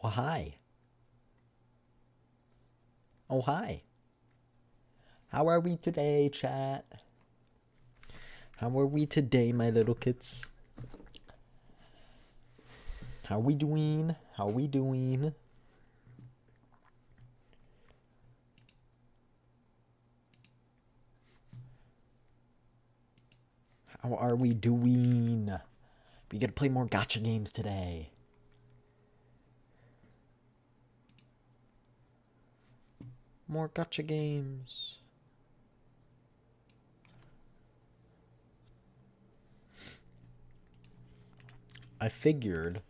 Oh, hi. Oh, hi. How are we today, chat? How are we today, my little kids? How we doing? How we doing? How are we doing? We gotta play more gacha games today. More gacha games. I figured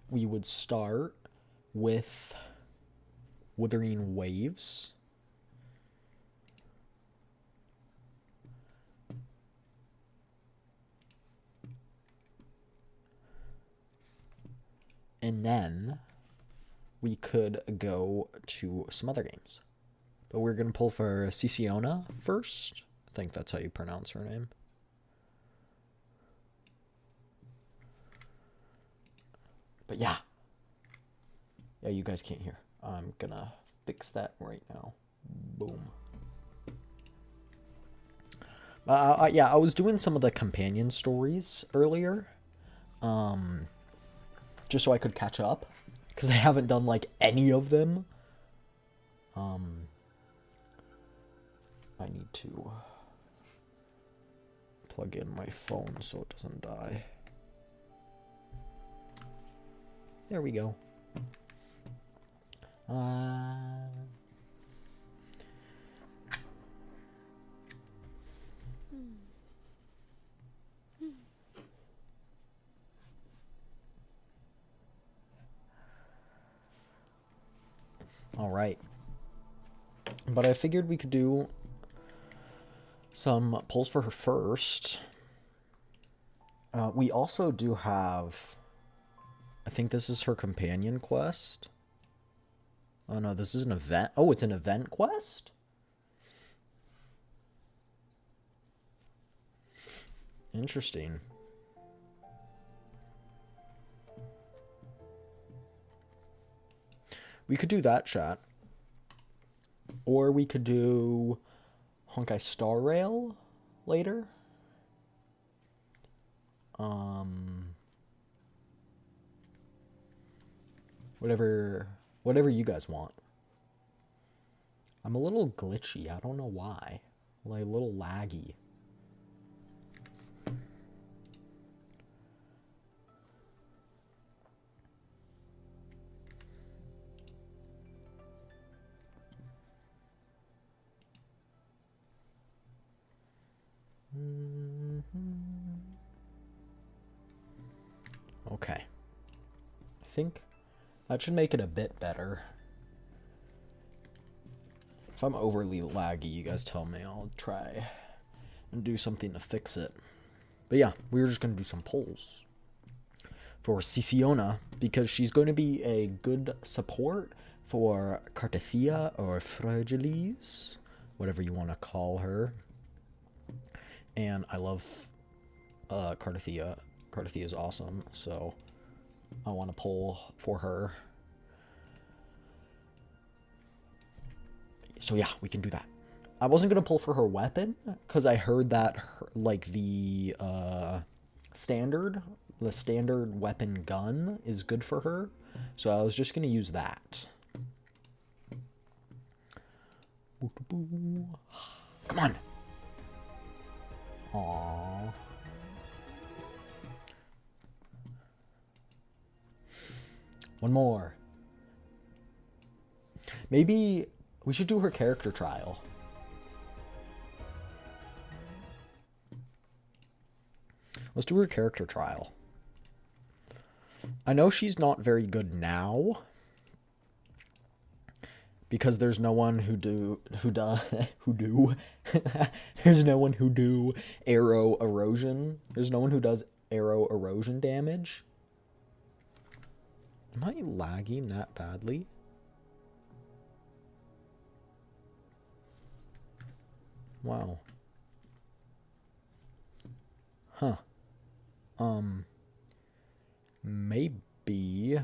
we would start with Wuthering Waves. And then we could go to some other games. But we're going to pull for Ciciona first. I think that's how you pronounce her name. But yeah. Yeah, you guys can't hear. I'm going to fix that right now. Boom. Yeah, I was doing some of the companion stories earlier. Just so I could catch up. Because I haven't done, like, any of them. I need to plug in my phone so it doesn't die. There we go. All right. But I figured we could do some pulls for her first. We also do have, I think this is her companion quest. Oh no, this is an event. Oh, it's an event quest? Interesting. We could do that, chat. Or we could do Honkai Star Rail later. Whatever you guys want. I'm a little glitchy. I don't know why. Like a little laggy. Okay. I think that should make it a bit better. If I'm overly laggy, you guys tell me. I'll try and do something to fix it. But yeah, we were just going to do some polls for Ciciona because she's going to be a good support for Cartethia or Fragilis, whatever you want to call her. And I love Cartethia. Cartethia is awesome, so I want to pull for her. So yeah, we can do that. I wasn't going to pull for her weapon because I heard that like the standard weapon gun is good for her. So I was just going to use that. Come on. Aww. One more. Maybe we should do her character trial. Let's do her character trial. I know she's not very good now because there's no one there's no one who do arrow erosion. There's no one who does arrow erosion damage. Am I lagging that badly? Wow. Huh. Maybe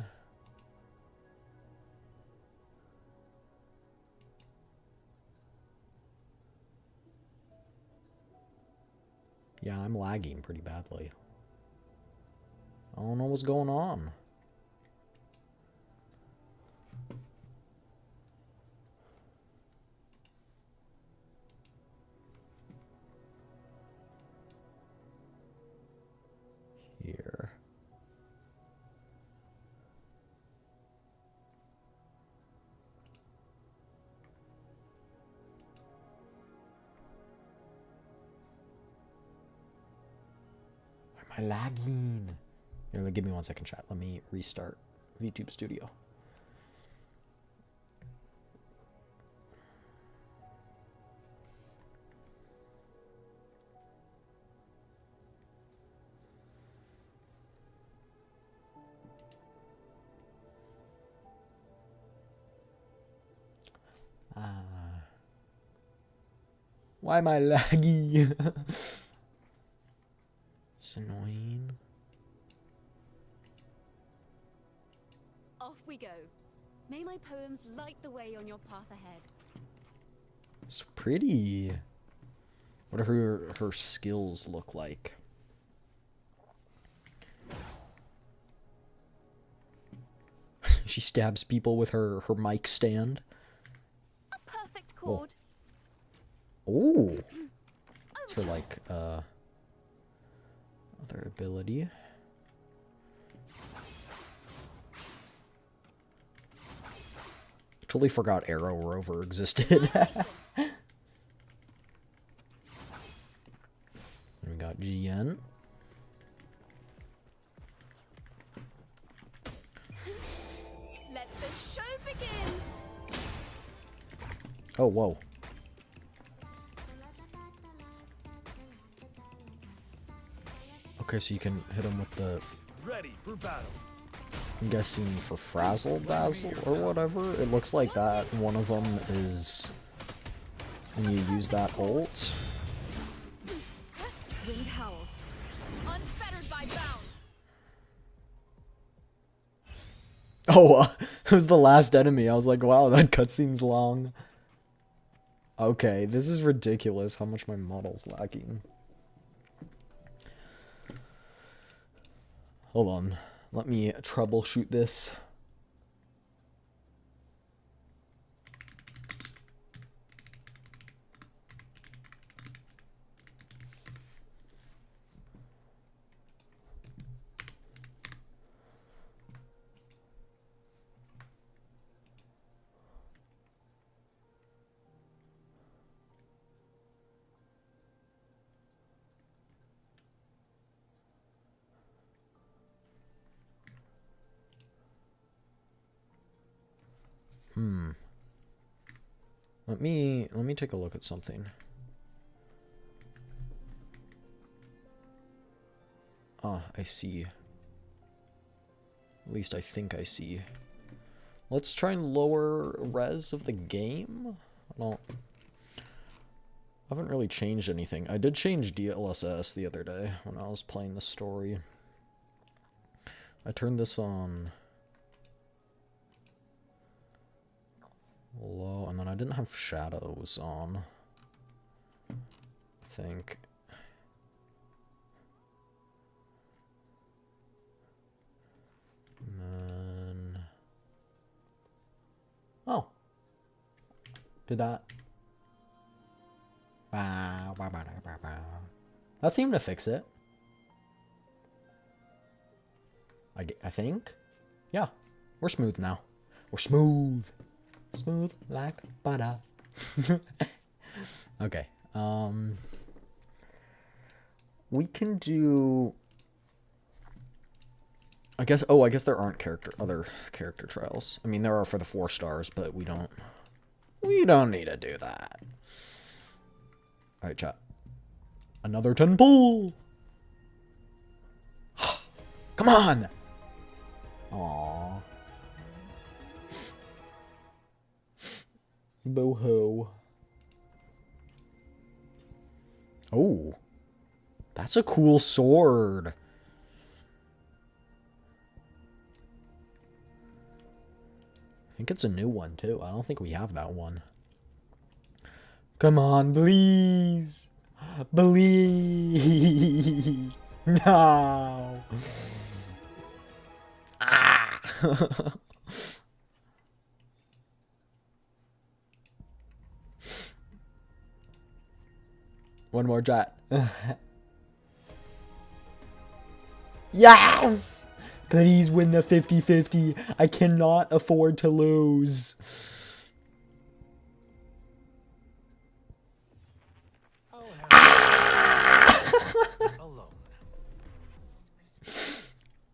Yeah, I'm lagging pretty badly. I don't know what's going on. Here. Why am I lagging? Here, give me 1 second, chat. Let me restart VTube Studio. Why am I laggy? It's annoying. Off we go. May my poems light the way on your path ahead. It's pretty. What do her skills look like? She stabs people with her mic stand. A perfect chord. Oh. It's her like other ability. Totally forgot Arrow Rover existed. We got GN. Let the show begin. Oh, whoa. Okay, so you can hit him with the... Ready for battle. I'm guessing for Frazzle Dazzle or whatever. It looks like that. One of them is when you use that ult. Wind howls, unfettered by bounds. Oh, it was the last enemy. I was like, wow, that cutscene's long. Okay, this is ridiculous how much my model's lacking. Hold on. Let me troubleshoot this. Let me take a look at something. Ah, I see. At least I think I see. Let's try and lower res of the game. I haven't really changed anything. I did change DLSS the other day when I was playing the story. I turned this on low, and then I didn't have shadows on, I think. And then... Oh. Did that. That seemed to fix it. I think. Yeah. We're smooth now. We're smooth. Smooth like butter. Okay. We can do... I guess there aren't other character trials. I mean, there are for the 4 stars, but we don't need to do that. All right, chat. Another 10 pull. Come on. Aww. Boho. Oh. That's a cool sword. I think it's a new one, too. I don't think we have that one. Come on, please. Please. No. Ah. One more chat. Yes! Please win the 50-50. I cannot afford to lose.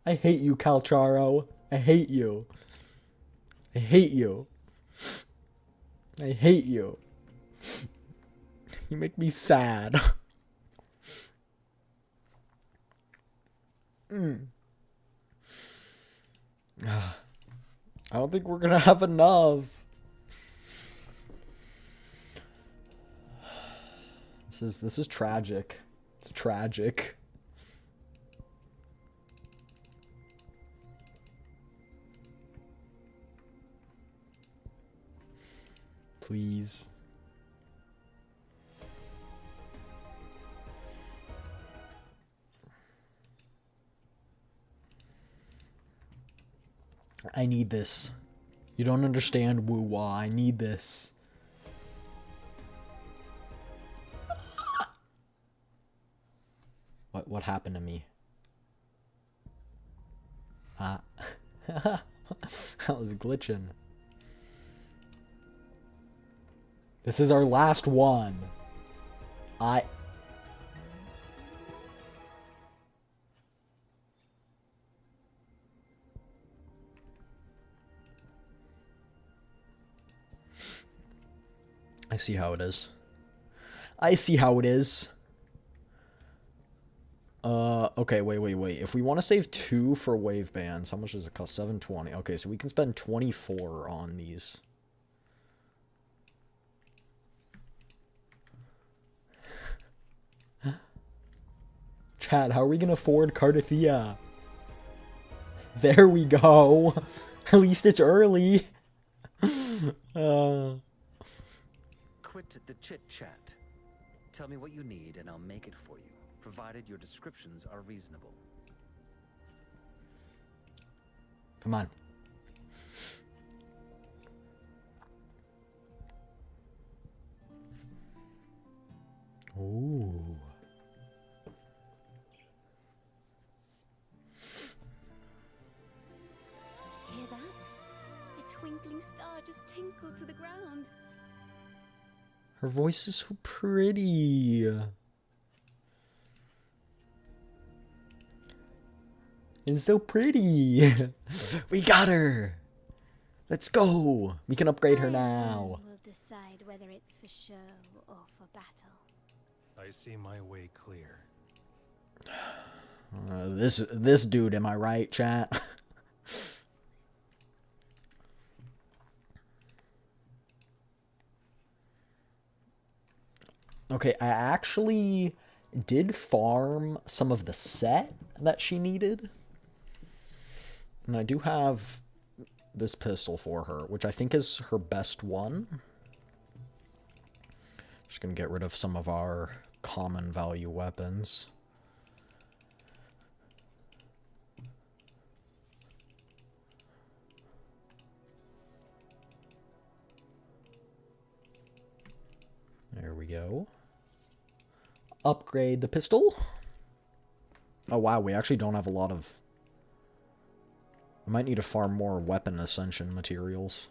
I hate you, Calcharo. I hate you. I hate you. I hate you. You make me sad. I don't think we're gonna have enough. This is tragic. It's tragic. Please. I need this. You don't understand, Wuwa. I need this. What happened to me? That was glitching. This is our last one. I see how it is. I see how it is. Okay, wait. If we want to save 2 for wave bands, how much does it cost? 720. Okay, so we can spend 24 on these. Chad, how are we gonna afford Cardathia? There we go. At least it's early. Quit the chit-chat. Tell me what you need and I'll make it for you, provided your descriptions are reasonable. Come on. Ooh. Hear that? A twinkling star just tinkled to the ground. Her voice is so pretty. It's so pretty. We got her. Let's go. We can upgrade her now. We'll decide whether it's for show or for battle. I see my way clear. This dude, am I right, chat? Okay, I actually did farm some of the set that she needed. And I do have this pistol for her, which I think is her best one. Just gonna get rid of some of our common value weapons. There we go. Upgrade the pistol. Oh wow, we actually don't have a lot of... I might need to farm more weapon ascension materials.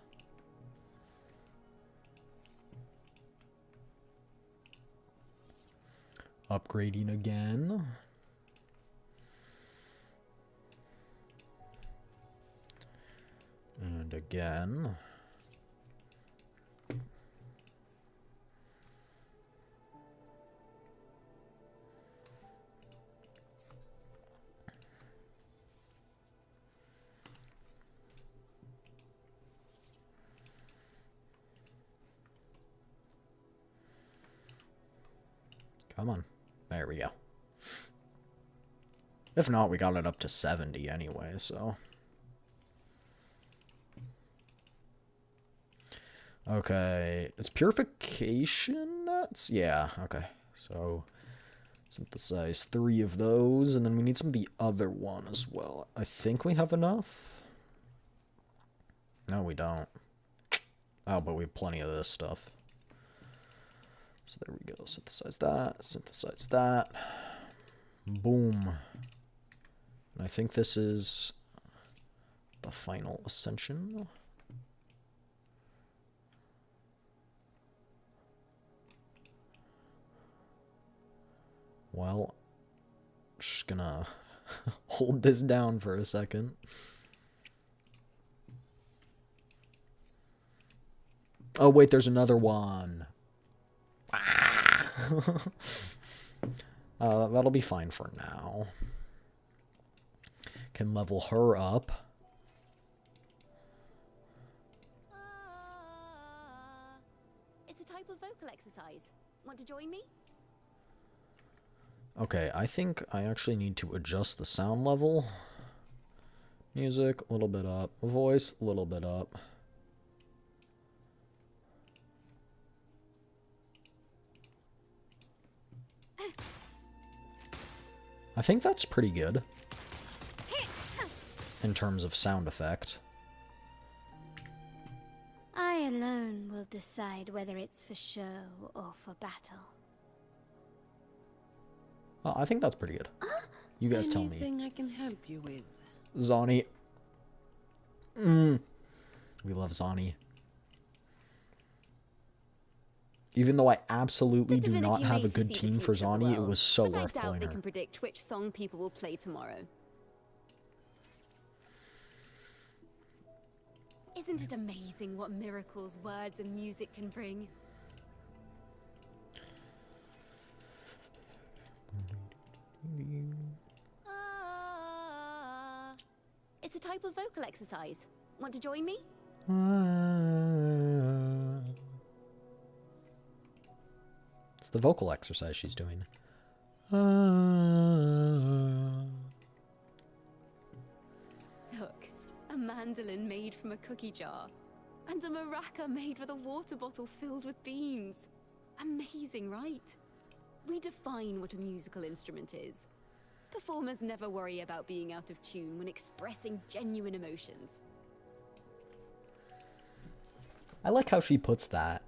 Upgrading again. And again. Come on. There we go. If not, we got it up to 70 anyway, so. Okay. It's purification nuts? Yeah, okay. So, Synthesize 3 of those, and then we need some of the other one as well. I think we have enough. No, we don't. Oh, but we have plenty of this stuff. So there we go. Synthesize that. Synthesize that. Boom. And I think this is the final ascension. Well, just gonna hold this down for a second. Oh, wait, there's another one. That'll be fine for now. Can level her up. It's a type of vocal exercise. Want to join me? Okay, I think I actually need to adjust the sound level. Music, a little bit up. Voice, a little bit up. I think that's pretty good in terms of sound effect. I alone will decide whether it's for show or for battle. Oh, I think that's pretty good. You guys tell me. Anything I can help you with? Zani. We love Zani. Even though I absolutely do not have a good team for Zani, it was so worth I doubt playing they her. can predict which song people will play tomorrow. Isn't it amazing what miracles words and music can bring? It's a type of vocal exercise. Want to join me? It's the vocal exercise she's doing. Look, a mandolin made from a cookie jar. And a maraca made with a water bottle filled with beans. Amazing, right? We define what a musical instrument is. Performers never worry about being out of tune when expressing genuine emotions. I like how she puts that.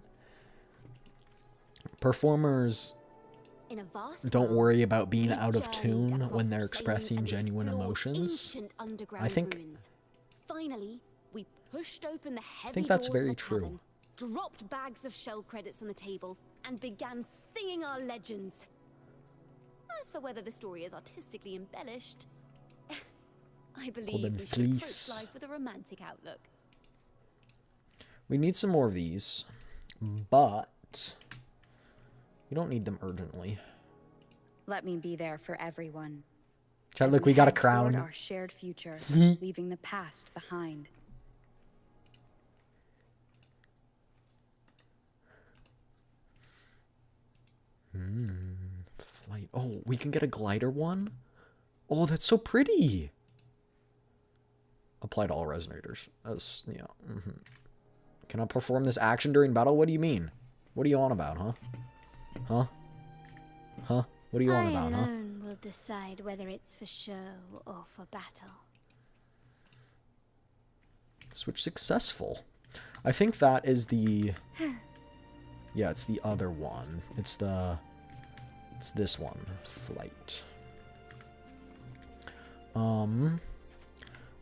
Performers In a vast don't world, worry about being we out of journeyed tune across when they're plains expressing and genuine explored emotions. ancient underground I think ruins. Finally, we pushed open the heavy think that's doors of very the true. cavern, dropped bags of shell credits on the table, and began singing our legends. As for whether the story is artistically embellished, I believe Golden we should approach Fleece. life with a romantic outlook. We need some more of these, but we don't need them urgently. Let me be there for everyone. Chad, as look, we we got a head toward crown. our shared future, leaving the past behind. Flight. Oh, we can get a glider one? Oh, that's so pretty. Apply to all resonators. That's, yeah. Can I perform this action during battle? What do you mean? What are you on about, huh? Huh? Huh? What are you on I about, huh? alone will decide whether it's for show or for battle. Switch successful. I think that is the... Yeah, it's the other one. It's this one. Flight.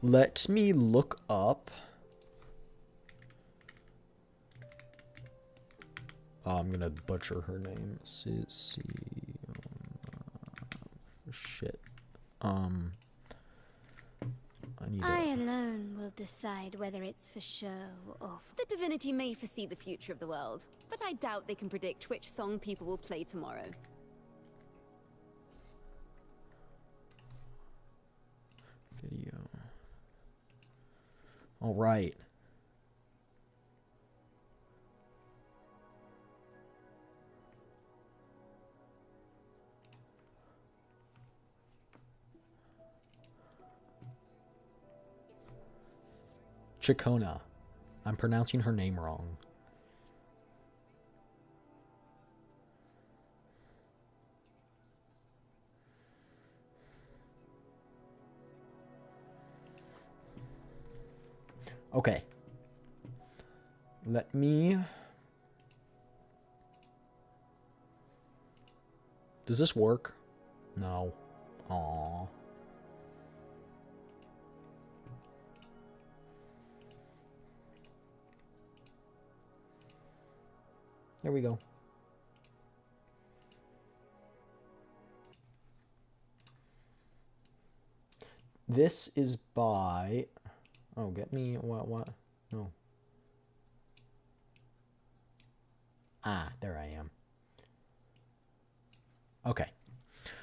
Let me look up... Oh, I'm gonna butcher her name. Shit. I need I to... alone will decide whether it's for show or for... The divinity may foresee the future of the world, but I doubt they can predict which song people will play tomorrow. Video. All right. Chikona. I'm pronouncing her name wrong. Okay. Let me... Does this work? No. Aww. There we go. This is by... Oh, get me... What? No. Ah, there I am. Okay.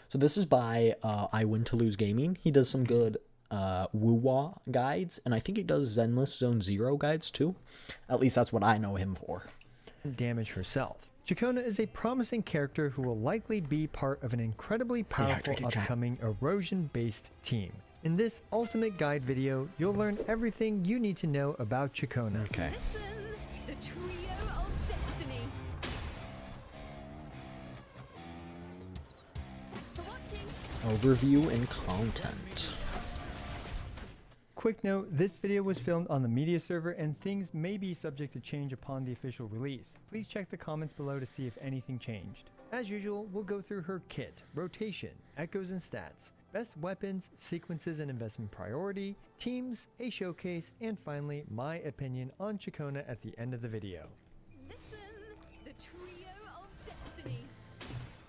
So this is by I Win to Lose Gaming. He does some good Wuwa guides, and I think he does Zenless Zone Zero guides too. At least that's what I know him for. Damage herself. Chakona is a promising character who will likely be part of an incredibly powerful upcoming erosion-based team. In this ultimate guide video, you'll learn everything you need to know about Chakona. Okay. Listen, the trio of destiny. Thanks for watching. Overview and content. Quick note, this video was filmed on the media server and things may be subject to change upon the official release. Please check the comments below to see if anything changed. As usual, we'll go through her kit, rotation, echoes and stats, best weapons, sequences and investment priority, teams, a showcase, and finally, my opinion on Chakona at the end of the video. Listen, the trio of destiny.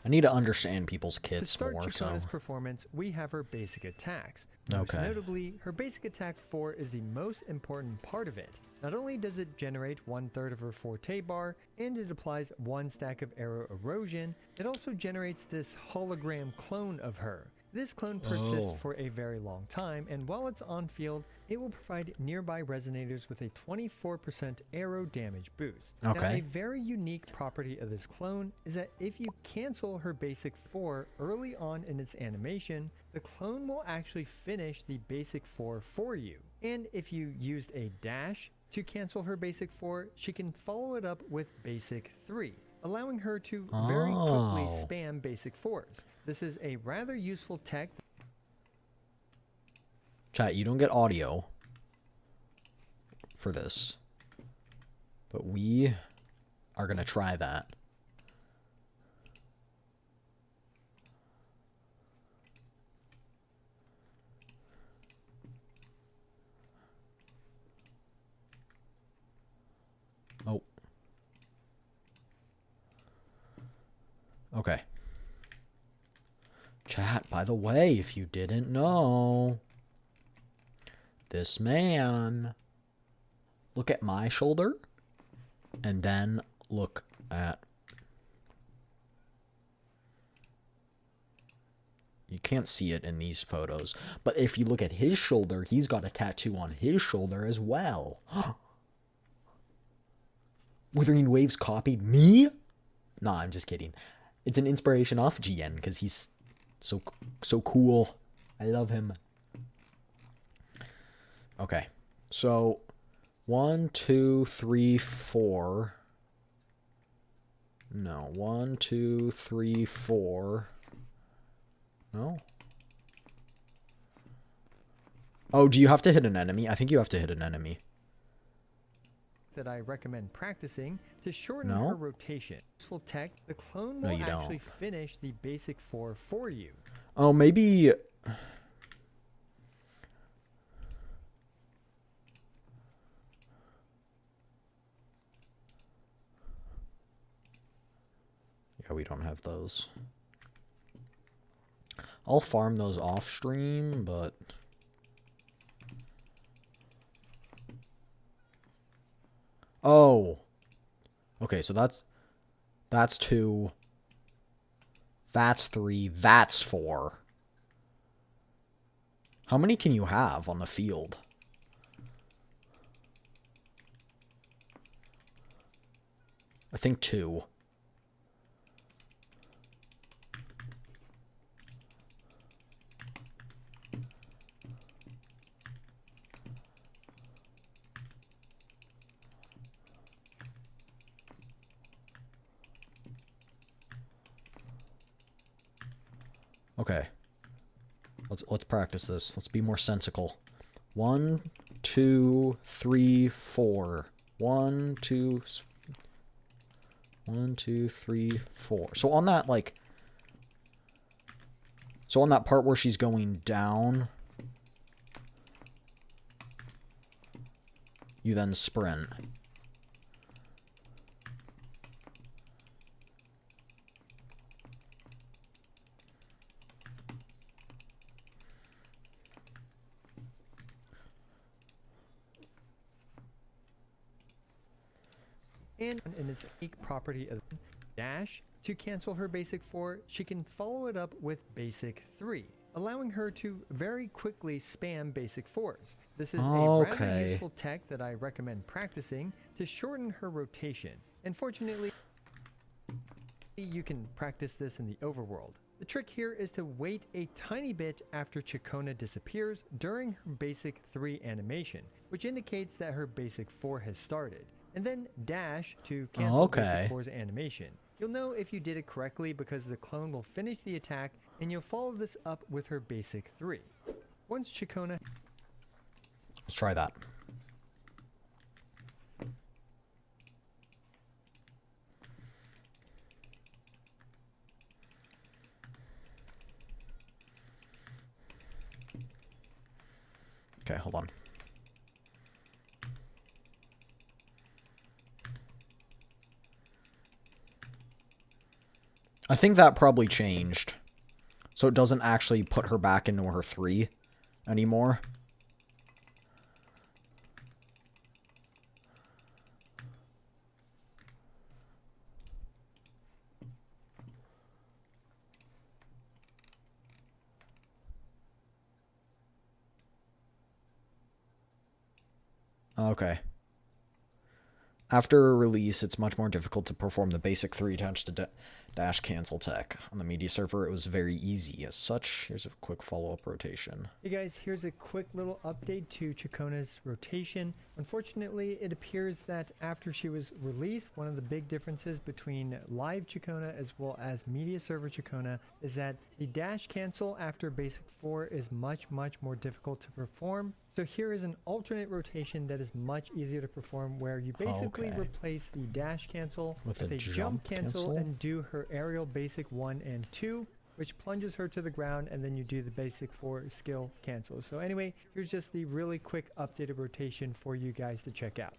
I need to understand people's To kits start more, so... Chakona's performance, we have her basic attacks. Most Okay. notably, her basic attack 4 is the most important part of it. Not only does it generate 1/3 of her forte bar, and it applies 1 stack of arrow erosion, it also generates this hologram clone of her. This clone persists for a very long time, and while it's on field, it will provide nearby resonators with a 24% arrow damage boost. Now, Okay. a very unique property of this clone is that if you cancel her basic 4 early on in its animation, the clone will actually finish the basic 4 for you. And if you used a dash to cancel her basic 4, she can follow it up with basic 3. Allowing her to very quickly Oh. spam basic 4s. This is a rather useful tech. Chat, you don't get audio for this. But we are going to try that. Oh. Okay. Chat, by the way, if you didn't know, this man, look at my shoulder, and then look at, you can't see it in these photos, but if you look at his shoulder, he's got a tattoo on his shoulder as well. Withering Waves copied me? Nah, I'm just kidding. It's an inspiration off GN because he's so cool. I love him. Okay, so 1, 2, 3, 4. No, 1, 2, 3, 4. No. Oh, do you have to hit an enemy? I think you have to hit an enemy. That I recommend practicing to shorten No? her rotation. Useful tech, the clone No, will you actually don't. finish the basic 4 for you. Oh, maybe... Yeah, we don't have those. I'll farm those off stream, but... Oh. Okay, so that's 2. That's 3. That's 4. How many can you have on the field? I think 2. Okay. Let's practice this. Let's be more sensical. 1, 2, 3, 4. 1, 2, 1, 2, 3, 4. So on that, like... So on that part where she's going down, you then sprint. And in its unique property of dash, to cancel her basic 4, she can follow it up with basic 3, allowing her to very quickly spam basic 4s. This is a rather useful tech that I recommend practicing to shorten her rotation. And fortunately, you can practice this in the overworld. The trick here is to wait a tiny bit after Chikona disappears during her basic 3 animation, which indicates that her basic 4 has started. And then dash to cancel basic 4's animation. You'll know if you did it correctly because the clone will finish the attack and you'll follow this up with her basic 3. Once Chikona... Let's try that. Okay, hold on. I think that probably changed. So it doesn't actually put her back into her 3 anymore. Okay. After a release, it's much more difficult to perform the basic 3 touch to dash cancel tech. On the media server, it was very easy. As such, here's a quick follow-up rotation. Hey guys, here's a quick little update to Chikona's rotation. Unfortunately, it appears that after she was released, one of the big differences between live Chikona as well as media server Chikona is that the dash cancel after basic 4 is much more difficult to perform. So here is an alternate rotation that is much easier to perform where you basically replace the dash cancel with a jump cancel and do her aerial basic 1 and 2, which plunges her to the ground, and then you do the basic 4 skill cancel. So anyway, here's just the really quick updated rotation for you guys to check out.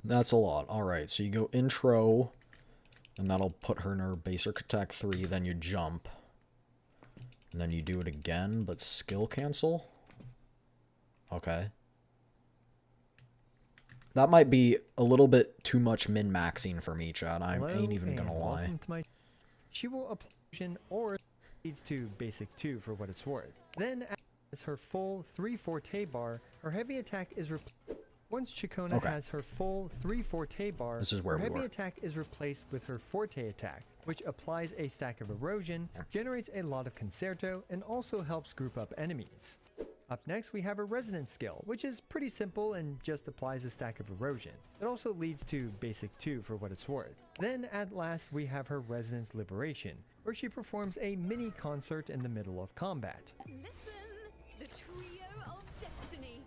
That's a lot. Alright, so you go intro, and that'll put her in her basic attack 3, then you jump. And then you do it again, but skill cancel? Okay. That might be a little bit too much min-maxing for me, Chad. I ain't even gonna lie. She will apply or leads to basic 2 for what it's worth. Then as her full 3 forte bar, her heavy attack is once Chikona has her full 3 forte bar, this is where her heavy attack is replaced with her forte attack, which applies a stack of erosion, generates a lot of concerto, and also helps group up enemies. Up next, we have a resonance skill, which is pretty simple and just applies a stack of erosion. It also leads to basic 2 for what it's worth. Then at last, we have her resonance liberation, where she performs a mini concert in the middle of combat. Listen, the trio of destiny.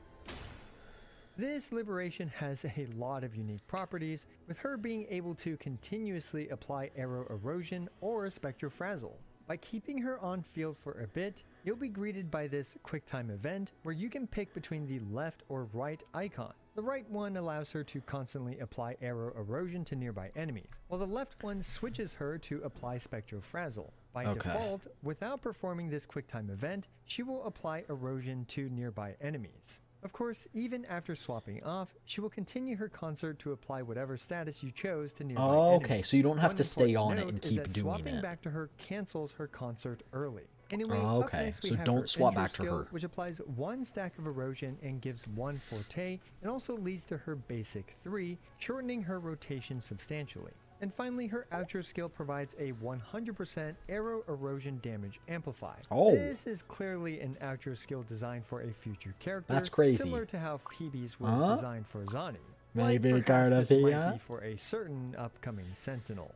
This liberation has a lot of unique properties, with her being able to continuously apply arrow erosion or spectrofrazzle. By keeping her on field for a bit, you'll be greeted by this quick time event where you can pick between the left or right icon. The right one allows her to constantly apply arrow erosion to nearby enemies, while the left one switches her to apply spectrofrazzle. By default, without performing this quick time event, she will apply erosion to nearby enemies. Of course, even after swapping off, she will continue her concert to apply whatever status you chose to nearby enemies. So you don't have One to stay on important it and note is keep that doing swapping it. back to her cancels her concert early. Anyway, up next we so have don't her swap intro back to skill, her. which applies 1 stack of erosion and gives 1 forte, and also leads to her basic 3, shortening her rotation substantially. And finally, her outro skill provides a 100% arrow erosion damage amplify. This is clearly an outro skill designed for a future character. That's crazy. Similar to how Phoebe's was designed for Zani. Maybe Like perhaps this Gardathia? might be for a certain upcoming Sentinel.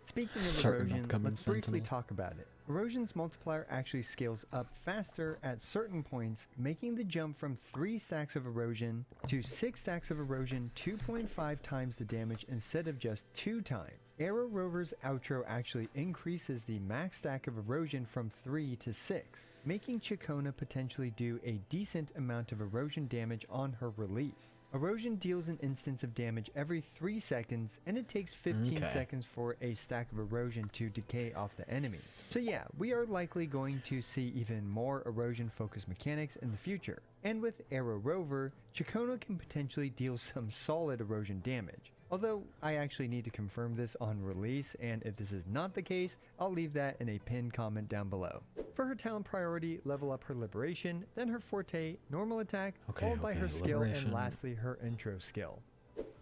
Speaking of Certain erosion, upcoming let's briefly Sentinel. talk about it. Erosion's multiplier actually scales up faster at certain points, making the jump from 3 stacks of erosion to 6 stacks of erosion 2.5 times the damage instead of just 2 times. Arrow Rover's outro actually increases the max stack of erosion from 3 to 6, making Chikona potentially do a decent amount of erosion damage on her release. Erosion deals an instance of damage every 3 seconds, and it takes 15 Okay. seconds for a stack of erosion to decay off the enemy. So yeah, we are likely going to see even more erosion focused mechanics in the future. And with Arrow Rover, Chikona can potentially deal some solid erosion damage. Although I actually need to confirm this on release, and if this is not the case, I'll leave that in a pinned comment down below. For her talent priority, level up her Liberation, then her Forte, normal attack, followed by her skill, Liberation. and lastly her intro skill.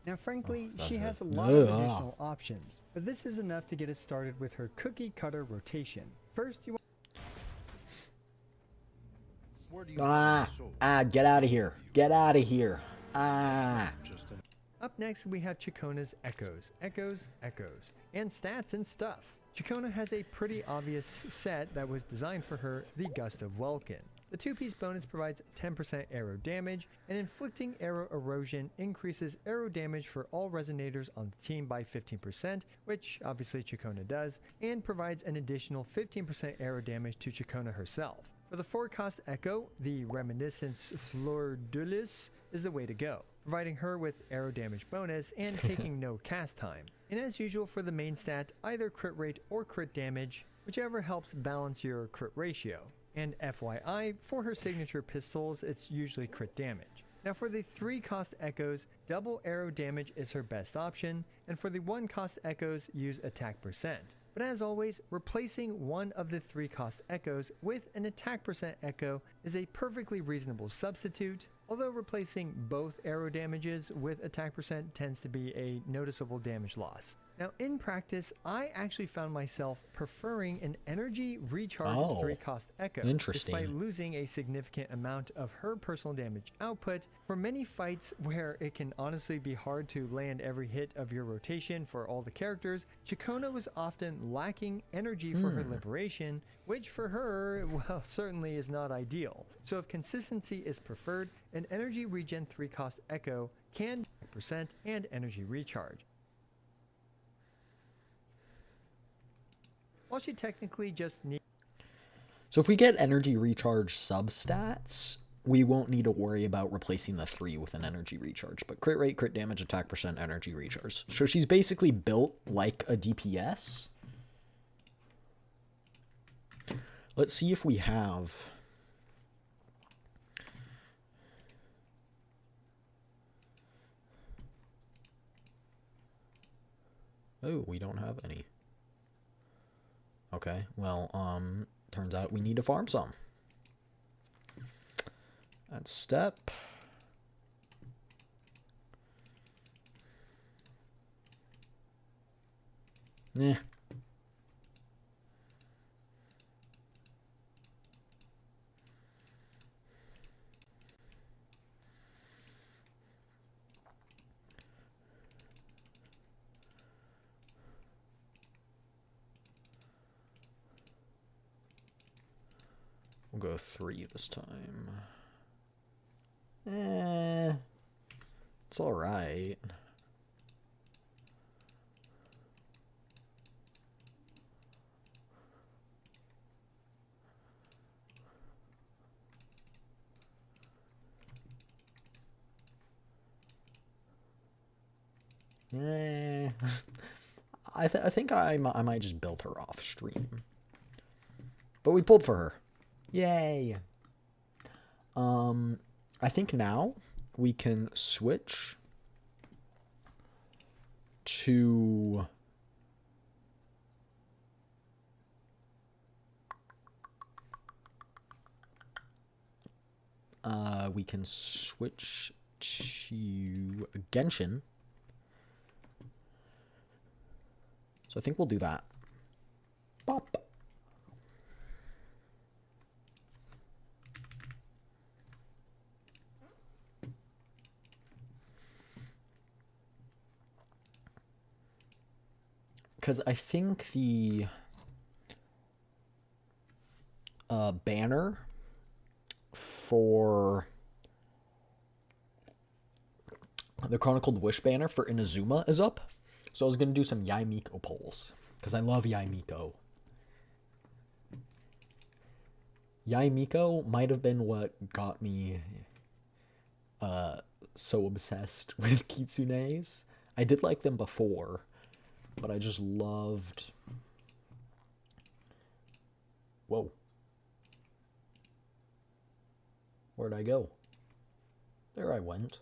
Now frankly, that's she it. has a lot of Ugh. additional options, but this is enough to get us started with her cookie cutter rotation. First, you Get out of here. Get out of here. Up next, we have Chikona's Echoes, Echoes, Echoes, and stats and stuff. Chikona has a pretty obvious set that was designed for her, the Gust of Welkin. The 2-piece bonus provides 10% arrow damage, and inflicting arrow erosion increases arrow damage for all resonators on the team by 15%, which obviously Chikona does, and provides an additional 15% arrow damage to Chikona herself. For the 4-cost Echo, the Reminiscence Fleur de Lis is the way to go, providing her with arrow damage bonus and taking no cast time. And as usual for the main stat, either crit rate or crit damage, whichever helps balance your crit ratio. And FYI, for her signature pistols, it's usually crit damage. Now for the 3-cost Echoes, double arrow damage is her best option, and for the 1-cost Echoes, use attack percent. But as always, replacing one of the 3-cost Echoes with an attack percent Echo is a perfectly reasonable substitute, although replacing both arrow damages with attack percent tends to be a noticeable damage loss. Now in practice, I actually found myself preferring an energy recharge 3-cost Echo, interesting. despite losing a significant amount of her personal damage output. For many fights where it can honestly be hard to land every hit of your rotation for all the characters, Chikona was often lacking energy for her liberation, which for her, well, certainly is not ideal. So if consistency is preferred, an energy regen 3-cost Echo can percent and energy recharge. While she technically just needs So if we get energy recharge substats, we won't need to worry about replacing the 3 with an energy recharge. But crit rate, crit damage, attack percent, energy recharge. So she's basically built like a DPS. Let's see if we have... Oh, we don't have any. Okay, well, turns out we need to farm some. That's step. Eh. We'll go 3 this time. It's all right. I think I might just build her off stream. But we pulled for her. Yay. I think now we can switch to Genshin. So I think we'll do that. Bop. because I think the banner for the Chronicled Wish banner for Inazuma is up. So I was going to do some Yaimiko polls, because I love Yaimiko. Yaimiko might have been what got me so obsessed with kitsunes. I did like them before, but I just loved... Whoa. Where'd I go? There I went.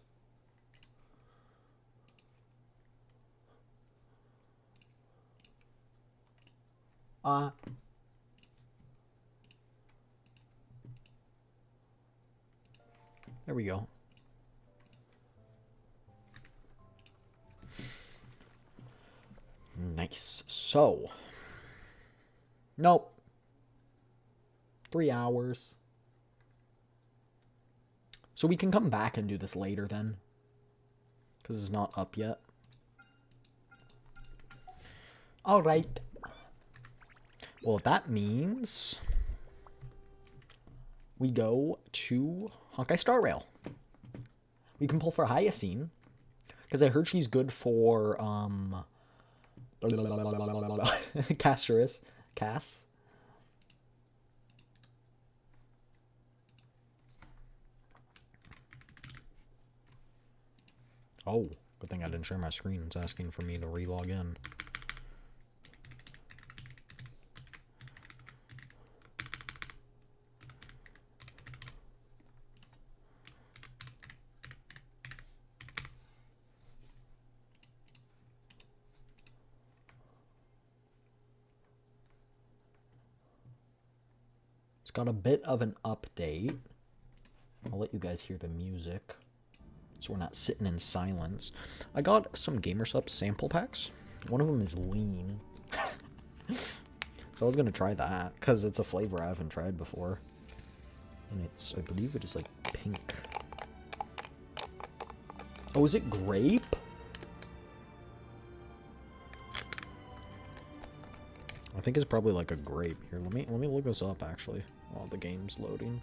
There we go. Nice. So. Nope. 3 hours. So we can come back and do this later then. Because it's not up yet. Alright. Well, that means we go to Honkai Star Rail. We can pull for Hyacine, because I heard she's good for Cass. Oh, good thing I didn't share my screen. It's asking for me to re-log in. It's got a bit of an update. I'll let you guys hear the music, so we're not sitting in silence. I got some GamerSup sample packs. One of them is lean. So I was going to try that, because it's a flavor I haven't tried before. And it's, I believe it is like pink. Oh, is it grape? I think it's probably like a grape. Here, let me look this up actually while the game's loading.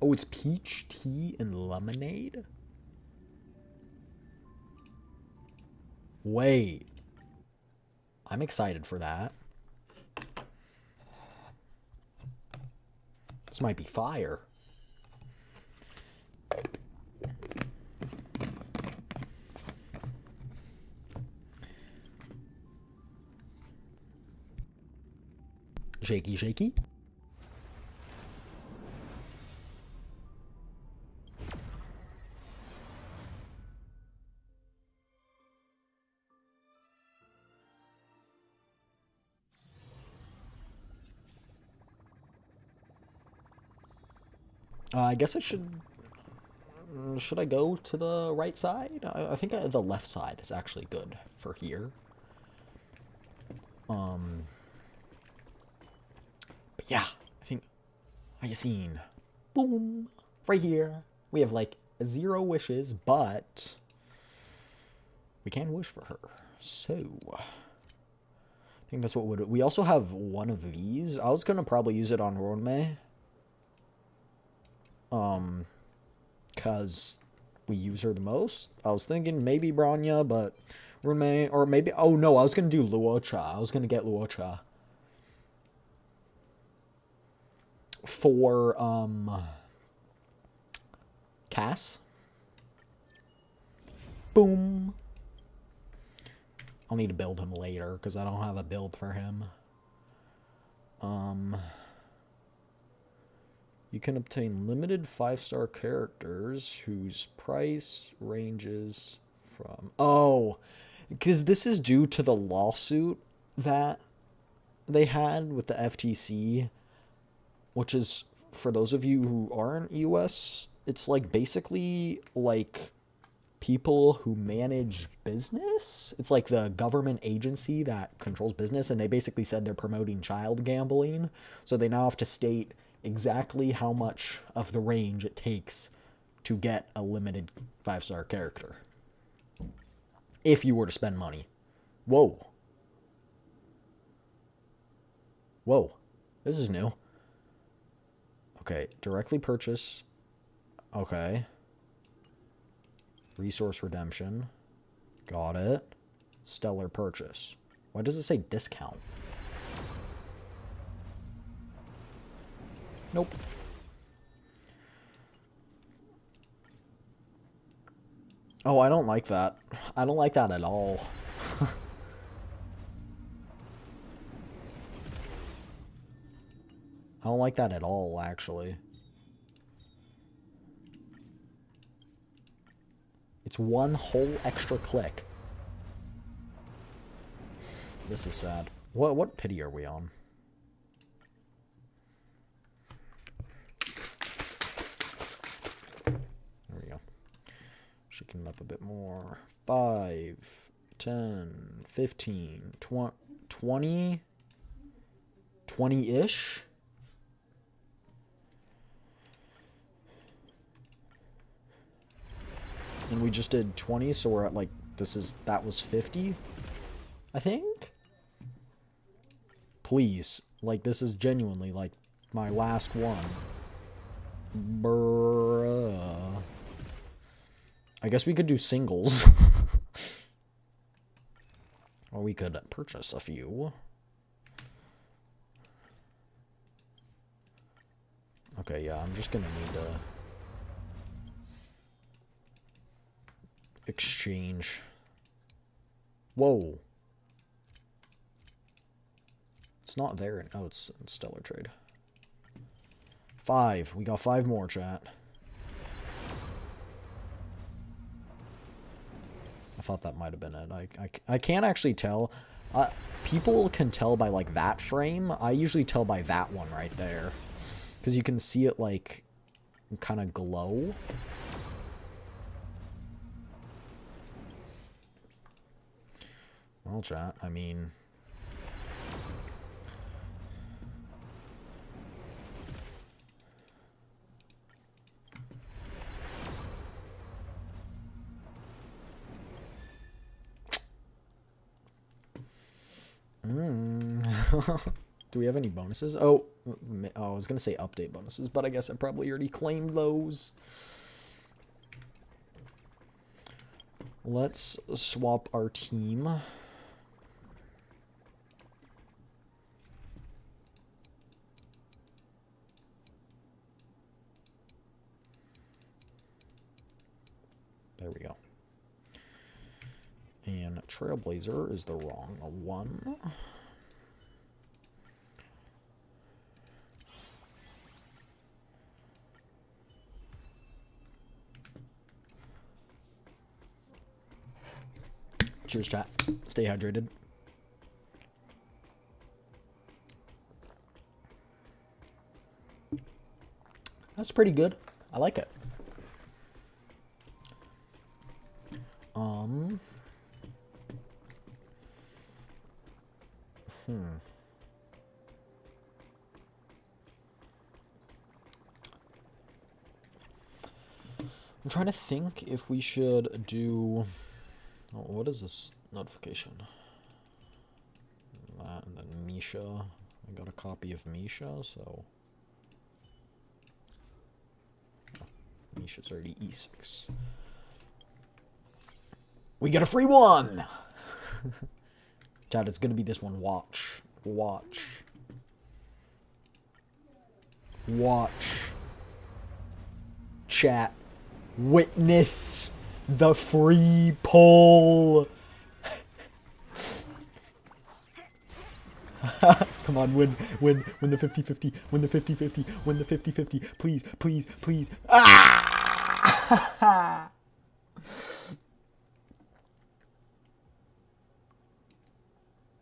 Oh, it's peach tea and lemonade? Wait. I'm excited for that. This might be fire. Shaky, shaky. I guess I should... Should I go to the right side? I think the left side is actually good for here. But yeah, I think... Hyacine. Boom! Right here. We have like 0 wishes, but... we can wish for her. So... I think that's what would... We also have one of these. I was gonna probably use it on Ronmei. Because we use her the most. I was thinking maybe Bronya, but Runmei, or maybe, oh no, I was going to do Luocha. I was going to get Luocha for, Cass. Boom. I'll need to build him later, because I don't have a build for him. You can obtain limited 5-star characters whose price ranges from... Oh, because this is due to the lawsuit that they had with the FTC, which is, for those of you who aren't US, it's like basically like people who manage business. It's like the government agency that controls business, and they basically said they're promoting child gambling, so they now have to state exactly how much of the range it takes to get a limited 5-star character. If you were to spend money. Whoa. Whoa. This is new. Okay, directly purchase. Okay. Resource redemption. Got it. Stellar purchase. Why does it say discount? Nope. Oh, I don't like that. I don't like that at all. I don't like that at all, actually. It's one whole extra click. This is sad. What pity are we on? There we go. Shaking it up a bit more. 5, 10, 15, 20, 20-ish? And we just did 20, so we're at like, that was 50, I think? Please, like, this is genuinely, like, my last one. Bruh. I guess we could do singles. Or we could purchase a few. Okay, yeah, I'm just gonna need to exchange. Whoa. It's not there. Oh, it's in Stellar Trade. 5. We got 5 more, chat. I thought that might have been it. I can't actually tell. People can tell by, like, that frame. I usually tell by that one right there. Because you can see it, like, kind of glow. Well, chat, I mean... Do we have any bonuses? Oh, I was going to say update bonuses, but I guess I probably already claimed those. Let's swap our team. There we go. And Trailblazer is the wrong one. Cheers, chat. Stay hydrated. That's pretty good. I like it. I'm trying to think if we should do... Oh, what is this notification? That, and then Misha. I got a copy of Misha, so... Oh, Misha's already E6. We got a free one! Chat, it's gonna be this one. Watch. Watch. Watch. Chat. Witness the free poll. Come on, win the 50-50, win the 50-50, win the 50-50. Please, please, please. Ah!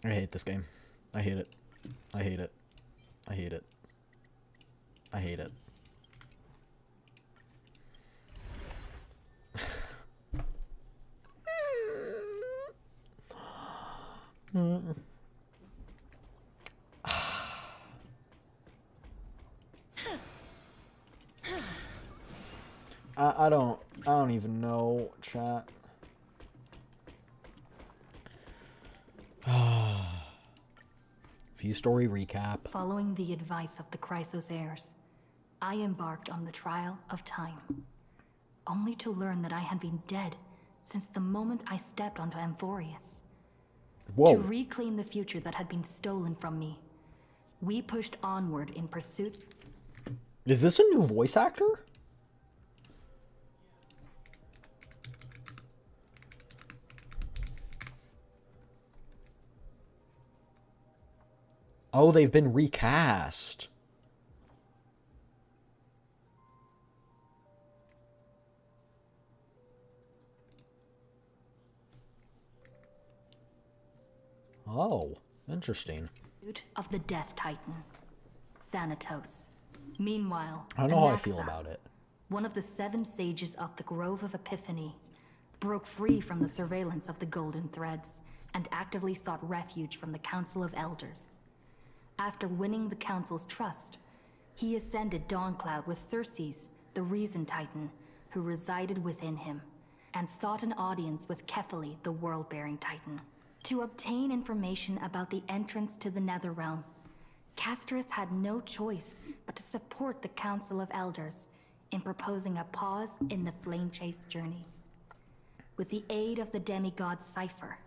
I hate this game. I hate it. I hate it. I hate it. I hate it. I don't even know, chat. Few story recap. Following the advice of the Chrysos heirs, I embarked on the trial of time, only to learn that I had been dead since the moment I stepped onto Amphorius. Whoa. To reclaim the future that had been stolen from me, we pushed onward in pursuit. Is this a new voice actor? Oh, they've been recast. Oh, interesting. Of the Death Titan, Thanatos. Meanwhile, I don't know how I Anaxa, feel about it. one of the 7 sages of the Grove of Epiphany, broke free from the surveillance of the Golden Threads and actively sought refuge from the Council of Elders. After winning the Council's trust, he ascended Dawncloud with Circes, the Reason Titan, who resided within him, and sought an audience with Kephaly, the World-Bearing Titan. To obtain information about the entrance to the Netherrealm, Castris had no choice but to support the Council of Elders in proposing a pause in the Flame Chase journey. With the aid of the demigod Cypher,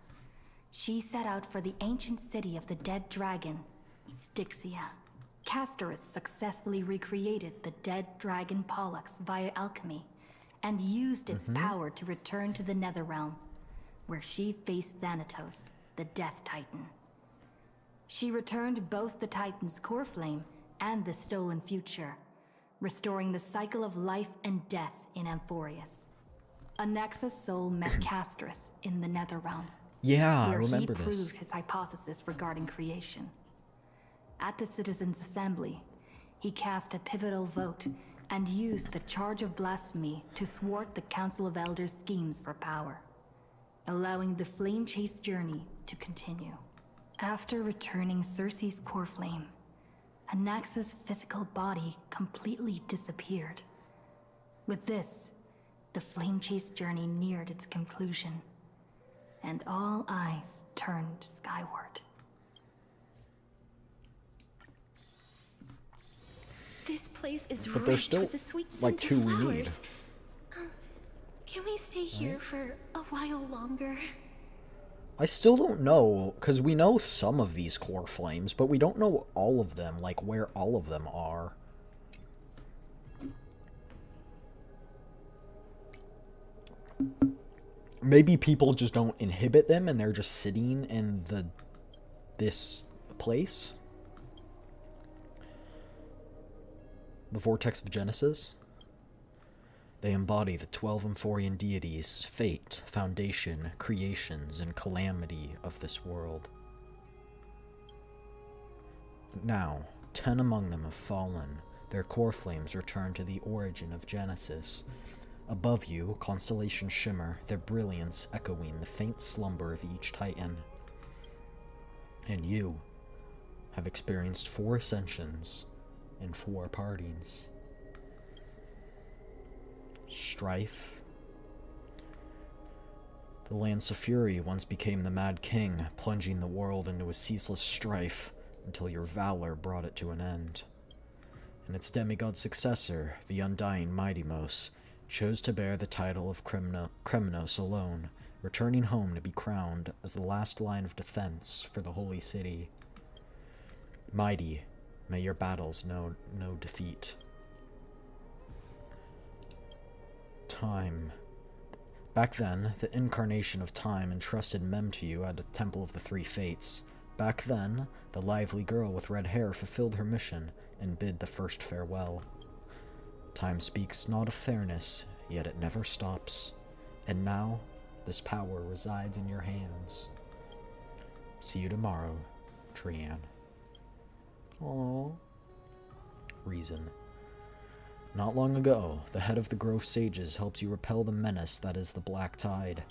she set out for the ancient city of the dead dragon, Styxia. Castris successfully recreated the dead dragon Pollux via alchemy and used its power to return to the Netherrealm, where she faced Thanatos, the Death Titan. She returned both the Titan's core flame and the stolen future, restoring the cycle of life and death in Amphorius. Anaxa's soul met Castris in the Netherrealm, Yeah, I where remember he this. proved his hypothesis regarding creation. At the Citizens' Assembly, he cast a pivotal vote and used the charge of blasphemy to thwart the Council of Elders' schemes for power, allowing the Flame Chase journey to continue. After returning Circe's core flame, Anaxa's physical body completely disappeared. With this, the Flame Chase journey neared its conclusion, and all eyes turned skyward. This place is But there's rich still, with the sweet like, scent 2 of we flowers. need. Can we stay here for a while longer? I still don't know, because we know some of these core flames, but we don't know all of them, like where all of them are. Maybe people just don't inhibit them and they're just sitting in this place. The Vortex of Genesis. They embody the 12 Amphorian deities, fate, foundation, creations, and calamity of this world. Now, 10 among them have fallen. Their core flames return to the origin of Genesis. Above you, constellations shimmer, their brilliance echoing the faint slumber of each titan. And you have experienced 4 ascensions and 4 partings. Strife. The Lance of Fury once became the Mad King, plunging the world into a ceaseless strife until your valor brought it to an end. And its demigod successor, the undying Mightymos, chose to bear the title of Kremnos alone, returning home to be crowned as the last line of defense for the Holy City. Mighty, may your battles know no defeat. Time. Back then, the incarnation of time entrusted Mem to you at the Temple of the Three Fates. Back then, the lively girl with red hair fulfilled her mission and bid the first farewell. Time speaks not of fairness, yet it never stops. And now, this power resides in your hands. See you tomorrow, Trian. Aww. Reason. Not long ago, the head of the Grove Sages helped you repel the menace that is the Black Tide.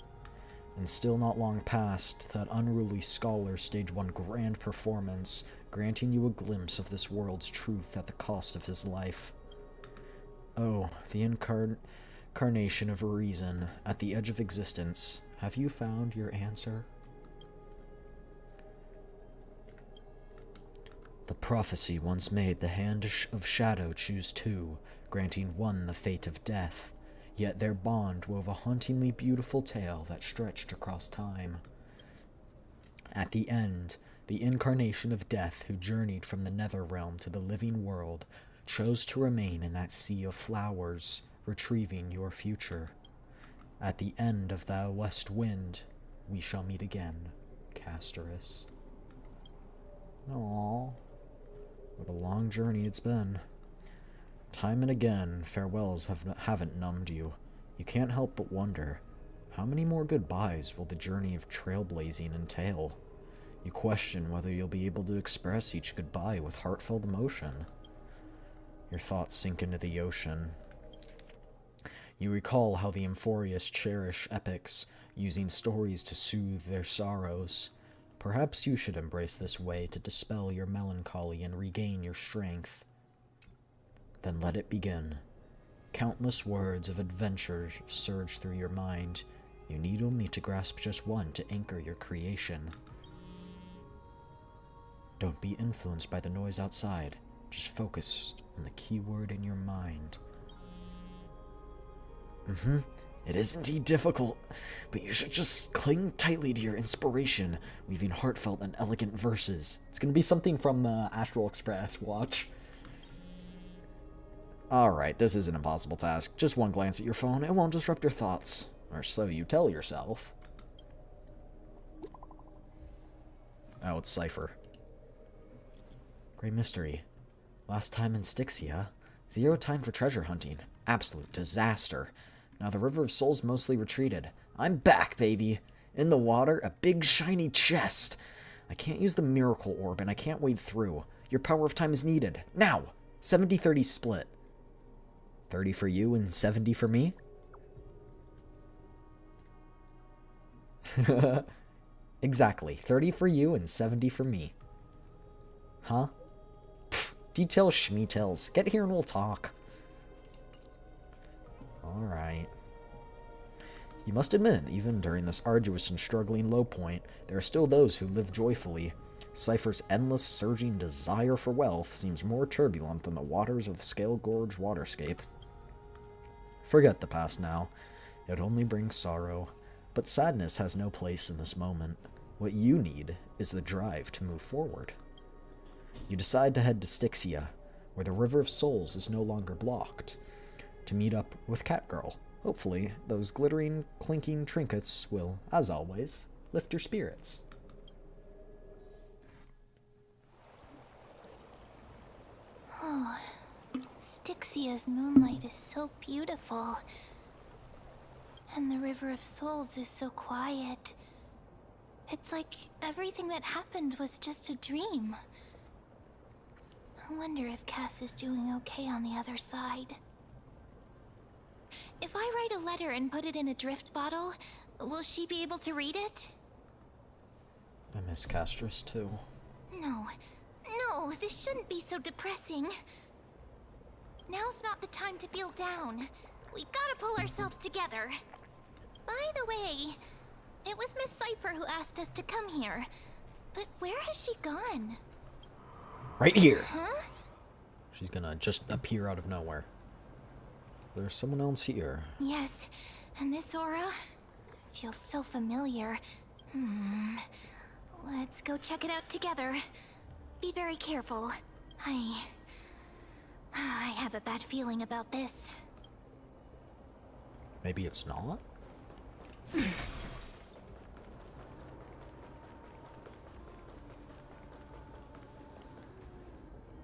And still not long past, that unruly scholar staged one grand performance, granting you a glimpse of this world's truth at the cost of his life. Oh, the incarnation of reason at the edge of existence, have you found your answer? The prophecy once made the hand of shadow choose two, granting one the fate of death. Yet their bond wove a hauntingly beautiful tale that stretched across time. At the end, the incarnation of death who journeyed from the nether realm to the living world chose to remain in that sea of flowers, retrieving your future. At the end of the west wind, we shall meet again, Casterus. Aww. What a long journey it's been. Time and again, farewells haven't numbed you. You can't help but wonder, how many more goodbyes will the journey of trailblazing entail? You question whether you'll be able to express each goodbye with heartfelt emotion. Your thoughts sink into the ocean. You recall how the Emphorius cherish epics, using stories to soothe their sorrows. Perhaps you should embrace this way to dispel your melancholy and regain your strength. Then let it begin. Countless words of adventure surge through your mind. You need only to grasp just one to anchor your creation. Don't be influenced by the noise outside. Just focus on the key word in your mind. It is indeed difficult, but you should just cling tightly to your inspiration, weaving heartfelt and elegant verses. It's gonna be something from Astral Express, watch. Alright, this is an impossible task. Just one glance at your phone, it won't disrupt your thoughts. Or so you tell yourself. Oh, it's Cypher. Great mystery. Last time in Styxia, 0 time for treasure hunting. Absolute disaster. Now the River of Souls mostly retreated. I'm back, baby! In the water, a big shiny chest! I can't use the miracle orb and I can't wade through. Your power of time is needed. Now! 70-30 split. 30 for you and 70 for me? Exactly. 30 for you and 70 for me. Huh? Pfft, details schmeetails. Get here and we'll talk. Alright. You must admit, even during this arduous and struggling low point, there are still those who live joyfully. Cypher's endless, surging desire for wealth seems more turbulent than the waters of Scale Gorge waterscape. Forget the past now. It only brings sorrow. But sadness has no place in this moment. What you need is the drive to move forward. You decide to head to Styxia, where the River of Souls is no longer blocked, to meet up with Catgirl. Hopefully, those glittering, clinking trinkets will, as always, lift your spirits. Oh, Styxia's moonlight is so beautiful. And the River of Souls is so quiet. It's like everything that happened was just a dream. I wonder if Cass is doing okay on the other side. If I write a letter and put it in a drift bottle, will she be able to read it? I miss Castrus too. No, this shouldn't be so depressing. Now's not the time to feel down. We gotta pull ourselves together. By the way, it was Miss Cypher who asked us to come here. But where has she gone? Right here! Huh? She's gonna just appear out of nowhere. There's someone else here. Yes, and this aura feels so familiar. Let's go check it out together. Be very careful. I have a bad feeling about this. Maybe it's not?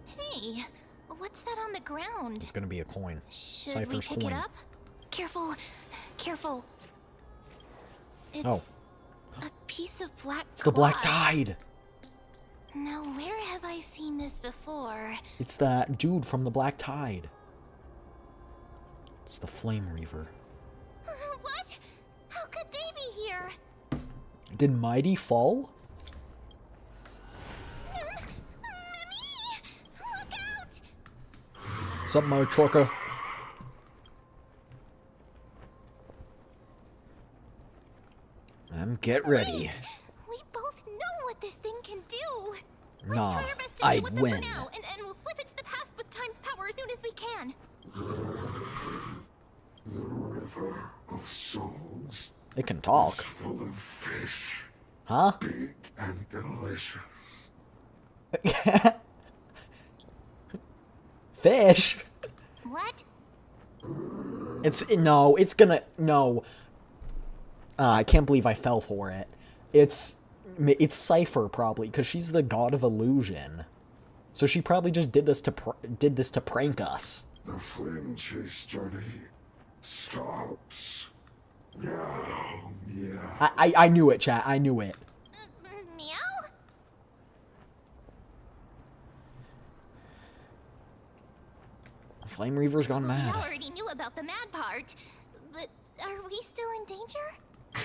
Hey, what's that on the ground? It's gonna be a coin. Should Cypher's we pick coin. it up? Careful, careful. It's Oh. a piece of black It's the Black cloth. Tide! Now, where have I seen this before? It's that dude from the Black Tide. It's the Flame Reaver. What? How could they be here? Did Mighty fall? Mimi! Look out! What's up, my trucker? get ready. Wait! We both know what this thing can do. Nah, Let's try our best to I deal with them win. for now, and we'll slip into the past with time's power as soon as we can. The river of souls It can talk. is full of fish, Huh? big and delicious. Fish? What? It's gonna, no. I can't believe I fell for it. It's Cypher, probably, because she's the god of illusion. So she probably just did this to prank us. The flame chase journey stops. Meow, meow. I knew it, chat. I knew it. Meow? Flame Reaver's gone We mad. already knew about the mad part, but are we still in danger?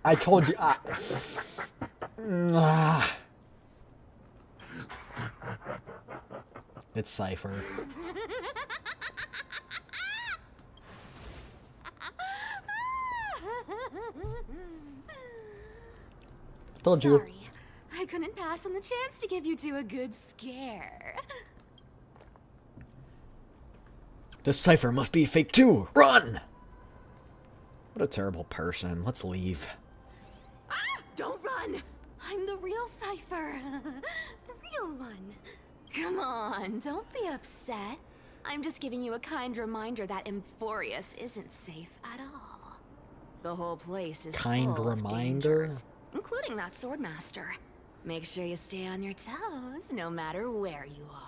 I told you. It's Cypher. Told you. Sorry, I couldn't pass on the chance to give you two a good scare. This Cypher must be fake too. Run! What a terrible person. Let's leave. Ah! Don't run! I'm the real Cypher. The real one. Come on, don't be upset. I'm just giving you a kind reminder that Emphorius isn't safe at all. The whole place is Kind full of reminder? dangers, including that swordmaster. Make sure you stay on your toes, no matter where you are.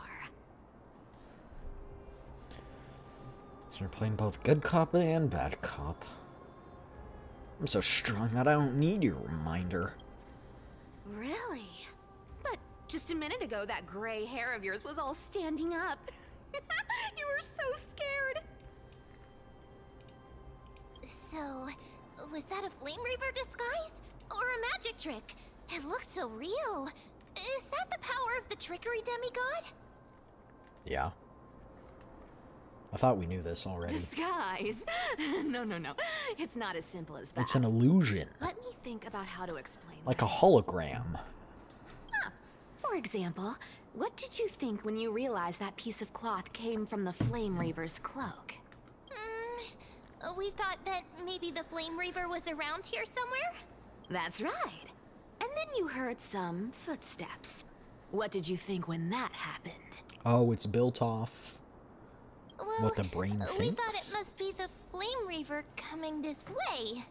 So we're playing both good cop and bad cop. I'm so strong that I don't need your reminder. Really? But just a minute ago, that gray hair of yours was all standing up. You were so scared. So, was that a Flame Reaver disguise? Or a magic trick? It looked so real. Is that the power of the trickery demigod? Yeah. I thought we knew this already. Disguise? No. It's not as simple as that. It's an illusion. Let me think about how to explain Like a this. hologram. For example, what did you think when you realized that piece of cloth came from the Flame Reaver's cloak? We thought that maybe the Flame Reaver was around here somewhere? That's right. And then you heard some footsteps. What did you think when that happened? Oh, it's built off Well, what the brain we thought thinks? it must be the Flame Reaver coming this way.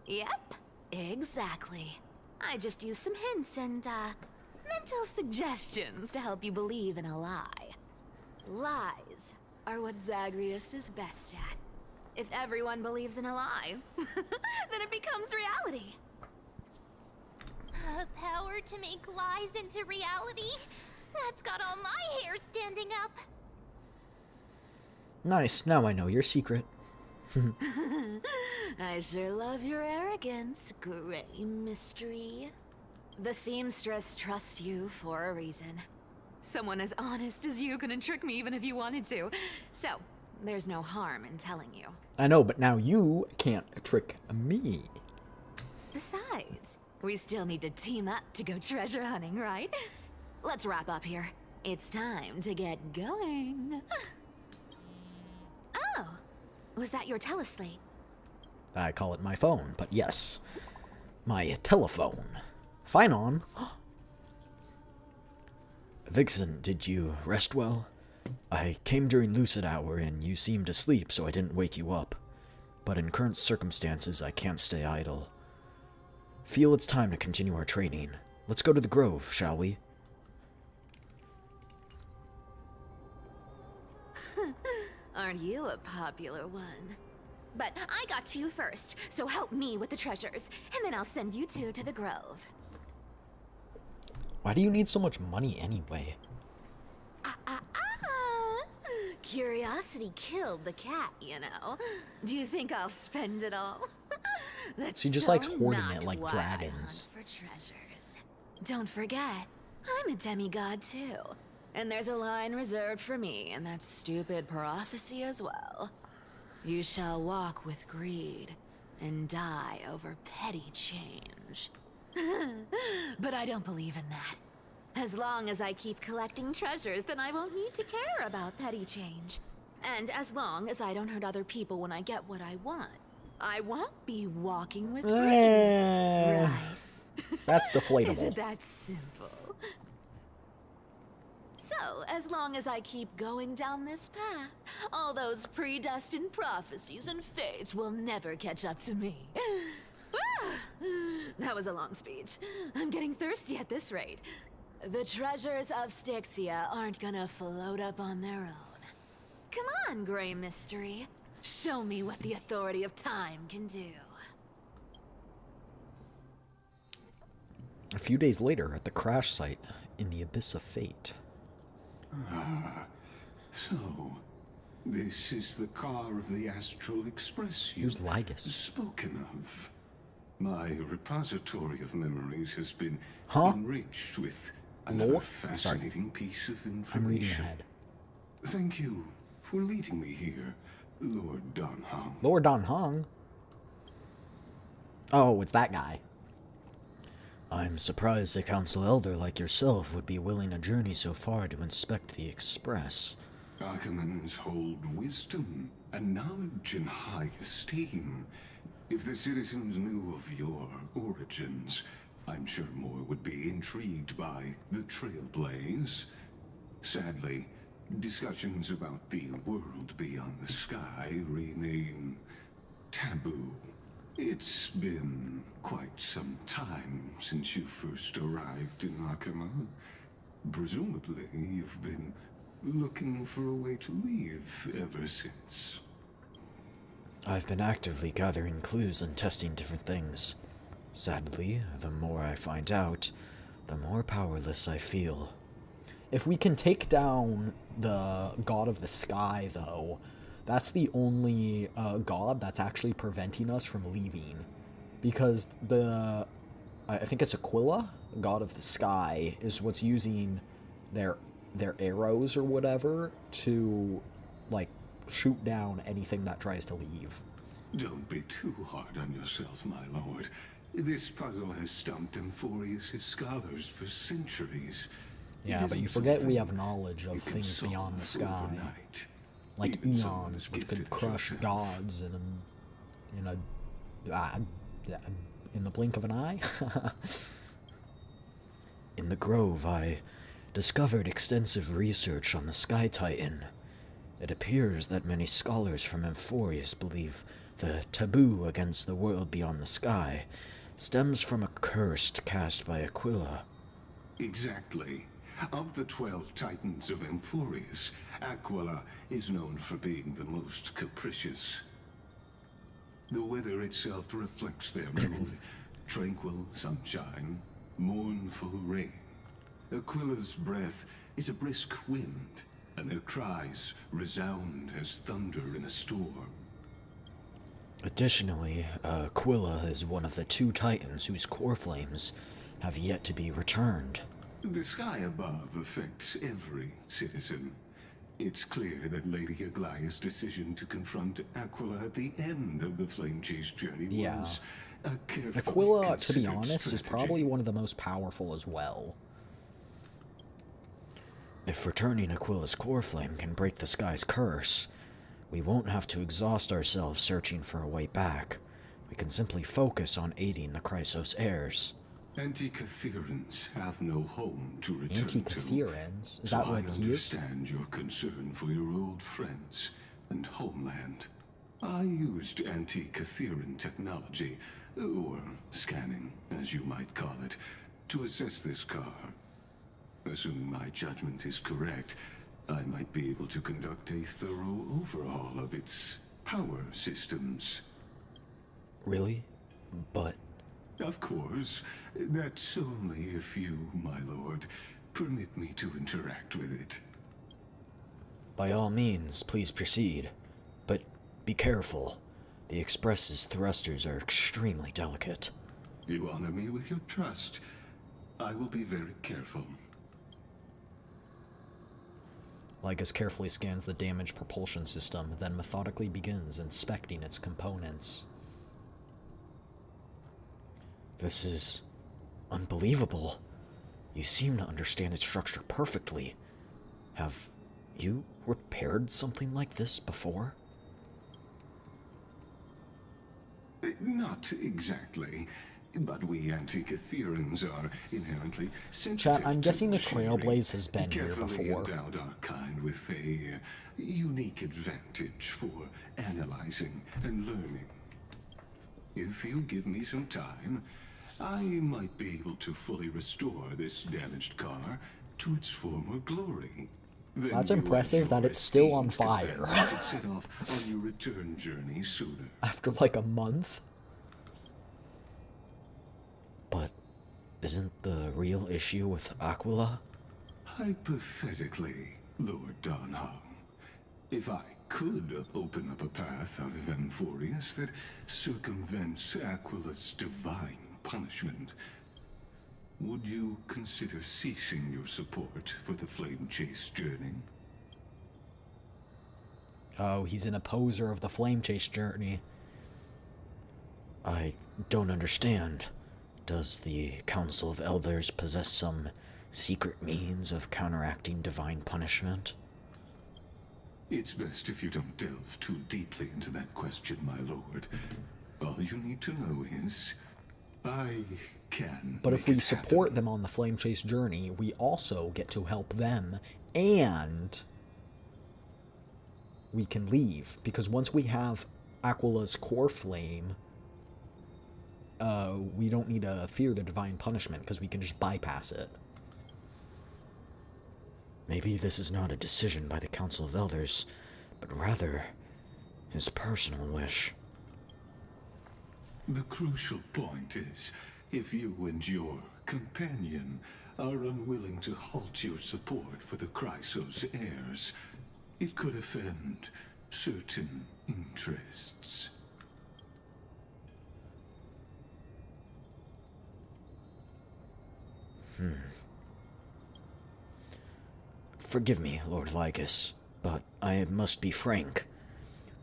Yep, exactly. I just used some hints and, mental suggestions to help you believe in a lie. Lies are what Zagreus is best at. If everyone believes in a lie, then it becomes reality. Power to make lies into reality? That's got all my hair standing up. Nice, now I know your secret. I sure love your arrogance, Gray Mystery. The seamstress trusts you for a reason. Someone as honest as you couldn't trick me even if you wanted to. So, there's no harm in telling you. I know, but now you can't trick me. Besides, we still need to team up to go treasure hunting, right? Let's wrap up here. It's time to get going. Oh, was that your teleslate? I call it my phone, but yes. My telephone. Fine on. Evexcent, did you rest well? I came during lucid hour and you seemed asleep, so I didn't wake you up. But in current circumstances, I can't stay idle. Feel it's time to continue our training. Let's go to the Grove, shall we? Aren't you a popular one? But I got to you first, so help me with the treasures, and then I'll send you two to the Grove. Why do you need so much money anyway? Curiosity killed the cat, you know. Do you think I'll spend it all? That's She just so likes hoarding not it like why I dragons. hunt for treasures. Don't forget, I'm a demigod too. And there's a line reserved for me in that stupid prophecy as well. You shall walk with greed, and die over petty change. But I don't believe in that. As long as I keep collecting treasures, then I won't need to care about petty change. And as long as I don't hurt other people when I get what I want, I won't be walking with greed. Right? That's deflatable. Isn't that simple? So, as long as I keep going down this path, all those predestined prophecies and fates will never catch up to me. That was a long speech. I'm getting thirsty at this rate. The treasures of Styxia aren't gonna float up on their own. Come on, Grey Mystery. Show me what the authority of time can do. A few days later, at the crash site in the Abyss of Fate. So, this is the car of the Astral Express Who's you've Lygus? spoken of. My repository of memories has been enriched with another Lord? fascinating piece of I'm reading information. ahead. Thank you for leading me here, Lord Don Hong. Lord Don Hong? Oh, it's that guy. I'm surprised a council elder like yourself would be willing to journey so far to inspect the Express. Archimans hold wisdom and knowledge in high esteem. If the citizens knew of your origins, I'm sure more would be intrigued by the Trailblaze. Sadly, discussions about the world beyond the sky remain taboo. It's been quite some time since you first arrived in Akama. Presumably, you've been looking for a way to leave ever since. I've been actively gathering clues and testing different things. Sadly, the more I find out, the more powerless I feel. If we can take down the God of the Sky, though, that's the only god that's actually preventing us from leaving. Because I think it's Aquila, the God of the Sky, is what's using their arrows or whatever to, like, shoot down anything that tries to leave. Don't be too hard on yourself, my lord. This puzzle has stumped Emphorius' scholars for centuries. Yeah, but you forget we have knowledge of things beyond the sky. Overnight. Like Even someone eons, as which gifted could as crush yourself. gods in the blink of an eye. In the Grove, I discovered extensive research on the Sky Titan. It appears that many scholars from Emphorius believe the taboo against the world beyond the sky stems from a curse cast by Aquila. Exactly. Of the 12 titans of Emphorius, Aquila is known for being the most capricious. The weather itself reflects their mood. Tranquil sunshine, mournful rain. Aquila's breath is a brisk wind, and their cries resound as thunder in a storm. Additionally, Aquila is one of the 2 titans whose core flames have yet to be returned. The sky above affects every citizen. It's clear that Lady Aglaya's decision to confront Aquila at the end of the Flame Chase journey was a carefully Aquila, to be considered honest, is strategy. probably one of the most powerful as well. If returning Aquila's core flame can break the sky's curse, we won't have to exhaust ourselves searching for a way back. We can simply focus on aiding the Chrysos heirs. Anti-Catherians have no home to return Anti-Catherians? to. Is So that I what he is? understand your concern for your old friends and homeland. I used anti-Catherian technology, or scanning, as you might call it, to assess this car. Assuming my judgment is correct, I might be able to conduct a thorough overhaul of its power systems. Really? But... Of course. That's only if you, my lord, permit me to interact with it. By all means, please proceed. But be careful. The Express's thrusters are extremely delicate. You honor me with your trust. I will be very careful. Lygus carefully scans the damaged propulsion system, then methodically begins inspecting its components. This is unbelievable. You seem to understand its structure perfectly. Have you repaired something like this before? Not exactly. But we Antikytherians are inherently sensitive. Chat, I'm guessing the to machinery. Trailblaze has been here Carefully before. endowed our kind with a unique advantage for analyzing and learning. If you give me some time, I might be able to fully restore this damaged car to its former glory. Then That's you impressive and that your it's still on esteemed fire. companion should set off on your return journey sooner. After like a month? But isn't the real issue with Aquila? Hypothetically, Lord Donhong, if I could open up a path out of Amphorius that circumvents Aquila's divine punishment, would you consider ceasing your support for the Flame Chase journey? Oh, he's an opposer of the Flame Chase journey. I don't understand. Does the Council of Elders possess some secret means of counteracting divine punishment? It's best if you don't delve too deeply into that question, my lord. All you need to know is, I can. But if we support them on the Flame Chase journey, we also get to help them, and we can leave. Because once we have Aquila's core flame, we don't need to fear the divine punishment, because we can just bypass it. Maybe this is not a decision by the Council of Elders, but rather his personal wish. The crucial point is, if you and your companion are unwilling to halt your support for the Chrysos heirs, it could offend certain interests. Forgive me, Lord Lycus, but I must be frank.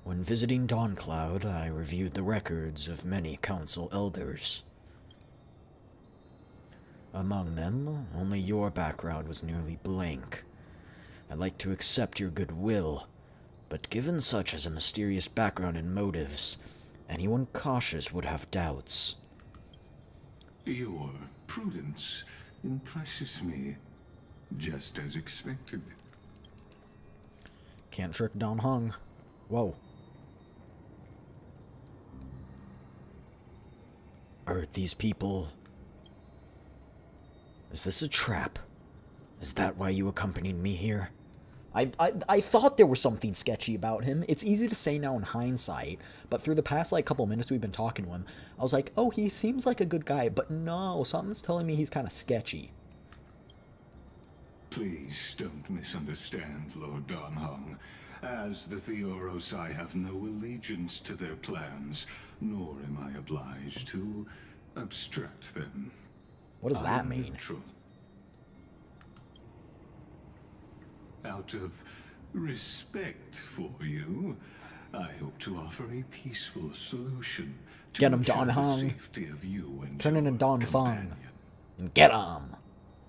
When visiting Dawncloud, I reviewed the records of many council elders. Among them, only your background was nearly blank. I'd like to accept your goodwill, but given such as a mysterious background and motives, anyone cautious would have doubts. Your prudence impresses me, just as expected. Can't trick Don Hung. Whoa. Are these people... Is this a trap? Is that why you accompanied me here? I thought there was something sketchy about him. It's easy to say now in hindsight, but through the past like couple minutes we've been talking to him, I was like, oh, he seems like a good guy, but no, something's telling me he's kind of sketchy. Please don't misunderstand, Lord Donhong. As the Theoros, I have no allegiance to their plans, nor am I obliged to obstruct them. What does that mean? Neutral. Out of respect for you, I hope to offer a peaceful solution to Get him, ensure Don the Hong. safety of you and Turn into your Don Fung. companion. Get him!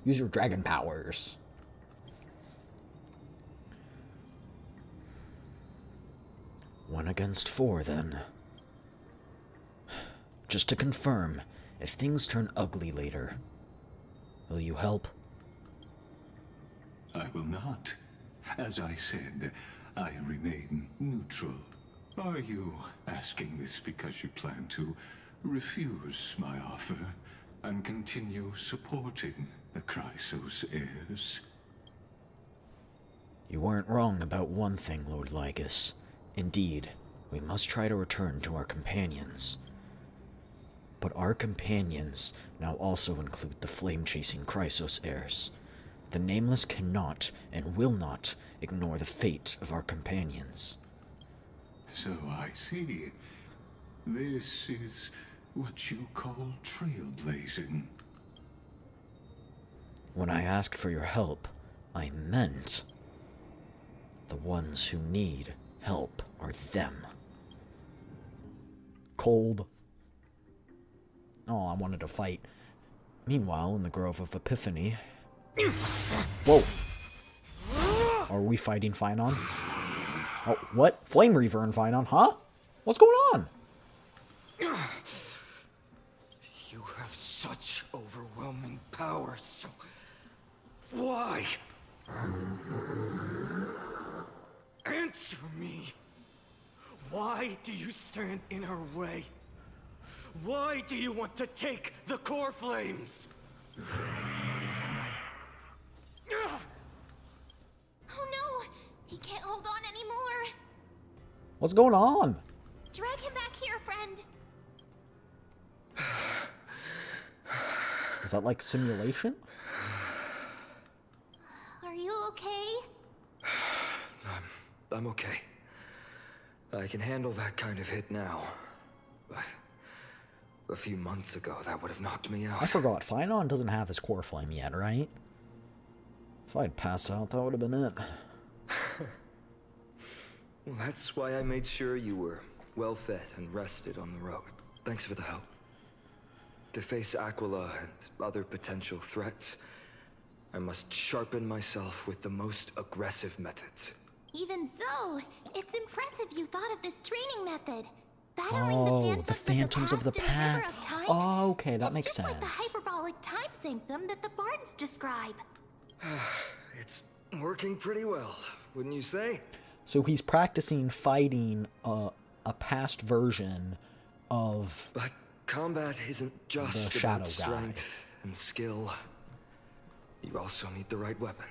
Use your dragon powers. One against four, then. Just to confirm, if things turn ugly later, will you help? I will not. As I said, I remain neutral. Are you asking this because you plan to refuse my offer and continue supporting the Chrysos heirs? You weren't wrong about one thing, Lord Lycus. Indeed, we must try to return to our companions. But our companions now also include the flame-chasing Chrysos heirs. The Nameless cannot and will not ignore the fate of our companions. So I see. This is what you call trailblazing. When I asked for your help, I meant the ones who need help are them. Cold. Oh, I wanted to fight. Meanwhile, in the Grove of Epiphany... Whoa! Are we fighting Finon? Oh, what? Flame Reaver and Finon, huh? What's going on? You have such overwhelming power, so... Why? Answer me! Why do you stand in our way? Why do you want to take the core flames? Oh no! He can't hold on anymore! What's going on? Drag him back here, friend! Is that like simulation? Are you okay? I'm okay. I can handle that kind of hit now. But a few months ago, that would have knocked me out. I forgot, Finon doesn't have his core flame yet, right? If I'd passed out, that would have been it. Well, that's why I made sure you were well fed and rested on the road. Thanks for the help. To face Aquila and other potential threats, I must sharpen myself with the most aggressive methods. Even so, it's impressive you thought of this training method. Battling the Phantoms of the Past. River of Time. Oh, okay, that makes sense. It's just like the hyperbolic time sanctum that the bards describe. It's working pretty well, wouldn't you say? So he's practicing fighting a past version of... But combat isn't just the shadow about strength and skill. You also need the right weapon.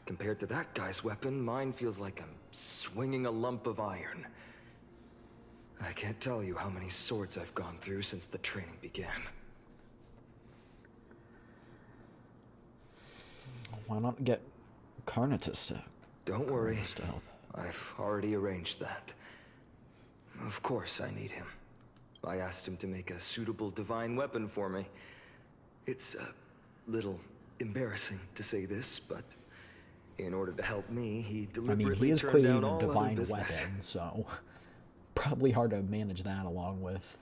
Compared to that guy's weapon, mine feels like I'm swinging a lump of iron. I can't tell you how many swords I've gone through since the training began. Why not get Carnitus to... Don't worry, to help? I've already arranged that. Of course I need him. I asked him to make a suitable divine weapon for me. It's a little embarrassing to say this, but in order to help me, he deliberately he is turned creating down a all other divine business. weapon, so probably hard to manage that along with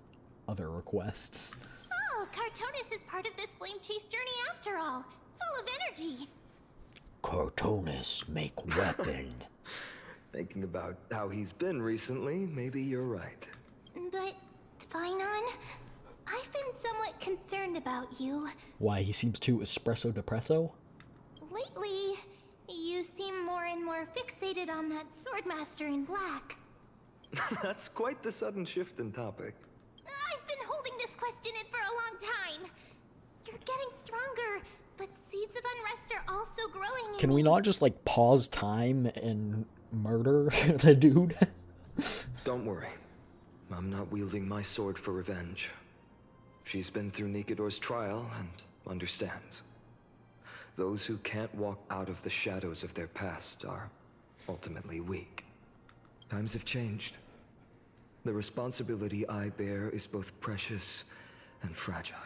other requests. Oh, Cartonis is part of this flame chase journey after all. Full of energy. Cartonis, make weapon. Thinking about how he's been recently, maybe you're right. But, Finon, I've been somewhat concerned about you. Why, he seems too espresso depresso? Lately, you seem more and more fixated on that swordmaster in black. That's quite the sudden shift in topic. I've been holding this question in for a long time. You're getting stronger, but seeds of unrest are also growing in Can we not just, like, pause time and murder the dude? Don't worry. I'm not wielding my sword for revenge. She's been through Nikador's trial and understands. Those who can't walk out of the shadows of their past are ultimately weak. Times have changed. The responsibility I bear is both precious and fragile.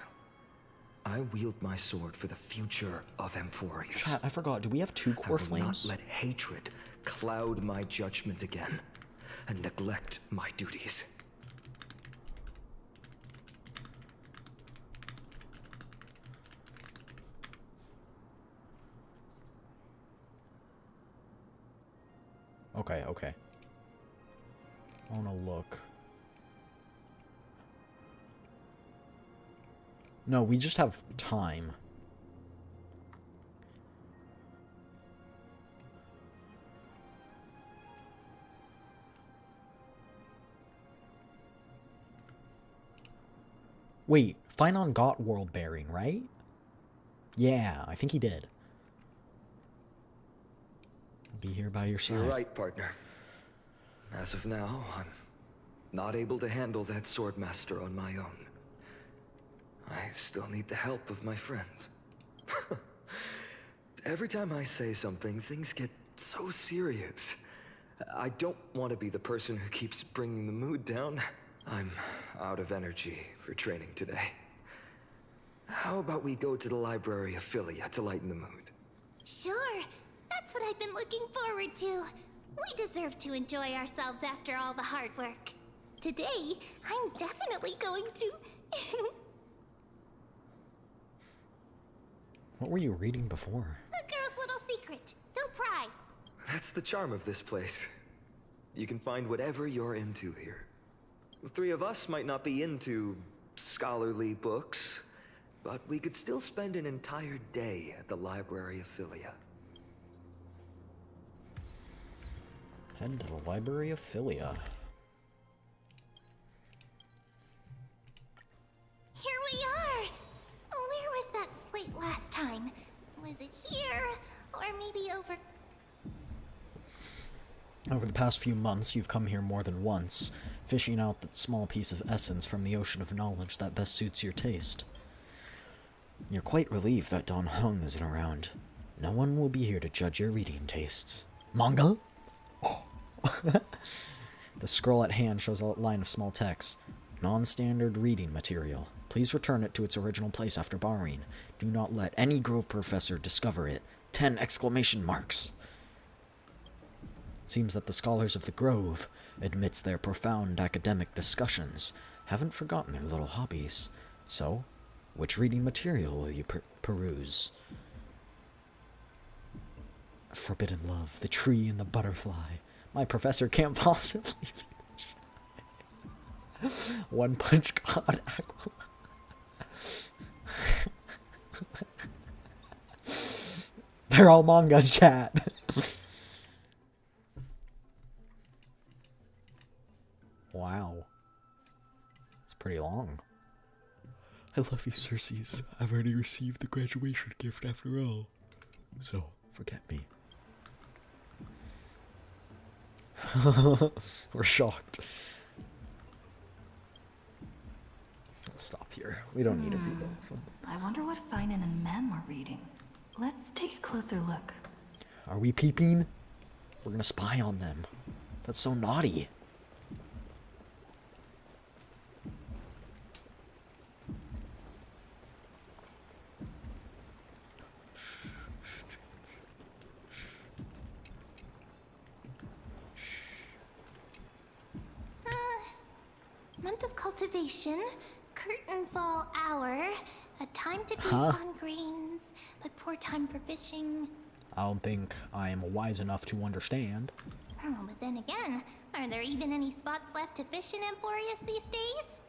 I wield my sword for the future of Amphorius. Chat, I forgot. Do we have two core I will flames? not let hatred cloud my judgment again and neglect my duties. Okay, okay. I want to look. No, we just have time. Wait, Finon got world bearing, right? Yeah, I think he did. Be here by your side. You're right, partner. As of now, I'm not able to handle that swordmaster on my own. I still need the help of my friends. Every time I say something, things get so serious. I don't want to be the person who keeps bringing the mood down. I'm out of energy for training today. How about we go to the library of Philia to lighten the mood? Sure, that's what I've been looking forward to. We deserve to enjoy ourselves after all the hard work. Today, I'm definitely going to What were you reading before? A girl's little secret. Don't pry. That's the charm of this place. You can find whatever you're into here. The three of us might not be into scholarly books, but we could still spend an entire day at the Library of Philia. Head to the Library of Philia. Here we are. Where was that slate last time? Was it here? Or maybe over... Over the past few months, you've come here more than once, fishing out the small piece of essence from the ocean of knowledge that best suits your taste. You're quite relieved that Don Hung isn't around. No one will be here to judge your reading tastes. Manga? Oh. The scroll at hand shows a line of small text. Non-standard reading material. Please return it to its original place after borrowing. Do not let any Grove professor discover it. 10 exclamation marks. It seems that the scholars of the Grove, amidst their profound academic discussions, haven't forgotten their little hobbies. So, which reading material will you peruse? Forbidden Love, The Tree and the Butterfly. My professor can't possibly finish. One Punch God, Aqua. They're all mangas, chat. Wow. It's pretty long. I love you, Circes. I've already received the graduation gift after all. So, forget me. We're shocked. Let's stop here. We don't need to be there. I wonder what Finan and Mem are reading. Let's take a closer look. Are we peeping? We're gonna spy on them. That's so naughty. Month of cultivation, curtain fall hour, a time to feast Huh? on grains, but poor time for fishing. I don't think I am wise enough to understand. Oh, but then again, are there even any spots left to fish in Emporius these days?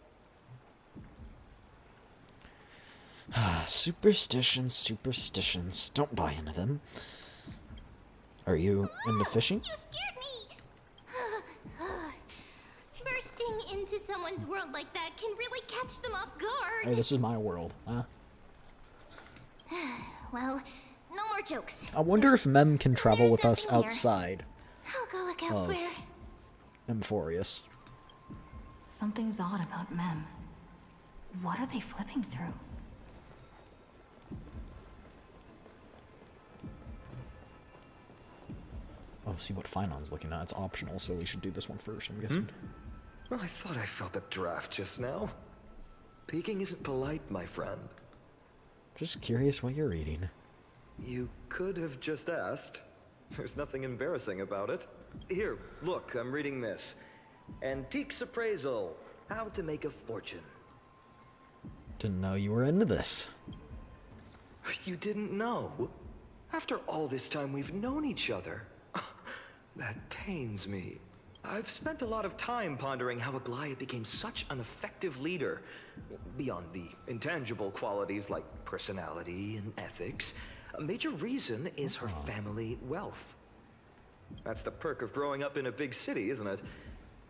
Superstitions, superstitions. Don't buy into them. Are you into fishing? You scared me! Bursting into someone's world like that can really catch them off guard. Hey, this is my world, huh? Well, no more jokes. I wonder if Mem can travel with us nothing here. outside I'll go look elsewhere. Emphorius. Something's odd about Mem. What are they flipping through? Oh, see what Finon's looking at. It's optional, so we should do this one first, I'm guessing. Well, I thought I felt a draft just now. Peeking isn't polite, my friend. Just curious what you're reading. You could have just asked. There's nothing embarrassing about it. Here, look, I'm reading this. Antiques Appraisal. How to Make a Fortune. Didn't know you were into this. You didn't know? After all this time we've known each other. That pains me. I've spent a lot of time pondering how Aglaia became such an effective leader. Beyond the intangible qualities like personality and ethics, a major reason is her family wealth. That's the perk of growing up in a big city, isn't it?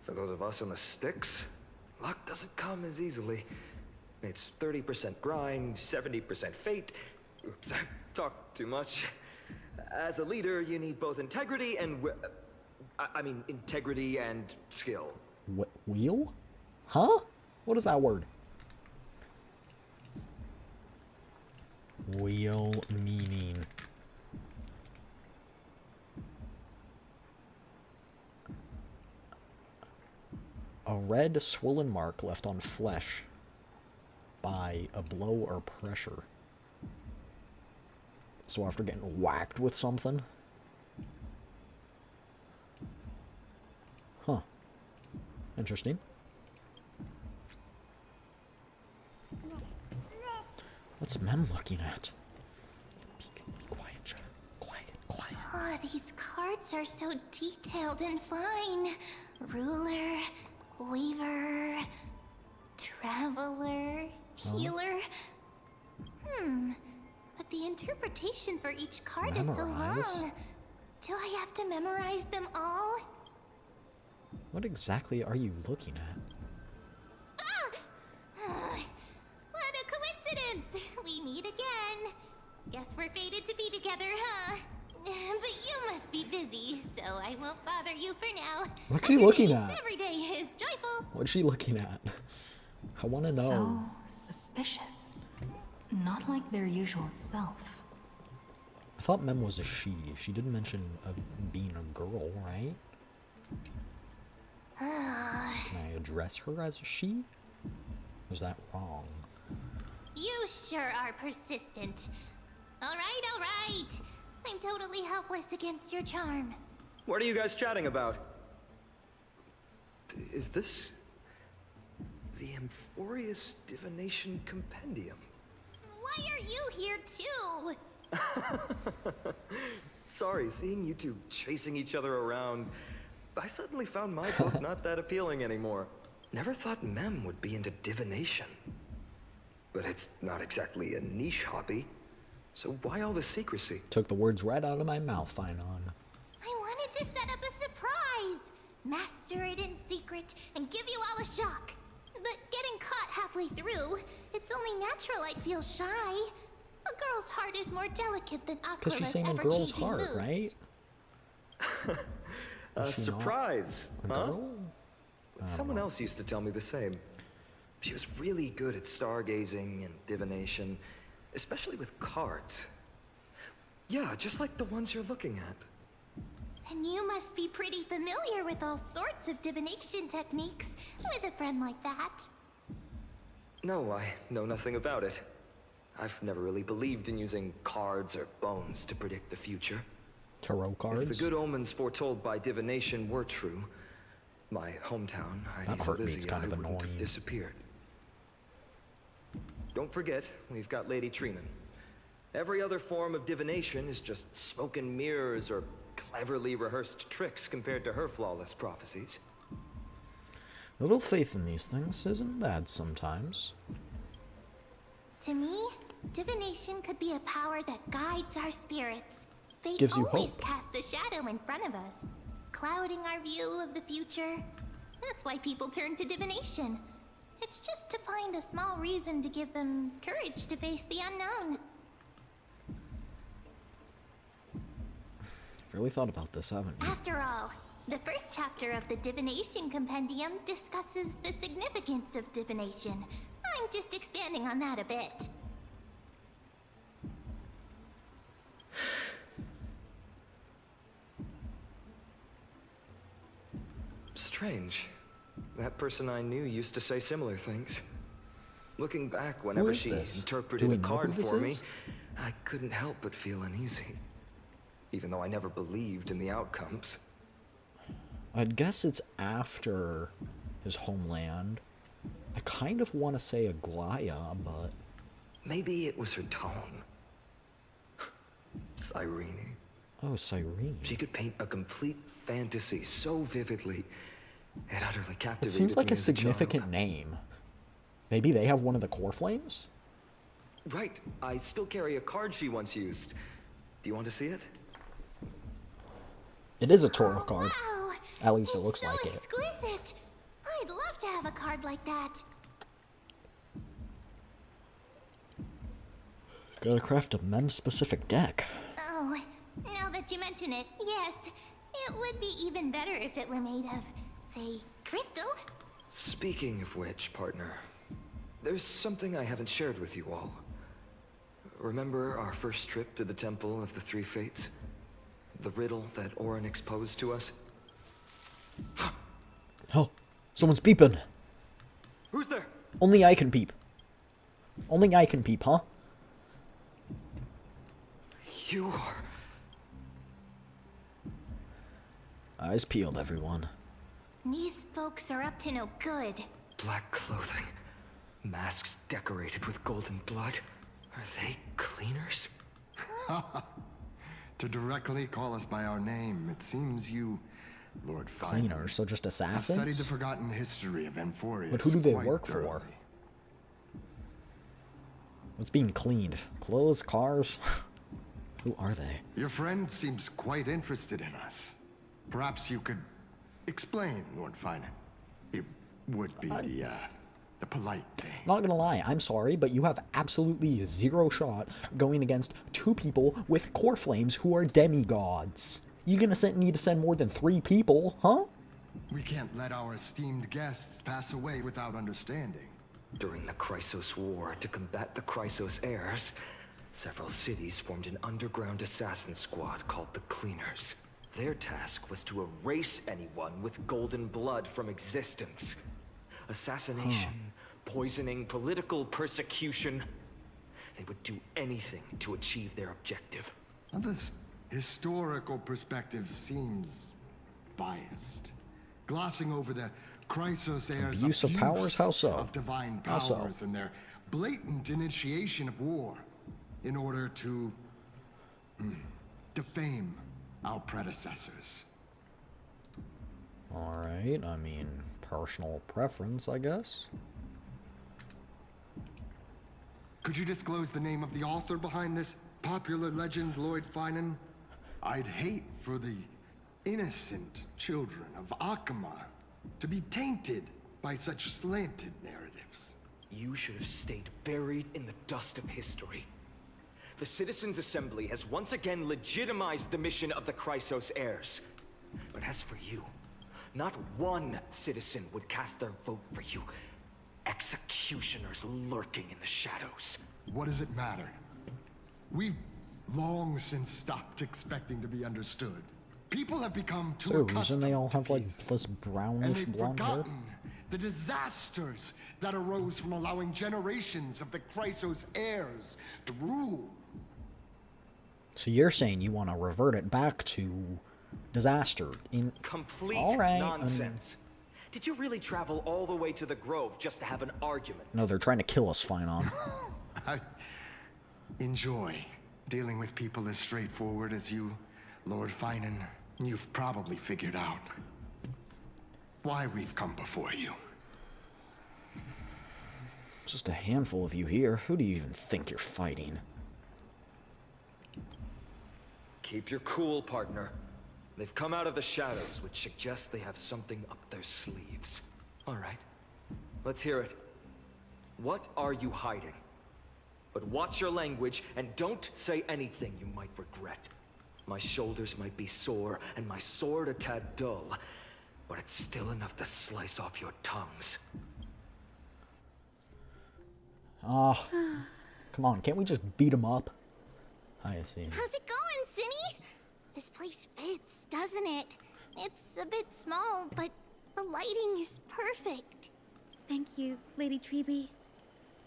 For those of us in the sticks, luck doesn't come as easily. It's 30% grind, 70% fate. Oops, I talked too much. As a leader, you need both integrity and... integrity and skill. Wheel? Huh? What is that word? Wheel meaning. A red swollen mark left on flesh by a blow or pressure. So after getting whacked with something? Huh. Interesting. What's Mem looking at? Be quiet, Shadow. Quiet. Oh, these cards are so detailed and fine. Ruler, weaver, traveler, healer. But the interpretation for each card is so long. Do I have to memorize them all? What exactly are you looking at? What a coincidence! We meet again. Guess we're fated to be together, huh? But you must be busy, so I won't bother you for now. What's she looking at? Every day is joyful. What's she looking at? I want to know. So suspicious. Not like their usual self. I thought Mem was a she. She didn't mention being a girl, right? Can I address her as a she? Was that wrong? You sure are persistent. All right. I'm totally helpless against your charm. What are you guys chatting about? Is this the Amphorius Divination Compendium? Why are you here too? Sorry, seeing you two chasing each other around, I suddenly found my book not that appealing anymore. Never thought Mem would be into divination. But it's not exactly a niche hobby. So why all the secrecy? Took the words right out of my mouth, Finon. I wanted to set up a surprise. Master it in secret and give you all a shock. But getting caught halfway through, it's only natural I'd feel shy. A girl's heart is more delicate than Because she's saying a girl's heart, right? A surprise, huh? Girl? Someone else used to tell me the same. She was really good at stargazing and divination, especially with cards. Yeah, just like the ones you're looking at. And you must be pretty familiar with all sorts of divination techniques with a friend like that. No, I know nothing about it. I've never really believed in using cards or bones to predict the future. Tarot cards? If the good omens foretold by divination were true, my hometown, Heidi's Elysia, kind of wouldn't have annoying. disappeared. Don't forget, we've got Lady Treenan. Every other form of divination is just smoke and mirrors or cleverly rehearsed tricks compared to her flawless prophecies. A little faith in these things isn't bad sometimes. To me, divination could be a power that guides our spirits. Fate Gives you always hope. casts a shadow in front of us, clouding our view of the future. That's why people turn to divination. It's just to find a small reason to give them courage to face the unknown. Really thought about this, haven't you? After all, the first chapter of the Divination Compendium discusses the significance of divination. I'm just expanding on that a bit. Strange. That person I knew used to say similar things. Looking back, whenever she interpreted a card for me, I couldn't help but feel uneasy. Even though I never believed in the outcomes. I'd guess it's after his homeland. I kind of want to say Aglaya, but... Maybe it was her tone. Cyrene. Oh, Cyrene. She could paint a complete fantasy so vividly, it utterly captivated me. It seems like a as significant child. name. Maybe they have one of the core flames? Right. I still carry a card she once used. Do you want to see it? It is a Toro card. Wow! At least it looks like it. Exquisite! I'd love to have a card like that. Gotta craft a mem-specific deck. Oh, now that you mention it, yes. It would be even better if it were made of, say, crystal. Speaking of which, partner, there's something I haven't shared with you all. Remember our first trip to the Temple of the Three Fates? The riddle that Orin exposed to us? Oh, someone's peeping. Who's there? Only I can peep. Only I can peep, huh? You are... Eyes peeled, everyone. These folks are up to no good. Black clothing. Masks decorated with golden blood. Are they cleaners? To directly call us by our name, it seems you, Lord Finan, Cleaners, so just have studied assassins? the forgotten history of Amphorius. But who do they quite work for? thoroughly. What's being cleaned? Clothes, cars? Who are they? Your friend seems quite interested in us. Perhaps you could explain, Lord Finan. It would be the polite thing. Not gonna lie, I'm sorry, but you have absolutely zero shot going against two people with core flames who are demigods. You gonna need to send more than 3 people, huh? We can't let our esteemed guests pass away without understanding. During the Chrysos War, to combat the Chrysos heirs, several cities formed an underground assassin squad called the Cleaners. Their task was to erase anyone with golden blood from existence. Assassination, poisoning, political persecution. They would do anything to achieve their objective. Now, this historical perspective seems biased. Glossing over the Chrysos heirs' Abuse of powers? How so? of divine How powers so? and their blatant initiation of war in order to defame our predecessors. Alright, I mean, personal preference, I guess. Could you disclose the name of the author behind this popular legend, Lord Finan? I'd hate for the innocent children of Akama to be tainted by such slanted narratives. You should have stayed buried in the dust of history. The Citizens' Assembly has once again legitimized the mission of the Chrysos heirs. But as for you, not one citizen would cast their vote for you. Executioners lurking in the shadows. What does it matter? We've long since stopped expecting to be understood. People have become Is there too a reason accustomed they all to have like peace, this and brownish they've blonde hair? forgotten the disasters that arose from allowing generations of the Chrysos heirs to rule. So you're saying you want to revert it back to disaster in Complete all right, nonsense. Did you really travel all the way to the Grove just to have an argument? No, they're trying to kill us, Finan. I enjoy dealing with people as straightforward as you, Lord Finan. You've probably figured out why we've come before you. Just a handful of you here. Who do you even think you're fighting? Keep your cool, partner. They've come out of the shadows, which suggests they have something up their sleeves. All right, let's hear it. What are you hiding? But watch your language and don't say anything you might regret. My shoulders might be sore and my sword a tad dull, but it's still enough to slice off your tongues. Ah, come on, can't we just beat him up? I see. How's it going, Cinny? This place fits, doesn't it? It's a bit small, but the lighting is perfect. Thank you, Lady Treeby.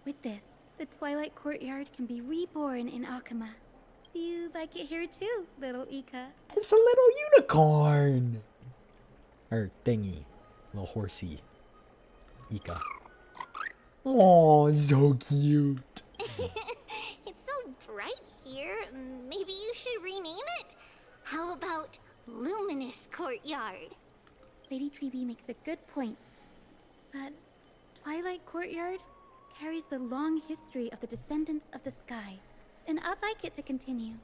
With this, the Twilight Courtyard can be reborn in Akama. Do you like it here too, little Ika? It's a little unicorn! Or thingy. Little horsey. Ika. Oh, so cute. It's so bright here. Maybe you should rename it? How about Luminous Courtyard? Lady Treeby makes a good point. But Twilight Courtyard carries the long history of the descendants of the sky, and I'd like it to continue.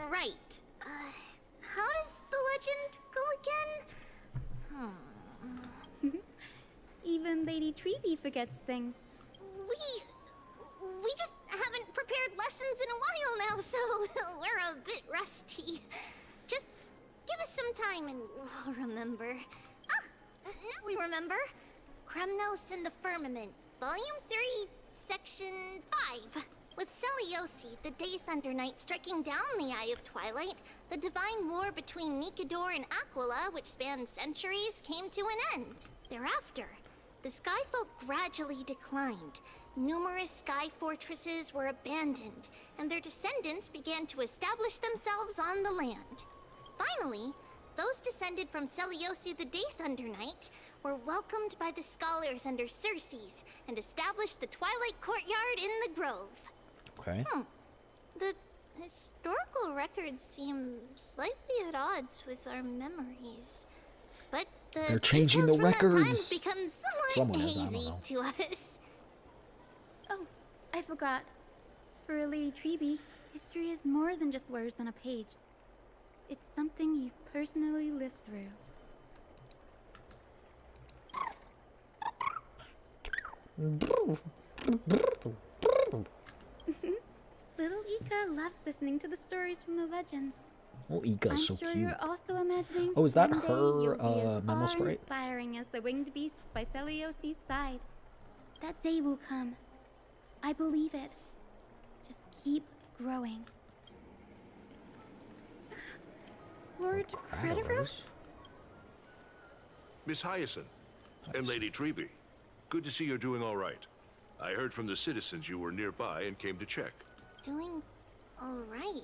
Right. How does the legend go again? Even Lady Treeby forgets things. We just haven't prepared lessons in a while now, so we're a bit rusty. Just give us some time and we'll remember. Ah, now we remember. Kremnos and the Firmament, Volume 3, Section 5. With Seliosi, the Day Thunder Knight, striking down the Eye of Twilight, the divine war between Nikador and Aquila, which spanned centuries, came to an end. Thereafter, the Skyfolk gradually declined. Numerous sky fortresses were abandoned, and their descendants began to establish themselves on the land. Finally, those descended from Seliosi the Day Thunder Knight were welcomed by the scholars under Circes and established the Twilight Courtyard in the Grove. Okay. The historical records seem slightly at odds with our memories. But They're changing the details from that records. time become somewhat Someone is, I don't hazy know. to us. Oh, I forgot. For Lady Treby, history is more than just words on a page. It's something you've personally lived through. Little Ika loves listening to the stories from the legends. Oh, Ika's I'm so sure cute. you're also imagining Oh, is that one day her, you'll be as memo sprite? awe-inspiring as the winged beasts by Celiosi's side. That day will come. I believe it. Just keep growing. Lord Crediros? Miss Hyacinth and Lady Treby, good to see you're doing all right. I heard from the citizens you were nearby and came to check. Doing all right.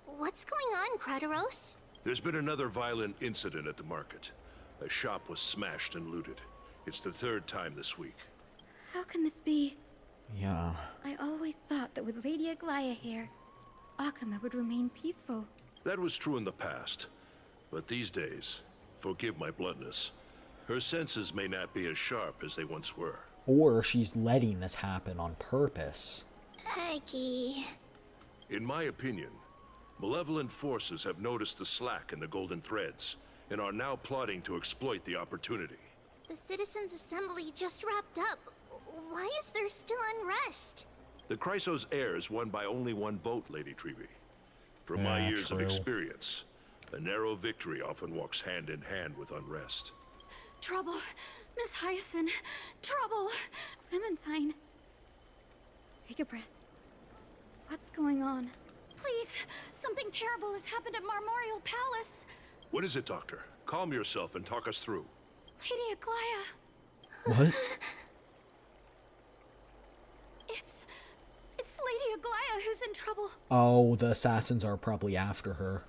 What's going on, Crediros? There's been another violent incident at the market. A shop was smashed and looted. It's the third time this week. How can this be? Yeah. I always thought that with Lady Aglaya here, Akama would remain peaceful. That was true in the past. But these days, forgive my bluntness, her senses may not be as sharp as they once were. Or she's letting this happen on purpose. Aggie. In my opinion, malevolent forces have noticed the slack in the Golden Threads and are now plotting to exploit the opportunity. The Citizens' Assembly just wrapped up. Why is there still unrest? The Chrysos heirs won by only one vote, Lady Treby. From my years of true. experience, a narrow victory often walks hand in hand with unrest. Trouble! Miss Hyacinth! Trouble! Clementine! Take a breath. What's going on? Please! Something terrible has happened at Marmorial Palace! What is it, Doctor? Calm yourself and talk us through. Lady Aglaya! What? It's Lady Aglaya who's in trouble. Oh, the assassins are probably after her.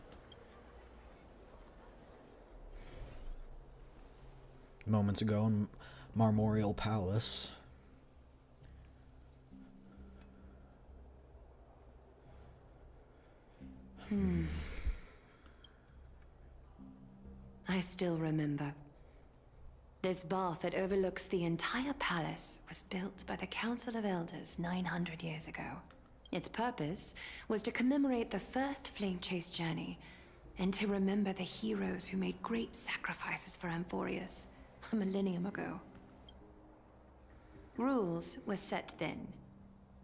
Moments ago in Marmorial Palace. I still remember. This bath that overlooks the entire palace was built by the Council of Elders 900 years ago. Its purpose was to commemorate the first Flame Chase journey, and to remember the heroes who made great sacrifices for Amphorius a millennium ago. Rules were set then.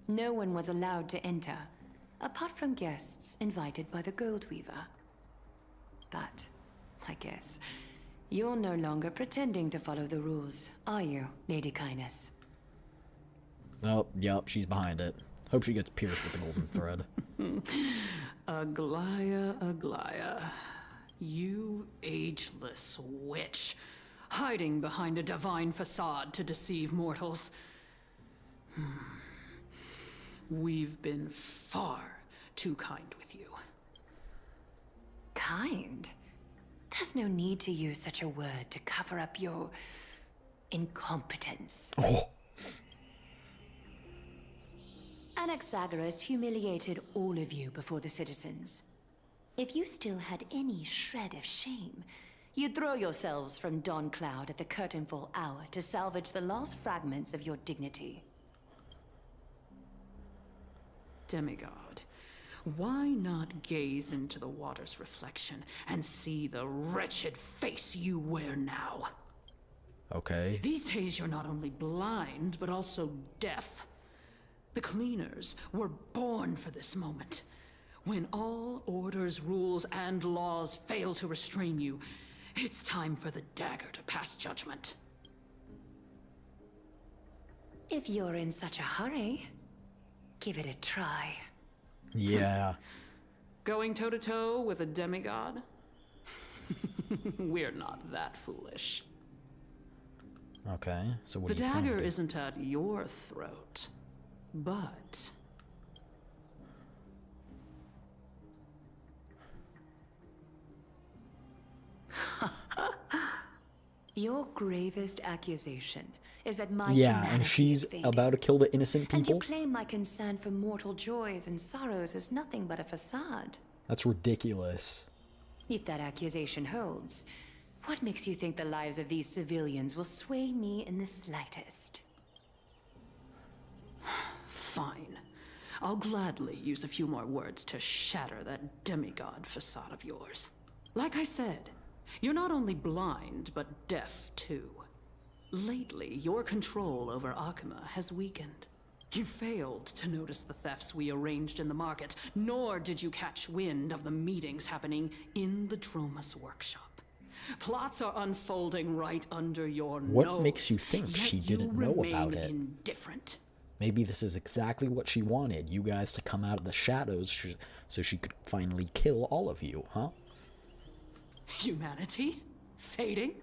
No one was allowed to enter, apart from guests invited by the Gold Weaver. But, I guess, you're no longer pretending to follow the rules, are you, Lady Kindness? Oh, yep, she's behind it. Hope she gets pierced with the golden thread. Aglaya, you ageless witch, hiding behind a divine facade to deceive mortals. We've been far too kind with you. Kind? There's no need to use such a word to cover up your incompetence. Oh. Anaxagoras humiliated all of you before the citizens. If you still had any shred of shame, you'd throw yourselves from Dawn Cloud at the curtainfall hour to salvage the last fragments of your dignity. Demigod, why not gaze into the water's reflection and see the wretched face you wear now? Okay. These days you're not only blind, but also deaf. The cleaners were born for this moment. When all orders, rules, and laws fail to restrain you, it's time for the dagger to pass judgment. If you're in such a hurry, give it a try. Yeah. Going toe-to-toe with a demigod? We're not that foolish. Okay, so what The do you plan to dagger do? isn't at your throat, but... Your gravest accusation is that my Yeah, humanity and she's is fading. about to kill the innocent And you people? claim my concern for mortal joys and sorrows is nothing but a facade. That's ridiculous. If that accusation holds, what makes you think the lives of these civilians will sway me in the slightest? Fine. I'll gladly use a few more words to shatter that demigod facade of yours. Like I said, you're not only blind, but deaf too. Lately, your control over Akuma has weakened. You failed to notice the thefts we arranged in the market, nor did you catch wind of the meetings happening in the Dromus workshop. Plots are unfolding right under your nose. What makes you think yet she you didn't know about remain it? Indifferent. Maybe this is exactly what she wanted, you guys to come out of the shadows so she could finally kill all of you, huh? Humanity? Fading?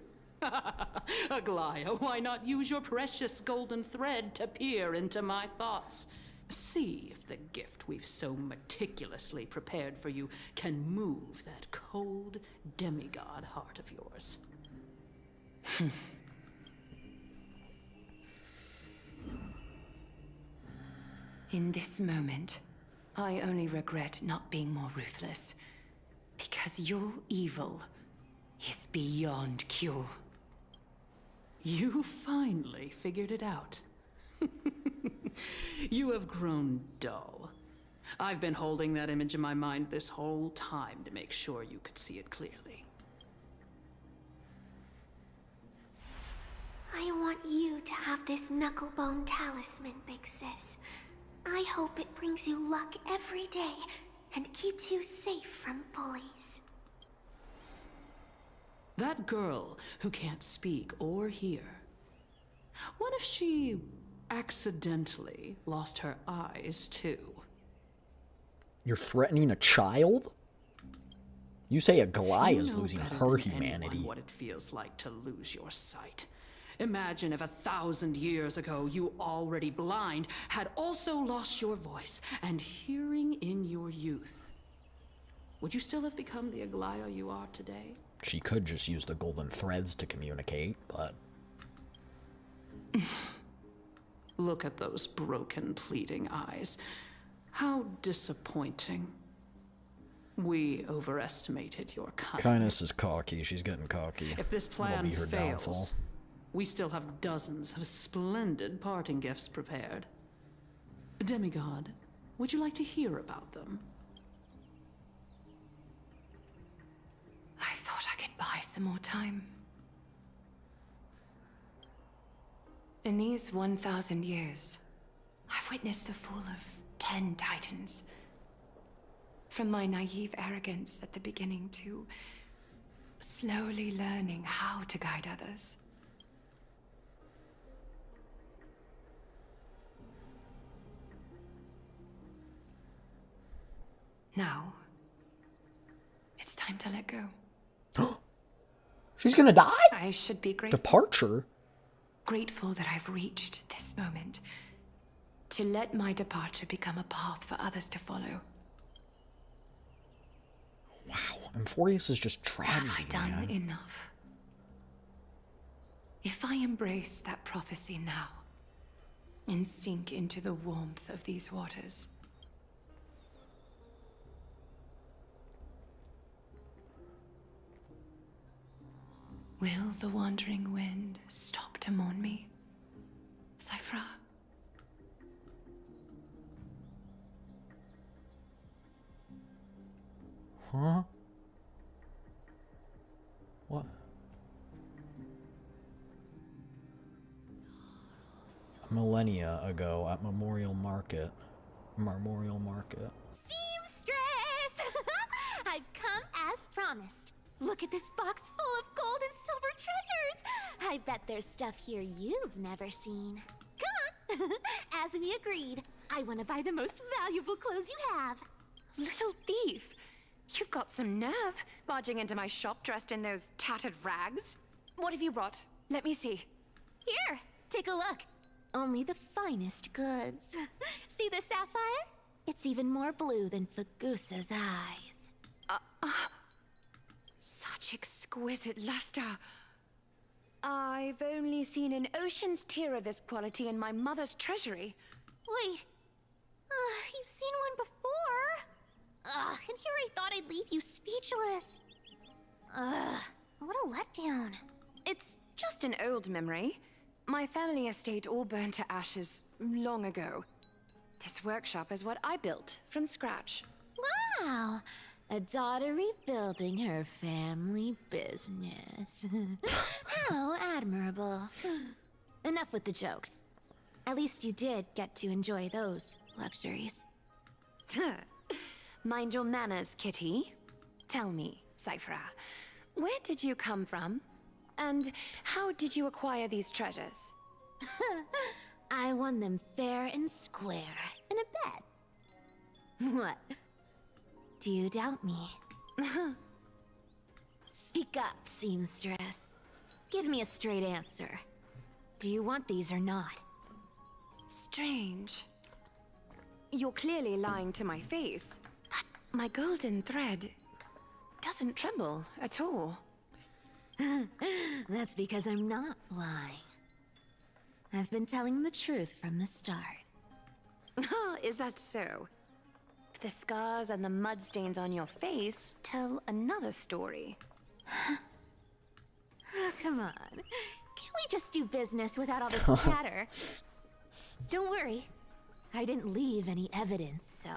Aglaya, why not use your precious golden thread to peer into my thoughts? See if the gift we've so meticulously prepared for you can move that cold demigod heart of yours. In this moment, I only regret not being more ruthless. Because your evil is beyond cure. You finally figured it out. You have grown dull. I've been holding that image in my mind this whole time to make sure you could see it clearly. I want you to have this knucklebone talisman, Big Sis. I hope it brings you luck every day and keeps you safe from bullies. That girl who can't speak or hear. What if she accidentally lost her eyes too? You're threatening a child? You say Aglaya You is know losing better her than anyone humanity. what it feels like to lose your sight. Imagine if 1,000 years ago you, already blind, had also lost your voice and hearing in your youth. Would you still have become the Aglaya you are today? She could just use the golden threads to communicate, but... Look at those broken, pleading eyes. How disappointing. We overestimated your kindness. Kindness is cocky. She's getting cocky. If this That'll plan be her fails, downfall. we still have dozens of splendid parting gifts prepared. Demigod, would you like to hear about them? I thought I could buy some more time. In these 1,000 years, I've witnessed the fall of 10 titans. From my naive arrogance at the beginning to slowly learning how to guide others. Now, it's time to let go. She's gonna die? I should be grateful. Departure? Grateful that I've reached this moment. To let my departure become a path for others to follow. Wow, Emphorius is just tragedy, Have I done man. enough? If I embrace that prophecy now, and sink into the warmth of these waters, will the wandering wind stop to mourn me, Cyphra? Huh? What? Millennia ago at Memorial Market. Seamstress! I've come as promised. Look at this box full of gold and silver treasures. I bet there's stuff here you've never seen. Come on. As we agreed, I want to buy the most valuable clothes you have. Little thief! You've got some nerve, barging into my shop dressed in those tattered rags. What have you brought? Let me see. Here, take a look. Only the finest goods. See the sapphire? It's even more blue than Fagusa's eyes. Such exquisite luster. I I've only seen an ocean's tier of this quality in my mother's treasury. Wait. You've seen one before. And here I thought I'd leave you speechless. What a letdown. It's just an old memory. My family estate all burned to ashes long ago. This workshop is what I built from scratch. Wow. A daughter rebuilding her family business. How admirable. Enough with the jokes. At least you did get to enjoy those luxuries. Mind your manners, Kitty. Tell me, Cyphra, where did you come from? And how did you acquire these treasures? I won them fair and square in a bet. What? Do you doubt me? Speak up, seamstress. Give me a straight answer. Do you want these or not? Strange. You're clearly lying to my face, but my golden thread doesn't tremble at all. That's because I'm not lying. I've been telling the truth from the start. Is that so? The scars and the mud stains on your face tell another story. Oh, come on. Can't we just do business without all this chatter? Don't worry. I didn't leave any evidence, so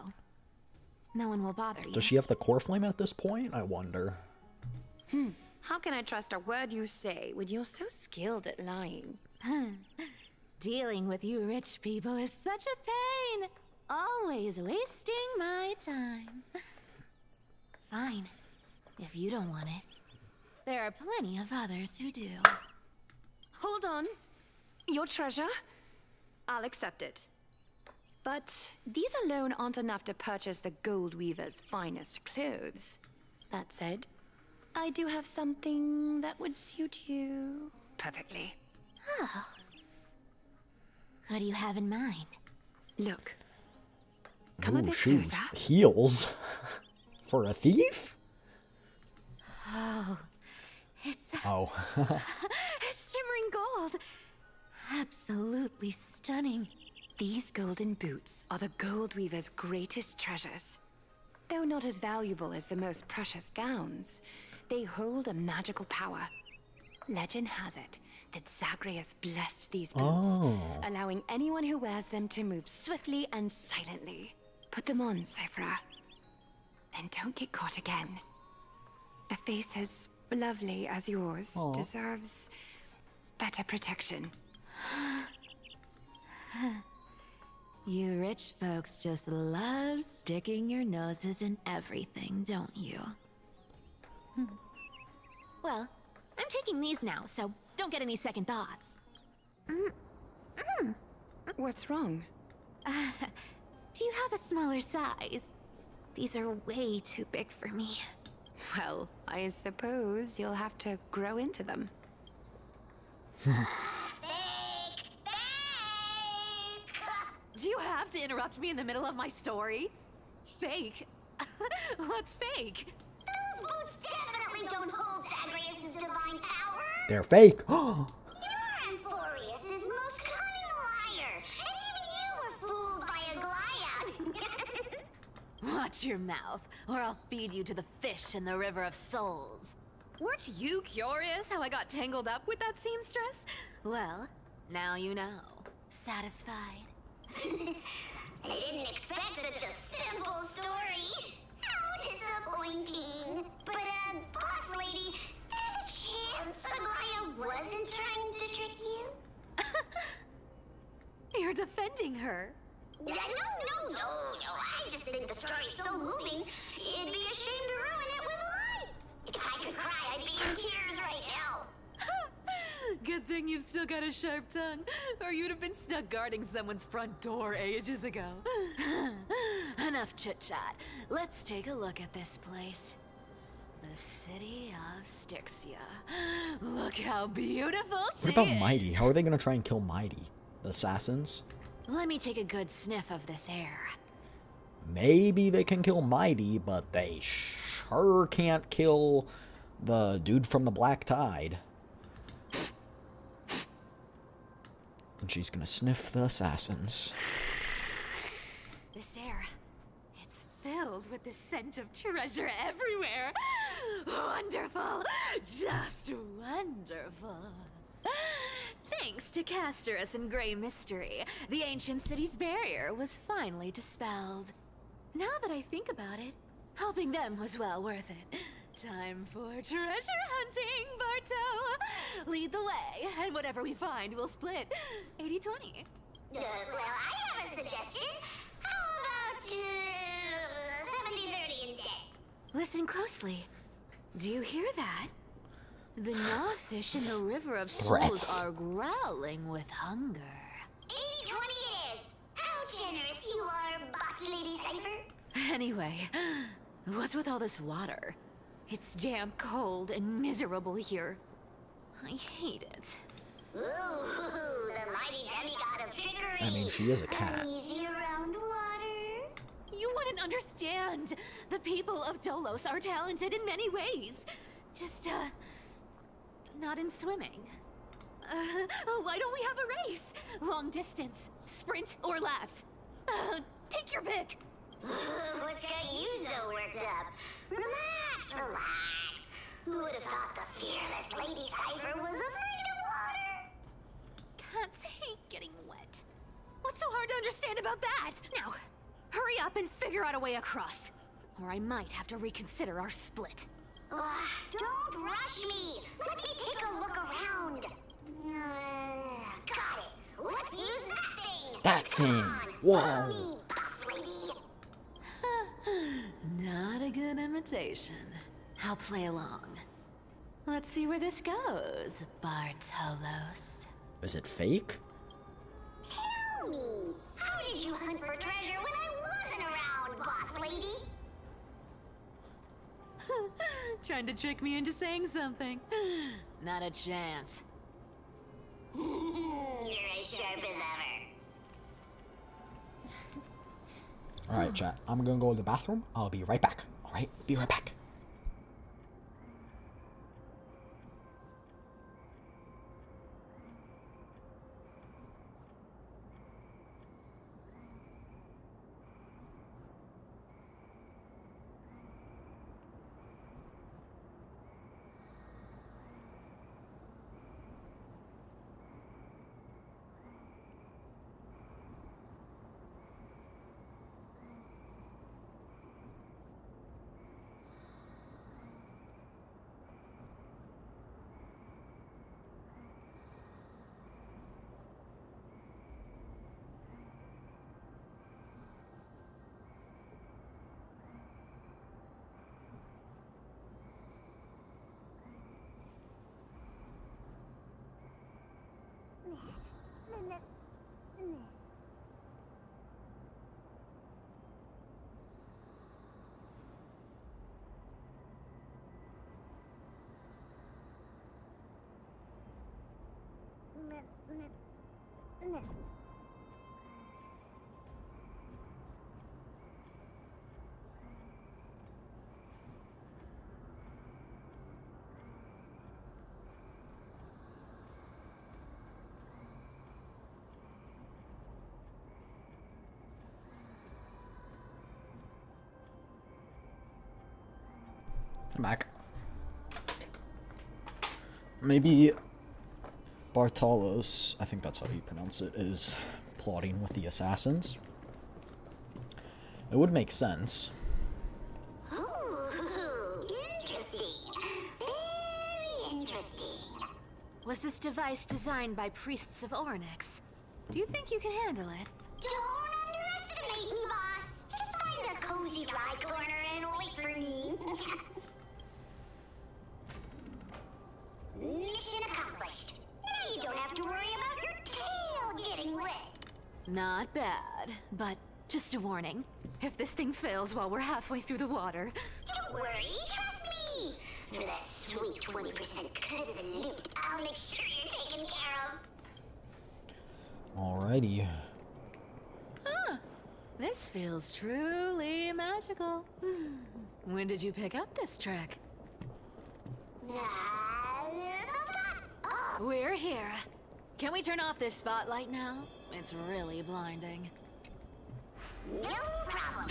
no one will bother you. Does she have the core flame at this point? I wonder. How can I trust a word you say when you're so skilled at lying? Dealing with you rich people is such a pain. Always wasting my time. Fine, if you don't want it. There are plenty of others who do. Hold on. Your treasure? I'll accept it. But these alone aren't enough to purchase the Gold Weaver's finest clothes. That said, I do have something that would suit you perfectly. Oh. What do you have in mind? Look. Come a Ooh, bit shoes. closer. Heels? For a thief? Oh, it's Oh. shimmering gold. Absolutely stunning. These golden boots are the Gold Weaver's greatest treasures. Though not as valuable as the most precious gowns, they hold a magical power. Legend has it that Zagreus blessed these boots, allowing anyone who wears them to move swiftly and silently. Put them on, Cyphra. And don't get caught again. A face as lovely as yours deserves better protection. You rich folks just love sticking your noses in everything, don't you? Well, I'm taking these now, so don't get any second thoughts. What's wrong? Do you have a smaller size? These are way too big for me. Well, I suppose you'll have to grow into them. Do you have to interrupt me in the middle of my story? Fake? What's fake? Those boots definitely don't hold Zagreus' divine power. They're fake. You're Amphorius' most cunning liar, and even you were fooled by a Glyad. Watch your mouth, or I'll feed you to the fish in the River of Souls. Weren't you curious how I got tangled up with that seamstress? Well, now you know. Satisfied? I didn't expect such a simple story. How disappointing. But, boss lady, there's a chance Aglaya wasn't trying to trick you? You're defending her. No. I just think the story's so moving, it'd be a shame to ruin it with a lie. If I could cry, I'd be in tears right now. Good thing you've still got a sharp tongue, or you'd have been stuck guarding someone's front door ages ago. Enough chit-chat. Let's take a look at this place. The city of Styxia. Look how beautiful she What about is. Mighty? How are they going to try and kill Mighty? The assassins? Let me take a good sniff of this air. Maybe they can kill Mighty, but they sure can't kill the dude from the Black Tide. And she's gonna sniff the assassins. This air, it's filled with the scent of treasure everywhere. Wonderful, just wonderful. Thanks to Castorus and Grey Mystery, the ancient city's barrier was finally dispelled. Now that I think about it, helping them was well worth it. Time for treasure hunting, Barto! Lead the way, and whatever we find, we'll split 80-20. Well, I have a suggestion. How about 70-30 instead? Listen closely. Do you hear that? The gnawfish in the River of Souls Rats. are growling with hunger. 80-20 it is. How generous you are, Boss Lady Cypher. Anyway, what's with all this water? It's damp, cold, and miserable here. I hate it. Ooh, the mighty demigod of trickery. I mean, she is a cat. Uneasy around water. You wouldn't understand. The people of Dolos are talented in many ways. Just, not in swimming. Why don't we have a race? Long distance, sprint, or laps? Take your pick. What's got you so worked up? Relax, relax. Who would have thought the fearless Lady Cypher was afraid of water? Cats hate getting wet. What's so hard to understand about that? Now, hurry up and figure out a way across. Or I might have to reconsider our split. Don't rush me. Let me take a look around. Got it. Let's use that thing. That thing. Whoa. Not a good imitation. I'll play along. Let's see where this goes, Bartolos. Is it fake? Tell me, how did you hunt for treasure when I wasn't around, Boss Lady? Trying to trick me into saying something. Not a chance. You're as sharp as ever. Alright, chat. I'm gonna go to the bathroom. I'll be right back. Alright? Be right back. I'm back. Maybe Bartolos, I think that's how you pronounce it, is plotting with the assassins. It would make sense. Ooh, interesting. Very interesting. Was this device designed by priests of Ornyx? Do you think you can handle it? Don't underestimate me, boss. Just find a cozy dry corner and wait for me. Mission accomplished. Now you don't have to worry about your tail getting wet. Not bad, but just a warning. If this thing fails while we're halfway through the water... Don't worry, trust me. For that sweet 20% cut of the loot, I'll make sure you're taken care of. Alrighty. Huh. This feels truly magical. When did you pick up this trick? We're here. Can we turn off this spotlight now? It's really blinding. No problem.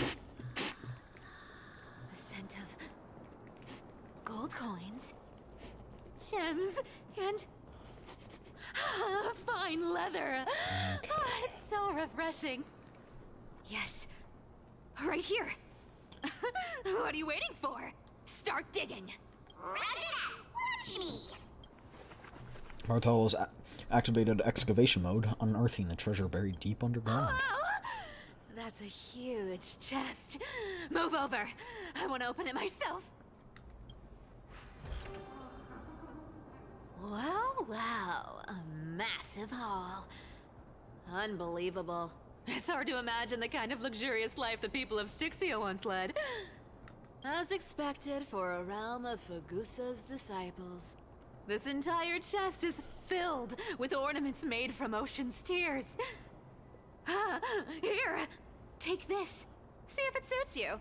The scent of gold coins, gems, and fine leather. It's so refreshing. Yes, right here. What are you waiting for? Start digging. Roger that. Watch me. Martello's activated excavation mode, unearthing the treasure buried deep underground. That's a huge chest. Move over. I want to open it myself. Wow, wow. A massive haul. Unbelievable. It's hard to imagine the kind of luxurious life the people of Styxia once led. As expected for a realm of Fagusa's disciples. This entire chest is filled with ornaments made from ocean's tears. Here, take this. See if it suits you.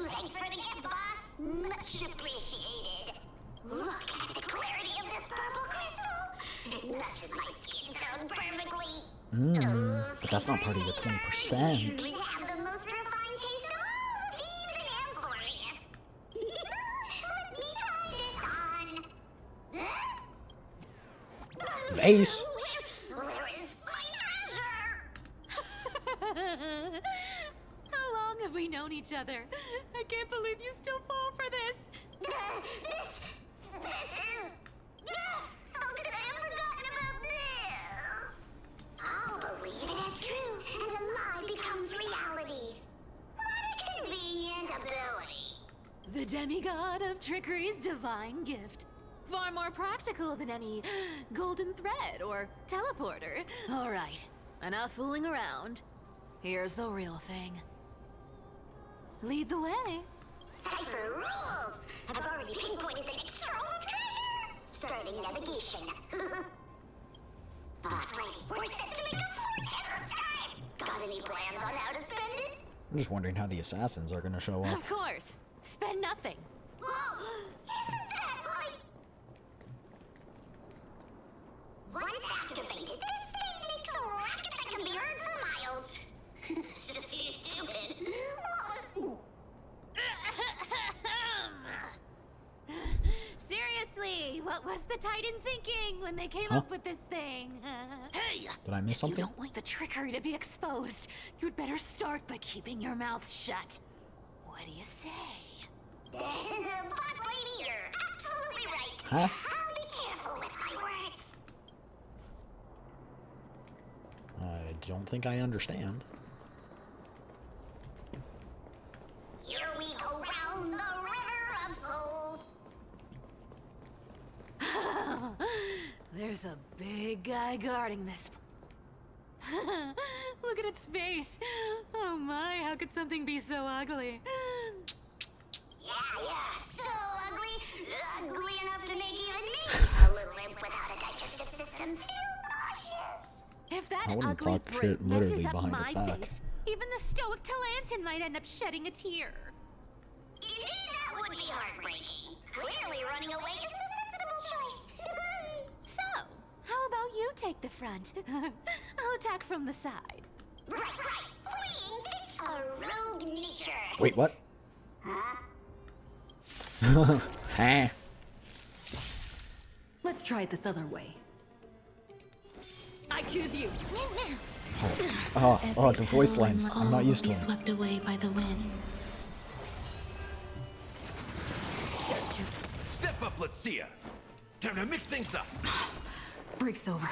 Thanks for the gift, boss. Much appreciated. Look at the clarity of this purple crystal. It matches my skin tone perfectly. But that's not part of the 20%. We have the most refined taste of all thieves and amphorians. Let me try this on. Vase. Where is my treasure? How long have we known each other? I can't believe you still fall for this. This is... How could I have forgotten about this? I'll believe it is true, and a lie becomes reality. What a convenient ability. The demigod of trickery's divine gift. Far more practical than any golden thread or teleporter. All right, enough fooling around. Here's the real thing. Lead the way. Cipher rules! I've already pinpointed the next trove of treasure! Starting navigation. Boss lady, we're set to make a fortune this time! Got any plans on how to spend it? I'm just wondering how the assassins are gonna show up. Of course. Spend nothing. Whoa! Isn't that like... Once activated, this thing makes a racket that can be heard for miles. It's just too stupid. Seriously, what was the Titan thinking when they came up with this thing? Hey! Did I miss something? You don't want the trickery to be exposed. You'd better start by keeping your mouth shut. What do you say? Boss lady, you're absolutely right. Huh? I'll be careful with my words. I don't think I understand. Here we go round the river of souls. There's a big guy guarding this. Look at its face. Oh my, how could something be so ugly? Yeah, so ugly. Ugly enough to make even me, a little imp without a digestive system, feel nauseous. If that I wouldn't ugly talk brain shit literally messes up behind my its back. face, even the stoic Talantin might end up shedding a tear. Indeed, that would be heartbreaking. Clearly running away is the sensible choice. So, how about you take the front? I'll attack from the side. Right. Fleeing fits a rogue nature. Wait, what? Huh? Huh? Let's try it this other way. I choose you. Oh, the voice lines. I'm not used to them. Swept away by the wind. Step up, let's see ya. Time to mix things up. Break's over.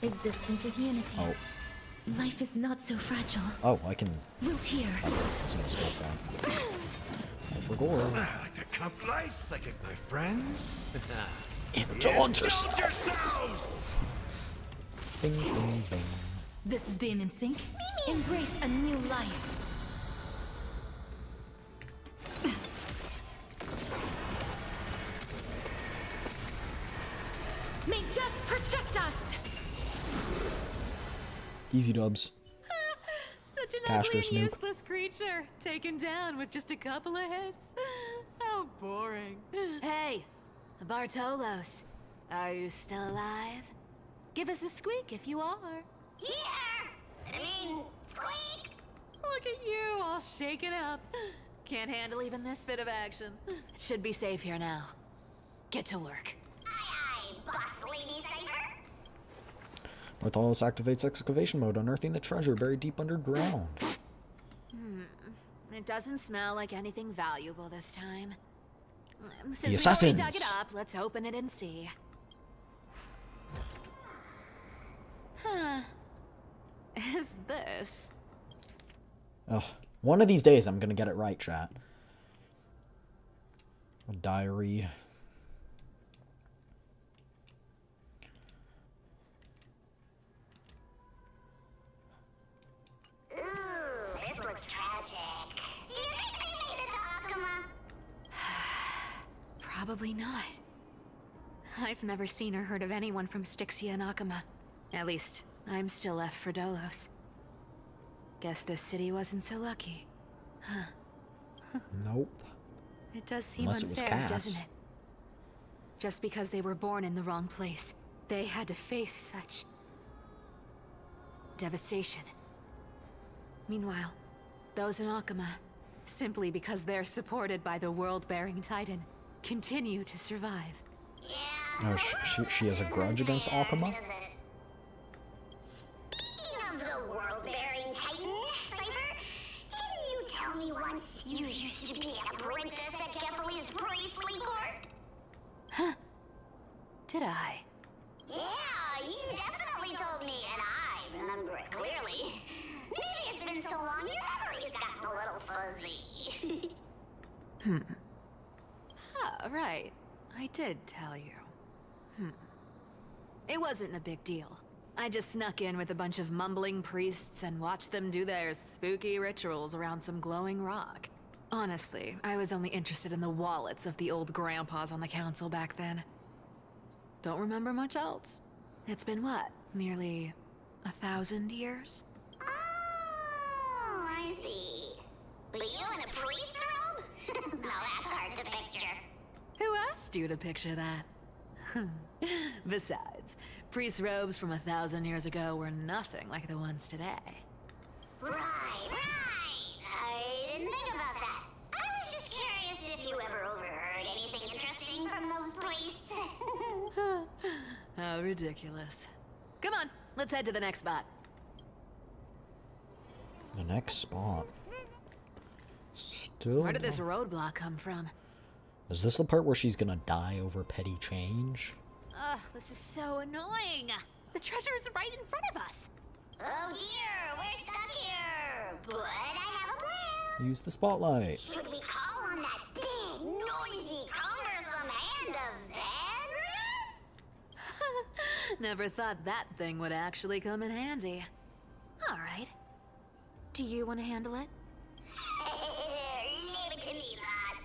Existence is unity. Oh. Life is not so fragile. Oh, I can. Wilt here. I wasn't gonna scope that. I forgot. I like to cup lice like my friends. Indulge yourselves. Bing, bing, bing. This is being in sync. Embrace a new life. May death protect us! Easy dubs. Such an Caster ugly and Snoop. useless creature, taken down with just a couple of hits. How boring. Hey, Bartolos. Are you still alive? Give us a squeak if you are. Squeak! Look at you, all shaken up. Can't handle even this bit of action. It should be safe here now. Get to work. Aye, boss lady Cypher. Bartholus activates excavation mode, unearthing the treasure buried deep underground. It doesn't smell like anything valuable this time. Since The we assassins! already dug it up, let's open it and see. Huh. Is this? Ugh. One of these days I'm gonna get it right, chat. A diary. Ooh, this looks tragic. Do you think they made it to Akuma? Probably not. I've never seen or heard of anyone from Styxia and Akuma. At least, I'm still left for Dolos. Guess this city wasn't so lucky. Huh. Nope. It does seem Unless it was unfair, Cass. doesn't it? Just because they were born in the wrong place, they had to face such devastation. Meanwhile, those in Akuma, simply because they're supported by the world-bearing Titan, continue to survive. Oh, she has a grudge against Akuma? Speaking of the world-bearing Titan, Cypher, didn't you tell me once you used to be an apprentice at Kephal's priestly court? Huh? Did I? Yeah, you definitely told me, and I remember it clearly. Maybe it's been so long, your memory's gotten a little fuzzy. Ah, right. I did tell you. It wasn't a big deal. I just snuck in with a bunch of mumbling priests and watched them do their spooky rituals around some glowing rock. Honestly, I was only interested in the wallets of the old grandpas on the council back then. Don't remember much else. It's been what? Nearly 1,000 years? Oh, I see. But you in a priest robe? No, that's hard to picture. Who asked you to picture that? Besides, priest robes from 1,000 years ago were nothing like the ones today. Right. I didn't think about that. I was just curious if you ever overheard anything interesting from those priests. How ridiculous. Come on, let's head to the next spot. The next spot. Still. Where did this roadblock come from? Is this the part where she's gonna die over petty change? Ugh, this is so annoying. The treasure is right in front of us. Oh dear, we're stuck here. But I have a plan. Use the spotlight. Should we call on that big, noisy, cumbersome hand of Xandrath? Never thought that thing would actually come in handy. All right. Do you want to handle it? Leave it to me, boss.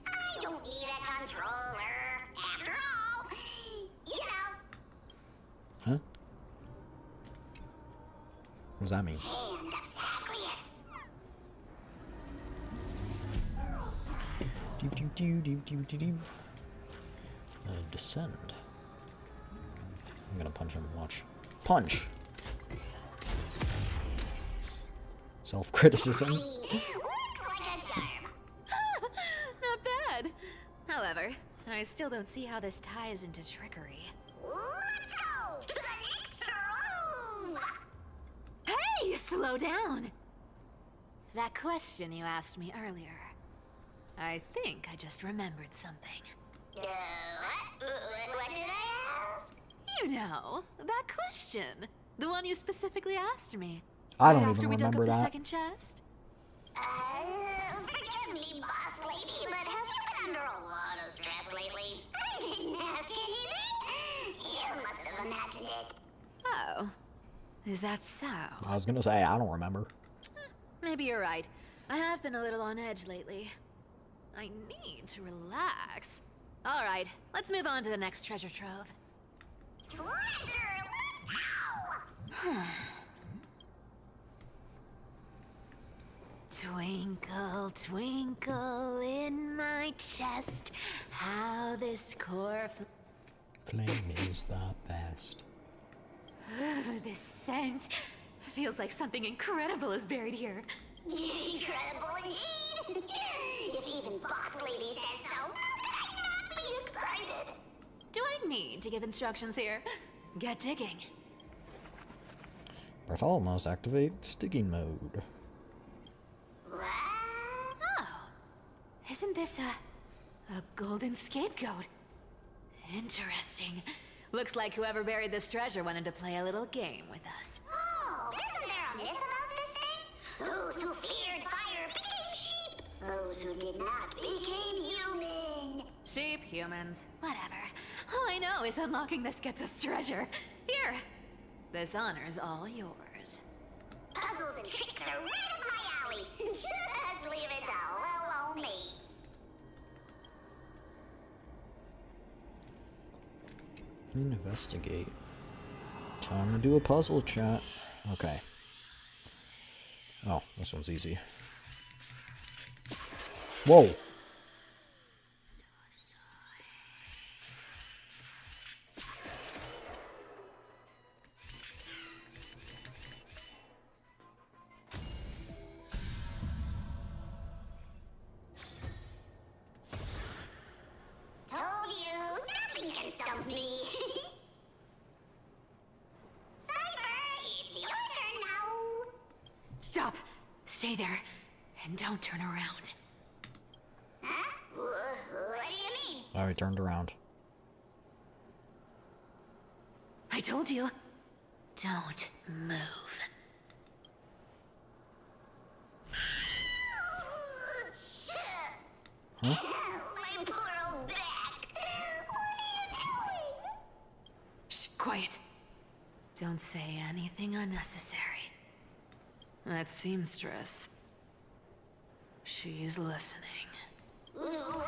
I don't need a controller. After all, you know. Huh? What does that mean? Hand of Zagreus. Descend. I'm gonna punch him. Watch. Punch! Self-criticism. Looks like a charm. Not bad. However, I still don't see how this ties into trickery. Let's go to the next room. Hey, slow down. That question you asked me earlier. I think I just remembered something. What did I ask? You know, that question. The one you specifically asked me. I don't right even after we dug remember up the that. second chest. Forgive me, boss lady, but have you been under a lot of stress lately? I didn't ask anything. You must have imagined it. Oh. Is that so? I was gonna say, I don't remember. Maybe you're right. I have been a little on edge lately. I need to relax. All right, let's move on to the next treasure trove. Treasure, let's go! Twinkle, twinkle in my chest, how this core... Flame is the best. This scent feels like something incredible is buried here. Incredible indeed! If even Boss Lady says so, how could I not be excited? Do I need to give instructions here? Get digging. Bartholomew's activate sticking mode. Oh, isn't this a golden scapegoat? Interesting. Looks like whoever buried this treasure wanted to play a little game with us. Oh, isn't there a myth about this thing? Those who feared fire became sheep. Those who did not became human. Sheep, humans, whatever. All I know is unlocking this gets us treasure. Here, this honor's all yours. Puzzles and tricks are right up my alley. Just leave it all alone me. Investigate. Time to do a puzzle, chat. Okay. Oh, this one's easy. Whoa! Told you, nothing can stop me. Cyber, it's your turn now. Stop! Stay there, and don't turn around. Huh? What do you mean? Oh, he turned around. I told you, don't move. Huh? My poor old back. What are you doing? Shh, quiet. Don't say anything unnecessary. That seamstress. She's listening. What?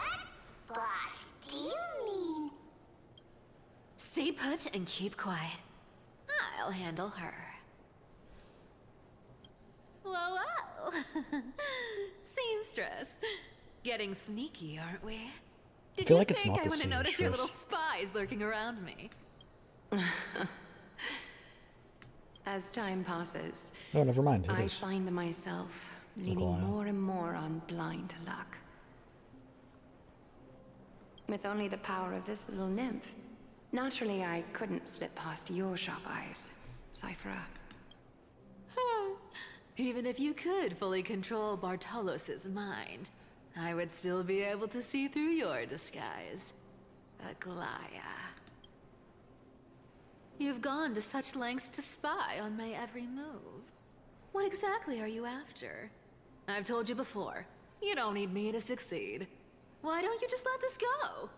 Boss, do you mean? Stay put and keep quiet. I'll handle her. Whoa, whoa! Seamstress. Getting sneaky, aren't we? Did feel you like it's think not I the wouldn't notice your little seamstress. spies lurking around me? As time passes, Oh, never mind. It I is. find myself leaning Lyle. more and more on blind luck. With only the power of this little nymph, naturally I couldn't slip past your sharp eyes, Cyphera. Even if you could fully control Bartolos's mind, I would still be able to see through your disguise. Aglaya. You've gone to such lengths to spy on my every move. What exactly are you after? I've told you before, you don't need me to succeed. Why don't you just let this go?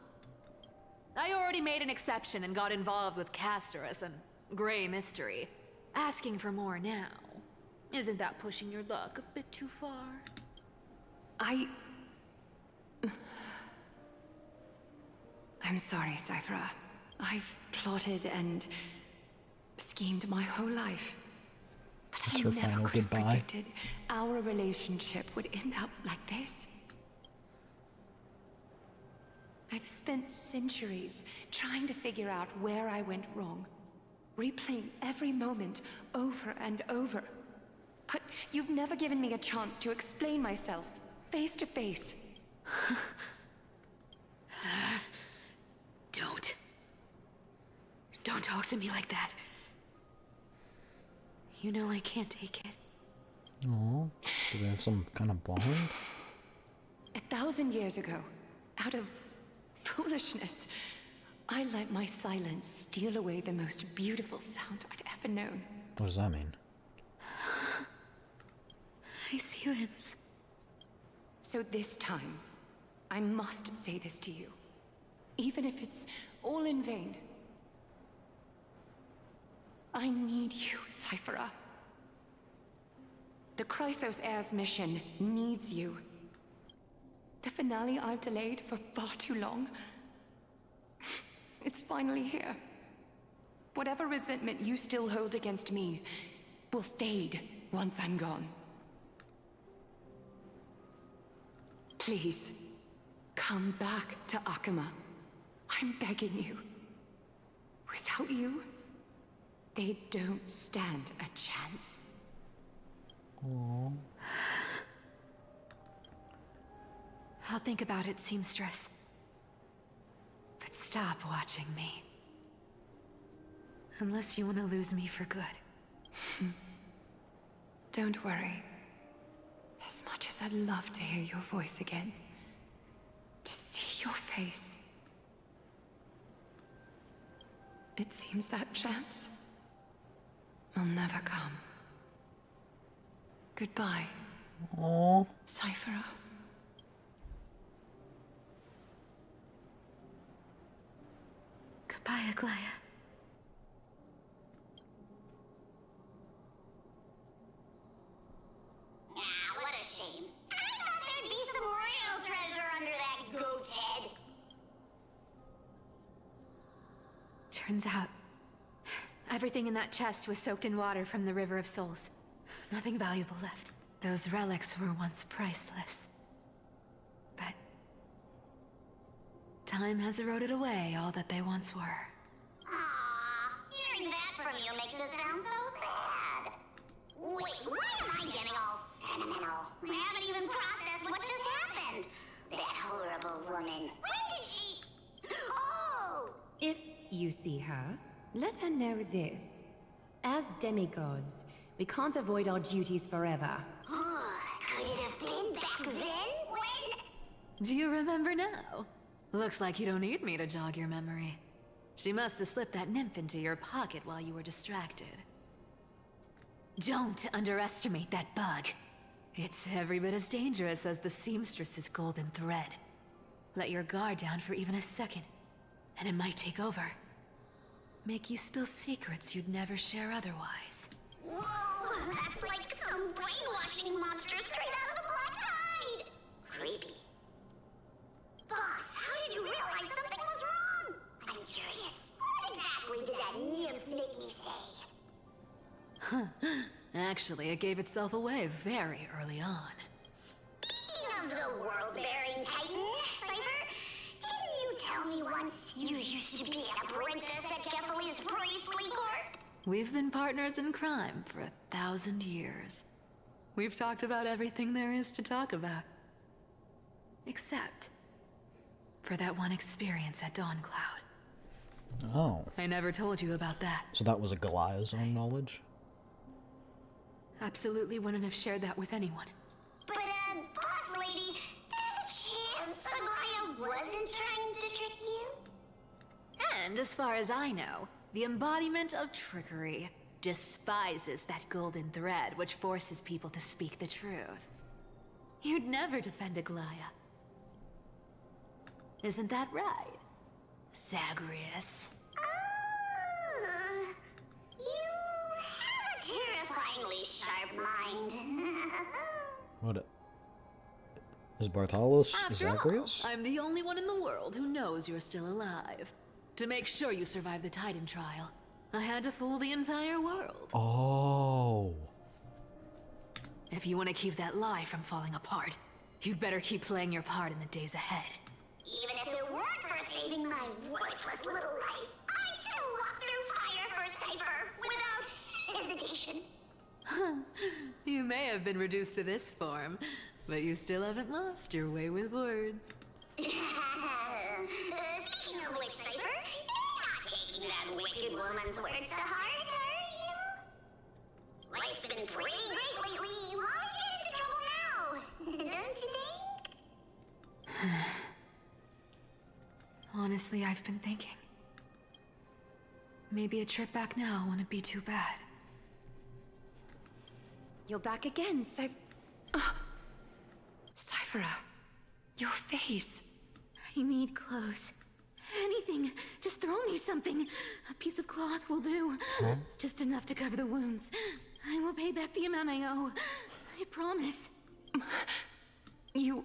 I already made an exception and got involved with Castorus and Grey Mystery. Asking for more now. Isn't that pushing your luck a bit too far? I'm sorry, Cyphera. I've plotted and schemed my whole life. But That's I her never final could have goodbye. predicted our relationship would end up like this. I've spent centuries trying to figure out where I went wrong, replaying every moment over and over. But you've never given me a chance to explain myself, face to face. Don't talk to me like that. You know I can't take it. Aw. Do they have some kind of bond? 1,000 years ago, out of foolishness, I let my silence steal away the most beautiful sound I'd ever known. What does that mean? I see limbs. So this time, I must say this to you. Even if it's all in vain. I need you, Cyphera. The Chrysos Heir's mission needs you. The finale I've delayed for far too long. It's finally here. Whatever resentment you still hold against me will fade once I'm gone. Please, come back to Akama. I'm begging you. Without you, they don't stand a chance. Aww. I'll think about it, seamstress. But stop watching me. Unless you want to lose me for good. Don't worry. As much as I'd love to hear your voice again, to see your face, it seems that chance will never come. Goodbye. Aww. Cyphera. Goodbye, Aglaya. What a shame. I thought there'd be some real treasure under that goat's head. Turns out, everything in that chest was soaked in water from the River of Souls. Nothing valuable left. Those relics were once priceless. But time has eroded away all that they once were. Aww, hearing that from you makes it sound so sad. Wait, why am I getting all sentimental? I haven't even processed what just happened. That horrible woman. When did she... Oh! If you see her, let her know this. As demigods, we can't avoid our duties forever. Could it have been back then when... Do you remember now? Looks like you don't need me to jog your memory. She must have slipped that nymph into your pocket while you were distracted. Don't underestimate that bug. It's every bit as dangerous as the seamstress's golden thread. Let your guard down for even a second, and it might take over. Make you spill secrets you'd never share otherwise. Whoa, that's like some brainwashing monster straight out of the Black Tide! Creepy. Boss, how did you realize something was wrong? I'm curious. What exactly did that nymph make me say? Huh. Actually, it gave itself away very early on. Speaking of the world-bearing titan, Cypher, didn't you tell me once you used to be an apprentice at Kefali's priestly court? We've been partners in crime for 1,000 years. We've talked about everything there is to talk about. Except for that one experience at Dawncloud. Oh. I never told you about that. So that was a Goliath's own knowledge? Absolutely wouldn't have shared that with anyone. But, boss lady, there's a chance Aglaya wasn't trying to trick you? And as far as I know, the embodiment of trickery despises that golden thread which forces people to speak the truth. You'd never defend Aglaya. Isn't that right, Zagreus? You have a terrifyingly sharp mind. What? Is Bartholus After all, Zagreus? I'm the only one in the world who knows you're still alive. To make sure you survive the Titan trial, I had to fool the entire world. Oh. If you want to keep that lie from falling apart, you'd better keep playing your part in the days ahead. Even if it weren't for saving my worthless little life, I'd still walk through fire for Cypher without hesitation. You may have been reduced to this form, but you still haven't lost your way with words. Speaking of which, Cypher, you're not taking that wicked woman's words to heart, are you? Life's been pretty great lately. Why get into trouble now? Don't you think? Honestly, I've been thinking. Maybe a trip back now wouldn't be too bad. You're back again, so... Cyphera, your face. I need clothes. Anything. Just throw me something. A piece of cloth will do. Huh? Just enough to cover the wounds. I will pay back the amount I owe. I promise. You're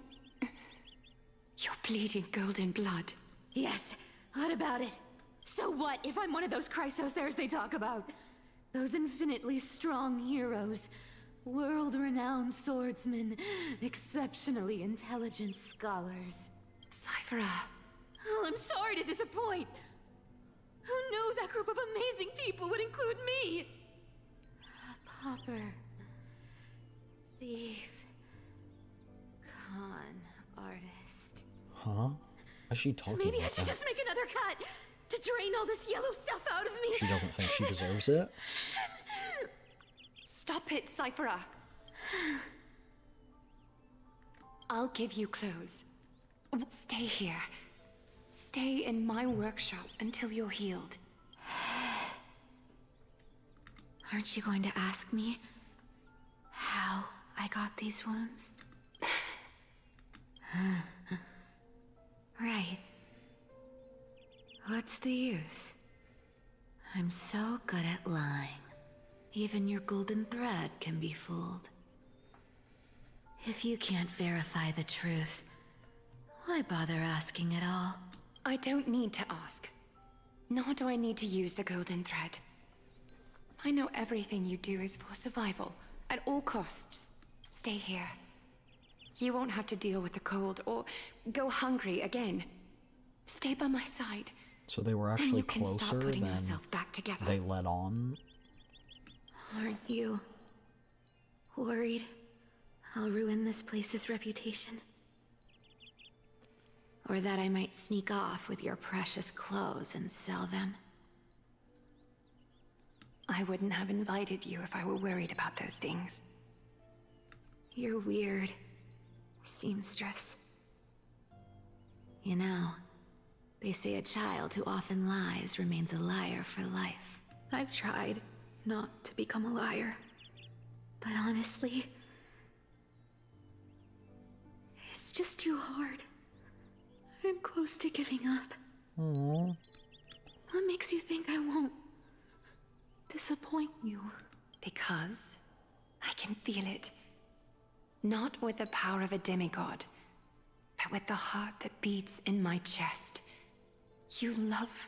bleeding golden blood. Yes. What about it? So what if I'm one of those Chrysosairs they talk about? Those infinitely strong heroes. World-renowned swordsmen. Exceptionally intelligent scholars. Cyphera. Oh, I'm sorry to disappoint. Who knew that group of amazing people would include me. A pauper. Thief. Con artist. Huh? Is she talking Maybe I about should that? just make another cut to drain all this yellow stuff out of me. She doesn't think she deserves it? Stop it, Cyphera. I'll give you clothes. Stay here. Stay in my workshop until you're healed. Aren't you going to ask me how I got these wounds? Right. What's the use? I'm so good at lying. Even your golden thread can be fooled. If you can't verify the truth, why bother asking at all? I don't need to ask. Nor do I need to use the golden thread. I know everything you do is for survival, at all costs. Stay here. You won't have to deal with the cold or go hungry again. Stay by my side. So they were and actually you can stop closer putting than yourself back together. they let on? Aren't you worried I'll ruin this place's reputation? Or that I might sneak off with your precious clothes and sell them? I wouldn't have invited you if I were worried about those things. You're weird, seamstress. You know, they say a child who often lies remains a liar for life. I've tried not to become a liar, but honestly, it's just too hard. I'm close to giving up. Aww. What makes you think I won't disappoint you? Because I can feel it. Not with the power of a demigod, but with the heart that beats in my chest. You love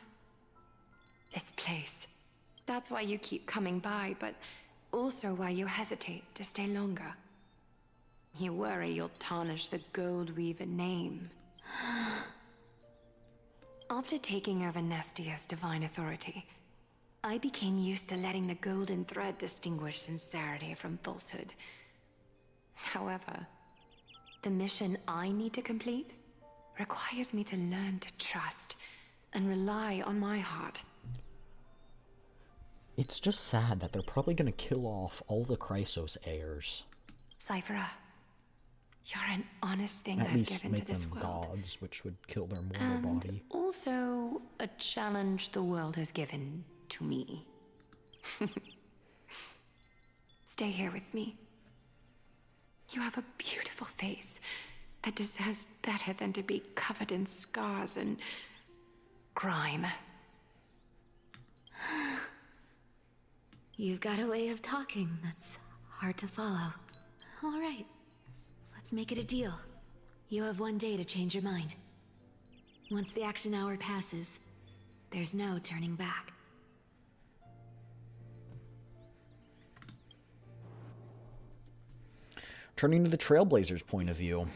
this place. That's why you keep coming by, but also why you hesitate to stay longer. You worry you'll tarnish the Gold Weaver name. After taking over Nestia's divine authority, I became used to letting the golden thread distinguish sincerity from falsehood. However, the mission I need to complete requires me to learn to trust and rely on my heart. It's just sad that they're probably gonna kill off all the Chrysos heirs. Cyphera, you're an honest thing At I've least given make to this them world. gods, which would kill their mortal And body. also a challenge the world has given to me. Stay here with me. You have a beautiful face that deserves better than to be covered in scars and grime. You've got a way of talking that's hard to follow. All right, let's make it a deal. You have 1 day to change your mind. Once the action hour passes, there's no turning back. Turning to the Trailblazers' point of view.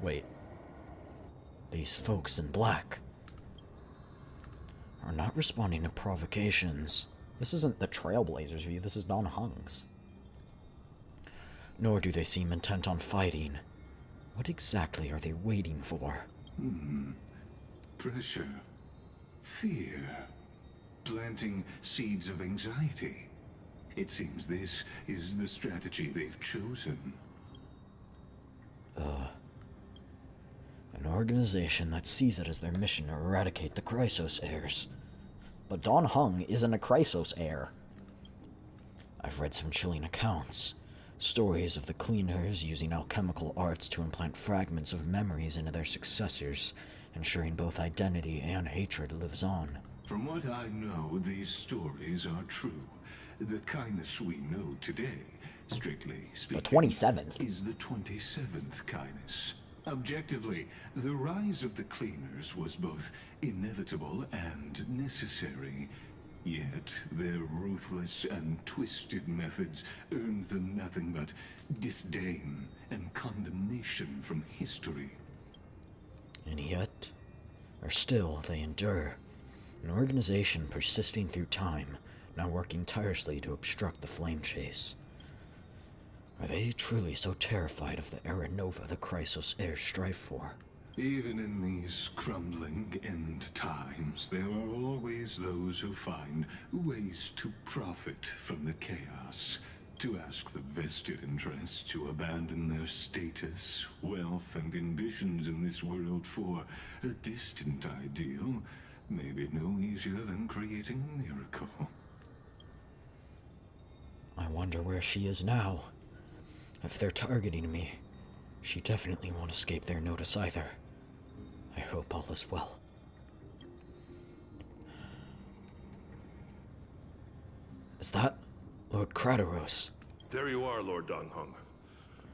Wait. These folks in black are not responding to provocations. This isn't the Trailblazers' view, this is Don Hung's. Nor do they seem intent on fighting. What exactly are they waiting for? Pressure. Fear. Planting seeds of anxiety. It seems this is the strategy they've chosen. An organization that sees it as their mission to eradicate the Chrysos heirs. But Don Hung isn't a Chrysos heir. I've read some chilling accounts. Stories of the cleaners using alchemical arts to implant fragments of memories into their successors, ensuring both identity and hatred lives on. From what I know, these stories are true. The kindness we know today, strictly speaking, The 27th. is the 27th kindness. Objectively, the rise of the cleaners was both inevitable and necessary. Yet, their ruthless and twisted methods earned them nothing but disdain and condemnation from history. And yet, or still, they endure. An organization persisting through time, now working tirelessly to obstruct the flame chase. Are they truly so terrified of the Era Nova the Chrysos heirs strive for? Even in these crumbling end times, there are always those who find ways to profit from the chaos, to ask the vested interests to abandon their status, wealth, and ambitions in this world for a distant ideal may be no easier than creating a miracle. I wonder where she is now. If they're targeting me, she definitely won't escape their notice either. I hope all is well. Is that Lord Krateros? There you are, Lord Donghung.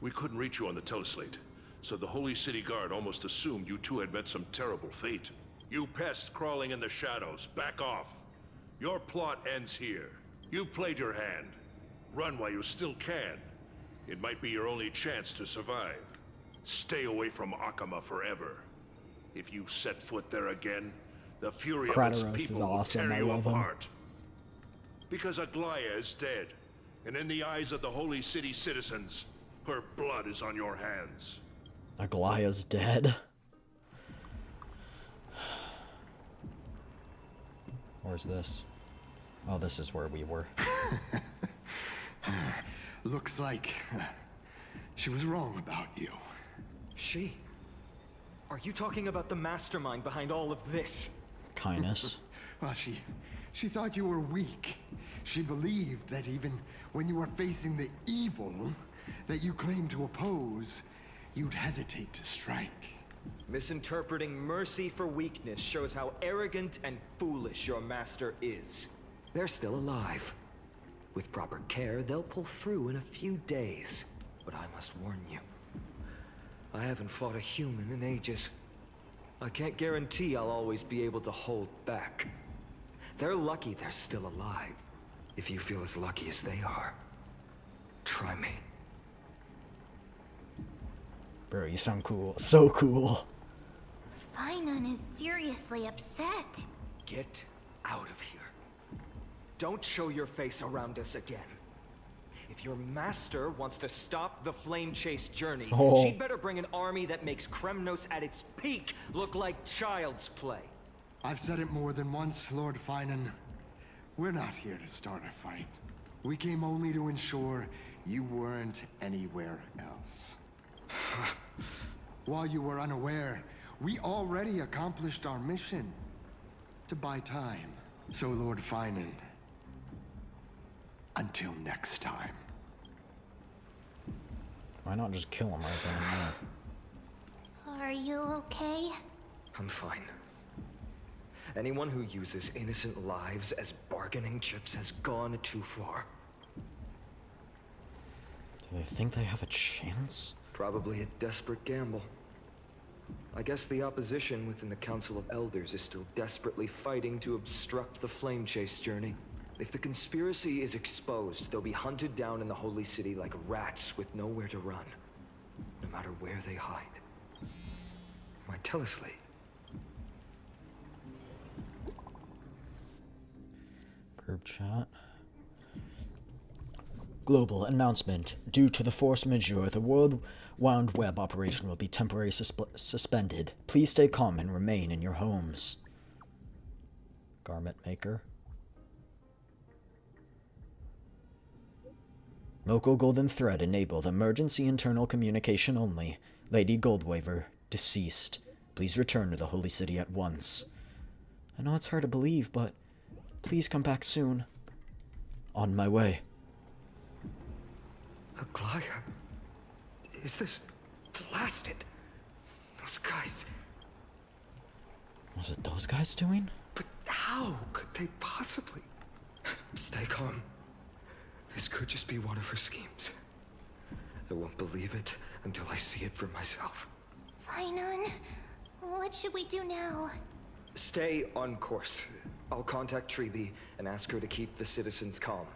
We couldn't reach you on the teleslate, so the Holy City Guard almost assumed you two had met some terrible fate. You pests crawling in the shadows, back off. Your plot ends here. You played your hand. Run while you still can. It might be your only chance to survive. Stay away from Akama forever. If you set foot there again, the fury of its Krateros people is awesome. will tear I you love him. apart. Because Aglaya is dead, and in the eyes of the Holy City citizens, her blood is on your hands. Aglaya's dead. Where's this? Oh, this is where we were. Looks like she was wrong about you. She? Are you talking about the mastermind behind all of this? Kindness. Well, she thought you were weak. She believed that even when you were facing the evil that you claimed to oppose, you'd hesitate to strike. Misinterpreting mercy for weakness shows how arrogant and foolish your master is. They're still alive. With proper care, they'll pull through in a few days. But I must warn you, I haven't fought a human in ages. I can't guarantee I'll always be able to hold back. They're lucky they're still alive. If you feel as lucky as they are, try me. Bro, you sound cool. So cool. Finon is seriously upset. Get out of here. Don't show your face around us again. If your master wants to stop the flame chase journey, she'd better bring an army that makes Kremnos at its peak look like child's play. I've said it more than once, Lord Finon. We're not here to start a fight. We came only to ensure you weren't anywhere else. While you were unaware, we already accomplished our mission to buy time. So, Lord Finon, until next time. Why not just kill him right then and there? Are you okay? I'm fine. Anyone who uses innocent lives as bargaining chips has gone too far. Do they think they have a chance? Probably a desperate gamble. I guess the opposition within the Council of Elders is still desperately fighting to obstruct the flame chase journey. If the conspiracy is exposed, they'll be hunted down in the Holy City like rats with nowhere to run, no matter where they hide. My teleslate. Group chat. Global announcement. Due to the force majeure, the World Wound Web operation will be temporarily suspended. Please stay calm and remain in your homes. Garment maker. Local golden thread enabled. Emergency internal communication only. Lady Goldwaver, deceased. Please return to the Holy City at once. I know it's hard to believe, but please come back soon. On my way. Aglaya? Is this blasted? Those guys. Was it those guys doing? But how could they possibly? Stay calm. This could just be one of her schemes. I won't believe it until I see it for myself. Finon, what should we do now? Stay on course. I'll contact Treeby and ask her to keep the citizens calm.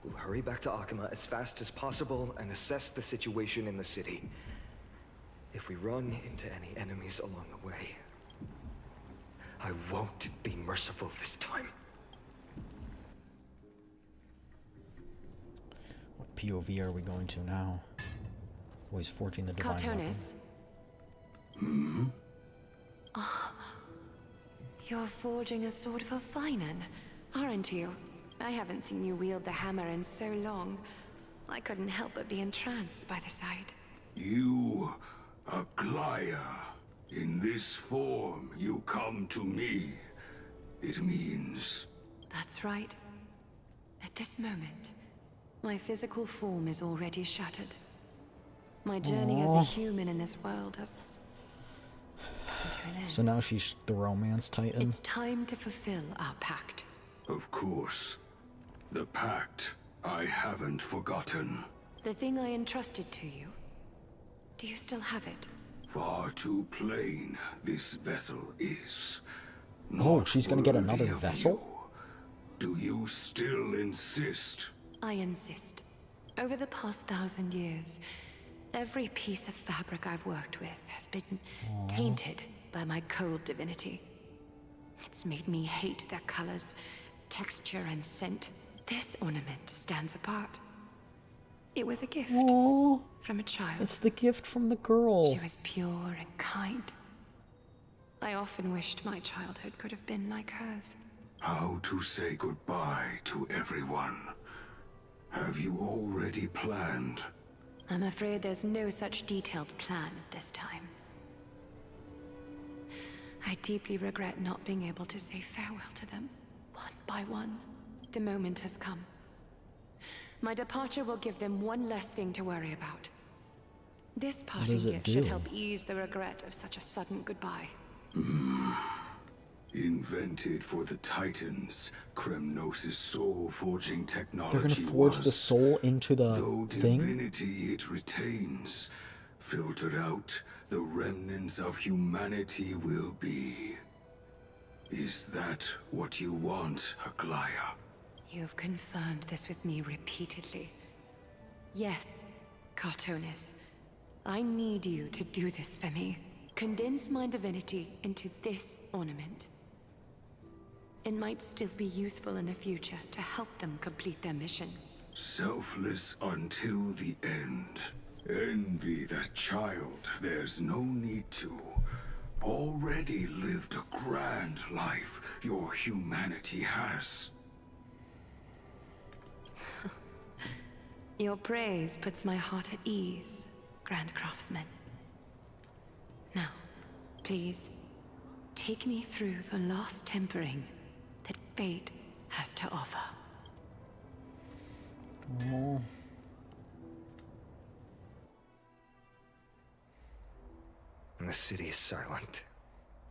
We'll hurry back to Akama as fast as possible and assess the situation in the city. If we run into any enemies along the way, I won't be merciful this time. What POV are we going to now? Always forging the divine weapon. Cartonis. Hmm? Oh, you're forging a sword for Finan, aren't you? I haven't seen you wield the hammer in so long. I couldn't help but be entranced by the sight. You, Aglaya. In this form, you come to me. It means... That's right. At this moment, my physical form is already shattered. My journey as a human in this world has come to an end. So now she's the romance titan? It's time to fulfill our pact. Of course. The pact I haven't forgotten. The thing I entrusted to you. Do you still have it? Far too plain this vessel is. Oh, she's gonna get another vessel? Do you still insist? I insist. Over the past 1,000 years, every piece of fabric I've worked with has been tainted by my cold divinity. It's made me hate their colors, texture, and scent. This ornament stands apart. It was a gift from a child. It's the gift from the girl. She was pure and kind. I often wished my childhood could have been like hers. How to say goodbye to everyone? Have you already planned? I'm afraid there's no such detailed plan at this time. I deeply regret not being able to say farewell to them, one by one. The moment has come. My departure will give them one less thing to worry about. This parting gift should help ease the regret of such a sudden goodbye. Invented for the Titans, Kremnos' soul-forging technology. They're gonna forge the soul into the thing? Divinity it retains, filtered out, the remnants of humanity will be. Is that what you want, Aglaya? You've confirmed this with me repeatedly. Yes, Cartonis. I need you to do this for me. Condense my divinity into this ornament. It might still be useful in the future to help them complete their mission. Selfless until the end. Envy that child, there's no need to. Already lived a grand life your humanity has. Your praise puts my heart at ease, Grand Craftsman. Now, please, take me through the last tempering that fate has to offer. Oh. The city is silent,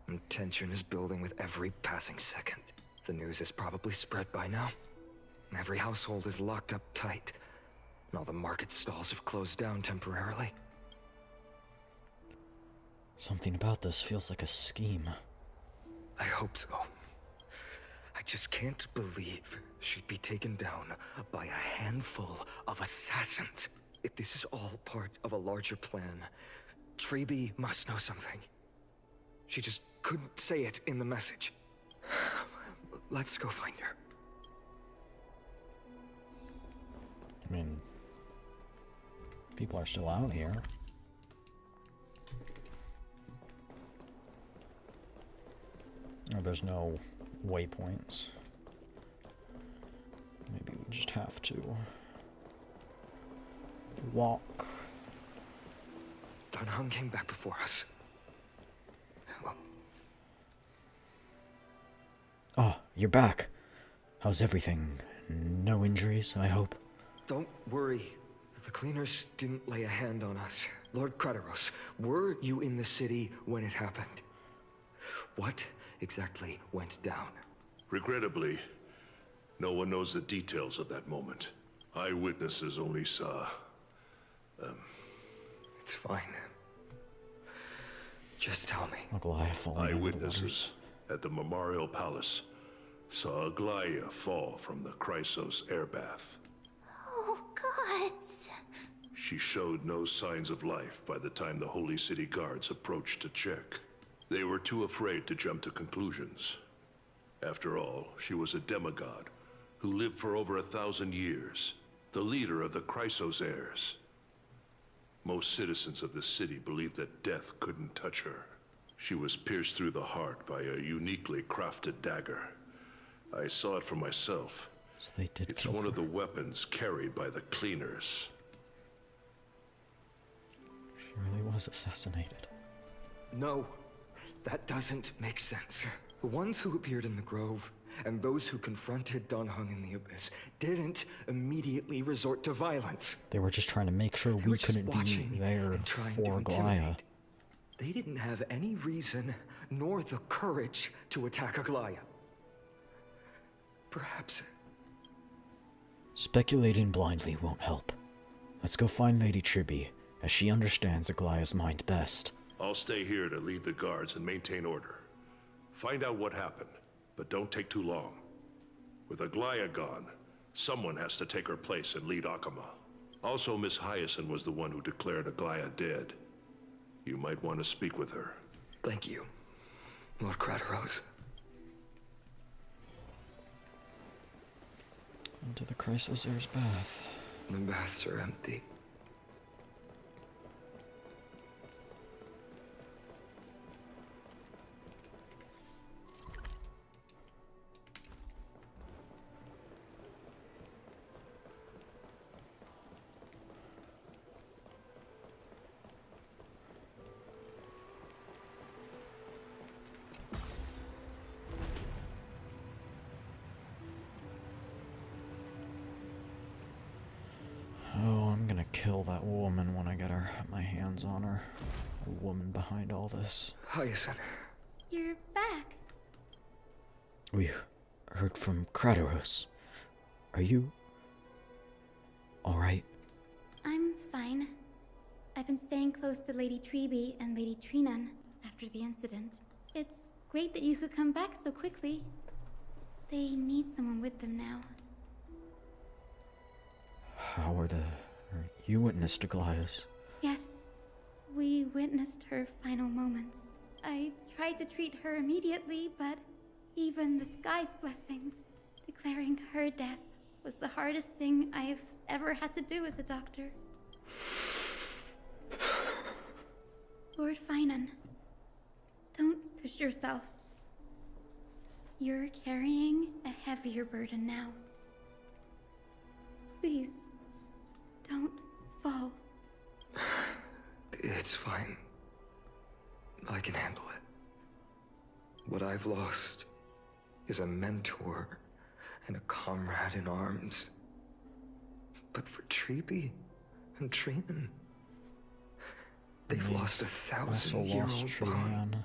and tension is building with every passing second. The news is probably spread by now. Every household is locked up tight, and all the market stalls have closed down temporarily. Something about this feels like a scheme. I hope so. I just can't believe she'd be taken down by a handful of assassins. If this is all part of a larger plan, Treeby must know something. She just couldn't say it in the message. Let's go find her. I mean, people are still out here. Oh, there's no waypoints. Maybe we just have to walk. Dan Heng came back before us. Well, oh, you're back. How's everything? No injuries, I hope? don't worry. The cleaners didn't lay a hand on us. Lord Krateros, were you in the city when it happened? What exactly went down? Regrettably, no one knows the details of that moment. Eyewitnesses only saw... It's fine. Just tell me. Aglaya falling Eyewitnesses at the Memorial Palace saw Aglaya fall from the Chrysos airbath. Oh, gods. She showed no signs of life by the time the Holy City guards approached to check. They were too afraid to jump to conclusions. After all, she was a demigod who lived for over 1,000 years, the leader of the Chrysos heirs. Most citizens of the city believed that death couldn't touch her. She was pierced through the heart by a uniquely crafted dagger. I saw it for myself. So they did It's kill one her. of the weapons carried by the cleaners. She really was assassinated. No, that doesn't make sense. The ones who appeared in the Grove and those who confronted Don Hung in the Abyss didn't immediately resort to violence. They were just trying to make sure They we were just couldn't be watching there and trying to for Glaya. intimidate. They didn't have any reason nor the courage to attack Aglaya. Perhaps. Speculating blindly won't help. Let's go find Lady Tribby, as she understands Aglaya's mind best. I'll stay here to lead the guards and maintain order. Find out what happened, but don't take too long. With Aglaya gone, someone has to take her place and lead Akama. Also, Miss Hyacinth was the one who declared Aglaya dead. You might want to speak with her. Thank you, Lord Crateros. Into the Chrysos heir's bath. The baths are empty. Oh, I'm gonna kill that woman when I get my hands on her. The woman behind all this. Hyacinth. You're back. We heard from Kratos. Are you alright? I'm fine. I've been staying close to Lady Treby and Lady Trinan after the incident. It's great that you could come back so quickly. They need someone with them now. How are you witnessed Aglaya's? Yes, we witnessed her final moments. I tried to treat her immediately, but even the sky's blessings, declaring her death was the hardest thing I've ever had to do as a doctor. Lord Finan, don't push yourself. You're carrying a heavier burden now. Please, don't fall. It's fine. I can handle it. What I've lost is a mentor and a comrade in arms. But for Treby and Trinan, they've lost a 1,000-year-old bond.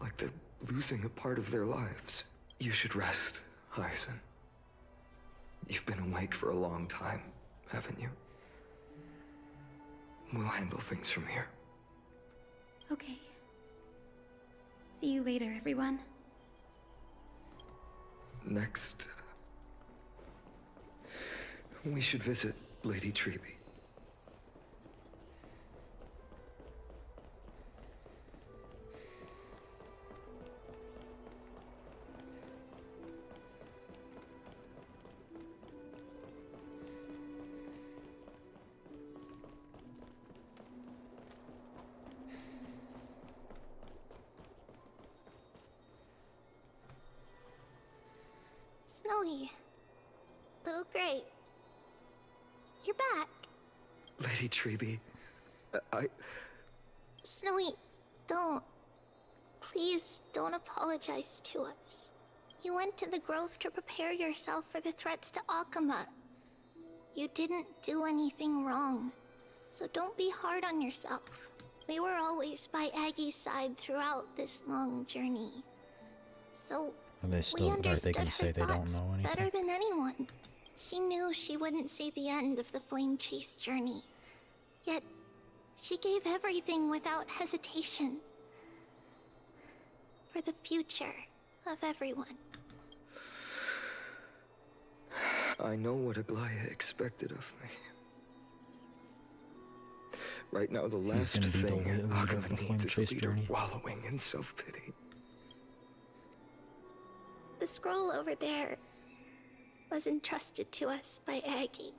Like they're losing a part of their lives. You should rest, Hyacinth. You've been awake for a long time, haven't you? We'll handle things from here. Okay. See you later, everyone. Next, we should visit Lady Treby. Snowy. Little Gray. You're back. Lady Treby, Snowy, don't. Please don't apologize to us. You went to the Grove to prepare yourself for the threats to Akama. You didn't do anything wrong, so don't be hard on yourself. We were always by Aggie's side throughout this long journey. So Are they gonna say they don't know anything? better than anyone. She knew she wouldn't see the end of the Flame Chase journey. Yet, she gave everything without hesitation. For the future of everyone. I know what Aglaya expected of me. Right now, the He's last gonna be the thing leader of the Akuma Flame needs is a Chase leader journey. wallowing in self-pity. The scroll over there was entrusted to us by Aggie.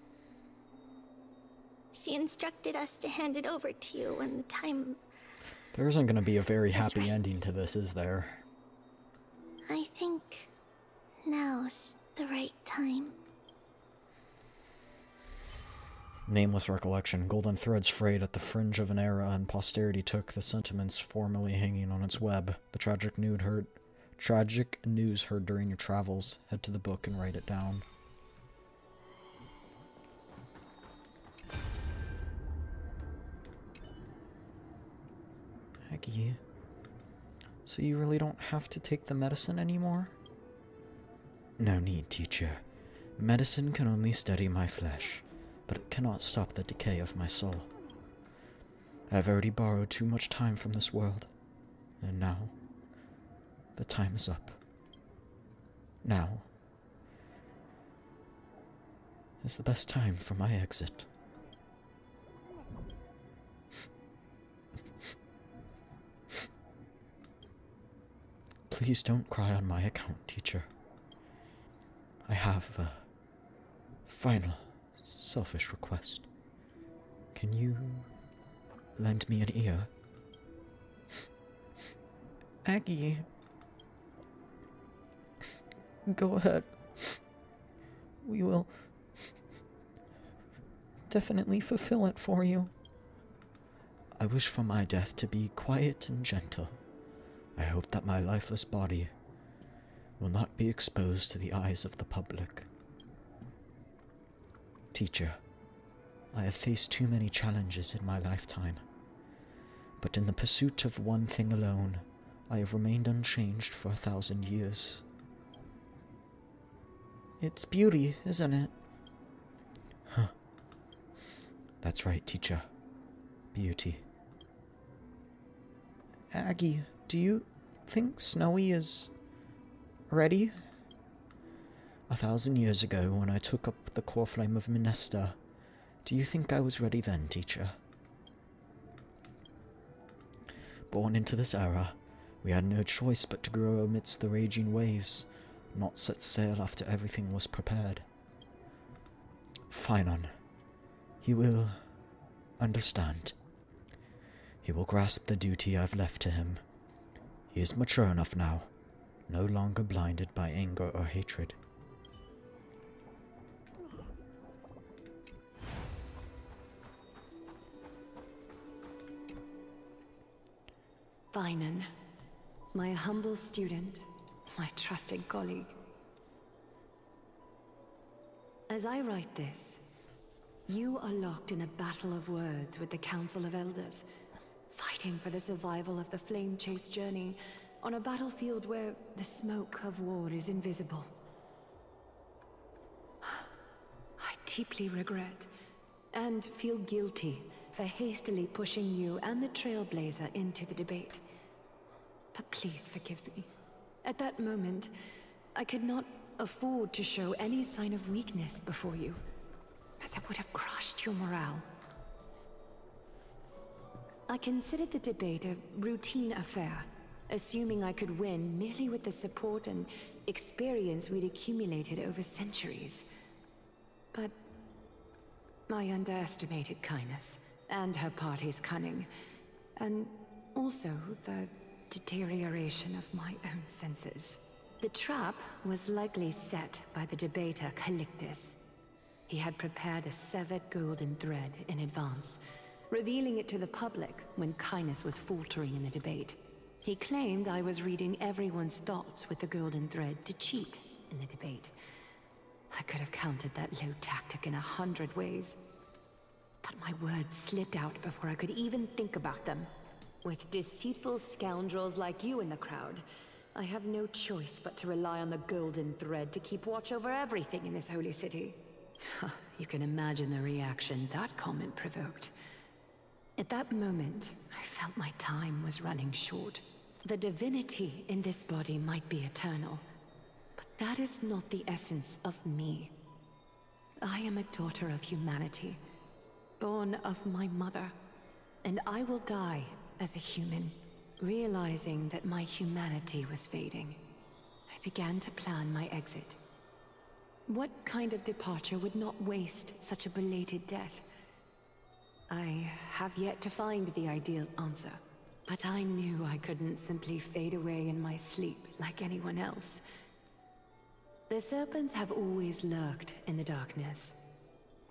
She instructed us to hand it over to you when the time... There isn't going to be a very happy ending to this, is there? I think now's the right time. Nameless recollection. Golden threads frayed at the fringe of an era, and posterity took the sentiments formerly hanging on its web. The tragic news heard during your travels. Head to the book and write it down. Aggie, so you really don't have to take the medicine anymore? No need, teacher. Medicine can only steady my flesh, but it cannot stop the decay of my soul. I have already borrowed too much time from this world, and now the time is up. Now is the best time for my exit. Please don't cry on my account, teacher. I have a final, selfish request. Can you lend me an ear? Aggie. Go ahead. We will definitely fulfill it for you. I wish for my death to be quiet and gentle. I hope that my lifeless body will not be exposed to the eyes of the public. Teacher, I have faced too many challenges in my lifetime, but in the pursuit of one thing alone, I have remained unchanged for 1,000 years. It's beauty, isn't it? Huh. That's right, teacher. Beauty. Aggie, do you think Snowy is ready? 1,000 years ago, when I took up the core flame of Minesta, do you think I was ready then, teacher? Born into this era, we had no choice but to grow amidst the raging waves, not set sail after everything was prepared. Finon, he will understand. He will grasp the duty I've left to him. He is mature enough now, no longer blinded by anger or hatred. Finan, my humble student, my trusted colleague. As I write this, you are locked in a battle of words with the Council of Elders, fighting for the survival of the Flame Chase journey on a battlefield where the smoke of war is invisible. I deeply regret and feel guilty for hastily pushing you and the Trailblazer into the debate. But please forgive me. At that moment, I could not afford to show any sign of weakness before you, as it would have crushed your morale. I considered the debate a routine affair, assuming I could win merely with the support and experience we'd accumulated over centuries. But I underestimated Kindness and her party's cunning, and also the deterioration of my own senses. The trap was likely set by the debater Calictus. He had prepared a severed golden thread in advance, revealing it to the public when Kindness was faltering in the debate. He claimed I was reading everyone's thoughts with the golden thread to cheat in the debate. I could have countered that low tactic in 100 ways, but my words slipped out before I could even think about them. With deceitful scoundrels like you in the crowd, I have no choice but to rely on the golden thread to keep watch over everything in this holy city. You can imagine the reaction that comment provoked. At that moment, I felt my time was running short. The divinity in this body might be eternal, but that is not the essence of me. I am a daughter of humanity, born of my mother, and I will die as a human. Realizing that my humanity was fading, I began to plan my exit. What kind of departure would not waste such a belated death? I have yet to find the ideal answer, but I knew I couldn't simply fade away in my sleep like anyone else. The serpents have always lurked in the darkness,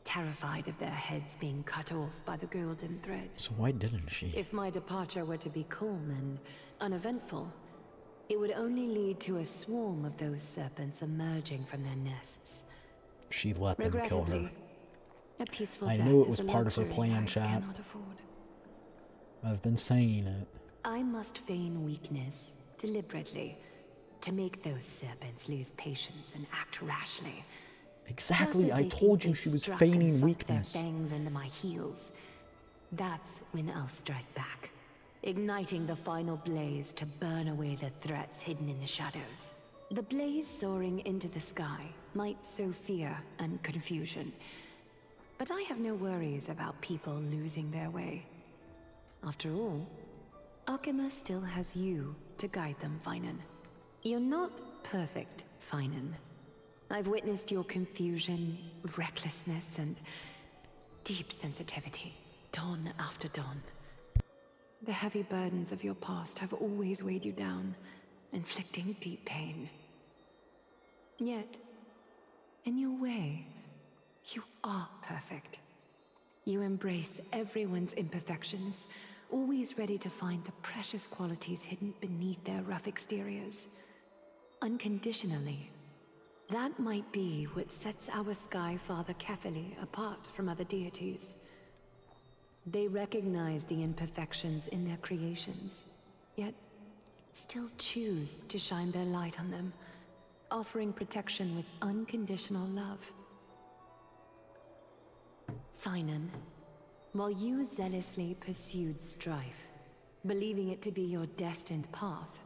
terrified of their heads being cut off by the golden thread. So why didn't she? If my departure were to be calm and uneventful, it would only lead to a swarm of those serpents emerging from their nests. She let them kill her. A peaceful I death knew it is was a part of her luxury plan, I chat. cannot afford. I've been saying it. I must feign weakness deliberately to make those serpents lose patience and act rashly. Exactly, Just as I they told think you they she was struck feigning and sunk weakness. Their fangs into my heels. That's when I'll strike back, igniting the final blaze to burn away the threats hidden in the shadows. The blaze soaring into the sky might sow fear and confusion, but I have no worries about people losing their way. After all, Akima still has you to guide them, Finan. You're not perfect, Finan. I've witnessed your confusion, recklessness, and deep sensitivity, dawn after dawn. The heavy burdens of your past have always weighed you down, inflicting deep pain. Yet, in your way, you are perfect. You embrace everyone's imperfections, always ready to find the precious qualities hidden beneath their rough exteriors. Unconditionally. That might be what sets our Sky Father Kefili apart from other deities. They recognize the imperfections in their creations, yet still choose to shine their light on them, offering protection with unconditional love. Finan, while you zealously pursued strife, believing it to be your destined path,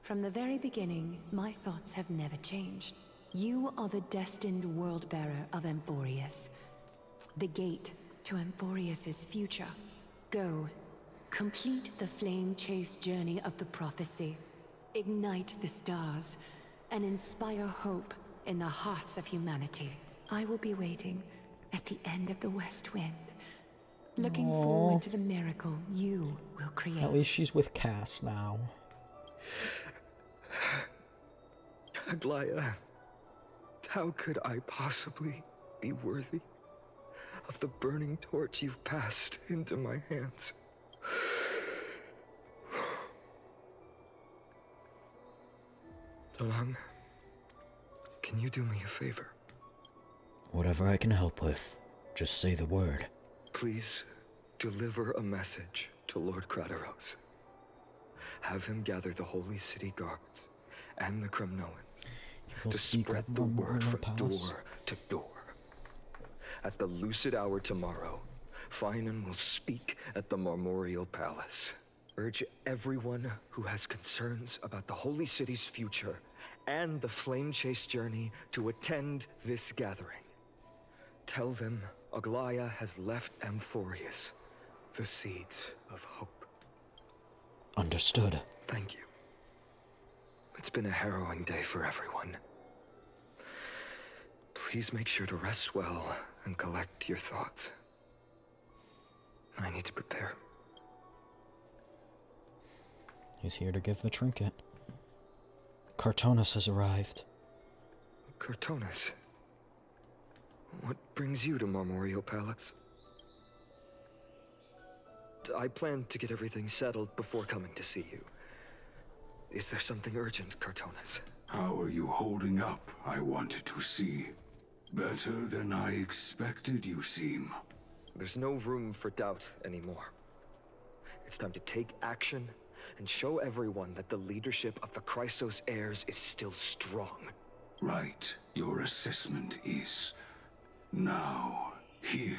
from the very beginning, my thoughts have never changed. You are the destined world-bearer of Amphorius, the gate to Amphorius's future. Go, complete the flame-chased journey of the prophecy, ignite the stars, and inspire hope in the hearts of humanity. I will be waiting at the end of the West Wind, looking forward to the miracle you will create. At least she's with Cass now. Aglaya, how could I possibly be worthy of the burning torch you've passed into my hands? Donang, can you do me a favor? Whatever I can help with, just say the word. Please deliver a message to Lord Krateros. Have him gather the Holy City Guards and the Kremnoans to spread the word from door to door. At the lucid hour tomorrow, Finan will speak at the Marmorial Palace. Urge everyone who has concerns about the Holy City's future and the Flame Chase journey to attend this gathering. Tell them Aglaya has left Amphorius the seeds of hope. Understood. Thank you. It's been a harrowing day for everyone. Please make sure to rest well and collect your thoughts. I need to prepare. He's here to give the trinket. Cartonis has arrived. Cartonis? What brings you to Marmorial Palace? I plan to get everything settled before coming to see you. Is there something urgent, Cartonis? How are you holding up, I wanted to see. Better than I expected, you seem. There's no room for doubt anymore. It's time to take action and show everyone that the leadership of the Chrysos heirs is still strong. Right. Your assessment is... Now, here.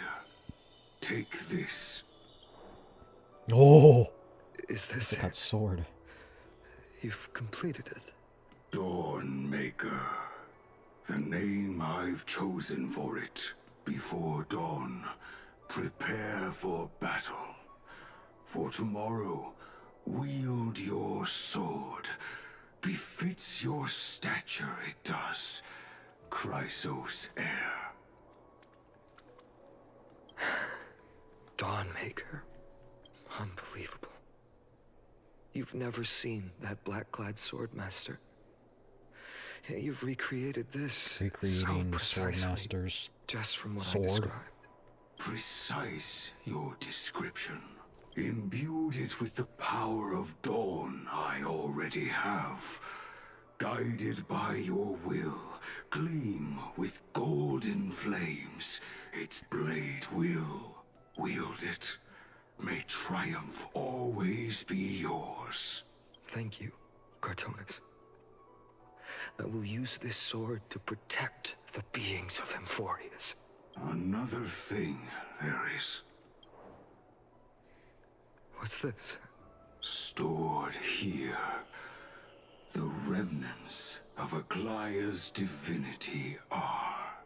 Take this. Oh! Is this Look at that sword. You've completed it. Dawnmaker. The name I've chosen for it. Before dawn, prepare for battle. For tomorrow, wield your sword. Befits your stature, it does. Chrysos heir. Dawnmaker. Unbelievable. You've never seen that black-clad swordmaster. Yet you've recreated this Recreating the so precisely, Swordmaster's just from what I sword. described. Precise your description. Imbued it with the power of dawn I already have. Guided by your will, gleam with golden flames. Its blade will wield it. May triumph always be yours. Thank you, Cartonis. I will use this sword to protect the beings of Emphorius. Another thing there is. What's this? Stored here. The remnants of Aglaya's divinity are.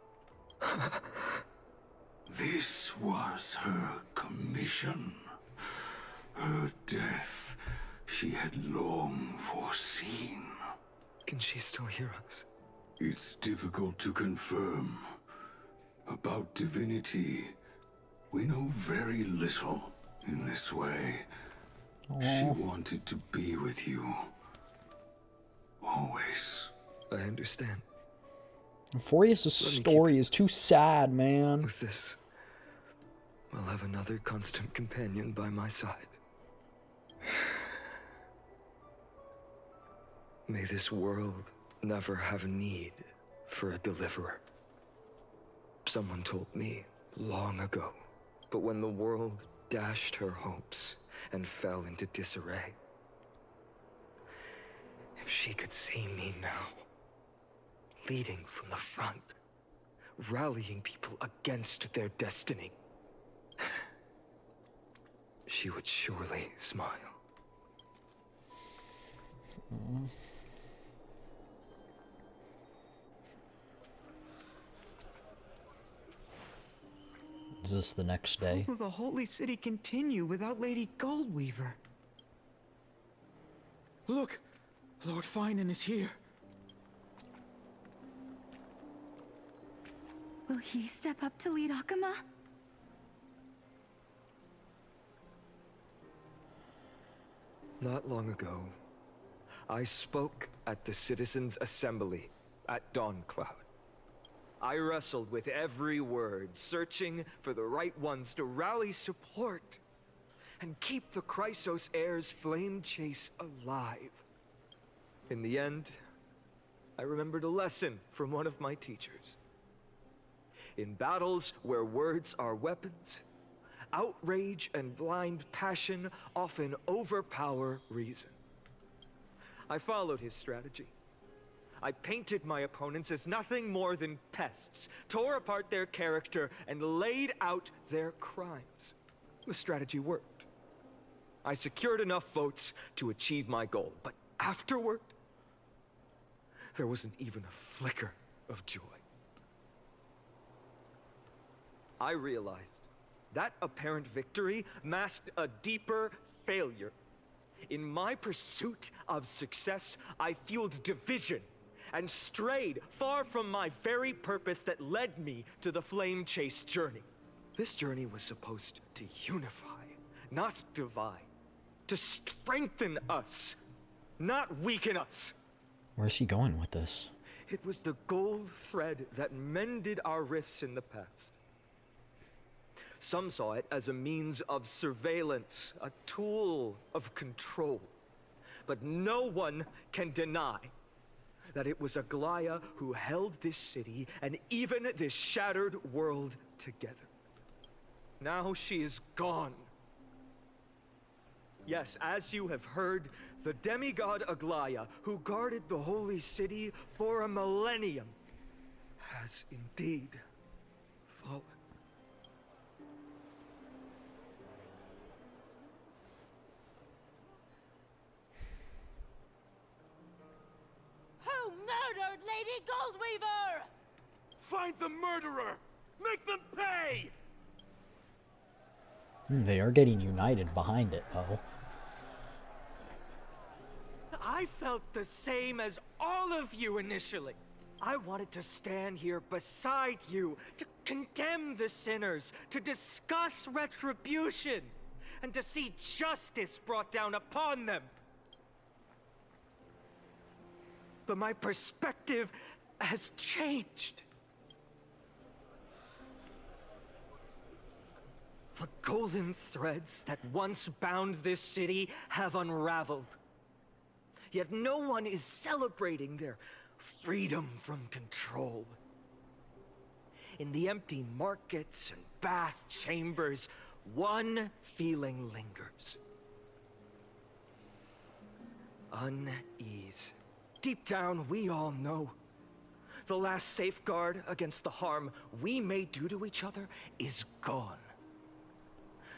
This was her commission. Her death she had long foreseen. Can she still hear us? It's difficult to confirm. About divinity, we know very little in this way. She wanted to be with you. Always. I understand. Emphorius' story is too sad, man. With this, I'll have another constant companion by my side. May this world never have need for a deliverer. Someone told me long ago, but when the world dashed her hopes and fell into disarray, if she could see me now, leading from the front, rallying people against their destiny, she would surely smile. Is this the next day? How will the Holy City continue without Lady Goldweaver? Look! Lord Finan is here. Will he step up to lead Akama? Not long ago, I spoke at the Citizens' Assembly at Dawncloud. I wrestled with every word, searching for the right ones to rally support and keep the Chrysos heir's flame chase alive. In the end, I remembered a lesson from one of my teachers. In battles where words are weapons, outrage and blind passion often overpower reason. I followed his strategy. I painted my opponents as nothing more than pests, tore apart their character, and laid out their crimes. The strategy worked. I secured enough votes to achieve my goal, but afterward, there wasn't even a flicker of joy. I realized that apparent victory masked a deeper failure. In my pursuit of success, I fueled division and strayed far from my very purpose that led me to the flame chase journey. This journey was supposed to unify, not divide, to strengthen us, not weaken us. Where's he going with this? It was the gold thread that mended our rifts in the past. Some saw it as a means of surveillance, a tool of control. But no one can deny that it was Aglaya who held this city and even this shattered world together. Now she is gone. Yes, as you have heard, the demigod Aglaya, who guarded the holy city for a millennium, has indeed fallen. Who murdered Lady Goldweaver? Find the murderer! Make them pay! They are getting united behind it, though. I felt the same as all of you initially. I wanted to stand here beside you, to condemn the sinners, to discuss retribution, and to see justice brought down upon them. But my perspective has changed. The golden threads that once bound this city have unraveled. Yet no one is celebrating their freedom from control. In the empty markets and bath chambers, one feeling lingers. Unease. Deep down, we all know the last safeguard against the harm we may do to each other is gone.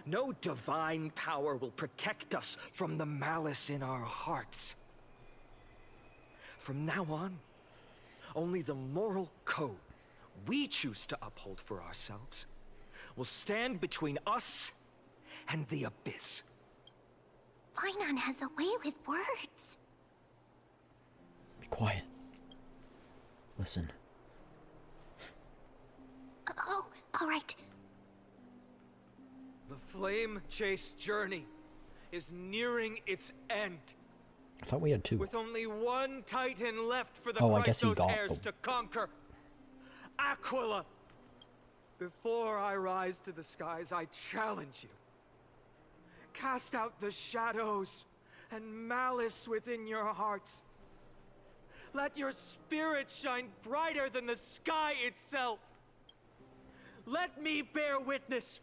No divine power will protect us from the malice in our hearts. From now on, only the moral code we choose to uphold for ourselves will stand between us and the abyss. Finon has a way with words. Be quiet. Listen. Oh, all right. The flame chase journey is nearing its end. I thought we had two. With only one titan left for the I guess he Chrysos got heirs them. to conquer. Aquila! Before I rise to the skies, I challenge you. Cast out the shadows and malice within your hearts. Let your spirit shine brighter than the sky itself. Let me bear witness.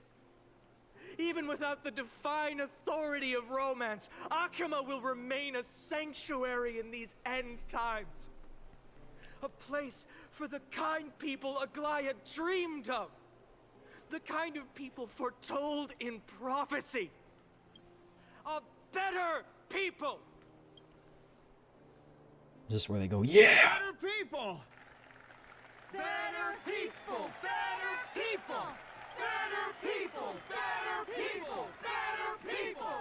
Even without the divine authority of romance, Akama will remain a sanctuary in these end times. A place for the kind people Aglaya dreamed of. The kind of people foretold in prophecy. A better people! Is this where they go, yeah! Better people! Better people! Better people! Better people! Better people! Better people!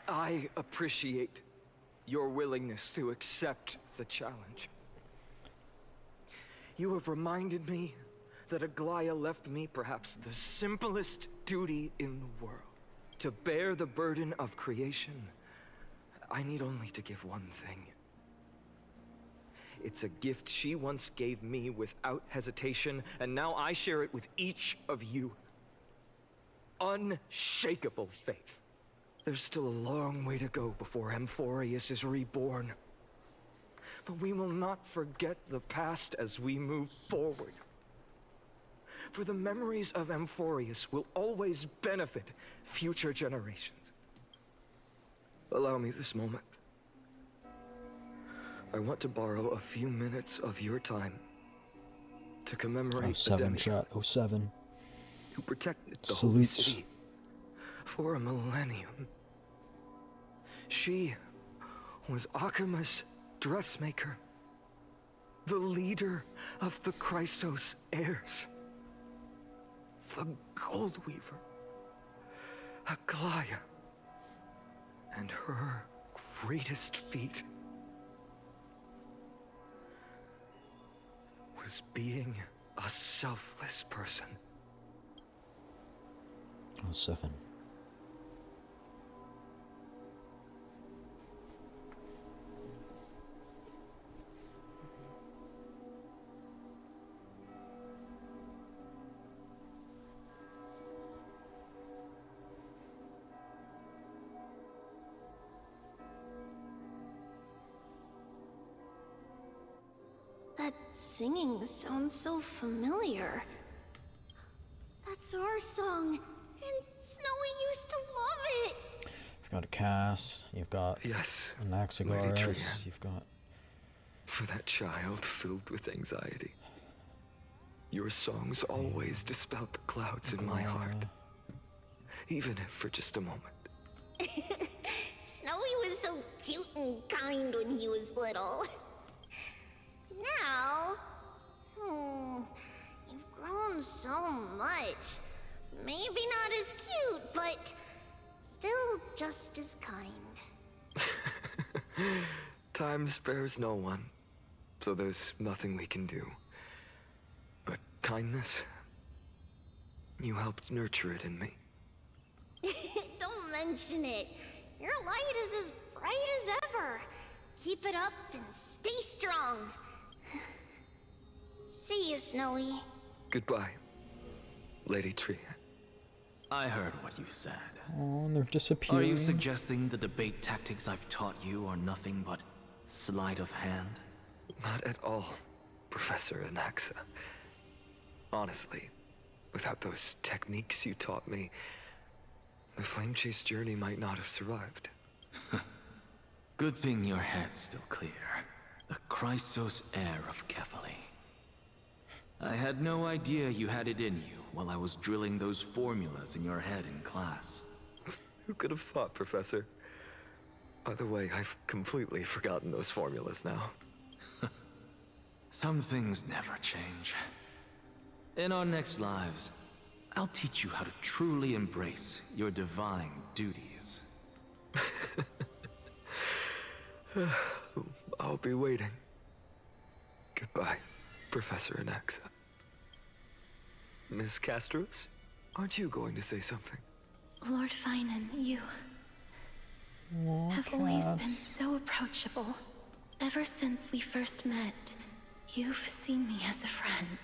I appreciate your willingness to accept the challenge. You have reminded me that Aglaya left me perhaps the simplest duty in the world. To bear the burden of creation, I need only to give one thing. It's a gift she once gave me without hesitation, and now I share it with each of you. Unshakable faith. There's still a long way to go before Amphorius is reborn. But we will not forget the past as we move forward. For the memories of Amphorius will always benefit future generations. Allow me this moment. I want to borrow a few minutes of your time to commemorate the 07 demigod shot, 07. who protected the holy Salutes. city for a millennium. She was Akama's dressmaker, the leader of the Chrysos heirs, the Gold Weaver, Aglaya, and her greatest feat was being a selfless person. 07. That singing sounds so familiar. That's our song, and Snowy used to love it. You've got a Cass, you've got Yes, an Lady Anaxagoras, Trian. you've got... For that child filled with anxiety. Your songs always dispelled the clouds in my heart. Even if for just a moment. Snowy was so cute and kind when he was little. Now, you've grown so much. Maybe not as cute, but still just as kind. Time spares no one, so there's nothing we can do. But kindness, you helped nurture it in me. Don't mention it. Your light is as bright as ever. Keep it up and stay strong. See you, Snowy. Goodbye, Lady Tree. I heard what you said. Oh, they're Are disappearing. you suggesting the debate tactics I've taught you are nothing but sleight of hand? Not at all, Professor Anaxa. Honestly, without those techniques you taught me, the Flame Chase journey might not have survived. Good thing your head's still clear. The Chrysos heir of Kefali. I had no idea you had it in you while I was drilling those formulas in your head in class. Who could have thought, Professor? By the way, I've completely forgotten those formulas now. Some things never change. In our next lives, I'll teach you how to truly embrace your divine duties. I'll be waiting. Goodbye, Professor Anaxa. Miss Castros, aren't you going to say something? Lord Finan, you have always been so approachable. Ever since we first met, you've seen me as a friend.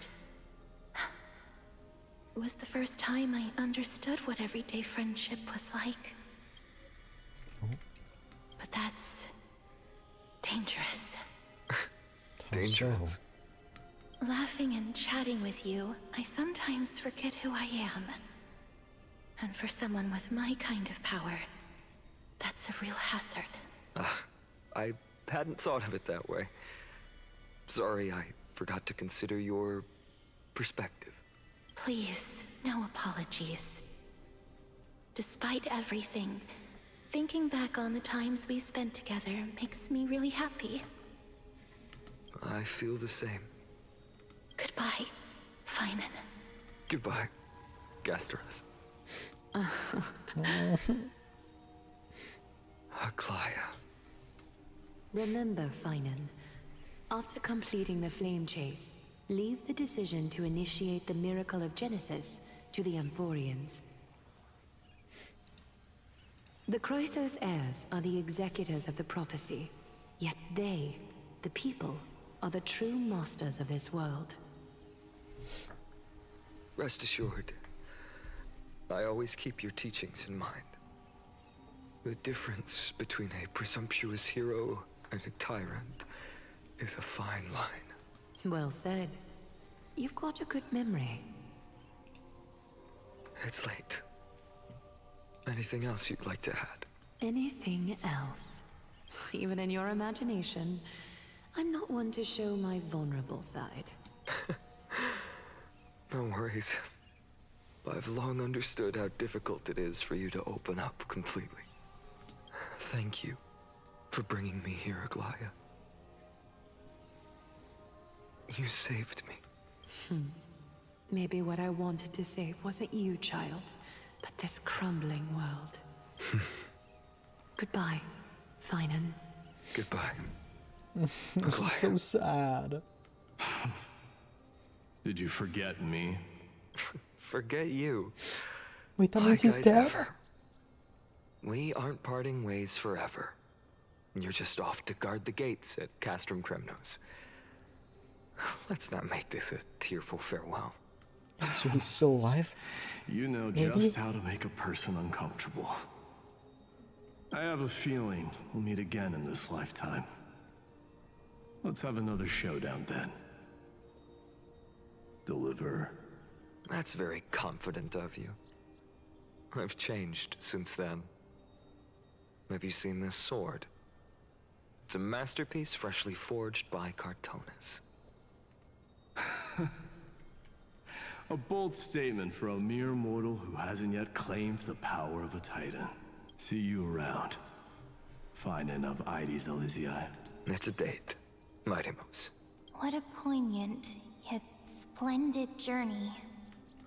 It was the first time I understood what everyday friendship was like. But that's dangerous. Dangerous? Laughing and chatting with you, I sometimes forget who I am. And for someone with my kind of power, that's a real hazard. I hadn't thought of it that way. Sorry, I forgot to consider your perspective. Please, no apologies. Despite everything, thinking back on the times we spent together makes me really happy. I feel the same. Goodbye, Finan. Goodbye, Gastras. Aglaya. Remember, Finan, after completing the flame chase, leave the decision to initiate the miracle of Genesis to the Amphorians. The Chrysos heirs are the executors of the prophecy, yet they, the people, are the true masters of this world. Rest assured, I always keep your teachings in mind. The difference between a presumptuous hero and a tyrant is a fine line. Well said. You've got a good memory. It's late. Anything else you'd like to add? Anything else? Even in your imagination, I'm not one to show my vulnerable side. No worries. I've long understood how difficult it is for you to open up completely. Thank you for bringing me here, Aglaya. You saved me. Maybe what I wanted to save wasn't you, child, but this crumbling world. Goodbye, Finan. Goodbye. This is so sad. Did you forget me? Forget you. Wait, that means he's I'd dead? ever. We aren't parting ways forever. You're just off to guard the gates at Castrum Kremnos. Let's not make this a tearful farewell. So he's still alive? You know Maybe? just how to make a person uncomfortable. I have a feeling we'll meet again in this lifetime. Let's have another showdown then. Deliver. That's very confident of you. I've changed since then. Have you seen this sword? It's a masterpiece freshly forged by Cartonis. A bold statement for a mere mortal who hasn't yet claimed the power of a titan. See you around. Finan of Ides Elysiae. It's a date, Mighty Mouse. What a poignant, yet splendid journey.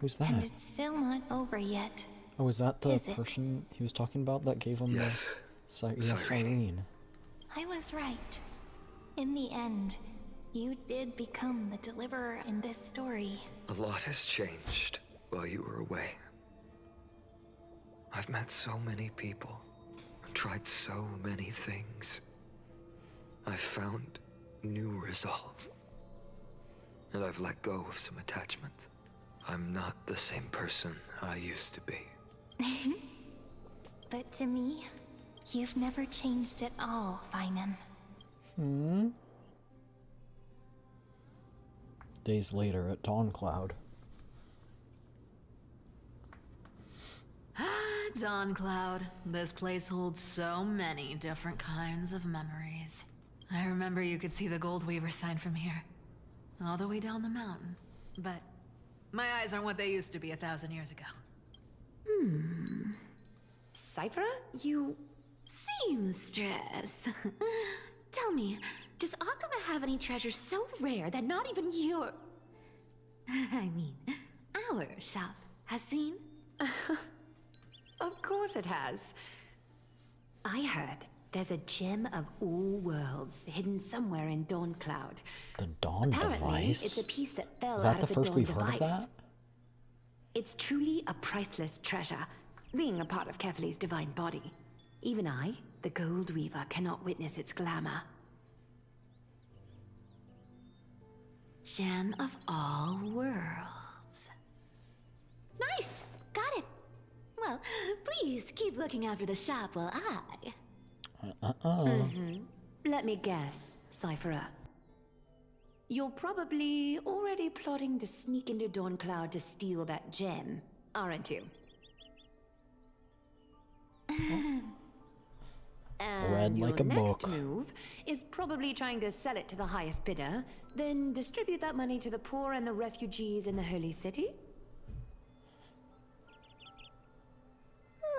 Who's that? And it's still not over yet. Oh, is that the Is it? person he was talking about that gave him Yes. the Cyrene? I was right. In the end, you did become the deliverer in this story. A lot has changed while you were away. I've met so many people, and tried so many things. I've found new resolve. And I've let go of some attachments. I'm not the same person I used to be. But to me, you've never changed at all, Finan. Days later at Dawncloud. Dawn Cloud. This place holds so many different kinds of memories. I remember you could see the Gold Weaver sign from here. All the way down the mountain. But my eyes aren't what they used to be 1,000 years ago. Cyphera, you... Seamstress. Tell me, does Akama have any treasures so rare that not even your... I mean, our shop has seen? Of course it has. I heard there's a gem of all worlds hidden somewhere in Dawncloud. The Dawn Apparently, device? it's a piece that fell Is out that of the the first Dawn we've device. heard of that? It's truly a priceless treasure, being a part of Kefali's divine body. Even I, the Gold Weaver, cannot witness its glamour. Gem of all worlds. Nice! Got it! Well, please keep looking after the shop while I... Let me guess, Cyphera. You're probably already plotting to sneak into Dawncloud to steal that gem, aren't you? And Read like a your next book. move is probably trying to sell it to the highest bidder, then distribute that money to the poor and the refugees in the Holy City?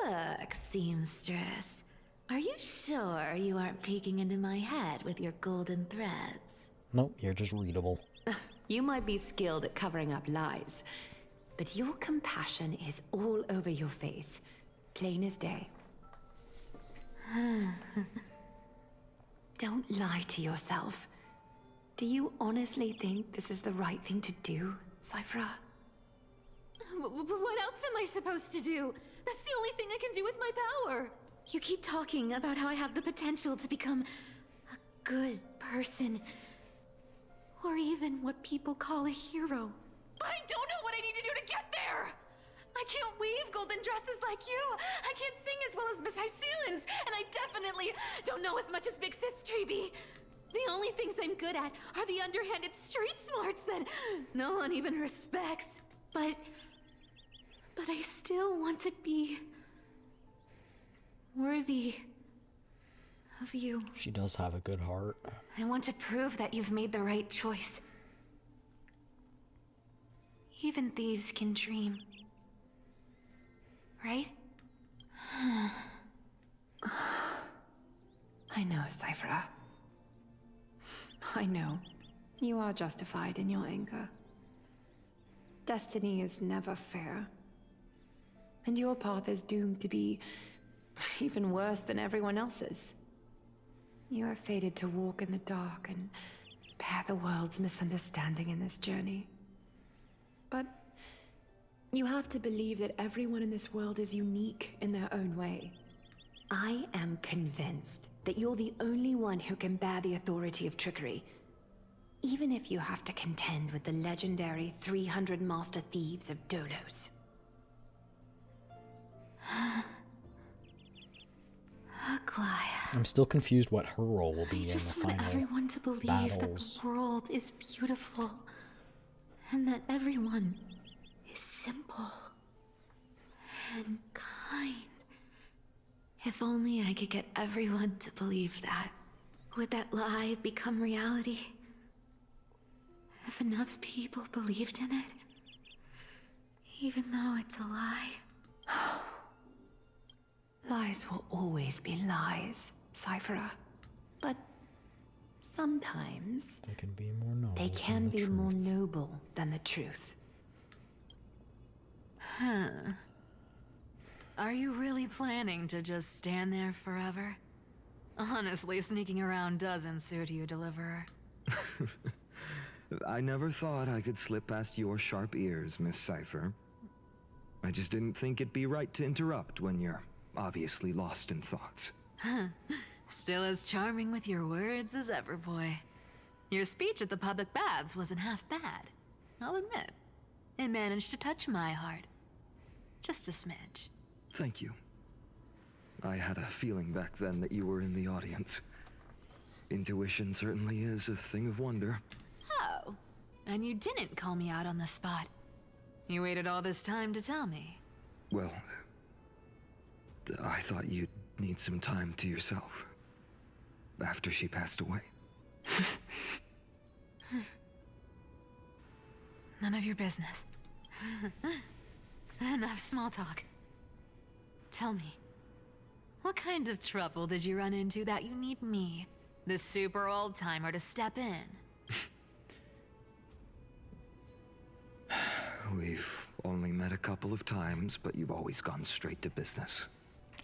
Look, seamstress. Are you sure you aren't peeking into my head with your golden threads? Nope, you're just readable. You might be skilled at covering up lies, but your compassion is all over your face, plain as day. Don't lie to yourself. Do you honestly think this is the right thing to do, Cyphera? What else am I supposed to do? That's the only thing I can do with my power. You keep talking about how I have the potential to become a good person. Or even what people call a hero. But I don't know what I need to do to get there! I can't weave golden dresses like you! I can't sing as well as Miss Hyceelins! And I definitely don't know as much as Big Sis Treeby! The only things I'm good at are the underhanded street smarts that no one even respects. But I still want to be worthy of you. She does have a good heart. I want to prove that you've made the right choice. Even thieves can dream. Right? I know, Cyphera. I know. You are justified in your anger. Destiny is never fair. And your path is doomed to be even worse than everyone else's. You are fated to walk in the dark and bear the world's misunderstanding in this journey. But you have to believe that everyone in this world is unique in their own way. I am convinced that you're the only one who can bear the authority of trickery, even if you have to contend with the legendary 300 master thieves of Dolos. I'm still confused what her role will be in the I just want final everyone to believe battles. that the world is beautiful. And that everyone is simple. And kind. If only I could get everyone to believe that. Would that lie become reality? If enough people believed in it, even though it's a lie. Lies will always be lies, Cyphera. But sometimes They can be more noble. they can be more noble than the truth. Huh. Are you really planning to just stand there forever? Honestly, sneaking around doesn't suit you, Deliverer. I never thought I could slip past your sharp ears, Miss Cypher. I just didn't think it'd be right to interrupt when you're obviously lost in thoughts. Still as charming with your words as ever, boy. Your speech at the public baths wasn't half bad. I'll admit. It managed to touch my heart. Just a smidge. Thank you. I had a feeling back then that you were in the audience. Intuition certainly is a thing of wonder. Oh, and you didn't call me out on the spot. You waited all this time to tell me. Well, I thought you'd need some time to yourself. After she passed away. None of your business. Enough small talk. Tell me, what kind of trouble did you run into that you need me, the super old-timer, to step in? We've only met a couple of times, but you've always gone straight to business.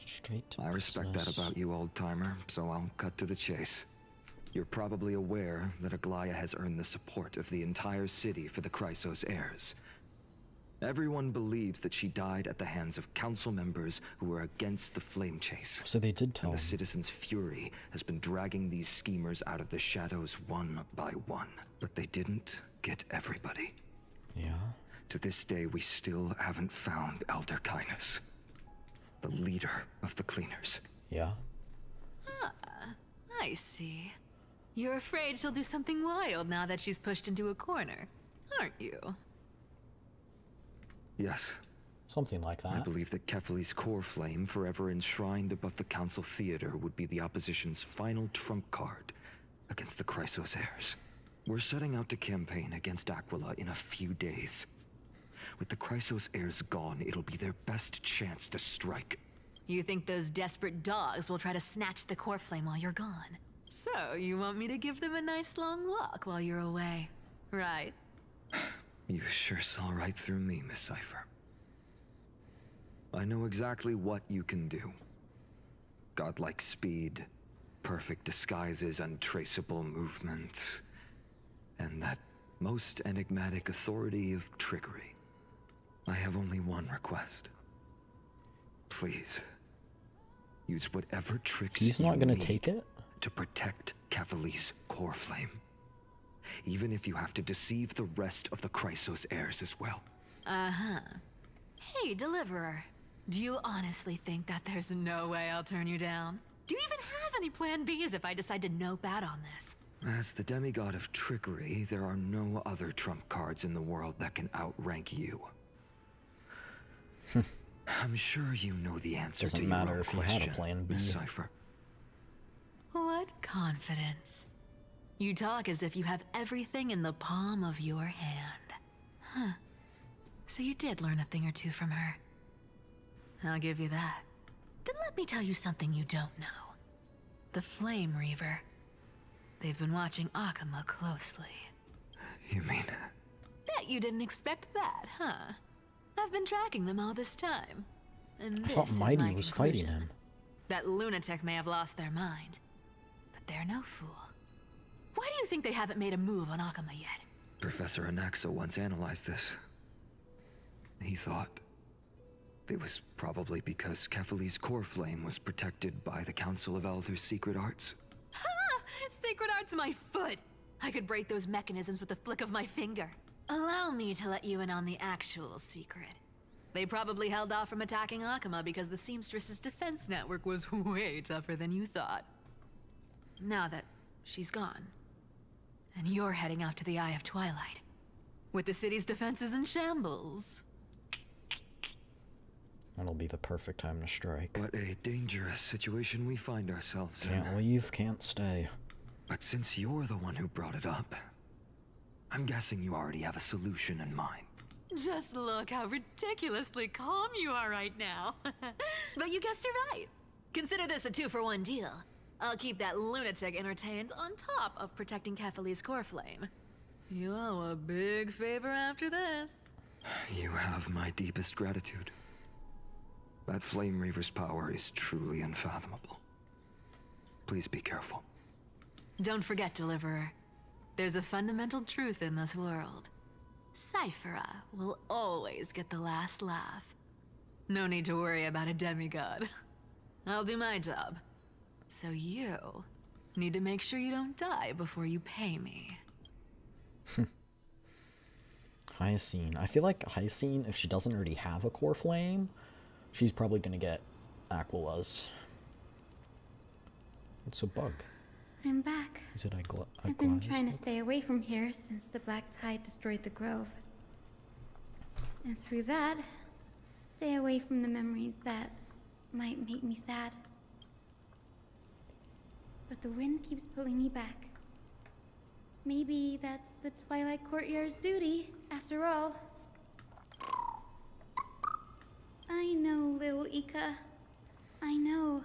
Straight to I respect that about you, old-timer, so I'll cut to the chase. You're probably aware that Aglaya has earned the support of the entire city for the Chrysos heirs. Everyone believes that she died at the hands of council members who were against the flame chase. So they did tell And the him. citizens' fury has been dragging these schemers out of the shadows one by one. But they didn't get everybody. Yeah. To this day, we still haven't found Elder Kindness, the leader of the cleaners. Yeah. Ah, I see. You're afraid she'll do something wild now that she's pushed into a corner, aren't you? Yes. Something like that. I believe that Kefali's core flame, forever enshrined above the council theater, would be the opposition's final trump card against the Chrysos heirs. We're setting out to campaign against Aquila in a few days. With the Chrysos heirs gone, it'll be their best chance to strike. You think those desperate dogs will try to snatch the core flame while you're gone? So, you want me to give them a nice long walk while you're away, right? You sure saw right through me, Miss Cypher. I know exactly what you can do. Godlike speed, perfect disguises, untraceable movement, and that most enigmatic authority of trickery. I have only one request. Please, use whatever tricks He's not gonna need take it? to protect Kefali's core flame. Even if you have to deceive the rest of the Chrysos heirs as well. Uh-huh. Hey, Deliverer. Do you honestly think that there's no way I'll turn you down? Do you even have any plan Bs if I decide to nope out on this? As the demigod of trickery, there are no other trump cards in the world that can outrank you. I'm sure you know the answer Doesn't to your matter own if he had a question, plan B. Miss Cypher. What confidence. You talk as if you have everything in the palm of your hand. Huh. So you did learn a thing or two from her. I'll give you that. Then let me tell you something you don't know. The Flame Reaver. They've been watching Akama closely. You mean... Bet you didn't expect that, huh? I've been tracking them all this time. And I thought this is Mighty my was conclusion. fighting him. That lunatic may have lost their mind, but they're no fool. Why do you think they haven't made a move on Akama yet? Professor Anaxa once analyzed this. He thought it was probably because Kefali's core flame was protected by the Council of Elders' secret arts. Ha! Sacred art's my foot! I could break those mechanisms with a flick of my finger. Allow me to let you in on the actual secret. They probably held off from attacking Akama because the Seamstress's defense network was way tougher than you thought. Now that she's gone, and you're heading out to the Eye of Twilight, with the city's defenses in shambles. That'll be the perfect time to strike. What a dangerous situation we find ourselves in. Can't leave, can't stay. But since you're the one who brought it up, I'm guessing you already have a solution in mind. Just look how ridiculously calm you are right now. But you guessed it right. Consider this a 2-for-1 deal. I'll keep that lunatic entertained on top of protecting Kefali's core flame. You owe a big favor after this. You have my deepest gratitude. That Flame Reaver's power is truly unfathomable. Please be careful. Don't forget, Deliverer. There's a fundamental truth in this world. Cyphera will always get the last laugh. No need to worry about a demigod. I'll do my job. So you need to make sure you don't die before you pay me. Hyacine. I feel like Hyacine, if she doesn't already have a core flame, she's probably gonna get Aquila's. It's a bug. I'm back. Is it I've been trying to stay away from here since the Black Tide destroyed the grove. And through that, stay away from the memories that might make me sad. But the wind keeps pulling me back. Maybe that's the Twilight Courtyard's duty, after all. I know, little Ika. I know.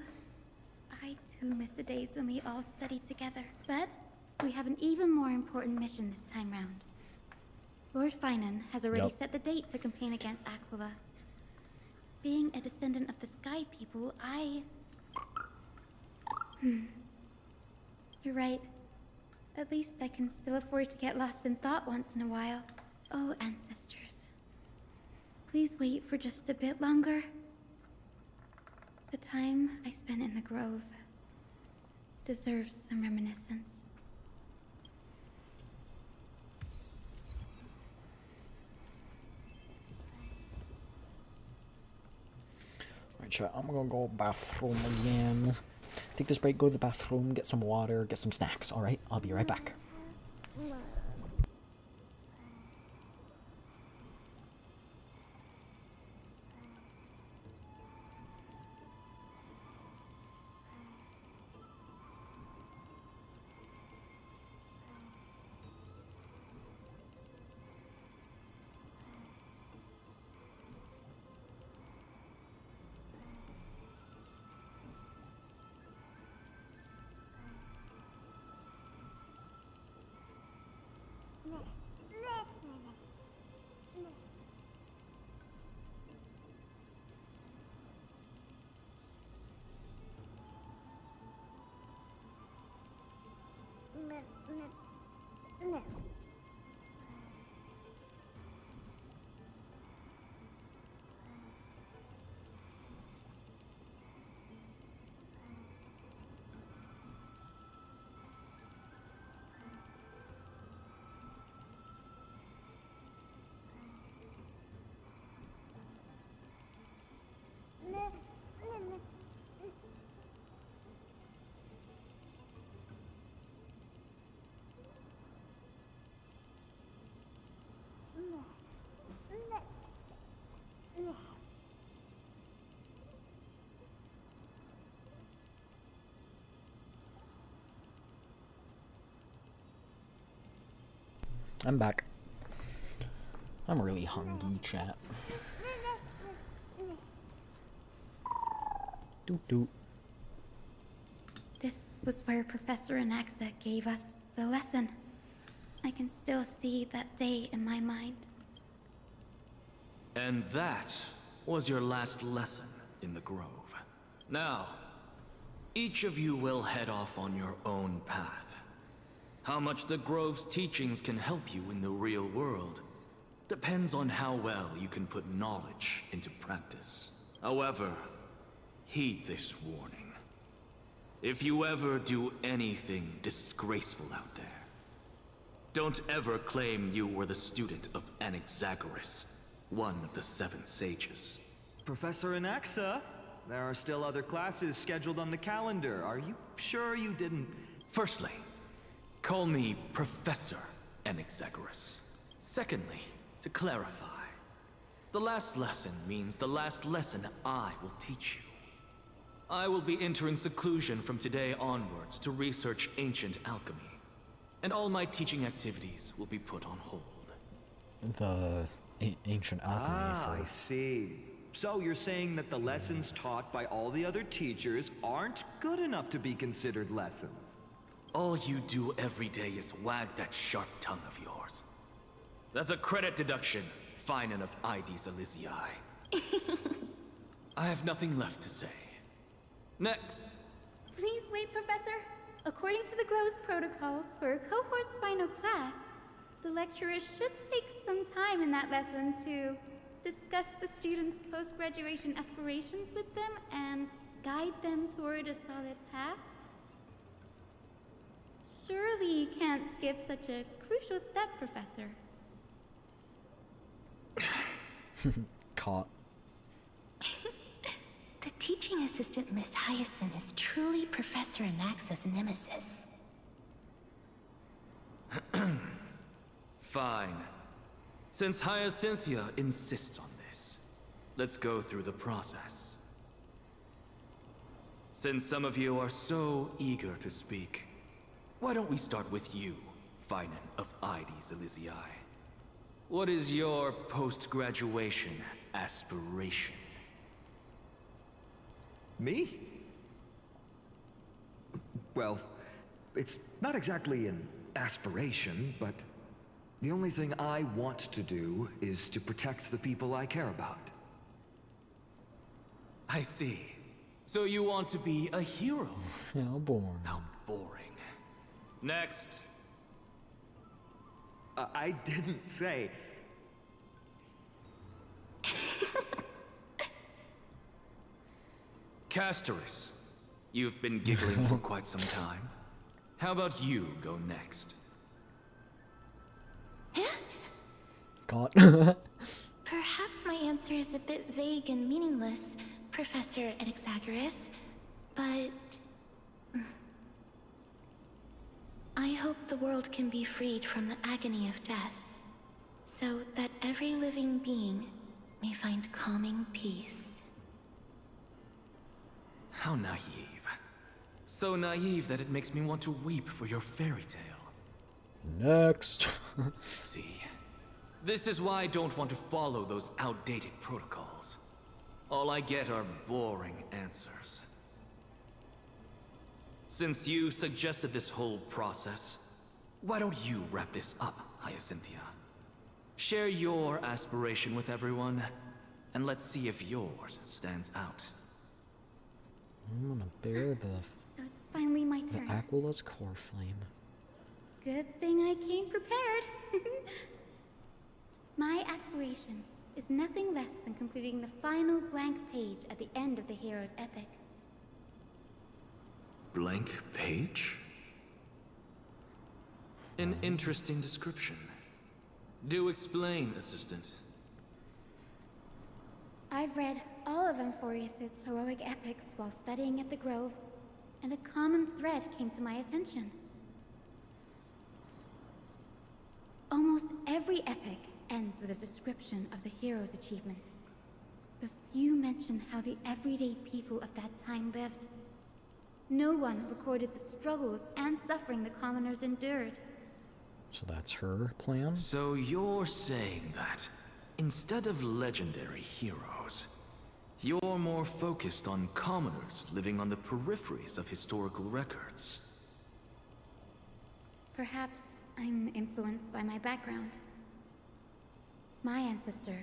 I too miss the days when we all studied together. But we have an even more important mission this time round. Lord Finan has already set the date to campaign against Aquila. Being a descendant of the Sky People, You're right. At least I can still afford to get lost in thought once in a while. Oh, ancestors. Please wait for just a bit longer. The time I spent in the grove deserves some reminiscence. Alright, chat, I'm gonna go bathroom again. Take this break, go to the bathroom, get some water, get some snacks. Alright, I'll be right back. I'm back. I'm really hungry, chat. Doot doot. This was where Professor Anaxa gave us the lesson. I can still see that day in my mind. And that was your last lesson in the Grove. Now, each of you will head off on your own path. How much the Grove's teachings can help you in the real world depends on how well you can put knowledge into practice. However, heed this warning. If you ever do anything disgraceful out there, don't ever claim you were the student of Anaxagoras, one of the 7 sages. Professor Anaxa, there are still other classes scheduled on the calendar. Are you sure you didn't... Firstly, call me Professor Anaxagoras. Secondly, to clarify, the last lesson means the last lesson I will teach you. I will be entering seclusion from today onwards to research ancient alchemy, and all my teaching activities will be put on hold. The ancient alchemy I see. So you're saying that the lessons taught by all the other teachers aren't good enough to be considered lessons? All you do every day is wag that sharp tongue of yours. That's a credit deduction Finan of Ides Elysiae. I have nothing left to say. Next. Please wait, Professor. According to the Grove's protocols for a cohort's final class, the lecturer should take some time in that lesson to discuss the students' post-graduation aspirations with them and guide them toward a solid path. Surely you can't skip such a crucial step, Professor. Caught. The teaching assistant, Miss Hyacinth, is truly Professor Anaxa's nemesis. Fine. Since Hyacinthia insists on this, let's go through the process. Since some of you are so eager to speak, why don't we start with you, Finan of Ides Elysiae? What is your post-graduation aspiration? Me? Well, it's not exactly an aspiration, but the only thing I want to do is to protect the people I care about. I see. So you want to be a hero? How boring. How boring. Next. I didn't say... Castoris, you've been giggling for quite some time. How about you go next? Caught. Perhaps my answer is a bit vague and meaningless, Professor Anaxagoras, but... I hope the world can be freed from the agony of death, so that every living being may find calming peace. How naive. So naive that it makes me want to weep for your fairy tale. Next. See, this is why I don't want to follow those outdated protocols. All I get are boring answers. Since you suggested this whole process, why don't you wrap this up, Hyacinthia? Share your aspiration with everyone, and let's see if yours stands out. I'm gonna bear So it's finally my turn. Aquila's core flame. Good thing I came prepared. My aspiration is nothing less than completing the final blank page at the end of the hero's epic. Blank page? An interesting description. Do explain, assistant. I've read all of Amphorius's heroic epics while studying at the Grove, and a common thread came to my attention. Almost every epic ends with a description of the hero's achievements. But few mention how the everyday people of that time lived. No one recorded the struggles and suffering the commoners endured. So that's her plan? So you're saying that, instead of legendary heroes, you're more focused on commoners living on the peripheries of historical records. Perhaps I'm influenced by my background. My ancestor,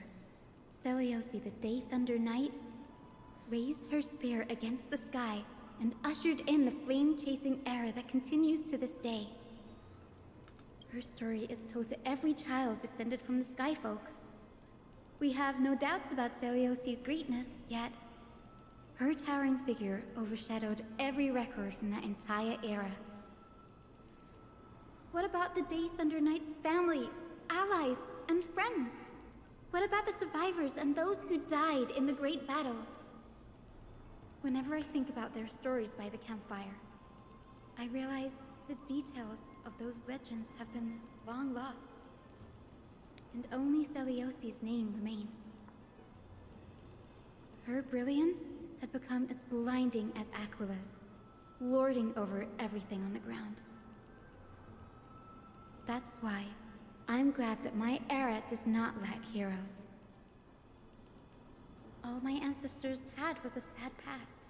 Seliosi the Day Thunder Knight, raised her spear against the sky and ushered in the flame-chasing era that continues to this day. Her story is told to every child descended from the Skyfolk. We have no doubts about Seliosi's greatness, yet her towering figure overshadowed every record from that entire era. What about the Day Thunder Knight's family, allies, and friends? What about the survivors and those who died in the great battles? Whenever I think about their stories by the campfire, I realize the details of those legends have been long lost, and only Seliosi's name remains. Her brilliance had become as blinding as Aquila's, lording over everything on the ground. That's why I'm glad that my era does not lack heroes. All my ancestors had was a sad past,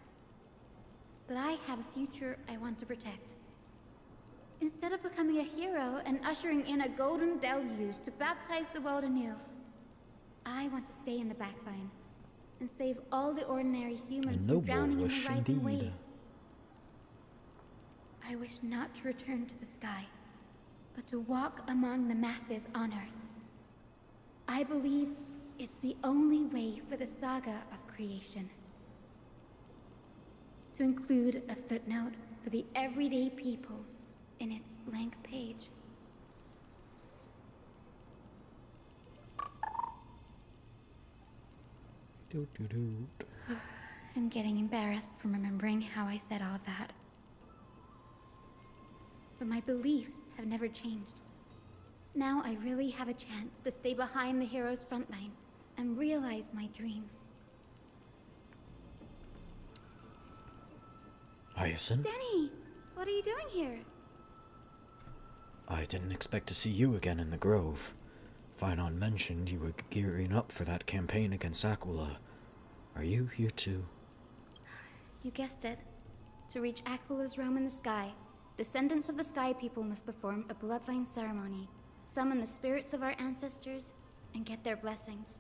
but I have a future I want to protect. Instead of becoming a hero and ushering in a golden deluge to baptize the world anew, I want to stay in the backline and save all the ordinary humans A from noble drowning in the wish rising indeed. waves. I wish not to return to the sky, but to walk among the masses on Earth. I believe it's the only way for the saga of creation. To include a footnote for the everyday people in its blank page. I'm getting embarrassed from remembering how I said all that. But my beliefs have never changed. Now I really have a chance to stay behind the hero's front line and realize my dream. Hyacinth? Danny, what are you doing here? I didn't expect to see you again in the Grove. Finon mentioned you were gearing up for that campaign against Aquila. Are you here too? You guessed it. To reach Aquila's realm in the sky, descendants of the Sky People must perform a bloodline ceremony, summon the spirits of our ancestors, and get their blessings.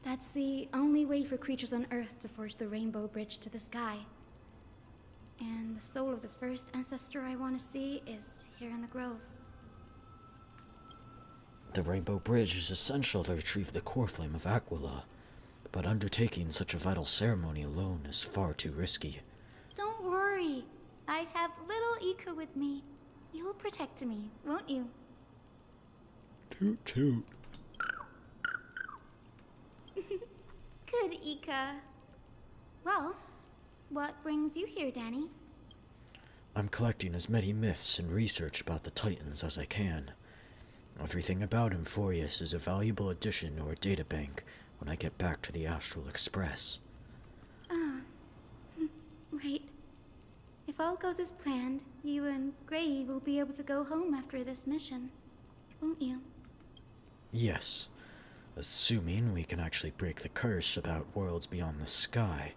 That's the only way for creatures on Earth to forge the Rainbow Bridge to the sky. And the soul of the first ancestor I want to see is here in the Grove. The Rainbow Bridge is essential to retrieve the core flame of Aquila, but undertaking such a vital ceremony alone is far too risky. Don't worry. I have little Ika with me. You will protect me, won't you? Toot toot. Good, Ika. Well, what brings you here, Danny? I'm collecting as many myths and research about the Titans as I can. Everything about Emphorius is a valuable addition to our databank when I get back to the Astral Express. Right. If all goes as planned, you and Gray will be able to go home after this mission, won't you? Yes, assuming we can actually break the curse about worlds beyond the sky.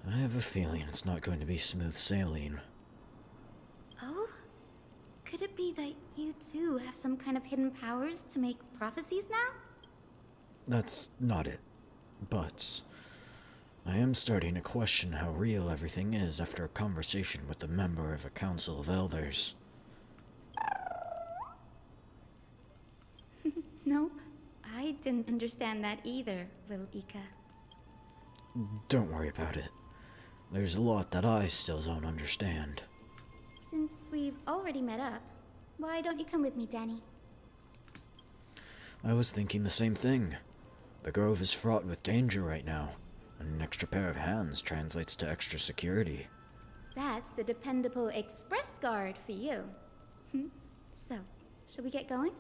I have a feeling it's not going to be smooth sailing. Oh? Could it be that you too have some kind of hidden powers to make prophecies now? That's not it, but I am starting to question how real everything is after a conversation with a member of a council of elders. Nope. I didn't understand that either, little Ika. Don't worry about it. There's a lot that I still don't understand. Since we've already met up, why don't you come with me, Danny? I was thinking the same thing. The Grove is fraught with danger right now, and an extra pair of hands translates to extra security. That's the dependable express guard for you. So, shall we get going?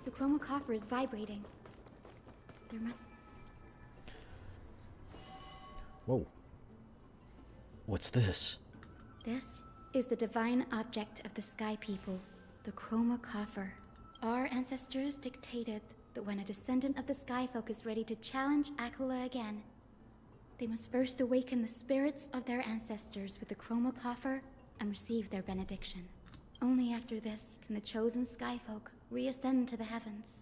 The chroma coffer is vibrating. There must... Whoa. What's this? This is the divine object of the Sky People, the chroma coffer. Our ancestors dictated that when a descendant of the Skyfolk is ready to challenge Aquila again, they must first awaken the spirits of their ancestors with the chroma coffer and receive their benediction. Only after this can the chosen Skyfolk reascend to the heavens.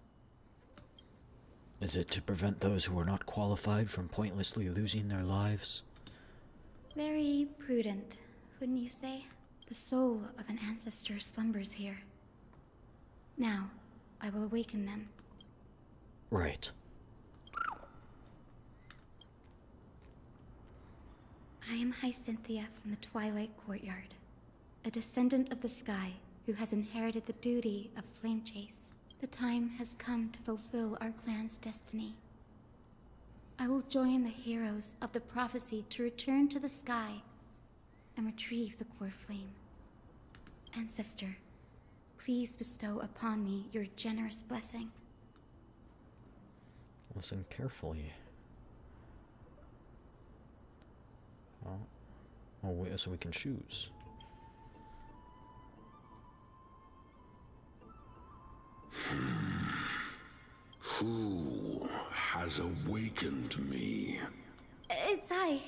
Is it to prevent those who are not qualified from pointlessly losing their lives? Very prudent, wouldn't you say? The soul of an ancestor slumbers here. Now, I will awaken them. Right. I am Hyacinthia from the Twilight Courtyard, a descendant of the sky who has inherited the duty of flame chase. The time has come to fulfill our clan's destiny. I will join the heroes of the prophecy to return to the sky and retrieve the core flame. Ancestor, please bestow upon me your generous blessing. Listen carefully. Oh, wait, so we can choose. Who has awakened me. It's I.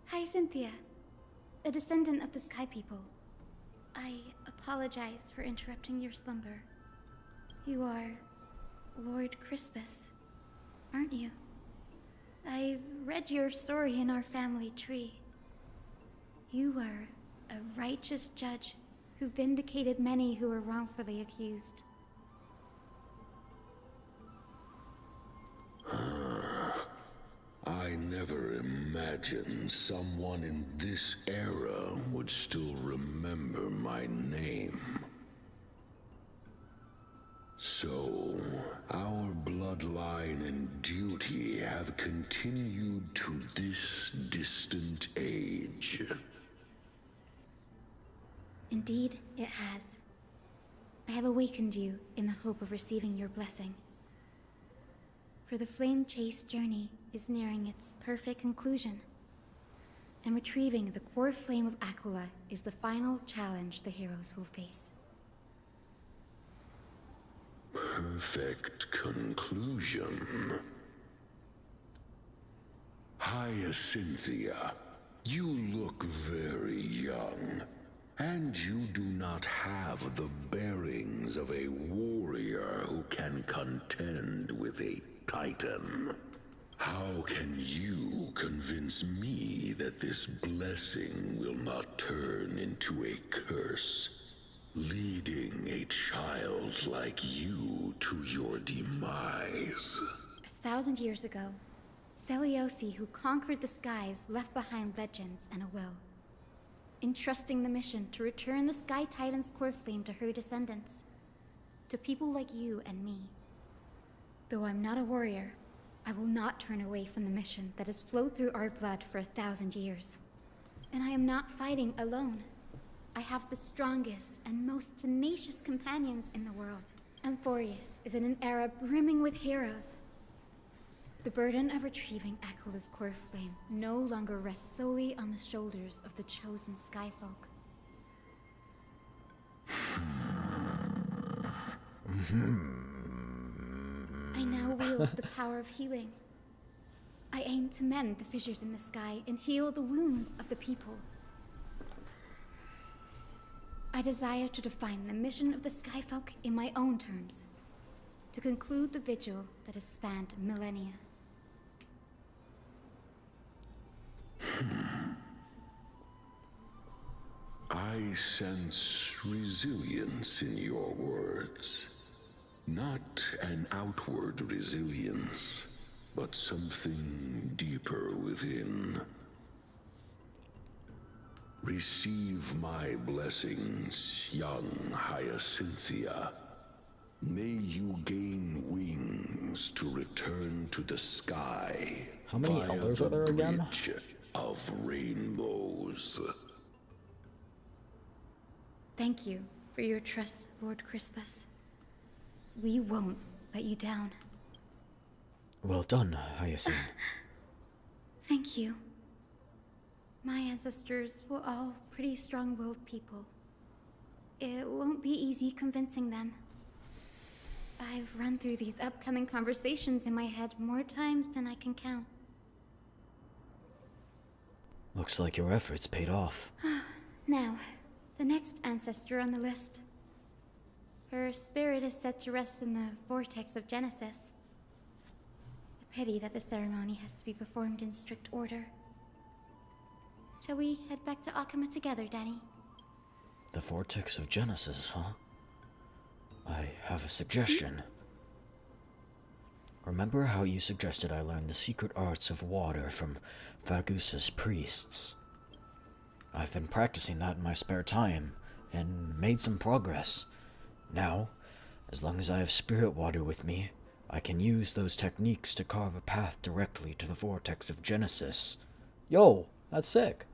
Hi, Cynthia. A descendant of the Sky People. I apologize for interrupting your slumber. You are Lord Crispus, aren't you? I've read your story in our family tree. You were a righteous judge who vindicated many who were wrongfully accused. I never imagined someone in this era would still remember my name. So, our bloodline and duty have continued to this distant age. Indeed, it has. I have awakened you in the hope of receiving your blessing. For the flame chase journey is nearing its perfect conclusion, and retrieving the core flame of Aquila is the final challenge the heroes will face. Perfect conclusion. Hyacinthia, you look very young, and you do not have the bearings of a warrior who can contend with a Titan. How can you convince me that this blessing will not turn into a curse, leading a child like you to your demise? 1,000 years ago, Seliosi, who conquered the skies, left behind legends and a will, entrusting the mission to return the Sky Titan's core flame to her descendants, to people like you and me. Though I'm not a warrior, I will not turn away from the mission that has flowed through our blood for 1,000 years. And I am not fighting alone. I have the strongest and most tenacious companions in the world. Amphorius is in an era brimming with heroes. The burden of retrieving Aquila's core flame no longer rests solely on the shoulders of the chosen Skyfolk. I now wield the power of healing. I aim to mend the fissures in the sky and heal the wounds of the people. I desire to define the mission of the Skyfolk in my own terms, to conclude the vigil that has spanned millennia. I sense resilience in your words. Not an outward resilience, but something deeper within. Receive my blessings, young Hyacinthia. May you gain wings to return to the sky. How many elders are there again? Bridge of rainbows. Thank you for your trust, Lord Crispus. We won't let you down. Well done, Hyacinth. Thank you. My ancestors were all pretty strong-willed people. It won't be easy convincing them. I've run through these upcoming conversations in my head more times than I can count. Looks like your efforts paid off. Now, the next ancestor on the list. Her spirit is set to rest in the vortex of Genesis. A pity that the ceremony has to be performed in strict order. Shall we head back to Akama together, Danny? The vortex of Genesis, huh? I have a suggestion. Remember how you suggested I learn the secret arts of water from Fagusa's priests? I've been practicing that in my spare time, and made some progress. Now, as long as I have spirit water with me, I can use those techniques to carve a path directly to the vortex of Genesis. Yo, that's sick.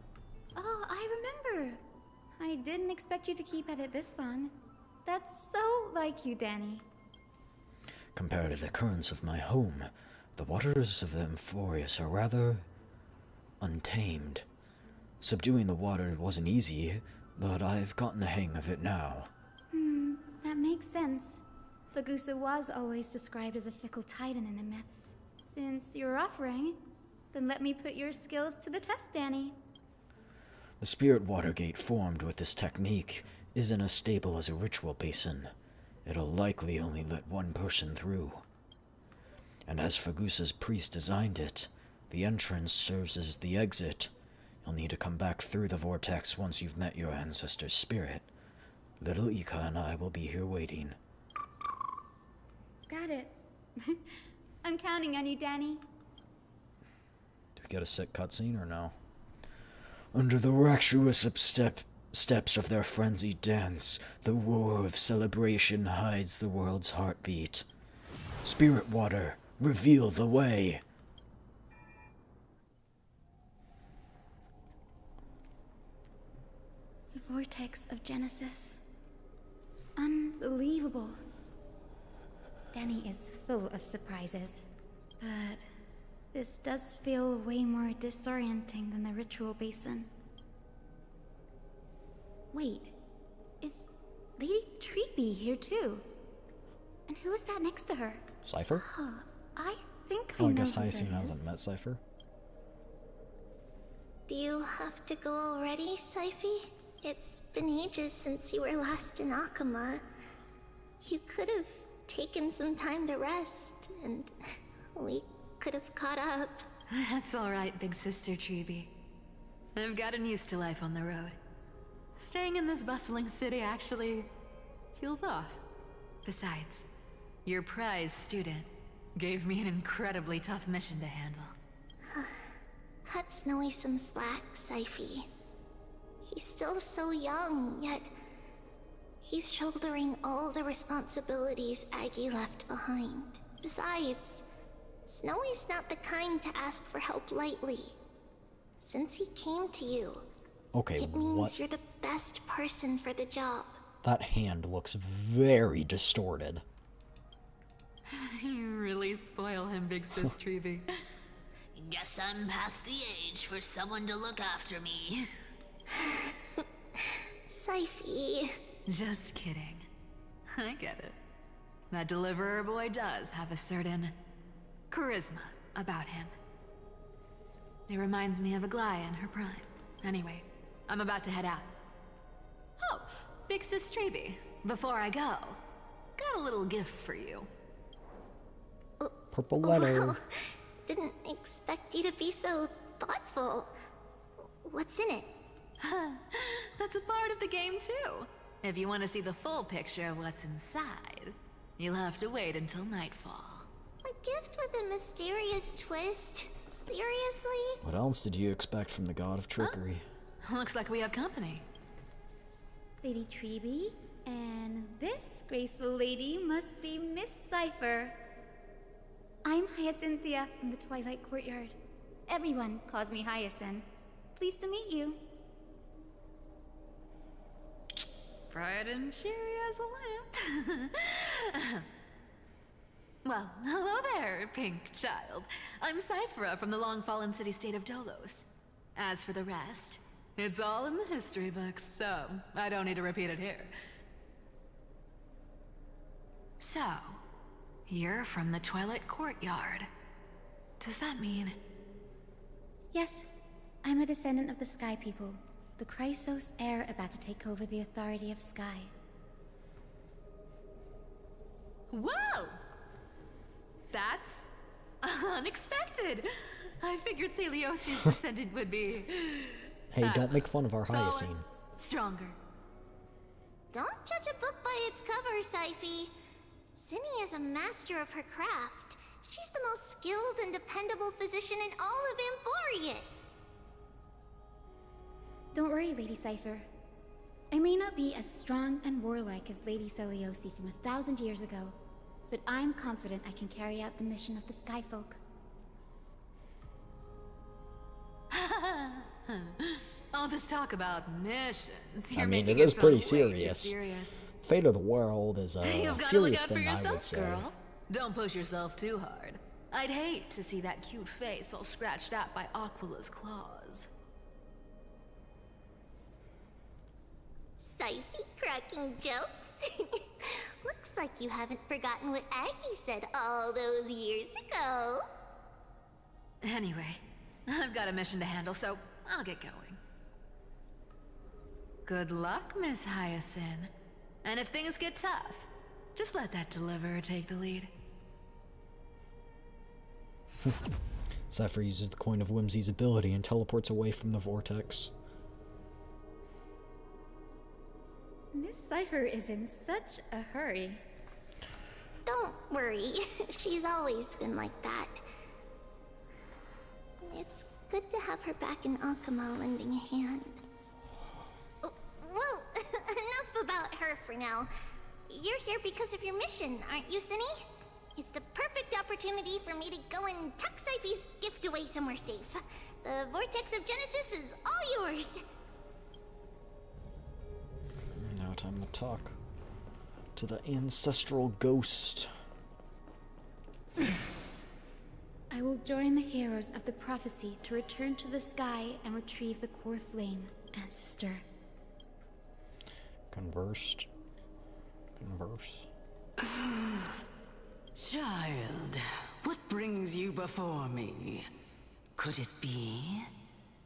Oh, I remember. I didn't expect you to keep at it this long. That's so like you, Danny. Compared to the currents of my home, the waters of the Amphorius are rather untamed. Subduing the water wasn't easy, but I've gotten the hang of it now. That makes sense. Fagusa was always described as a fickle titan in the myths, Since you're offering, then let me put your skills to the test, Danny. The spirit water gate formed with this technique isn't as stable as a ritual basin. It'll likely only let one person through. And as Fagusa's priest designed it, the entrance serves as the exit. You'll need to come back through the vortex once you've met your ancestor's spirit. Little Ika and I will be here waiting. Got it. I'm counting on you, Danny. Do we get a sick cutscene or no? Under the rapturous steps of their frenzied dance, the roar of celebration hides the world's heartbeat. Spirit water, reveal the way. The vortex of Genesis. Unbelievable. Danny is full of surprises, but this does feel way more disorienting than the ritual basin. Wait, is Lady Treeby here too? And who is that next to her? Cypher? I think Oh, I know guess who Hyacinth that hasn't is. met Cypher. Do you have to go already, Syphy? It's been ages since you were last in Akama. You could have taken some time to rest, and we could have caught up. That's alright, big sister Treeby. I've gotten used to life on the road. Staying in this bustling city actually feels off. Besides, your prize student gave me an incredibly tough mission to handle. Cut Snowy some slack, Syphy. He's still so young, yet he's shouldering all the responsibilities Aggie left behind. Besides, Snowy's not the kind to ask for help lightly. Since he came to you, Okay, it means what? you're the best person for the job. That hand looks very distorted. You really spoil him, big sis Treeby. Guess I'm past the age for someone to look after me. Syphy. Just kidding. I get it. That deliverer boy does have a certain charisma about him. It reminds me of Aglaya in her prime. Anyway, I'm about to head out. Oh, big sis Treeby, before I go, got a little gift for you. Purple letter. Well, didn't expect you to be so thoughtful. What's in it? That's a part of the game too. If you want to see the full picture of what's inside, you'll have to wait until nightfall. A gift with a mysterious twist? Seriously? What else did you expect from the god of trickery? Looks like we have company. Lady Treeby, and this graceful lady must be Miss Cypher. I'm Hyacinthia from the Twilight Courtyard. Everyone calls me Hyacinth. Pleased to meet you. Bright and cheery as a lamp. Well, hello there, pink child. I'm Cyphera from the long-fallen city-state of Dolos. As for the rest, it's all in the history books, so I don't need to repeat it here. So, you're from the Twilight Courtyard. Does that mean... Yes, I'm a descendant of the Sky People, the Chrysos heir about to take over the authority of Sky. Whoa! That's unexpected. I figured Celiosi's descendant would be... Hey, don't make fun of our taller, Hyacinth. stronger. Don't judge a book by its cover, Syphy. Cinny is a master of her craft. She's the most skilled and dependable physician in all of Amphorius. Don't worry, Lady Cypher. I may not be as strong and warlike as Lady Celiosi from 1,000 years ago, but I'm confident I can carry out the mission of the Skyfolk. All this talk about missions. I You're mean, making it is sound pretty way too serious. serious. Fate of the world is a You've got to look serious out for thing, I would yourself, say. girl. Don't push yourself too hard. I'd hate to see that cute face all scratched out by Aquila's claws. Syphy cracking jokes? Looks like you haven't forgotten what Aggie said all those years ago. Anyway, I've got a mission to handle, so I'll get going. Good luck, Miss Hyacinth. And if things get tough, just let that deliverer take the lead. Cypher uses the Coin of Whimsy's ability and teleports away from the vortex. Miss Cypher is in such a hurry. Don't worry, she's always been like that. It's good to have her back in Akama lending a hand. Oh, well, enough about her for now. You're here because of your mission, aren't you, Cinny? It's the perfect opportunity for me to go and tuck Cypher's gift away somewhere safe. The Vortex of Genesis is all yours. Now time to talk to the ancestral ghost. I will join the heroes of the prophecy to return to the sky and retrieve the core flame, ancestor. Converse. Child, what brings you before me? Could it be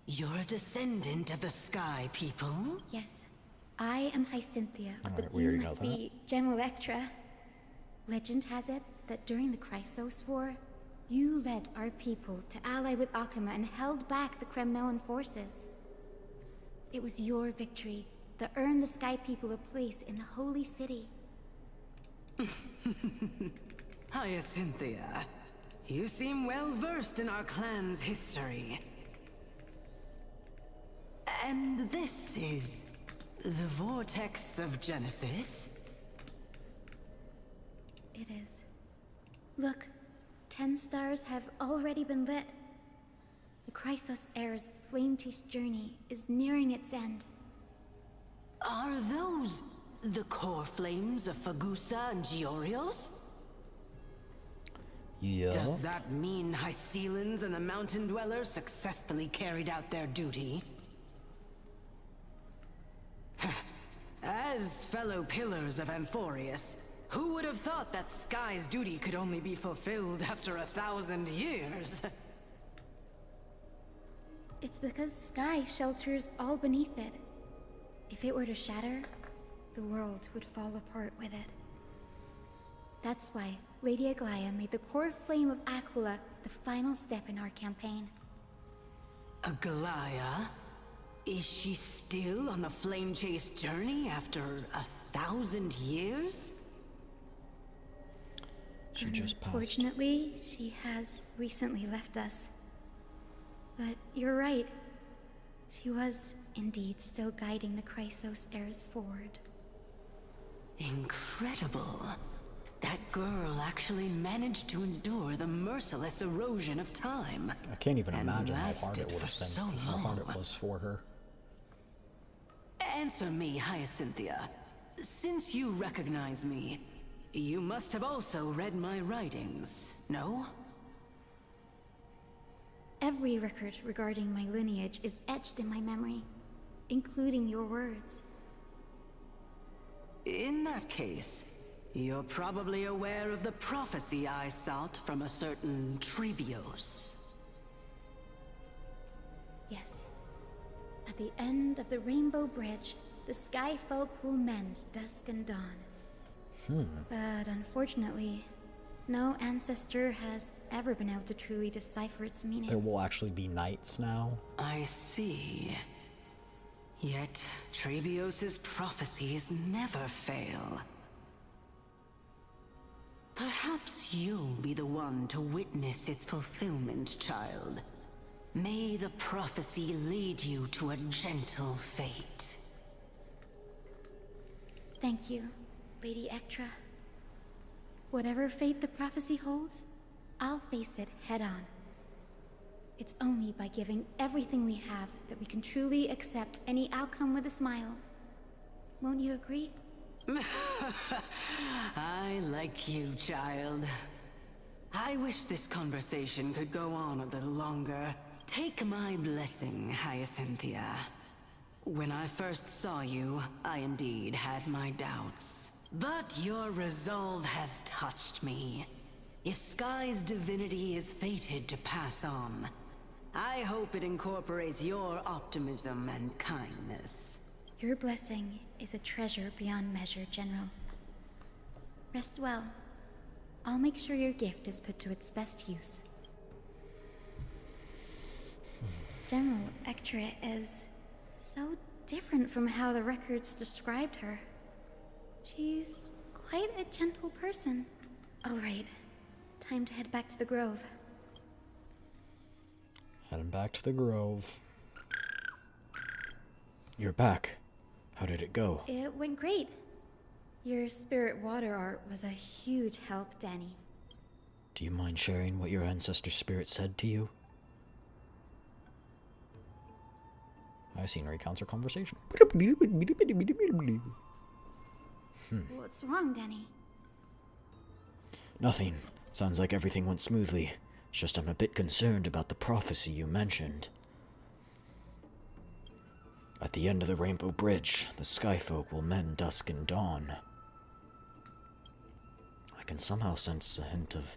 you're a descendant of the Sky People? Yes, I am Hyacinthia of the we already you know must that. be Gem Electra. Legend has it that during the Chrysos War, you led our people to ally with Akama and held back the Kremnoan forces. It was your victory that earned the Sky People a place in the Holy City. Hyacinthia, you seem well versed in our clan's history. And this is the Vortex of Genesis? It is. Look, 10 stars have already been lit. The Chrysos Heir's flame-teased journey is nearing its end. Are those the core flames of Fagusa and Giorios? Yeah. Does that mean Hycelans and the Mountain Dwellers successfully carried out their duty? As fellow pillars of Amphorius, who would have thought that Sky's duty could only be fulfilled after 1,000 years? It's because Sky shelters all beneath it. If it were to shatter, the world would fall apart with it. That's why Lady Aglaia made the core flame of Aquila the final step in our campaign. Aglaia? Is she still on the flame chase journey after 1,000 years? She just passed. Fortunately, she has recently left us. But you're right. She was indeed still guiding the Chrysos heirs forward. Incredible. That girl actually managed to endure the merciless erosion of time. I can't even and imagine how hard lasted it would for have been. so How hard it long. was for her. Answer me, Hyacinthia. Since you recognize me, you must have also read my writings, no? Every record regarding my lineage is etched in my memory, including your words. In that case, you're probably aware of the prophecy I sought from a certain Trebios. Yes. At the end of the Rainbow Bridge, the Sky Folk will mend dusk and dawn. But unfortunately, no ancestor has ever been able to truly decipher its meaning. There will actually be nights now. I see. Yet, Trebios' prophecies never fail. Perhaps you'll be the one to witness its fulfillment, child. May the prophecy lead you to a gentle fate. Thank you, Lady Ectra. Whatever fate the prophecy holds, I'll face it head-on. It's only by giving everything we have that we can truly accept any outcome with a smile. Won't you agree? I like you, child. I wish this conversation could go on a little longer. Take my blessing, Hyacinthia. When I first saw you, I indeed had my doubts. But your resolve has touched me. If Sky's divinity is fated to pass on, I hope it incorporates your optimism and kindness. Your blessing is a treasure beyond measure, General. Rest well. I'll make sure your gift is put to its best use. General Ectra is so different from how the records described her. She's quite a gentle person. All right, time to head back to the Grove. Heading back to the Grove. You're back. How did it go? It went great. Your spirit water art was a huge help, Danny. Do you mind sharing what your ancestor spirit said to you? Seen recounts our conversation. What's wrong, Danny? Nothing. Sounds like everything went smoothly. It's just I'm a bit concerned about the prophecy you mentioned. At the end of the Rainbow Bridge, the Skyfolk will mend dusk and dawn. I can somehow sense a hint of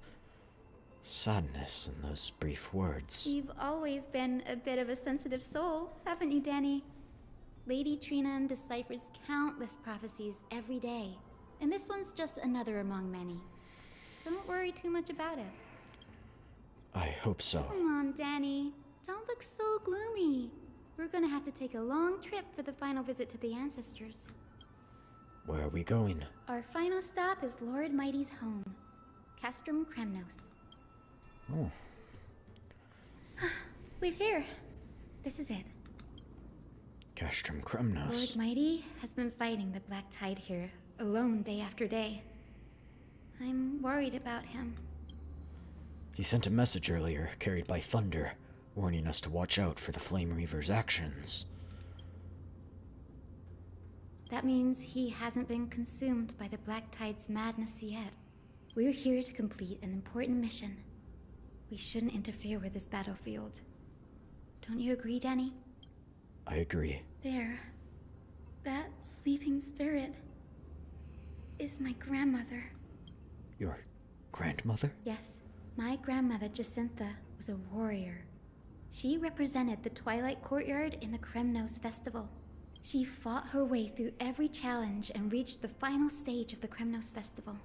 sadness in those brief words. You've always been a bit of a sensitive soul, haven't you, Danny? Lady Trinan deciphers countless prophecies every day, and this one's just another among many. Don't worry too much about it. I hope so. Come on, Danny. Don't look so gloomy. We're gonna have to take a long trip for the final visit to the ancestors. Where are we going? Our final stop is Lord Mighty's home, Castrum Kremnos. Oh. We're here. This is it. Castrum Kremnos. Lord Mighty has been fighting the Black Tide here, alone day after day. I'm worried about him. He sent a message earlier, carried by thunder, warning us to watch out for the Flame Reaver's actions. That means he hasn't been consumed by the Black Tide's madness yet. We're here to complete an important mission. We shouldn't interfere with this battlefield. Don't you agree, Danny? I agree. There. That sleeping spirit is my grandmother. Your grandmother? Yes. My grandmother, Jacintha, was a warrior. She represented the Twilight Courtyard in the Kremnos Festival. She fought her way through every challenge and reached the final stage of the Kremnos Festival.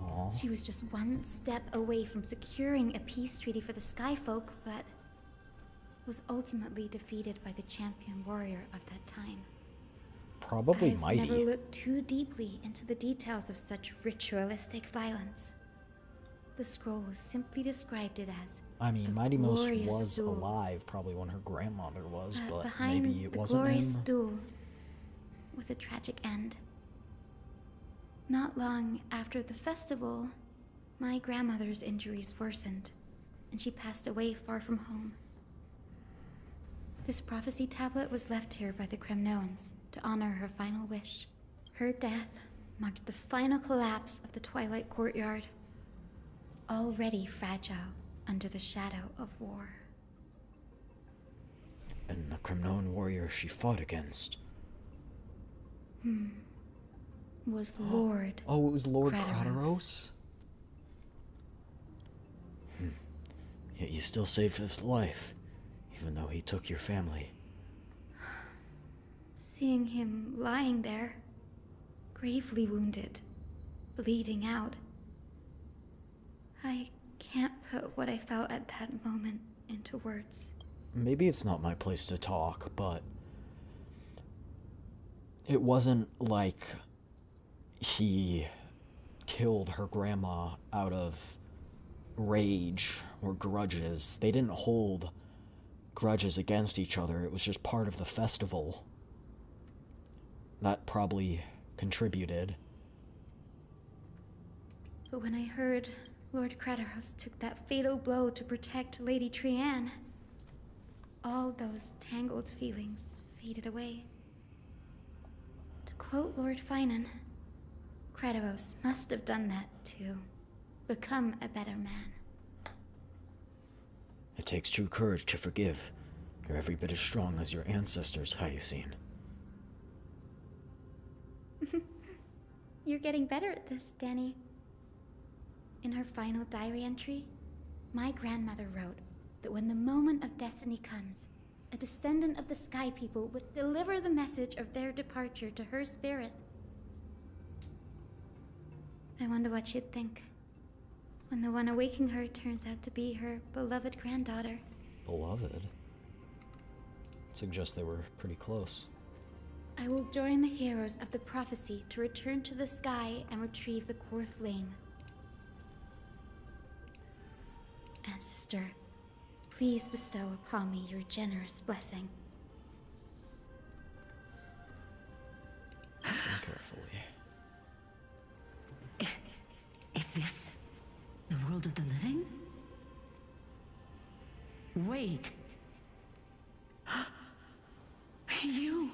Aww. She was just one step away from securing a peace treaty for the Skyfolk, but was ultimately defeated by the champion warrior of that time. Probably I've Mighty. never looked too deeply into the details of such ritualistic violence. The scroll simply described it as I mean, Mighty Most glorious was duel. alive probably when her grandmother was, but behind maybe it the wasn't glorious him. duel was a tragic end. Not long after the festival, my grandmother's injuries worsened, and she passed away far from home. This prophecy tablet was left here by the Kremnoans to honor her final wish. Her death marked the final collapse of the Twilight Courtyard, already fragile under the shadow of war. And the Kremnoan warrior she fought against. Was Lord Oh, it was Lord Crateros. Crateros? Yet you still saved his life, even though he took your family. Seeing him lying there, gravely wounded, bleeding out, I can't put what I felt at that moment into words. Maybe it's not my place to talk, but it wasn't like he killed her grandma out of rage or grudges. They didn't hold grudges against each other. It was just part of the festival. That probably contributed. But when I heard Lord Crateros took that fatal blow to protect Lady Trian, all those tangled feelings faded away. To quote Lord Finan, Crateros must have done that to become a better man. It takes true courage to forgive. You're every bit as strong as your ancestors, Hyacine. You're getting better at this, Danny. In her final diary entry, my grandmother wrote that when the moment of destiny comes, a descendant of the Sky People would deliver the message of their departure to her spirit. I wonder what she'd think when the one awaking her turns out to be her beloved granddaughter. Beloved? Suggests they were pretty close. I will join the heroes of the prophecy to return to the sky and retrieve the core flame. Ancestor, please bestow upon me your generous blessing. Listen carefully. Is this the world of the living? Wait. You...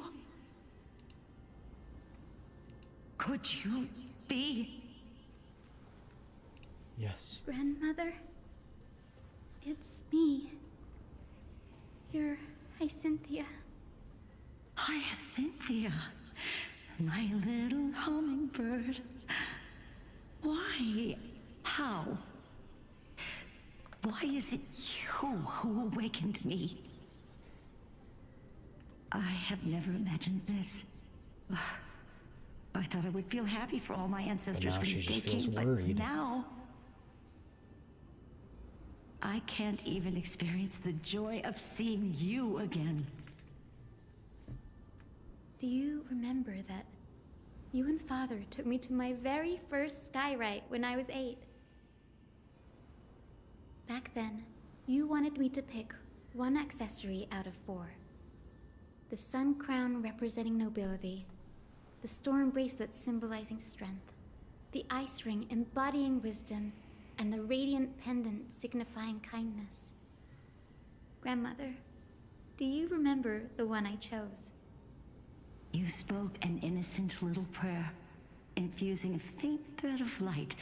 Could you be... Yes. Grandmother? It's me. You're Hyacinthia. Hyacinthia, my little hummingbird. Why? How? Why is it you who awakened me? I have never imagined this. I thought I would feel happy for all my ancestors But now for she just feels escaping, worried. but now I can't even experience the joy of seeing you again. Do you remember that you and Father took me to my very first skyride when I was 8? Back then, you wanted me to pick one accessory out of 4. The sun crown representing nobility, the storm bracelet symbolizing strength, the ice ring embodying wisdom, and the radiant pendant signifying kindness. Grandmother, do you remember the one I chose? You spoke an innocent little prayer, infusing a faint thread of light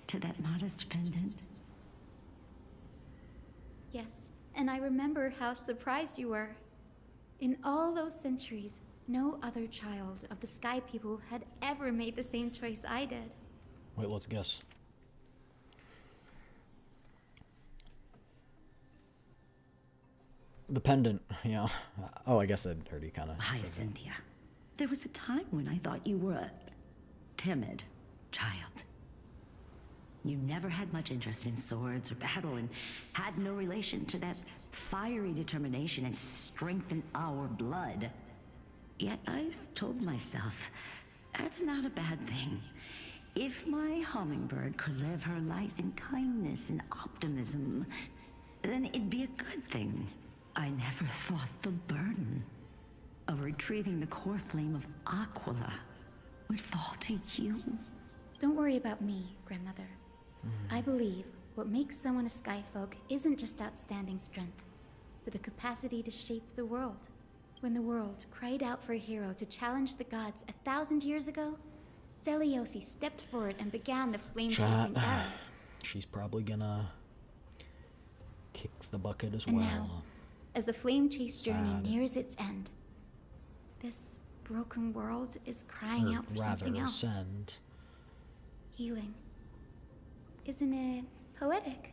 to that modest pendant. Yes, and I remember how surprised you were. In all those centuries, no other child of the Sky People had ever made the same choice I did. Wait, let's guess. The pendant, yeah. Oh, I guess I'd already kind of. Hyacinthia, there was a time when I thought you were a timid child. You never had much interest in swords or battle and had no relation to that fiery determination and strength in our blood. Yet I've told myself, that's not a bad thing. If my hummingbird could live her life in kindness and optimism, then it'd be a good thing. I never thought the burden of retrieving the core flame of Aquila would fall to you. Don't worry about me, Grandmother. I believe what makes someone a Skyfolk isn't just outstanding strength, but the capacity to shape the world. When the world cried out for a hero to challenge the gods 1,000 years ago, Zeliosi stepped forward and began the flame-chasing era. She's probably gonna kick the bucket as And well. now, as the flame chase journey Sad. nears its end, this broken world is crying Or out for rather, something else. ascend. Healing. Isn't it poetic?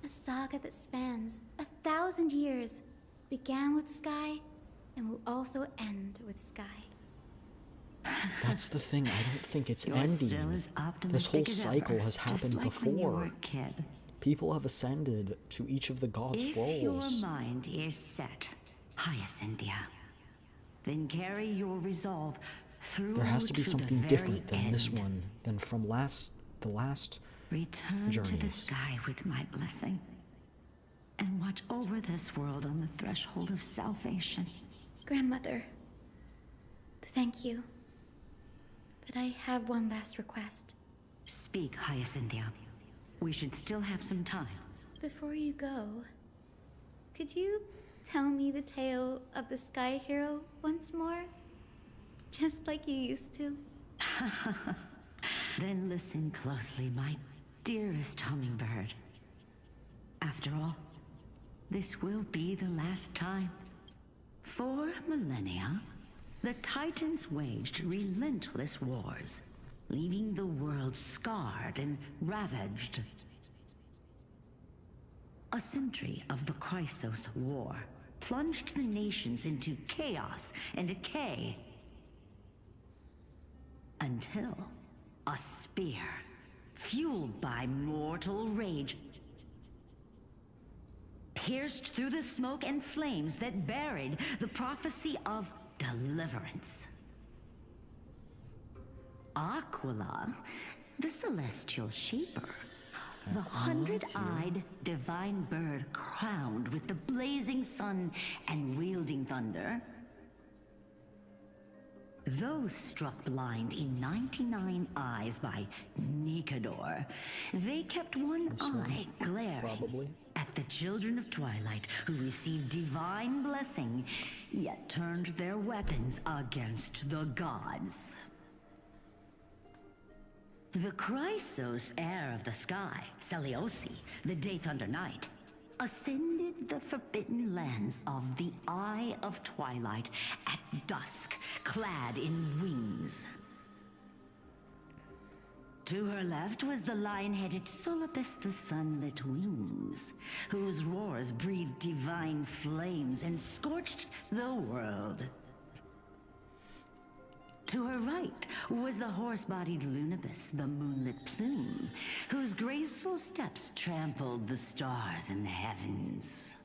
A saga that spans 1,000 years, began with Sky, and will also end with Sky. That's the thing. I don't think it's You're ending. still as This optimistic whole as cycle ever, has just happened like when you were before. a kid. People have ascended to each of the gods' If roles. your mind is set, Hyacinthia, then carry your resolve through There has to be the something very different than this end. one than from the last Return to the journeys. sky with my blessing, and watch over this world on the threshold of salvation. Grandmother, thank you. But I have one last request. Speak, Hyacinthia. We should still have some time. Before you go, could you tell me the tale of the Sky Hero once more? Just like you used to. Then listen closely, my dearest hummingbird. After all, this will be the last time. For millennia, the Titans waged relentless wars, leaving the world scarred and ravaged. A century of the Chrysos War plunged the nations into chaos and decay. Until a spear, fueled by mortal rage, pierced through the smoke and flames that buried the prophecy of deliverance. Aquila, the celestial shaper, the 100-eyed divine bird crowned with the blazing sun and wielding thunder. Those struck blind in 99 eyes by Nikador, they kept one eye glaring at the children of Twilight who received divine blessing, yet turned their weapons against the gods. The Chrysos heir of the sky, Seliosi, the Day Thunder Knight, ascended the forbidden lands of the Eye of Twilight at dusk, clad in wings. To her left was the lion-headed Solipus the Sunlit Wings, whose roars breathed divine flames and scorched the world. To her right was the horse-bodied Lunibus, the Moonlit Plume, whose graceful steps trampled the stars in the heavens.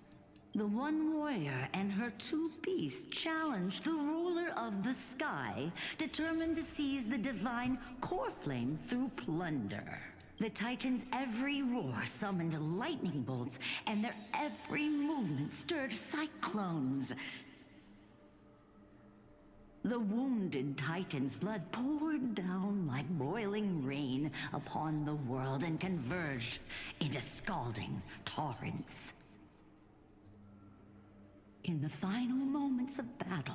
The one warrior and her two beasts challenged the ruler of the sky, determined to seize the divine core flame through plunder. The Titans' every roar summoned lightning bolts, and their every movement stirred cyclones. The wounded Titan's blood poured down like boiling rain upon the world and converged into scalding torrents. In the final moments of battle,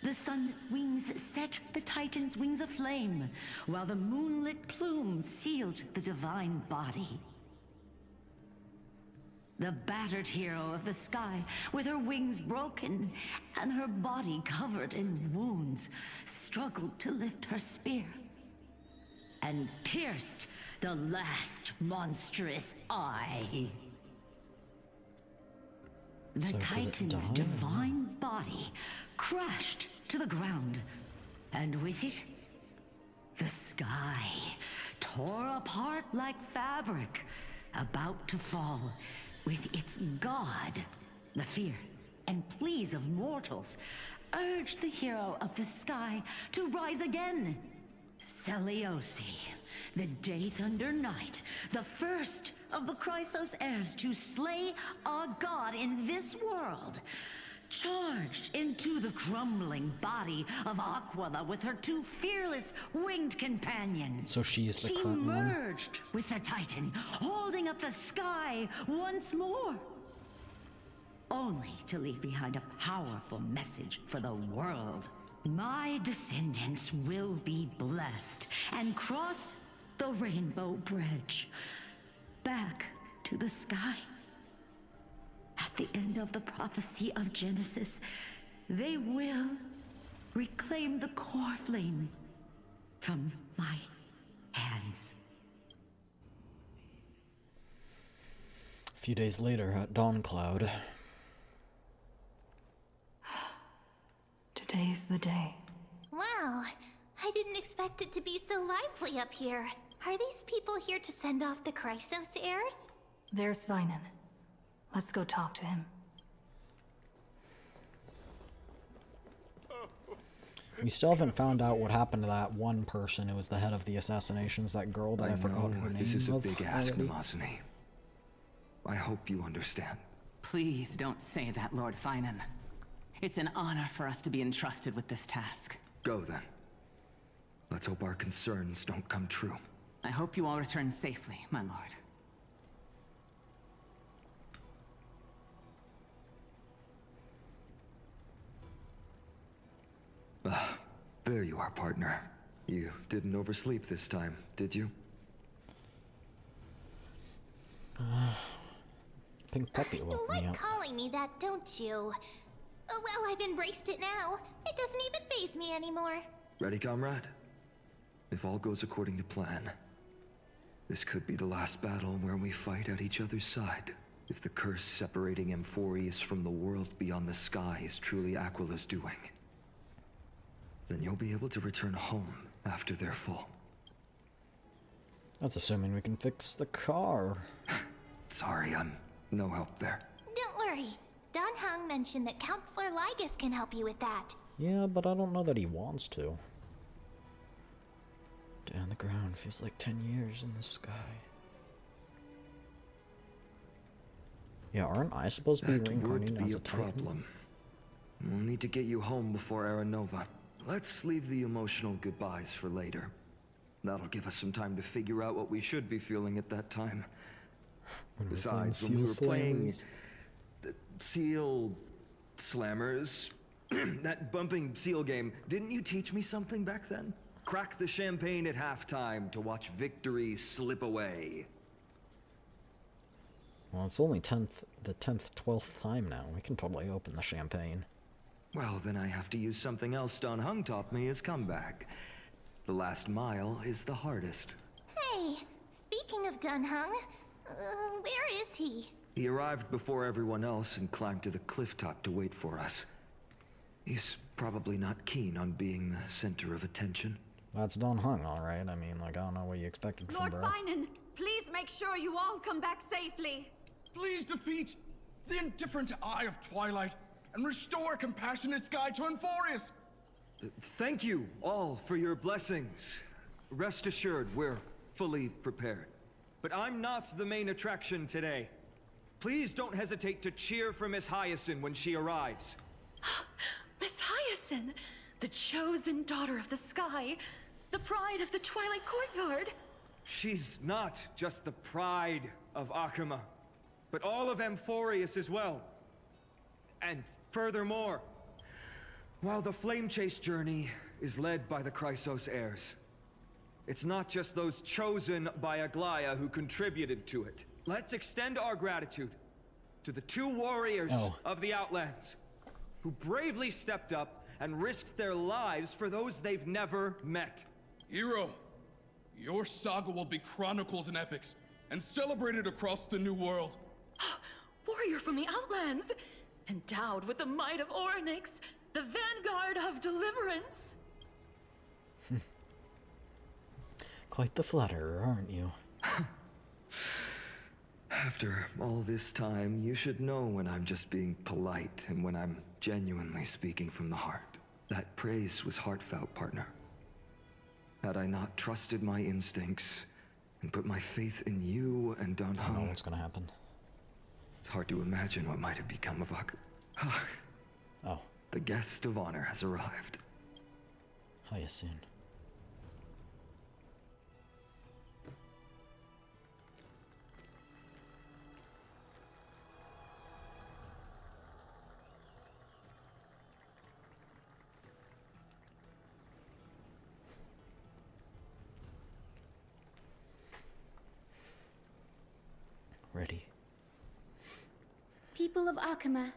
the sunlit wings set the Titan's wings aflame, while the moonlit plume sealed the divine body. The battered hero of the sky, with her wings broken and her body covered in wounds, struggled to lift her spear and pierced the last monstrous eye. The Titan's divine body crashed to the ground, and with it, the sky tore apart like fabric, about to fall, with its god. The fear and pleas of mortals urged the hero of the sky to rise again. Seliosi, the Day Thunder Knight, the first of the Chrysos heirs to slay a god in this world, charged into the crumbling body of Aquila with her two fearless winged companions. So she is the She current one? merged with the Titan, holding up the sky once more, only to leave behind a powerful message for the world. My descendants will be blessed and cross the Rainbow Bridge back to the sky. At the end of the prophecy of Genesis, they will reclaim the core flame from my hands. A few days later at Dawncloud. Today's the day. Wow, I didn't expect it to be so lively up here. Are these people here to send off the Chrysos heirs? There's Svinen. Let's go talk to him. We still haven't found out what happened to that one person who was the head of the assassinations, that girl that I forgot her name. This is a of big ask, already. Namazani. I hope you understand. Please don't say that, Lord Finan. It's an honor for us to be entrusted with this task. Go then. Let's hope our concerns don't come true. I hope you all return safely, my lord. There you are, partner. You didn't oversleep this time, did you? Pink Puppy You woke me like up. calling me that, don't you? Oh, well, I've embraced it now. It doesn't even faze me anymore. Ready, comrade? If all goes according to plan, this could be the last battle where we fight at each other's side. If the curse separating Emphorius from the world beyond the sky is truly Aquila's doing, then you'll be able to return home after their fall. That's assuming we can fix the car. Sorry, I'm no help there. Don't worry. Don Hung mentioned that Counselor Lygus can help you with that. Yeah, but I don't know that he wants to. Down the ground feels like 10 years in the sky. Yeah, aren't I supposed to be reincarnated as a Titan? We'll need to get you home before Aranova. Let's leave the emotional goodbyes for later. That'll give us some time to figure out what we should be feeling at that time. Besides, when we were playing the Seal Slammers, that bumping seal game, didn't you teach me something back then? Crack the champagne at halftime to watch victory slip away. Well, it's only the 10th, 12th time now. We can totally open the champagne. Well, then I have to use something else Don Hung taught me as comeback. The last mile is the hardest. Hey, speaking of Don Hung, where is he? He arrived before everyone else and climbed to the cliff top to wait for us. He's probably not keen on being the center of attention. That's Don Hung, alright. I mean, like, I don't know what you expected from bro. Lord Finan, please make sure you all come back safely. Please defeat the indifferent Eye of Twilight and restore a compassionate sky to Emphorius. Thank you all for your blessings. Rest assured, we're fully prepared. But I'm not the main attraction today. Please don't hesitate to cheer for Miss Hyacinth when she arrives. Miss Hyacinth, the chosen daughter of the sky, the pride of the Twilight Courtyard. She's not just the pride of Akuma, but all of Emphorius as well. And furthermore, while the Flame Chase journey is led by the Chrysos heirs, it's not just those chosen by Aglaya who contributed to it. Let's extend our gratitude to the two warriors of the Outlands who bravely stepped up and risked their lives for those they've never met. Hero, your saga will be chronicled in epics and celebrated across the New World. Warrior from the Outlands, endowed with the might of Orynyx, the vanguard of deliverance. Quite the flatterer, aren't you? After all this time, you should know when I'm just being polite and when I'm genuinely speaking from the heart. That praise was heartfelt, partner. Had I not trusted my instincts and put my faith in you and Don Hung, I know what's gonna happen. It's hard to imagine what might have become of Oh. The guest of honor has arrived. Hyacinth. Ready. People of Akuma,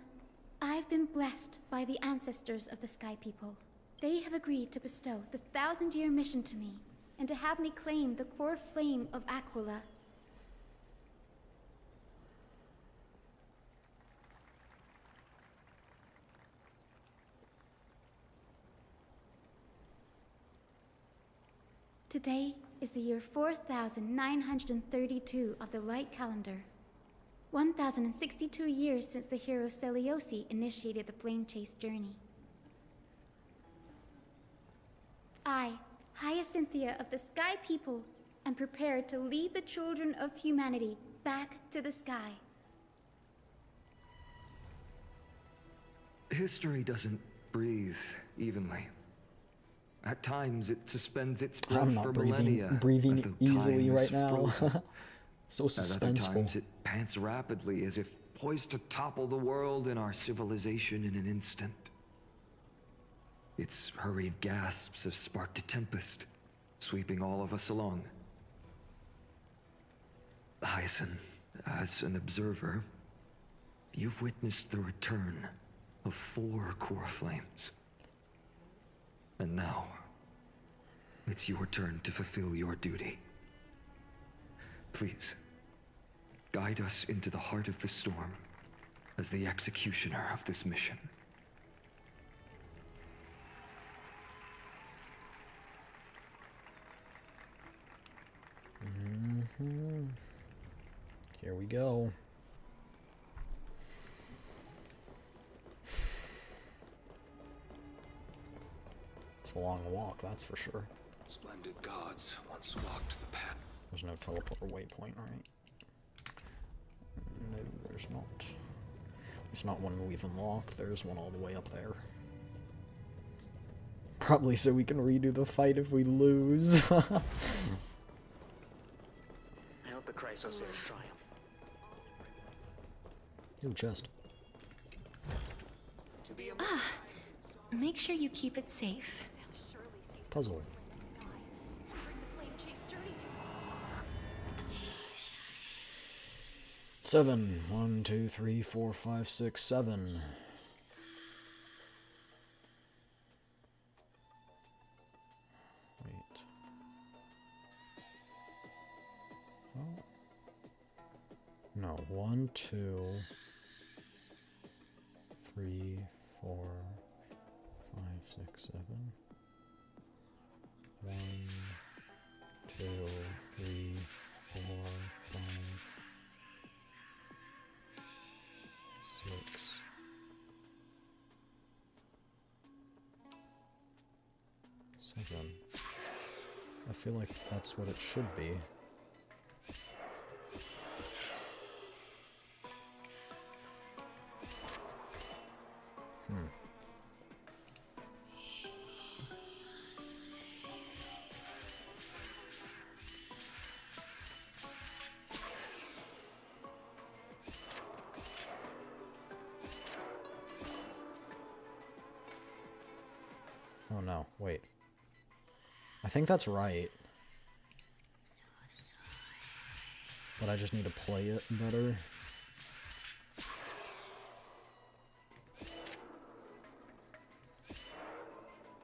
I've been blessed by the ancestors of the Sky People. They have agreed to bestow the 1,000-year mission to me, and to have me claim the core flame of Aquila. Today is the year 4932 of the Light Calendar. 1062 years since the hero Seliosi initiated the Flame Chase journey. I, Hyacinthia of the Sky People, am prepared to lead the children of humanity back to the sky. History doesn't breathe evenly. At times, it suspends its breath for millennia. I'm not breathing as though easily time right is now. frozen. So At other suspenseful. times, it pants rapidly, as if poised to topple the world and our civilization in an instant. Its hurried gasps have sparked a tempest, sweeping all of us along. Hyacinth, as an observer, you've witnessed the return of 4 core flames. And now, it's your turn to fulfill your duty. Please, guide us into the heart of the storm as the executioner of this mission. Here we go. It's a long walk, that's for sure. Splendid gods once walked the path. There's no teleporter waypoint, right? No, there's not. There's not one we've unlocked. There's one all the way up there. Probably so we can redo the fight if we lose. I hope the Chrysos heirs triumph. Ooh, chest. Ah, make sure you keep it safe. Puzzle. Seven. 1, 2, 3, 4, 5, 6, 7. Wait. Oh. No. 1, 2, 3, 4, 5, 6, 7. 1, 2, 3, 4, 5, 6. 7. I feel like that's what it should be. Oh no, wait. I think that's right. But I just need to play it better.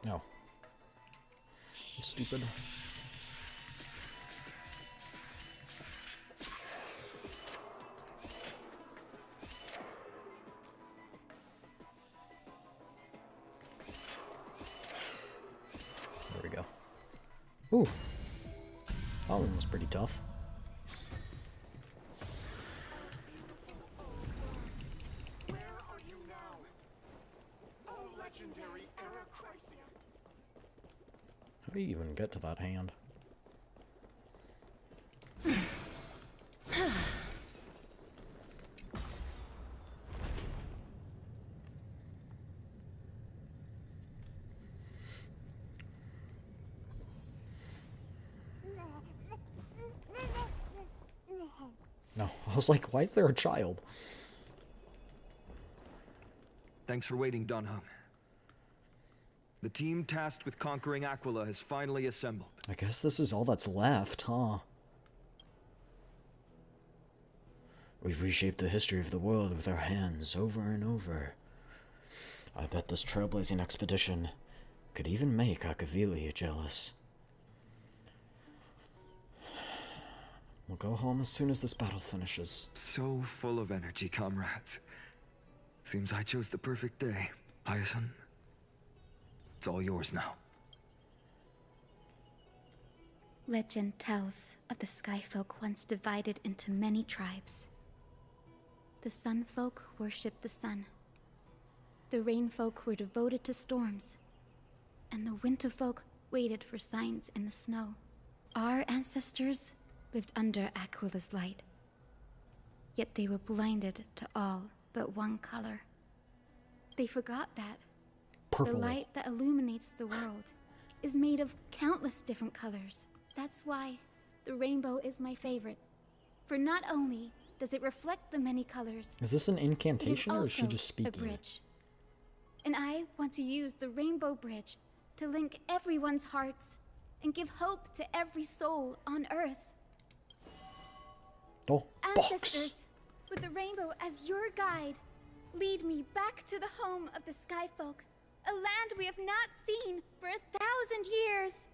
No. It's stupid. There we go. Ooh. That one was pretty tough. How do you even get to that hand? No, I was like, why is there a child? Thanks for waiting, Don Hung. The team tasked with conquering Aquila has finally assembled. I guess this is all that's left, huh? We've reshaped the history of the world with our hands over and over. I bet this trailblazing expedition could even make Akavili jealous. We'll go home as soon as this battle finishes. So full of energy, comrades. Seems I chose the perfect day. Hyacinth, it's all yours now. Legend tells of the Sky Folk once divided into many tribes. The Sun Folk worshipped the sun. The Rain Folk were devoted to storms. And the Winter Folk waited for signs in the snow. Our ancestors lived under Aquila's light. Yet they were blinded to all but one color. They forgot that Purple. the light that illuminates the world is made of countless different colors. That's why the rainbow is my favorite. For not only does it reflect the many colors, Is this an it is incantation or is she also just a speaking? bridge. And I want to use the rainbow bridge to link everyone's hearts and give hope to every soul on Earth. Oh, Ancestors, with the rainbow as your guide, lead me back to the home of the Sky Folk, a land we have not seen for 1,000 years.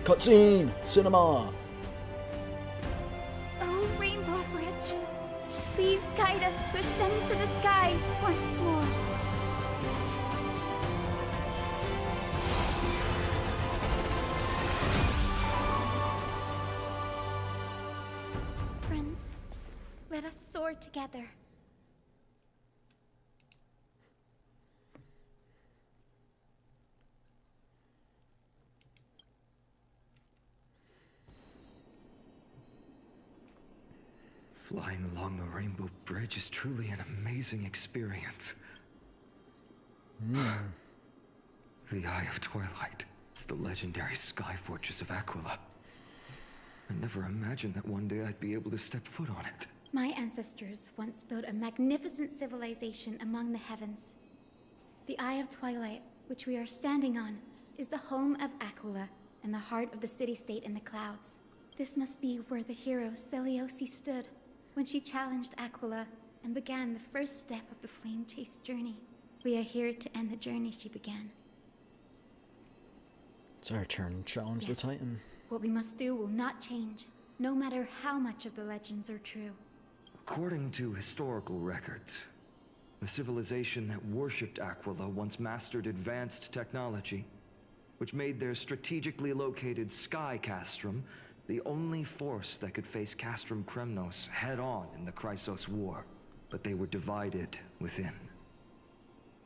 Cutscene! Cinema! Oh, Rainbow Bridge, please guide us to ascend to the skies once more. Friends, let us soar together. Flying along the Rainbow Bridge is truly an amazing experience. The Eye of Twilight. It's the legendary sky fortress of Aquila. I never imagined that one day I'd be able to step foot on it. My ancestors once built a magnificent civilization among the heavens. The Eye of Twilight, which we are standing on, is the home of Aquila and the heart of the city-state in the clouds. This must be where the hero Selioce stood when she challenged Aquila and began the first step of the flame chase journey. We are here to end the journey she began. It's our turn to challenge the Titan. What we must do will not change, no matter how much of the legends are true. According to historical records, the civilization that worshipped Aquila once mastered advanced technology, which made their strategically located sky castrum the only force that could face Castrum Kremnos head-on in the Chrysos War. But they were divided within.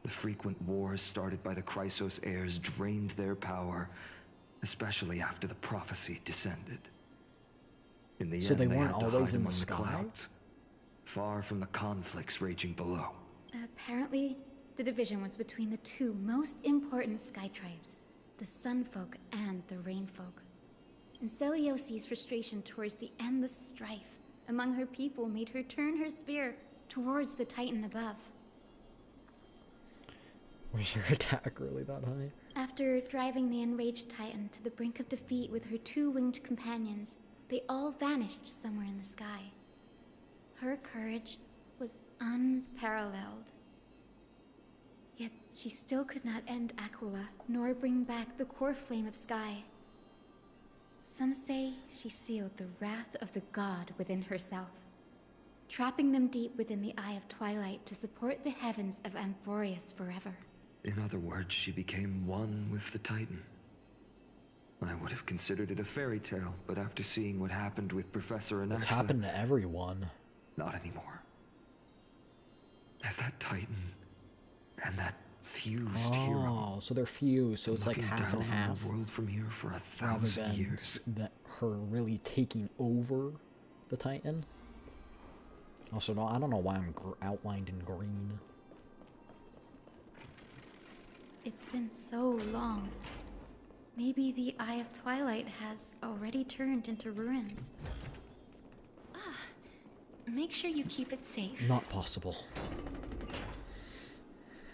The frequent wars started by the Chrysos heirs drained their power, especially after the prophecy descended. In the So end, they they weren't had to always hide in the among sky? clouds, far from the conflicts raging below. Apparently, the division was between the two most important sky tribes, the Sunfolk and the Rainfolk. And Selioce's frustration towards the endless strife among her people made her turn her spear towards the Titan above. Was your attack really that high? After driving the enraged Titan to the brink of defeat with her two-winged companions, they all vanished somewhere in the sky. Her courage was unparalleled. Yet she still could not end Aquila, nor bring back the core flame of sky. Some say she sealed the wrath of the god within herself, trapping them deep within the Eye of Twilight to support the heavens of Amphorius forever. In other words, she became one with the Titan. I would have considered it a fairy tale, but after seeing what happened with Professor Anaxa... It's happened to everyone. Not anymore. As that Titan and that fused hero... Oh, so they're fused, so it's like looking half and down on half. the world from here for Rather 1,000 than years. that her really taking over the Titan. Also, no, I don't know why I'm outlined in green. It's been so long. Maybe the Eye of Twilight has already turned into ruins. Make sure you keep it safe. Not possible.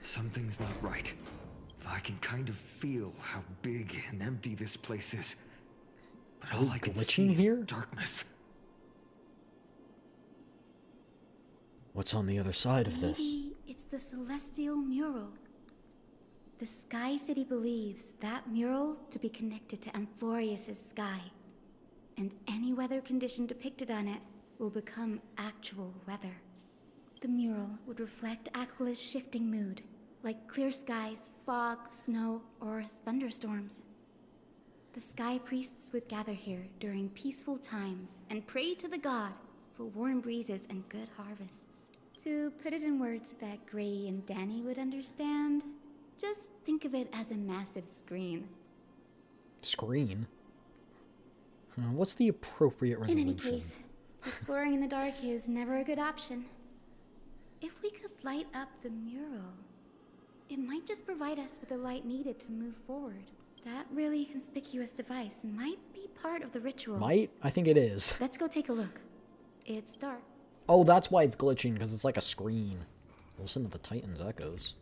Something's not right. I can kind of feel how big and empty this place is. But Are all we I can glitching see is here? darkness. What's on the other side of this? Maybe it's the celestial mural. The Sky City believes that mural to be connected to Amphorius' sky, and any weather condition depicted on it will become actual weather. The mural would reflect Aquila's shifting mood, like clear skies, fog, snow, or thunderstorms. The Sky Priests would gather here during peaceful times and pray to the god for warm breezes and good harvests. To put it in words that Gray and Danny would understand, just think of it as a massive screen. Screen? What's the appropriate resolution? In any case, exploring in the dark is never a good option. If we could light up the mural, it might just provide us with the light needed to move forward. That really conspicuous device might be part of the ritual. Might? I think it is. Let's go take a look. It's dark. Oh, that's why it's glitching, because it's like a screen. Listen to the Titan's echoes.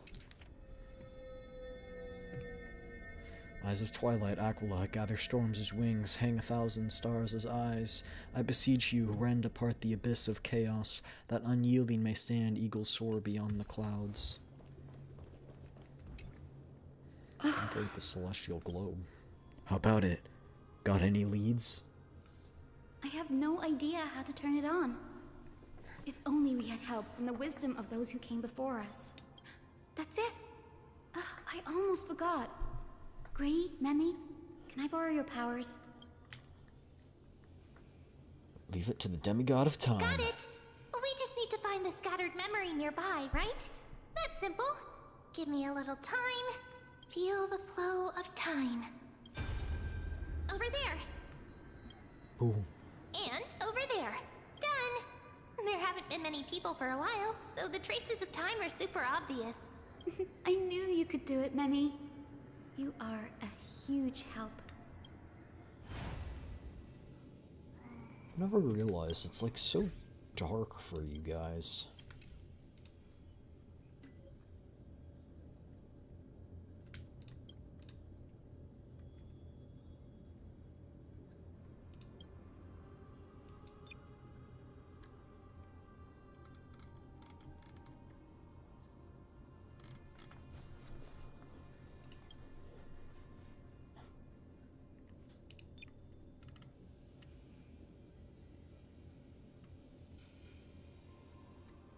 Eyes of twilight, Aquila, gather storms as wings, hang 1,000 stars as eyes. I beseech you, rend apart the abyss of chaos, that unyielding may stand, eagles soar beyond the clouds. Operate the celestial globe. How about it? Got any leads? I have no idea how to turn it on. If only we had help from the wisdom of those who came before us. That's it. I almost forgot. Gray, Memi, can I borrow your powers? Leave it to the demigod of time. Got it! We just need to find the scattered memory nearby, right? That's simple. Give me a little time. Feel the flow of time. Over there. Ooh. And over there. Done! There haven't been many people for a while, so the traces of time are super obvious. I knew you could do it, Memi. You are a huge help. I never realized it's like so dark for you guys.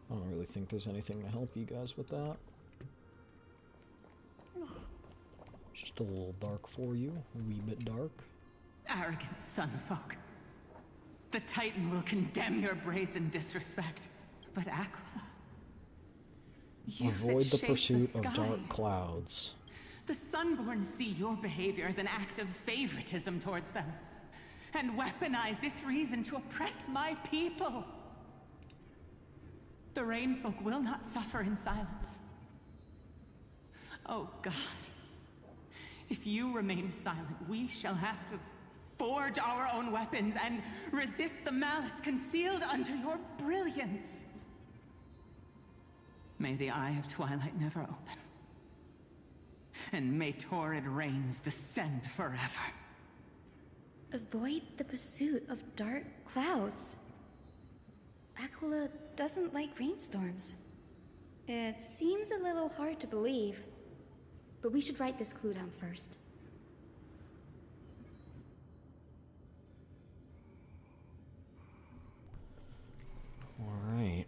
I don't really think there's anything to help you guys with that. Just a little dark for you, a wee bit dark. Arrogant sunfolk. The Titan will condemn your brazen disrespect, but Aquila... Avoid the pursuit of dark clouds. The Sunborn see your behavior as an act of favoritism towards them, and weaponize this reason to oppress my people. The Rainfolk will not suffer in silence. Oh God. If you remain silent, we shall have to forge our own weapons and resist the malice concealed under your brilliance. May the Eye of Twilight never open. And may torrid rains descend forever. Avoid the pursuit of dark clouds. Aquila doesn't like rainstorms. It seems a little hard to believe, but we should write this clue down first. All right.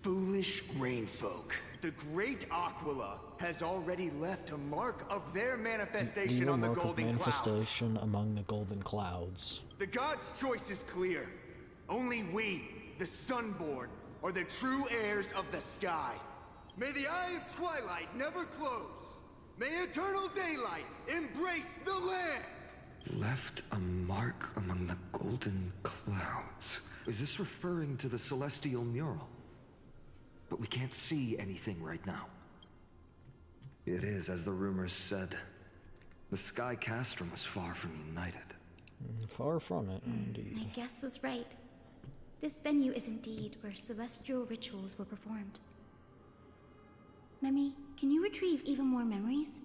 Foolish rainfolk. The great Aquila has already left a mark of their manifestation on the Mark of golden clouds. manifestation among the golden clouds. The gods' choice is clear. Only we, the Sunborn, are the true heirs of the sky. May the Eye of Twilight never close. May eternal daylight embrace the land. Left a mark among the golden clouds. Is this referring to the celestial mural? But we can't see anything right now. It is, as the rumors said. The Sky Castrum was far from united. Far from it, indeed. My guess was right. This venue is indeed where celestial rituals were performed. Memi, can you retrieve even more memories?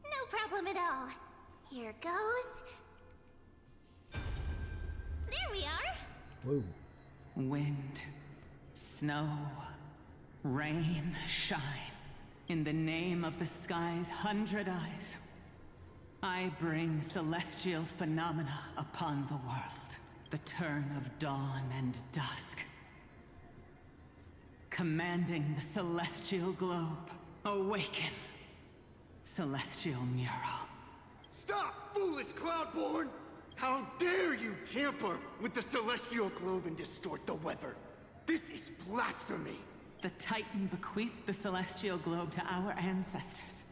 No problem at all. Here goes. There we are. Whoa. Wind, snow, rain, shine. In the name of the sky's 100 eyes, I bring celestial phenomena upon the world. The turn of dawn and dusk. Commanding the celestial globe, awaken. Celestial mural. Stop, foolish Cloudborn! How dare you tamper with the celestial globe and distort the weather? This is blasphemy! The Titan bequeathed the celestial globe to our ancestors,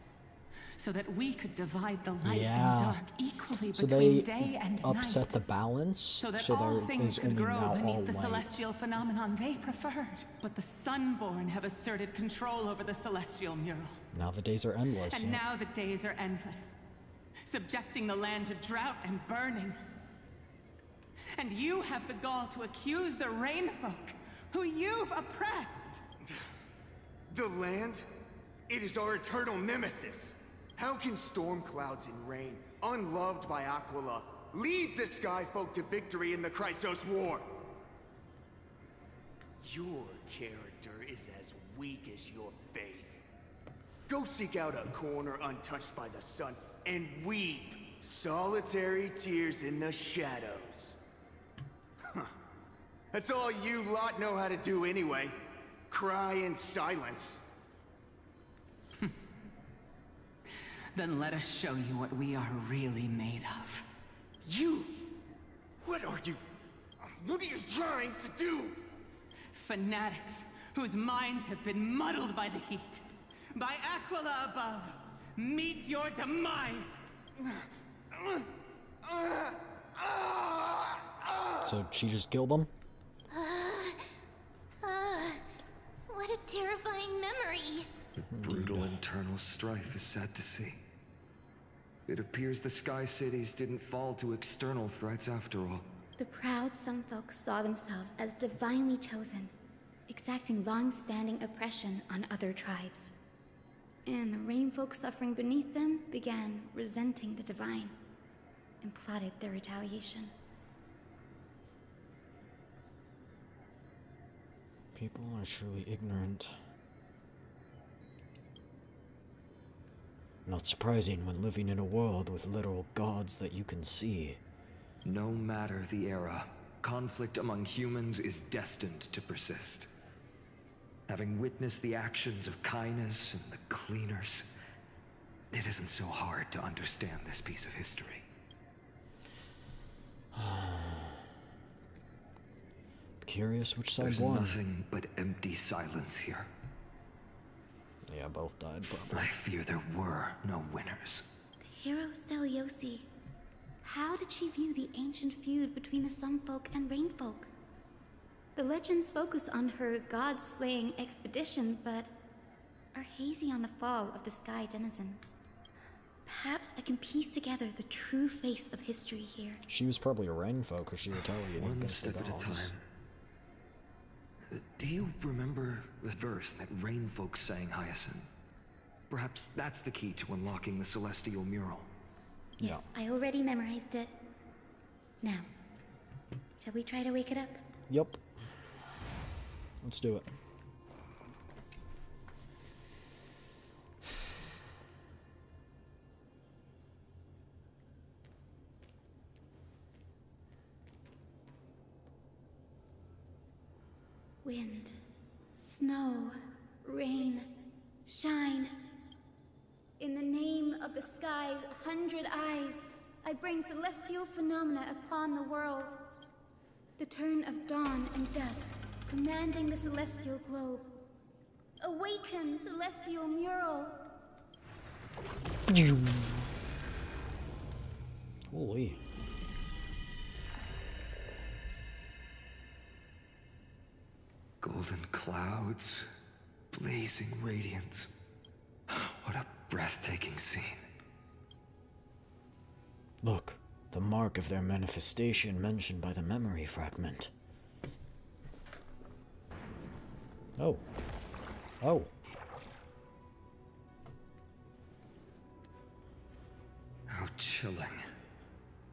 so that we could divide the light and dark equally so between they day and upset night. the balance, So that so all there things is could only grow now all beneath the light. celestial phenomenon they preferred. But the Sunborn have asserted control over the celestial mural. Now the days are endless. And now the days are endless, subjecting the land to drought and burning. And you have the gall to accuse the Rainfolk, who you've oppressed. The land? It is our eternal nemesis. How can storm clouds and rain, unloved by Aquila, lead the Skyfolk to victory in the Chrysos War? Your character is as weak as your faith. Go seek out a corner untouched by the sun and weep solitary tears in the shadows. Huh. That's all you lot know how to do anyway. Cry in silence. Then let us show you what we are really made of. You? What are you? What are you trying to do? Fanatics whose minds have been muddled by the heat. By Aquila above, meet your demise! So she just killed him? What a terrifying memory. The brutal internal strife is sad to see. It appears the Sky Cities didn't fall to external threats after all. The proud Sun Folk saw themselves as divinely chosen, exacting long-standing oppression on other tribes. And the Rain Folk suffering beneath them began resenting the divine and plotted their retaliation. People are surely ignorant. Not surprising when living in a world with literal gods that you can see. No matter the era, conflict among humans is destined to persist. Having witnessed the actions of Kindness and the Cleaners, it isn't so hard to understand this piece of history. Curious which side There's won. nothing but empty silence here. Yeah, both died probably. I fear there were no winners. The hero Seliosi. How did she view the ancient feud between the Sun Folk and Rain Folk? The legends focus on her god-slaying expedition, but are hazy on the fall of the Sky Denizens. Perhaps I can piece together the true face of history here. She was probably a rain folk because she retaliated One against the step at a gods. time. Do you remember the verse that Rain Folk sang, Hyacinth? Perhaps that's the key to unlocking the Celestial Mural. Yes, I already memorized it. Now, shall we try to wake it up? Yup. Let's do it. Wind, snow, rain, shine. In the name of the sky's 100 eyes, I bring celestial phenomena upon the world. The turn of dawn and dusk, commanding the celestial globe. Awaken, celestial mural. Holy. Golden clouds, blazing radiance. What a breathtaking scene. Look, the mark of their manifestation mentioned by the memory fragment. Oh. Oh. How chilling.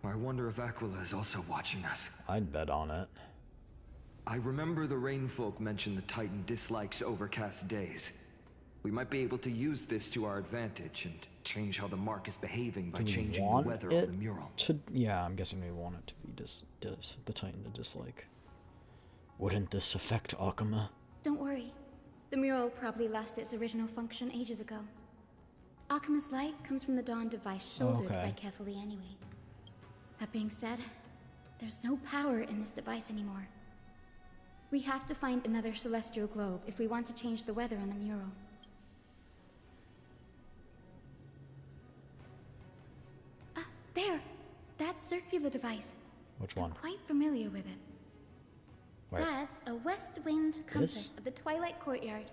I wonder if Aquila is also watching us. I'd bet on it. I remember the Rain Folk mentioned the Titan dislikes overcast days. We might be able to use this to our advantage and change how the mark is behaving by changing the weather on the mural. Yeah, I'm guessing we want it to be the Titan to dislike. Wouldn't this affect Akuma? Don't worry. The mural probably lost its original function ages ago. Akuma's light comes from the dawn device shouldered by Kefali anyway. That being said, there's no power in this device anymore. We have to find another celestial globe if we want to change the weather on the mural. There! That circular device. Which one? I'm quite familiar with it. Where? That's a west wind compass This? of the Twilight Courtyard.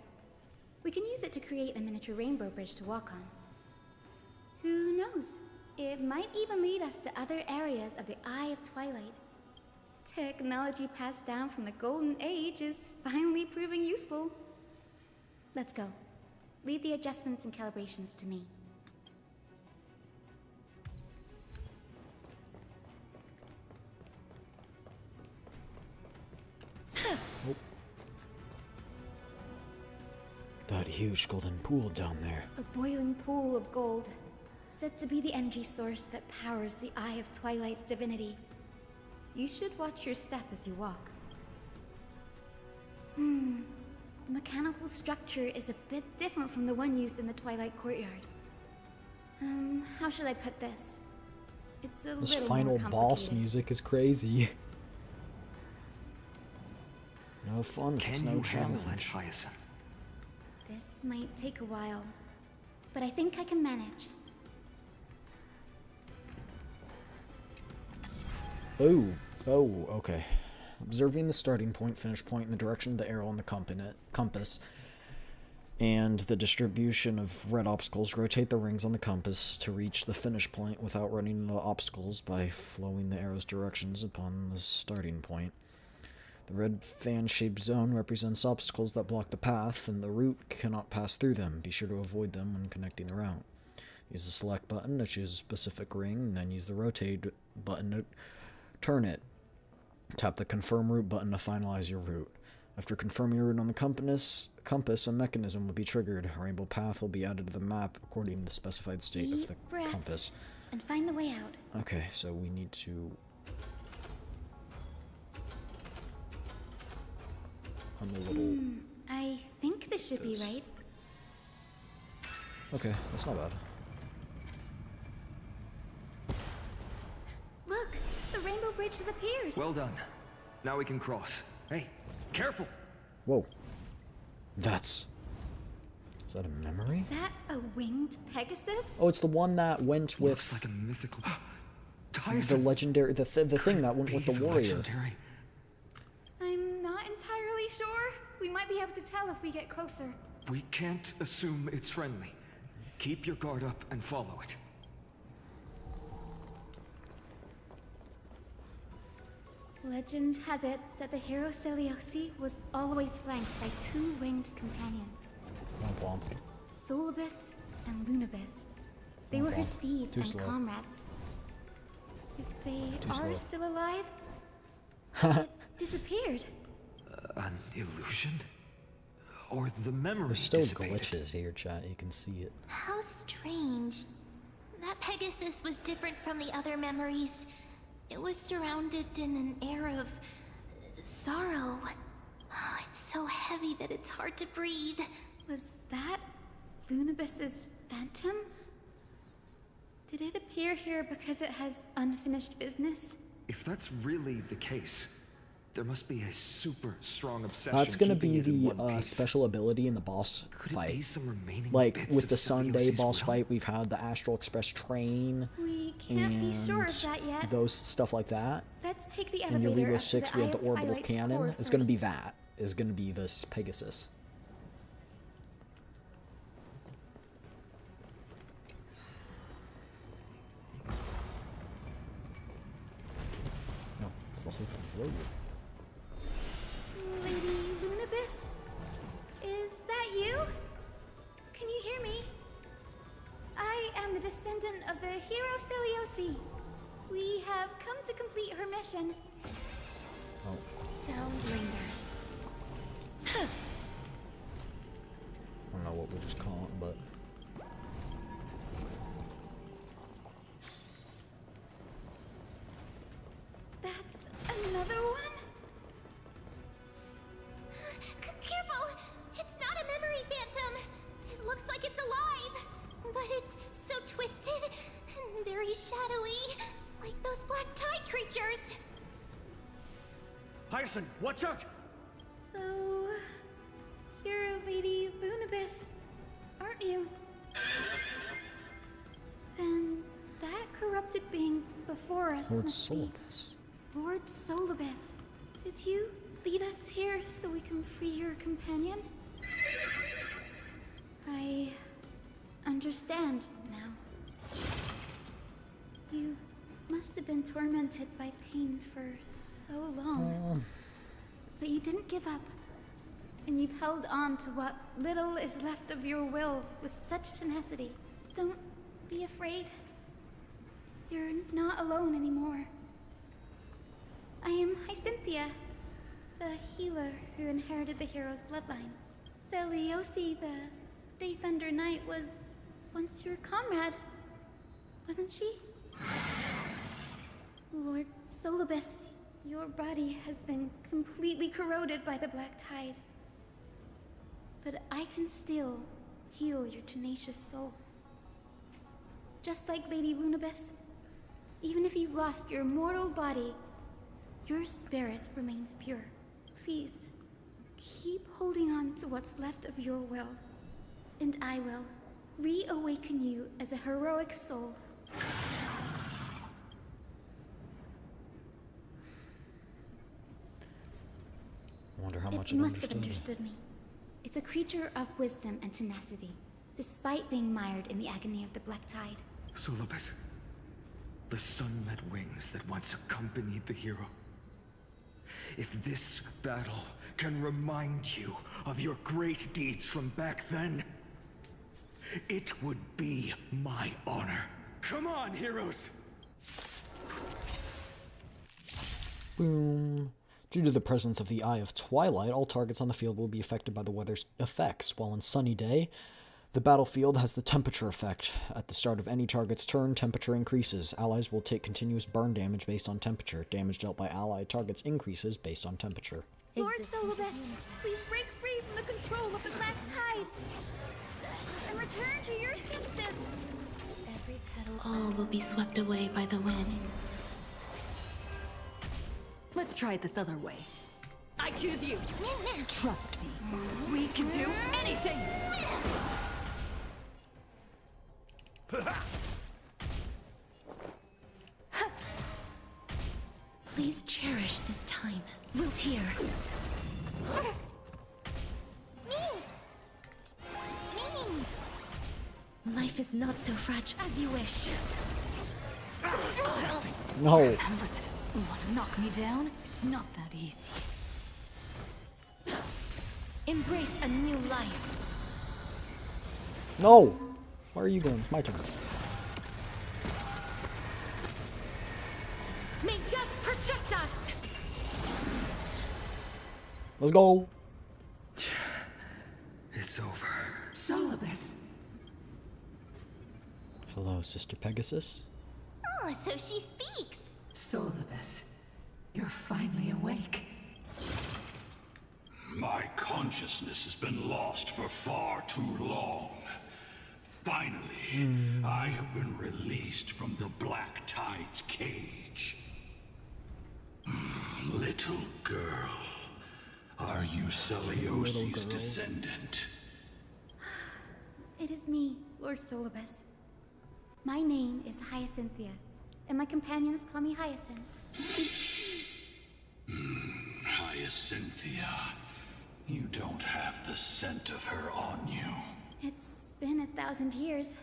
We can use it to create a miniature rainbow bridge to walk on. Who knows? It might even lead us to other areas of the Eye of Twilight. Technology passed down from the Golden Age is finally proving useful. Let's go. Leave the adjustments and calibrations to me. That huge golden pool down there. A boiling pool of gold, said to be the energy source that powers the Eye of Twilight's divinity. You should watch your step as you walk. The mechanical structure is a bit different from the one used in the Twilight Courtyard. How should I put this? It's a This little final more boss complicated. music is crazy. No fun, if it's Can no you handle it, challenge. Hyacinth? This might take a while, but I think I can manage. Oh, okay. Observing the starting point, finish point, and the direction of the arrow on the compass, and the distribution of red obstacles, rotate the rings on the compass to reach the finish point without running into obstacles by flowing the arrow's directions upon the starting point. The red fan-shaped zone represents obstacles that block the path, and the route cannot pass through them. Be sure to avoid them when connecting the route. Use the select button to choose a specific ring, and then use the rotate button to turn it. Tap the confirm route button to finalize your route. After confirming your route on the compass, a mechanism will be triggered. A rainbow path will be added to the map according to the specified state of the breaths compass. and find the way out. Okay, so we need to... on the little... I think this should be right. Okay, that's not bad. Look, the rainbow bridge has appeared. Well done. Now we can cross. Hey, careful! Whoa. That's... Is that a memory? Is that a winged Pegasus? Oh, it's the one that went with... Looks like a mythical... the legendary... The thing that went with the warrior. Legendary. I'm not entirely sure. We might be able to tell if we get closer. We can't assume it's friendly. Keep your guard up and follow it. Legend has it that the hero Celiosi was always flanked by two winged companions. Womp womp. Solibus and Lunibus. They were her steeds Too and slow. comrades. If they Too are slow. still alive, it disappeared. An illusion? Or the memory There's still dissipated? glitches here, chat. You can see it. How strange. That Pegasus was different from the other memories. It was surrounded in an air of sorrow. Oh, it's so heavy that it's hard to breathe. Was that Lunibus's phantom? Did it appear here because it has unfinished business? If that's really the case, there must be a super strong obsession. That's gonna keeping be it in the one piece. special ability in the boss Could it fight. be some remaining Like bits with of the Sunday Celiosi's boss will? fight, we've had the Astral Express train. We can't be sure of and that yet. Those stuff like that. Let's take the In elevator Eureka up to 6, the we Eye had of the orbital Twilight's cannon. core It's gonna be first. that. Is gonna be this Pegasus. No, it's the whole thing. Whoa. Lady Lunibus? Is that you? Can you hear me? I am the descendant of the hero Celiosi. We have come to complete her mission. Oh. Foundlingers. I don't know what we just call it, but That's another one? Careful! It's not a memory phantom! It looks like it's alive! But it's so twisted and very shadowy, like those black tide creatures! Hyacinth, watch out! So, you're Lady Lunibus, aren't you? Then that corrupted being before us Lord must be Solibus. Lord Solibus. Did you lead us here so we can free your companion? I understand now. You must have been tormented by pain for so long. But you didn't give up. And you've held on to what little is left of your will with such tenacity. Don't be afraid. You're not alone anymore. I am Hyacinthia, the healer who inherited the hero's bloodline. Celiosi, the Day Thunder Knight, was once your comrade, wasn't she? Lord Solibus, your body has been completely corroded by the Black Tide. But I can still heal your tenacious soul. Just like Lady Lunabis, even if you've lost your mortal body, your spirit remains pure. Please, keep holding on to what's left of your will, and I will reawaken you as a heroic soul. I wonder how much it it must have understood. understood me. It's a creature of wisdom and tenacity, despite being mired in the agony of the Black Tide. Solibus, the sunlit wings that once accompanied the hero. If this battle can remind you of your great deeds from back then, it would be my honor. Come on, heroes! Boom. Due to the presence of the Eye of Twilight, all targets on the field will be affected by the weather's effects, while on sunny day, the battlefield has the temperature effect. At the start of any target's turn, temperature increases. Allies will take continuous burn damage based on temperature. Damage dealt by allied targets increases based on temperature. Lord Solibus, please break free from the control of the Black Tide and return to your senses. Every petal. All will be swept away by the wind. Let's try it this other way. I choose you. Trust me. We can do anything. Please cherish this time. We'll tear. Life is not so fragile as you wish. No. Remember this. You want to knock me down? It's not that easy. Embrace a new life. No! Where are you going? It's my turn. May death protect us! Let's go! It's over. Solibus. Hello, Sister Pegasus. Oh, so she speaks. Solibus, you're finally awake. My consciousness has been lost for far too long. Finally, I have been released from the Black Tide's cage. Little girl, are you Celiosi's descendant? It is me, Lord Solibus. My name is Hyacinthia, and my companions call me Hyacinth. Hyacinthia, you don't have the scent of her on you. It's been 1,000 years.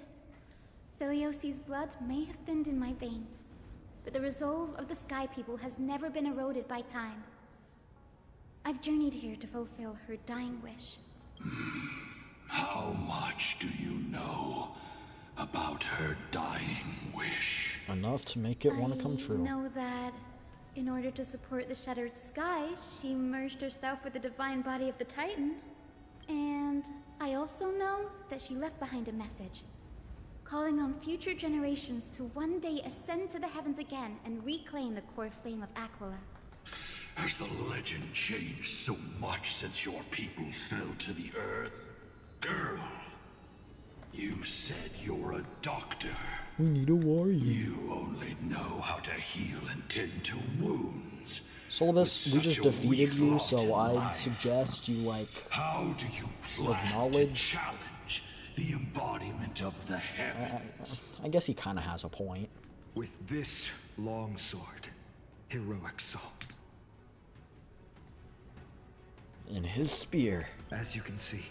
Celiosi's blood may have thinned in my veins, but the resolve of the Sky People has never been eroded by time. I've journeyed here to fulfill her dying wish. How much do you know about her dying wish? Enough to make it want to come true. I know that in order to support the shattered sky, she merged herself with the divine body of the Titan. And I also know that she left behind a message, calling on future generations to one day ascend to the heavens again and reclaim the core flame of Aquila. Has the legend changed so much since your people fell to the earth? Girl, you said you're a doctor. We need a warrior. You only know how to heal and tend to wounds. Solibus, we just defeated you, so I'd suggest you, how do you plan acknowledge. to challenge the embodiment of the heavens? I guess he kind of has a point. With this long sword, heroic soul. In his spear. As you can see,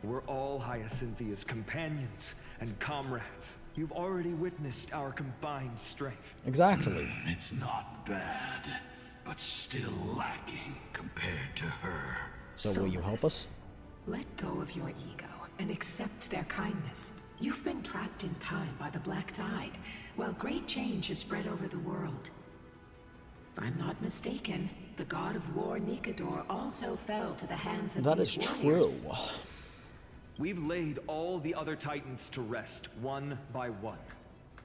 we're all Hyacinthia's companions and comrades. You've already witnessed our combined strength. Exactly. It's not bad, but still lacking compared to her. So will you help us? Let go of your ego and accept their kindness. You've been trapped in time by the Black Tide, while great change has spread over the world. If I'm not mistaken, the god of war Nikador also fell to the hands of That these is warriors. true. We've laid all the other Titans to rest, one by one.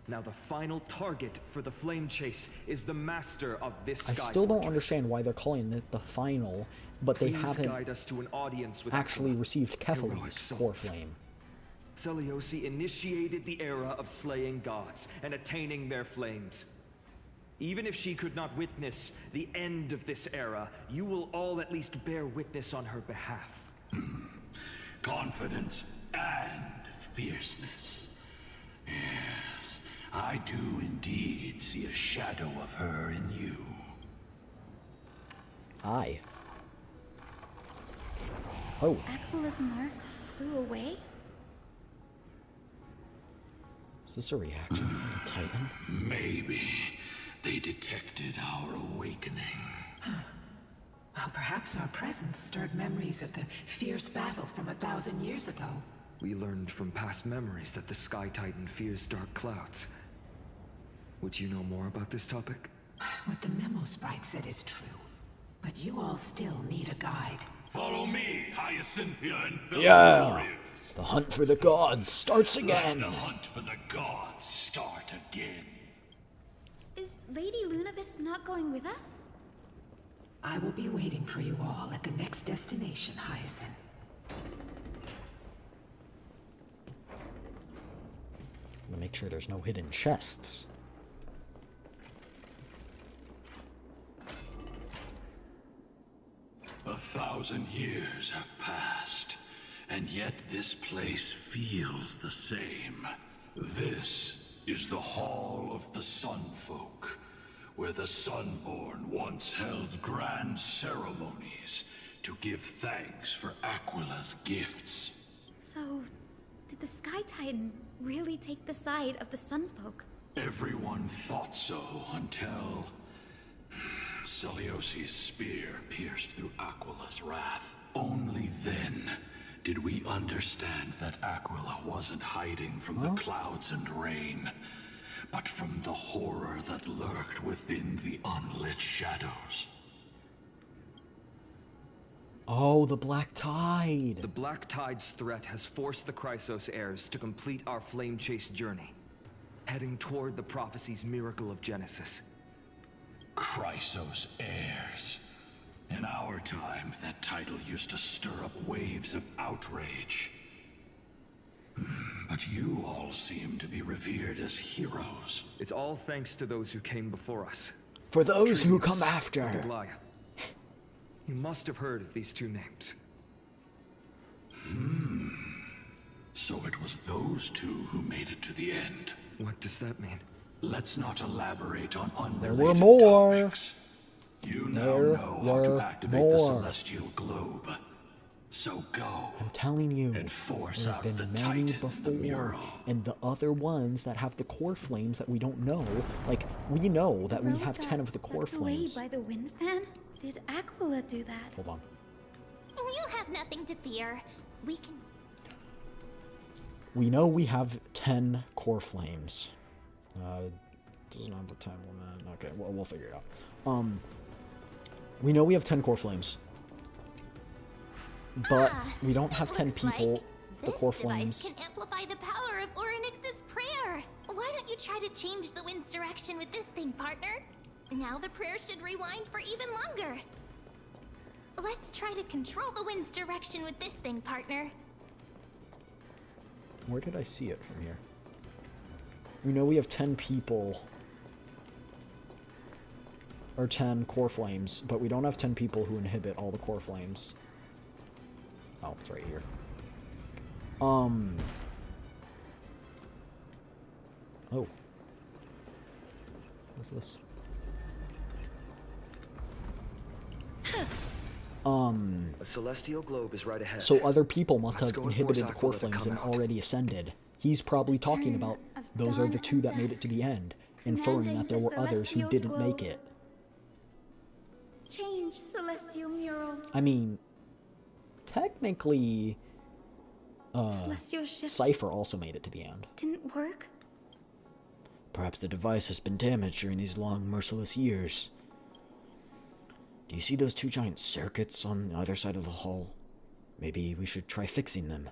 Now the final target for the flame chase is the master of this I sky still don't fortress. understand why they're calling it the final, but they Please haven't guide us to an audience with actually Aquila. received Heroic Kefali's core souls. flame. Seleuci initiated the era of slaying gods and attaining their flames. Even if she could not witness the end of this era, you will all at least bear witness on her behalf. Confidence and fierceness. Yes, I do indeed see a shadow of her in you. Aye. Oh. Aquila's mark flew away? Is this a reaction from the Titan? Maybe they detected our awakening. Well, perhaps our presence stirred memories of the fierce battle from 1,000 years ago. We learned from past memories that the Sky Titan fears dark clouds. Would you know more about this topic? What the memo sprite said is true, but you all still need a guide. Follow me, Hyacinthia and fellow Yeah! warriors. The hunt for the gods starts again! Let the hunt for the gods start again. Is Lady Lunabis not going with us? I will be waiting for you all at the next destination, Hyacinth. I'm gonna make sure there's no hidden chests. A 1,000 years have passed, and yet this place feels the same. This is the Hall of the Sun Folk, where the Sunborn once held grand ceremonies to give thanks for Aquila's gifts. So, did the Sky Titan really take the side of the Sunfolk? Everyone thought so until Seleuci's spear pierced through Aquila's wrath. Only then did we understand that Aquila wasn't hiding from the clouds and rain, but from the horror that lurked within the unlit shadows. Oh, the Black Tide! The Black Tide's threat has forced the Chrysos heirs to complete our flame chase journey, heading toward the prophecy's miracle of Genesis. Chrysos heirs. In our time, that title used to stir up waves of outrage. But you all seem to be revered as heroes. It's all thanks to those who came before us. For those who come Atreus after. and Aglaia. You must have heard of these two names. So it was those two who made it to the end. What does that mean? Let's not elaborate on There unrelated were more! topics. You now There know how to were activate the more. celestial globe. So go. I'm telling you, And force there out have the been many Titan, the before, mural. and the other ones that have the core flames that we don't know. Like, we know that we Road have 10 of the got core sucked away flames. by the wind fan? Did Aquila do that? Hold on. You have nothing to fear. We can... We know we have 10 core flames. Doesn't have a time limit. Okay, well, we'll figure it out. We know we have 10 core flames. But we don't have 10 people, the core This device flames. can amplify the power of Orynyx's prayer. Why don't you try to change the wind's direction with this thing, partner? Now the prayer should rewind for even longer. Let's try to control the wind's direction with this thing, partner. Where did I see it from here? We know we have 10 people. Or 10 core flames, but we don't have 10 people who inhibit all the core flames. Oh, it's right here. Oh. What's this? A celestial globe is right ahead. So other people must Let's have go and inhibited force the core Aquila to flames come and out. already ascended. He's probably talking about those are the two that made it to the end, inferring that there were others who didn't make it. Change celestial mural. I mean, technically, Celestial shift Cypher also made it to the end. didn't work. Perhaps the device has been damaged during these long, merciless years. Do you see those two giant circuits on the other side of the hull? Maybe we should try fixing them.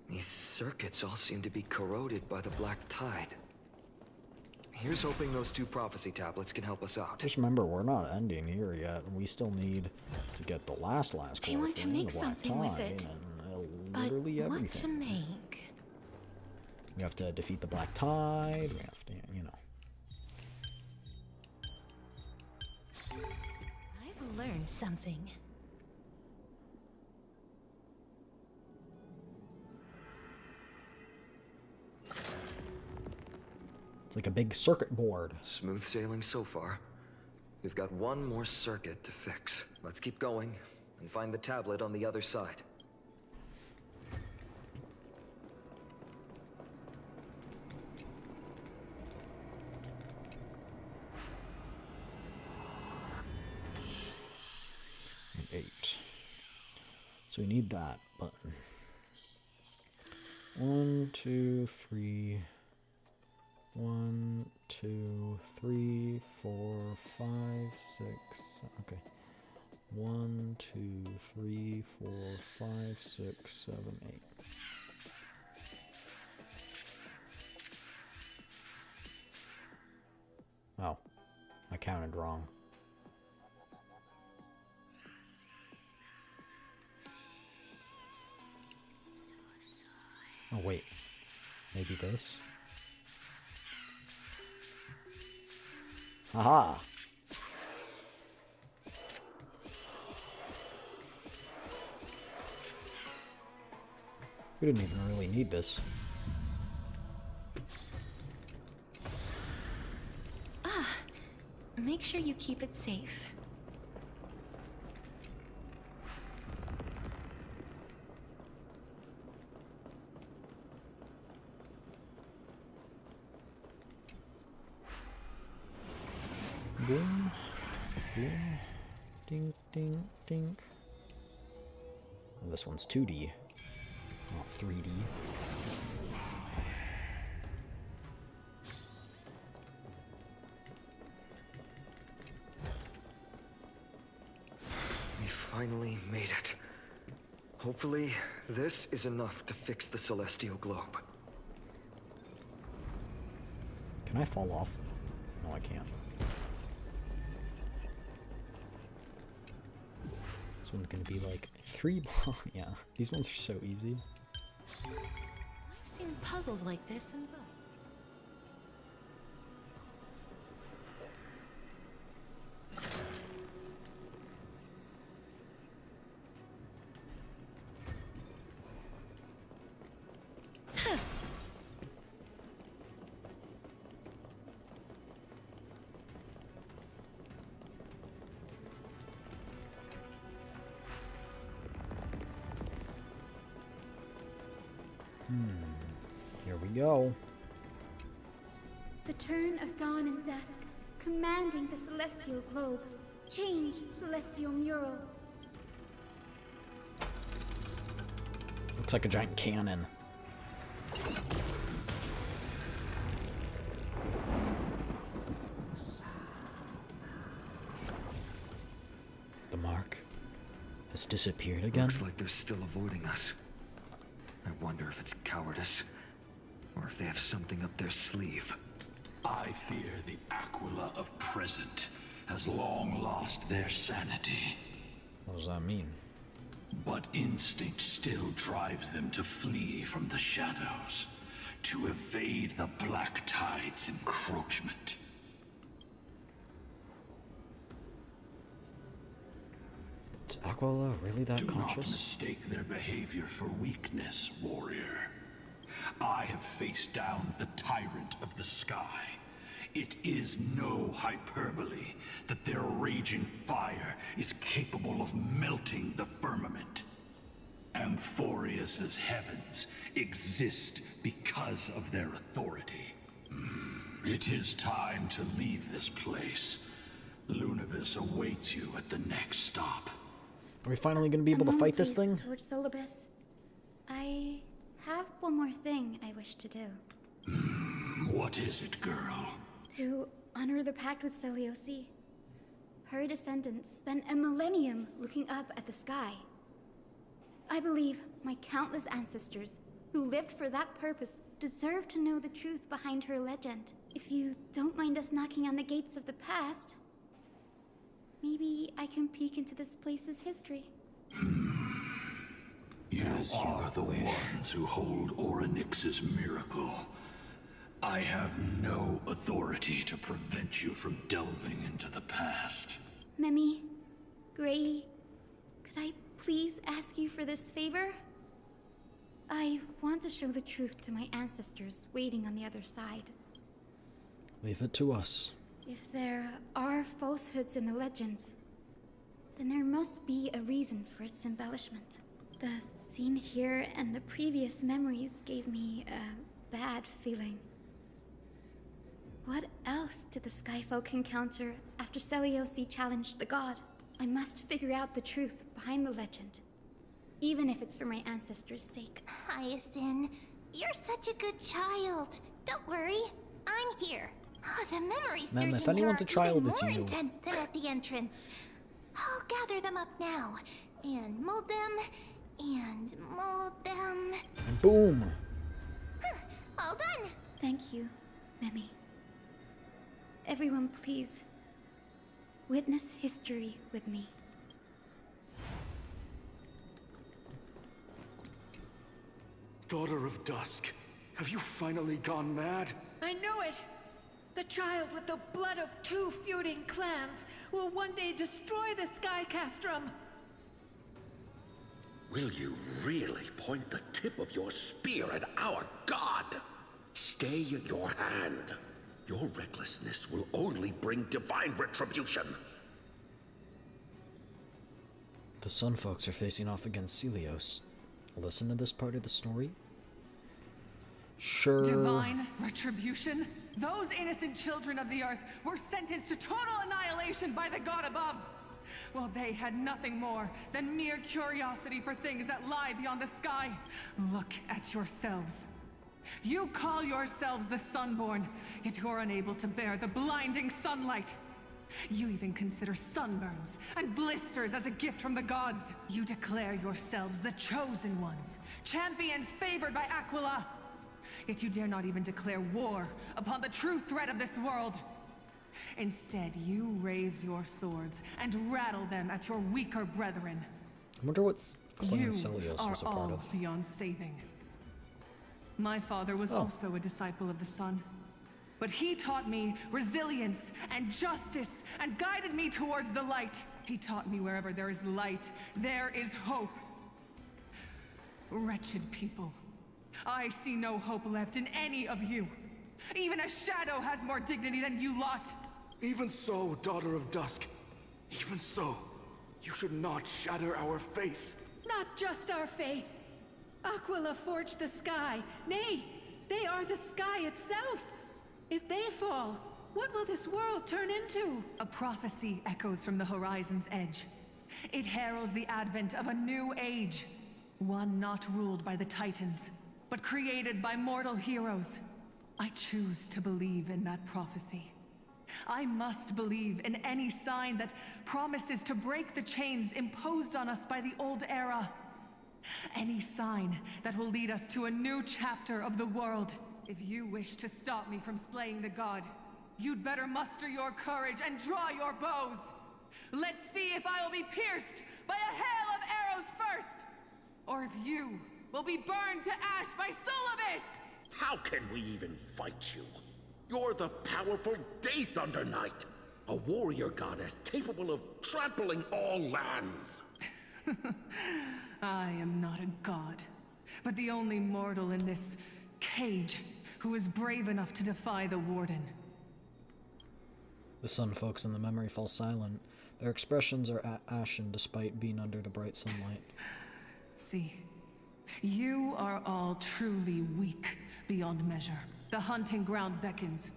These circuits all seem to be corroded by the black tide. Here's hoping those two prophecy tablets can help us out. Just remember, we're not ending here yet, and we still need to get the last core I want to thing, make the black something with tide, it. and But literally what everything. to make? We have to defeat the black tide. We have to, you know. I've learned something. It's like a big circuit board. Smooth sailing so far. We've got one more circuit to fix. Let's keep going and find the tablet on the other side. Eight. So we need that button. 1, 2, 3. 1, 2, 3, 4, 5, 6. Okay. 1, 2, 3, 4, 5, 6, 7, 8. Oh, I counted wrong. Oh wait, maybe this? Haha! We didn't even really need this. Make sure you keep it safe. Boom, boom, ding, ding, ding. Well, this one's 2D, not 3D. We finally made it. Hopefully, this is enough to fix the celestial globe. Can I fall off? No, I can't. This one's gonna be like 3 blocks. Yeah, these ones are so easy. I've seen puzzles like this in books. Here we go. The turn of dawn and dusk, commanding the celestial globe. Change, celestial mural. Looks like a giant cannon. The mark has disappeared again. Looks like they're still avoiding us. I wonder if it's cowardice, or if they have something up their sleeve. I fear the Aquila of present has long lost their sanity. What does that mean? But instinct still drives them to flee from the shadows, to evade the Black Tide's encroachment. Is Aquila really that Do not conscious? mistake their behavior for weakness, warrior. I have faced down the tyrant of the sky. It is no hyperbole that their raging fire is capable of melting the firmament. Amphorius's heavens exist because of their authority. It is time to leave this place. Lunavis awaits you at the next stop. Are we finally going to be able to fight this thing? Lord Solibus, I have one more thing I wish to do. What is it, girl? To honor the pact with Celiosi. her descendants spent a millennium looking up at the sky. I believe my countless ancestors who lived for that purpose deserve to know the truth behind her legend. If you don't mind us knocking on the gates of the past, maybe I can peek into this place's history. You are the ones who hold Orynyx's miracle. I have no authority to prevent you from delving into the past. Memi, Grady, could I please ask you for this favor? I want to show the truth to my ancestors waiting on the other side. Leave it to us. If there are falsehoods in the legends, then there must be a reason for its embellishment. The scene here and the previous memories gave me a bad feeling. What else did the Skyfolk encounter after Seliosi challenged the god? I must figure out the truth behind the legend, even if it's for my ancestors' sake. Hyacinth, you're such a good child. Don't worry, I'm here. Oh, the memory surge Ma'am, if in here anyone's a are child, even it's more you. intense than at the entrance. I'll gather them up now, and mold them, and mold them. And boom! All done. Thank you, Memi. Everyone, please, witness history with me. Daughter of Dusk, have you finally gone mad? I knew it! The child with the blood of two feuding clans will one day destroy the Sky Castrum. Will you really point the tip of your spear at our god? Stay your hand. Your recklessness will only bring divine retribution. The Sun Folks are facing off against Celios. Listen to this part of the story. Sure. Divine retribution? Those innocent children of the Earth were sentenced to total annihilation by the god above. Well, they had nothing more than mere curiosity for things that lie beyond the sky. Look at yourselves. You call yourselves the Sunborn, yet you're unable to bear the blinding sunlight. You even consider sunburns and blisters as a gift from the gods. You declare yourselves the chosen ones, champions favored by Aquila. Yet you dare not even declare war upon the true threat of this world. Instead, you raise your swords and rattle them at your weaker brethren. I wonder what clan You Celios are was a part all of. beyond saving. My father was also a disciple of the sun. But he taught me resilience and justice and guided me towards the light. He taught me wherever there is light, there is hope. Wretched people. I see no hope left in any of you. Even a shadow has more dignity than you lot. Even so, Daughter of Dusk. Even so, you should not shatter our faith. Not just our faith. Aquila forged the sky. Nay, they are the sky itself. If they fall, what will this world turn into? A prophecy echoes from the horizon's edge. It heralds the advent of a new age. One not ruled by the Titans, but created by mortal heroes. I choose to believe in that prophecy. I must believe in any sign that promises to break the chains imposed on us by the old era. Any sign that will lead us to a new chapter of the world. If you wish to stop me from slaying the god, you'd better muster your courage and draw your bows. Let's see if I will be pierced by a hail of arrows first, or if you will be burned to ash by Solibus! How can we even fight you? You're the powerful Day Thunder Knight, a warrior goddess capable of trampling all lands. I am not a god, but the only mortal in this cage who is brave enough to defy the Warden. The Sun Folks in the memory fall silent. Their expressions are ashen despite being under the bright sunlight. See, you are all truly weak beyond measure. The hunting ground beckons.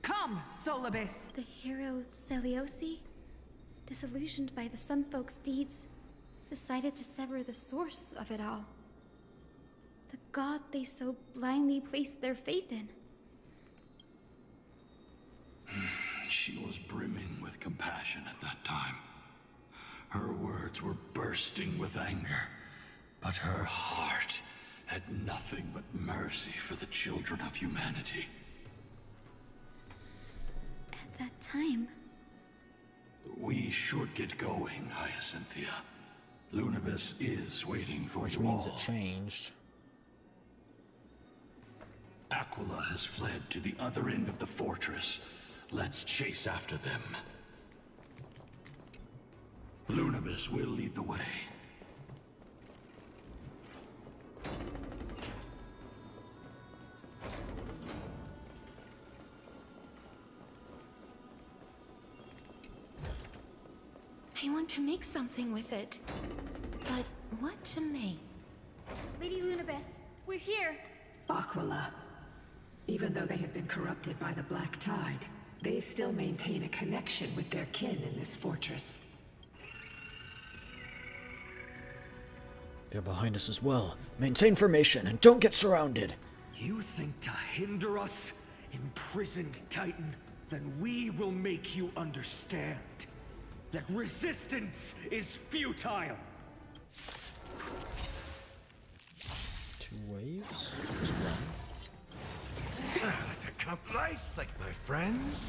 Come, Solibus! The hero Seliosi, disillusioned by the Sun Folks' deeds, decided to sever the source of it all. The god they so blindly placed their faith in. She was brimming with compassion at that time. Her words were bursting with anger, but her heart had nothing but mercy for the children of humanity. At that time... We should get going, Hyacinthia. Lunibus is waiting for Which you means all. it changed. Aquila has fled to the other end of the fortress. Let's chase after them. Lunibus will lead the way. I want to make something with it. But what to make? Lady Lunibus, we're here. Aquila. Even though they have been corrupted by the Black Tide, they still maintain a connection with their kin in this fortress. They're behind us as well. Maintain formation and don't get surrounded. You think to hinder us, imprisoned Titan? Then we will make you understand that resistance is futile. 2 waves? Just one. To come nice like my friends?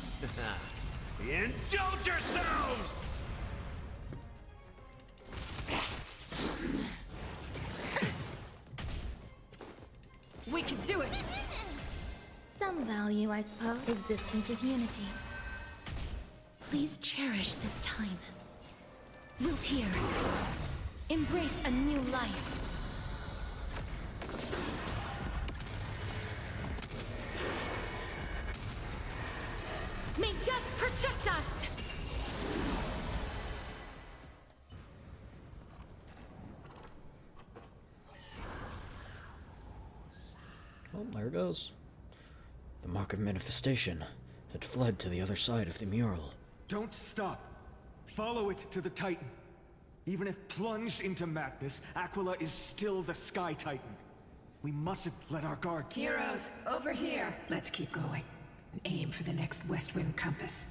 Indulge yourselves! We can do it! Some value, I suppose. Existence is unity. Please cherish this time. Wilt here. Embrace a new life. May death protect us! Oh, there it goes. The Mark of Manifestation had fled to the other side of the mural. Don't stop. Follow it to the Titan. Even if plunged into madness, Aquila is still the Sky Titan. We mustn't let our guard... Heroes, over here! Let's keep going. And aim for the next west wind compass.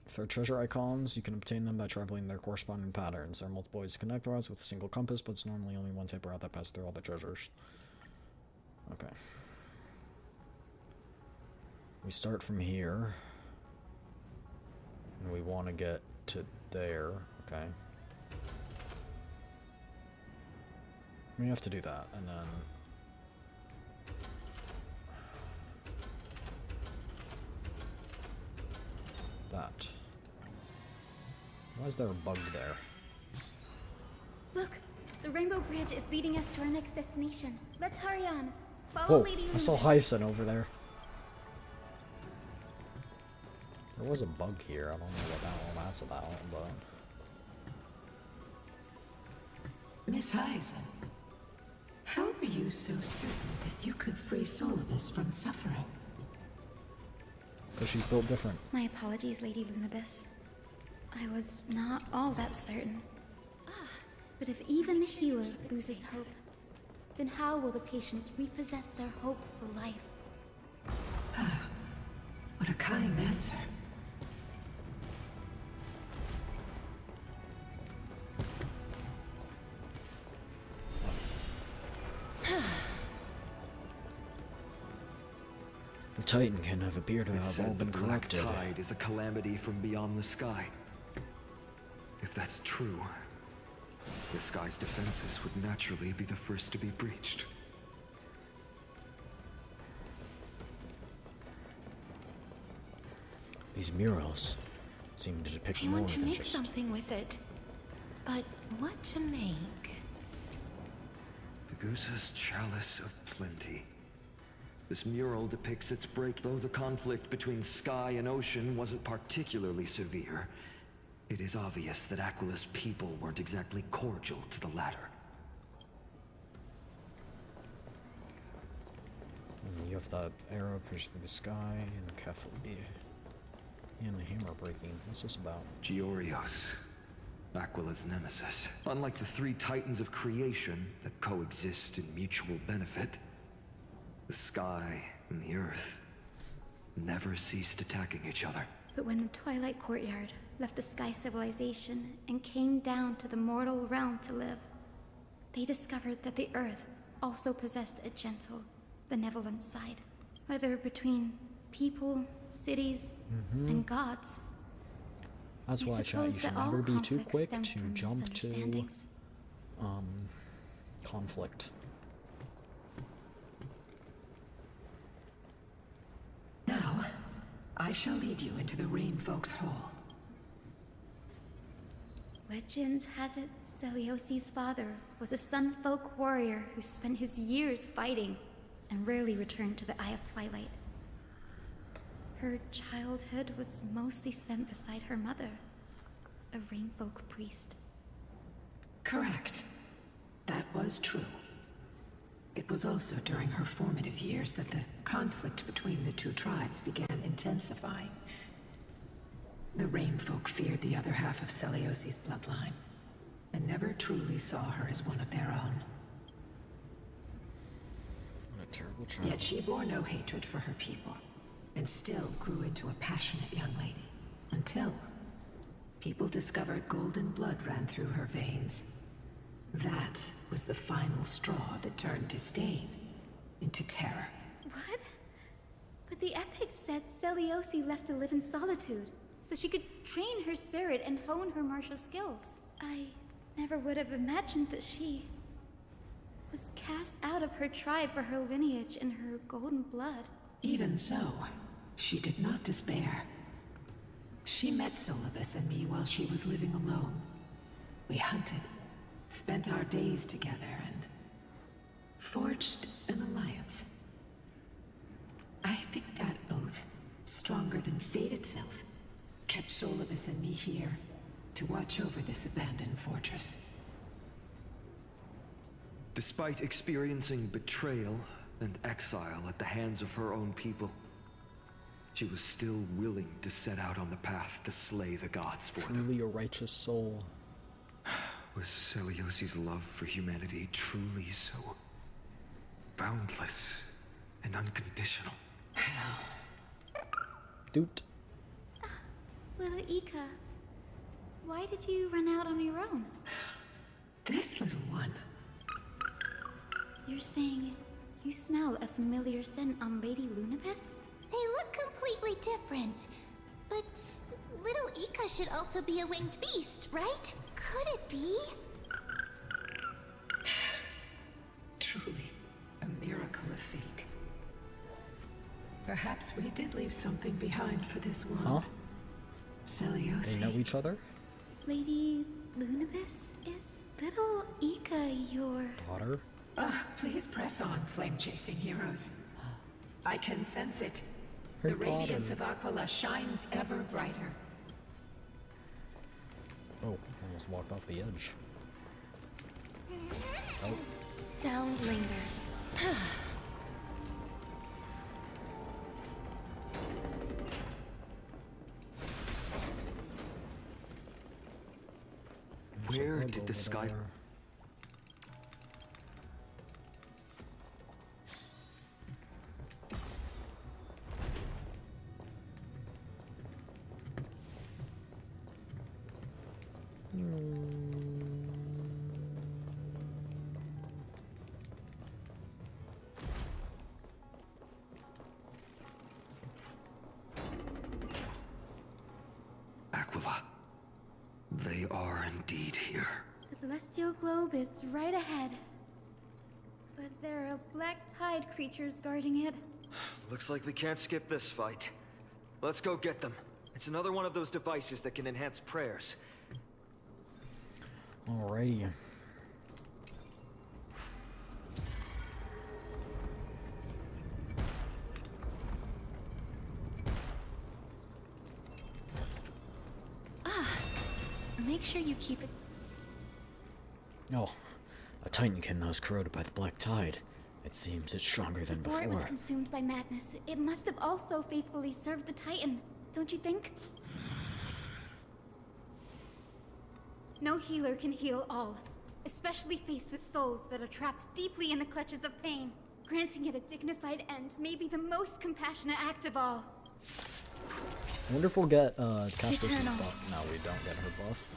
For treasure icons, you can obtain them by traveling their corresponding patterns. There are multiple ways to connect routes with a single compass, but it's normally only one type of route that passes through all the treasures. Okay. We start from here. And we want to get to there. Okay. We have to do that, and then... that. Why is there a bug there? Look, the Rainbow Bridge is leading us to our next destination. Let's hurry on. Follow Whoa, Lady I saw Lunibus. Hyacinth over there. There was a bug here. I don't know what that's about, but... Miss Hyacinth, how are you so certain that you could free Solibus from suffering? Because she's built different. My apologies, Lady Lunibus. I was not all that certain. But if even the healer loses hope, then how will the patients repossess their hope for life? What a kind answer. The Titan can have appeared to It's have all said the been Black corrupted. Tide is a calamity from beyond the sky. If that's true, the sky's defenses would naturally be the first to be breached. These murals seem to depict I more want to than make just... something with it. But what to make? Pagusa's Chalice of Plenty. This mural depicts its break, though the conflict between sky and ocean wasn't particularly severe. It is obvious that Aquila's people weren't exactly cordial to the latter. You have the arrow pierce through the sky and carefully. And the hammer breaking. What's this about? Giorios, Aquila's nemesis. Unlike the three titans of creation that coexist in mutual benefit, the sky and the earth never ceased attacking each other. But when the Twilight Courtyard left the Sky Civilization and came down to the mortal realm to live, they discovered that the Earth also possessed a gentle, benevolent side. Whether between people, cities, and gods. That's why, chat, you should never be too quick to jump to conflict. Now, I shall lead you into the Rainfolk's Hall. Legend has it Celiosi's father was a Sunfolk warrior who spent his years fighting and rarely returned to the Eye of Twilight. Her childhood was mostly spent beside her mother, a Rainfolk priest. Correct. That was true. It was also during her formative years that the conflict between the two tribes began intensifying. The Rainfolk feared the other half of Celiosi's bloodline, and never truly saw her as one of their own. What a terrible child. Yet she bore no hatred for her people, and still grew into a passionate young lady. Until people discovered golden blood ran through her veins. That was the final straw that turned disdain into terror. What? But the epics said Celiosi left to live in solitude, so she could train her spirit and hone her martial skills. I never would have imagined that she was cast out of her tribe for her lineage and her golden blood. Even so, she did not despair. She met Solibus and me while she was living alone. We hunted, spent our days together, and forged an alliance. I think that oath, stronger than fate itself, kept Solibus and me here to watch over this abandoned fortress. Despite experiencing betrayal and exile at the hands of her own people, she was still willing to set out on the path to slay the gods for them. Truly a righteous soul. Was Celiosi's love for humanity truly so boundless and unconditional? Doot. Little Ika, why did you run out on your own? This little one. You're saying you smell a familiar scent on Lady Lunabis? They look completely different. But little Ika should also be a winged beast, right? Could it be? Truly, a miracle of fate. Perhaps we did leave something behind for this world. Huh? Celiosi. They know each other? Lady Lunabis, is little Ika your daughter? Please press on, flame-chasing heroes. I can sense it. Her the radiance daughter. of Aquila shines ever brighter. Oh, almost walked off the edge. Oh. Sound linger. Where did the sky... Aquila. They are indeed here. The celestial globe is right ahead. But there are black tide creatures guarding it. Looks like we can't skip this fight. Let's go get them. It's another one of those devices that can enhance prayers. Alrighty. make sure you keep it. Oh, a titankin that was corroded by the black tide. It seems it's stronger than Before it was before. consumed by madness, it must have also faithfully served the Titan, don't you think? No healer can heal all, especially faced with souls that are trapped deeply in the clutches of pain. Granting it a dignified end may be the most compassionate act of all. I wonder if we'll get Castor's buff. No, we don't get her buff.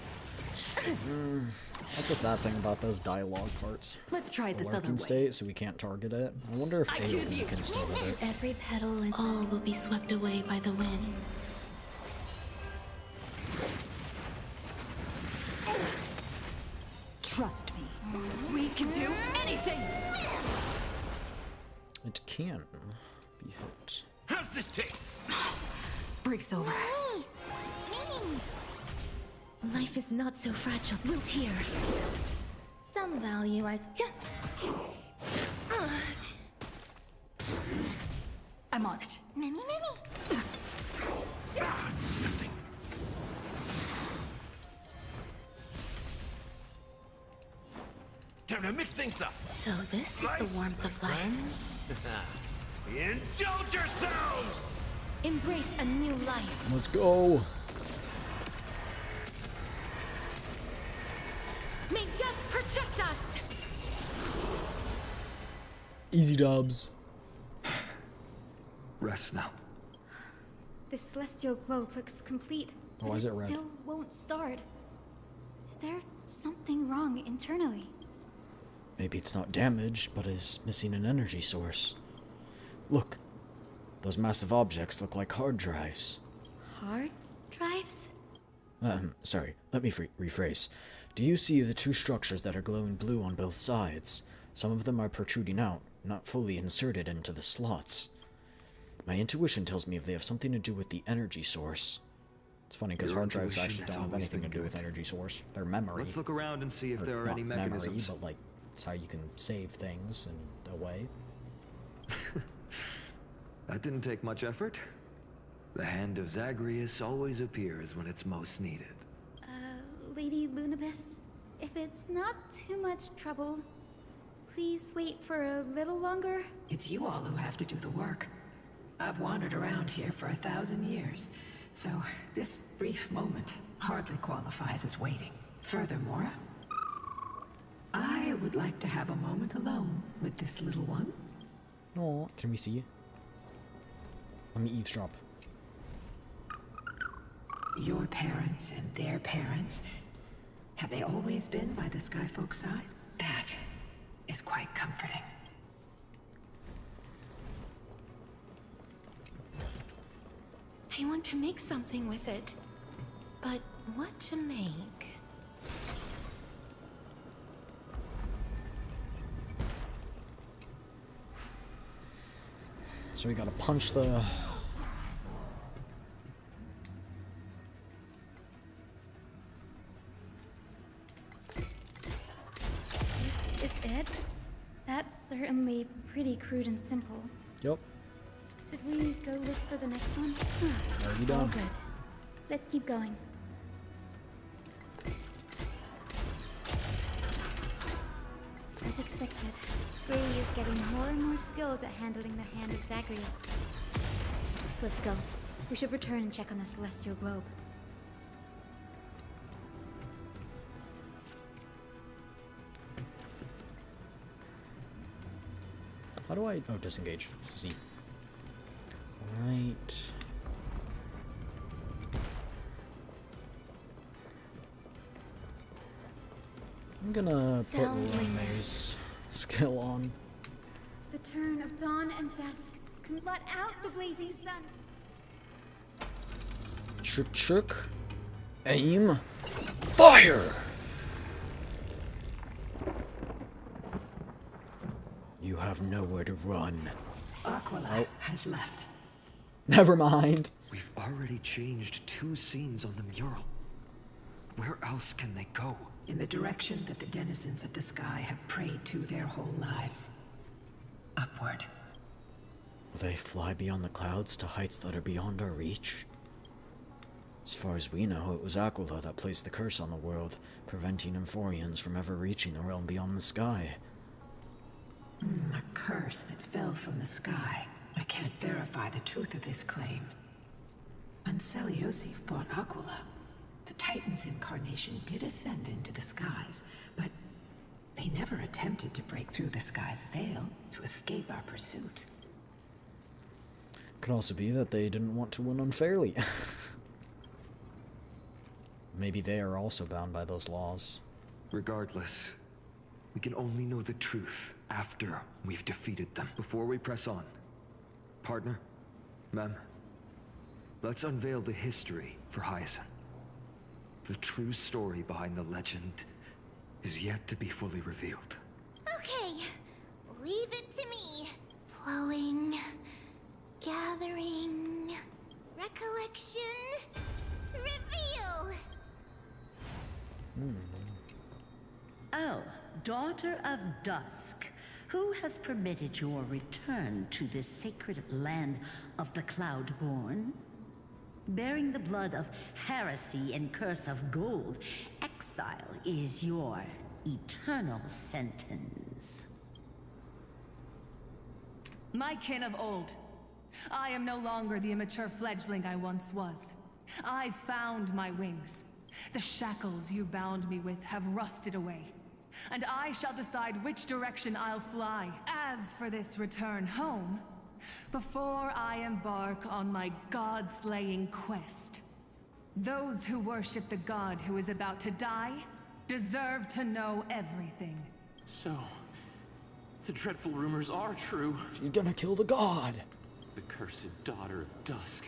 That's the sad thing about those dialogue parts. Let's try this other Lurking way. state, so we can't target it. I wonder if I choose Aeon you. can still hit it. Every petal and all will be swept away by the wind. Trust me. We can do anything! It can be hit. How's this taste? Breaks over. Life is not so fragile. Wilt here. Some value, I. I'm on it. Mimi, Mimi. Nothing. Time to mix things up. So this is the warmth of life. Indulge yourselves! Embrace a new life. Let's go. May death protect us. Easy dubs. Rest now. The celestial globe looks complete, Why but is it it red? still won't start. Is there something wrong internally? Maybe it's not damaged, but is missing an energy source. Look, those massive objects look like hard drives. Hard drives? Sorry, let me rephrase. Do you see the two structures that are glowing blue on both sides? Some of them are protruding out, not fully inserted into the slots. My intuition tells me if they have something to do with the energy source. It's funny because Your hard drives intuition actually has don't have always anything to been do with good. energy source. They're memory. Let's look around and see if Or there are not any mechanisms. Memory, but like, it's how you can save things in a way. That didn't take much effort. The hand of Zagreus always appears when it's most needed. Lady Lunabis, if it's not too much trouble, please wait for a little longer. It's you all who have to do the work. I've wandered around here for 1,000 years, so this brief moment hardly qualifies as waiting. Furthermore, I would like to have a moment alone with this little one. Oh, can we see you? Let me eavesdrop. Your parents and their parents, have they always been by the Skyfolk's side? That is quite comforting. I want to make something with it. But what to make? So we gotta punch the... This is it? That's certainly pretty crude and simple. Yep. Should we go look for the next one? Already All done. good. Let's keep going. As expected, Gray is getting more and more skilled at handling the hand of Zagreus. Let's go. We should return and check on the celestial globe. How do I... Oh, disengage. Z. Right. I'm gonna put Rene's skill on. The turn of dawn and dusk can blot out the blazing sun. Chook. Aim. Fire! You have nowhere to run. Aquila has left. Never mind. We've already changed 2 scenes on the mural. Where else can they go? In the direction that the denizens of the sky have prayed to their whole lives. Upward. Will they fly beyond the clouds to heights that are beyond our reach? As far as we know, it was Aquila that placed the curse on the world, preventing Emphorians from ever reaching the realm beyond the sky. A curse that fell from the sky. I can't verify the truth of this claim. When Seliosi fought Aquila, the Titan's incarnation did ascend into the skies, but they never attempted to break through the sky's veil to escape our pursuit. Could also be that they didn't want to win unfairly. Maybe they are also bound by those laws. Regardless, we can only know the truth after we've defeated them. Before we press on, partner, ma'am, let's unveil the history for Hyacinth. The true story behind the legend is yet to be fully revealed. Okay, leave it to me. Flowing, gathering, recollection, reveal. Oh, Daughter of Dusk, who has permitted your return to this sacred land of the Cloudborn? Bearing the blood of heresy and curse of gold, exile is your eternal sentence. My kin of old, I am no longer the immature fledgling I once was. I found my wings. The shackles you bound me with have rusted away, and I shall decide which direction I'll fly. As for this return home, before I embark on my god-slaying quest, those who worship the god who is about to die deserve to know everything. So, the dreadful rumors are true. She's gonna kill the god. The cursed Daughter of Dusk,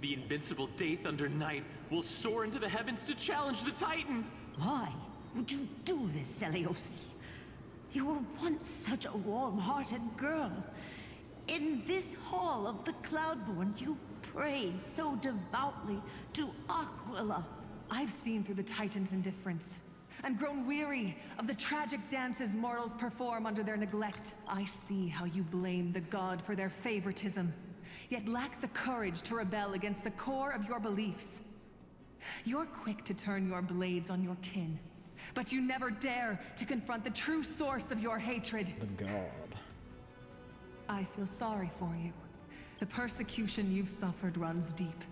the invincible Day Thunder Knight, will soar into the heavens to challenge the Titan! Why would you do this, Seliosi? You were once such a warm-hearted girl. In this hall of the Cloudborn, you prayed so devoutly to Aquila. I've seen through the Titan's indifference, and grown weary of the tragic dances mortals perform under their neglect. I see how you blame the god for their favoritism, yet lack the courage to rebel against the core of your beliefs. You're quick to turn your blades on your kin, but you never dare to confront the true source of your hatred. The god. I feel sorry for you. The persecution you've suffered runs deep.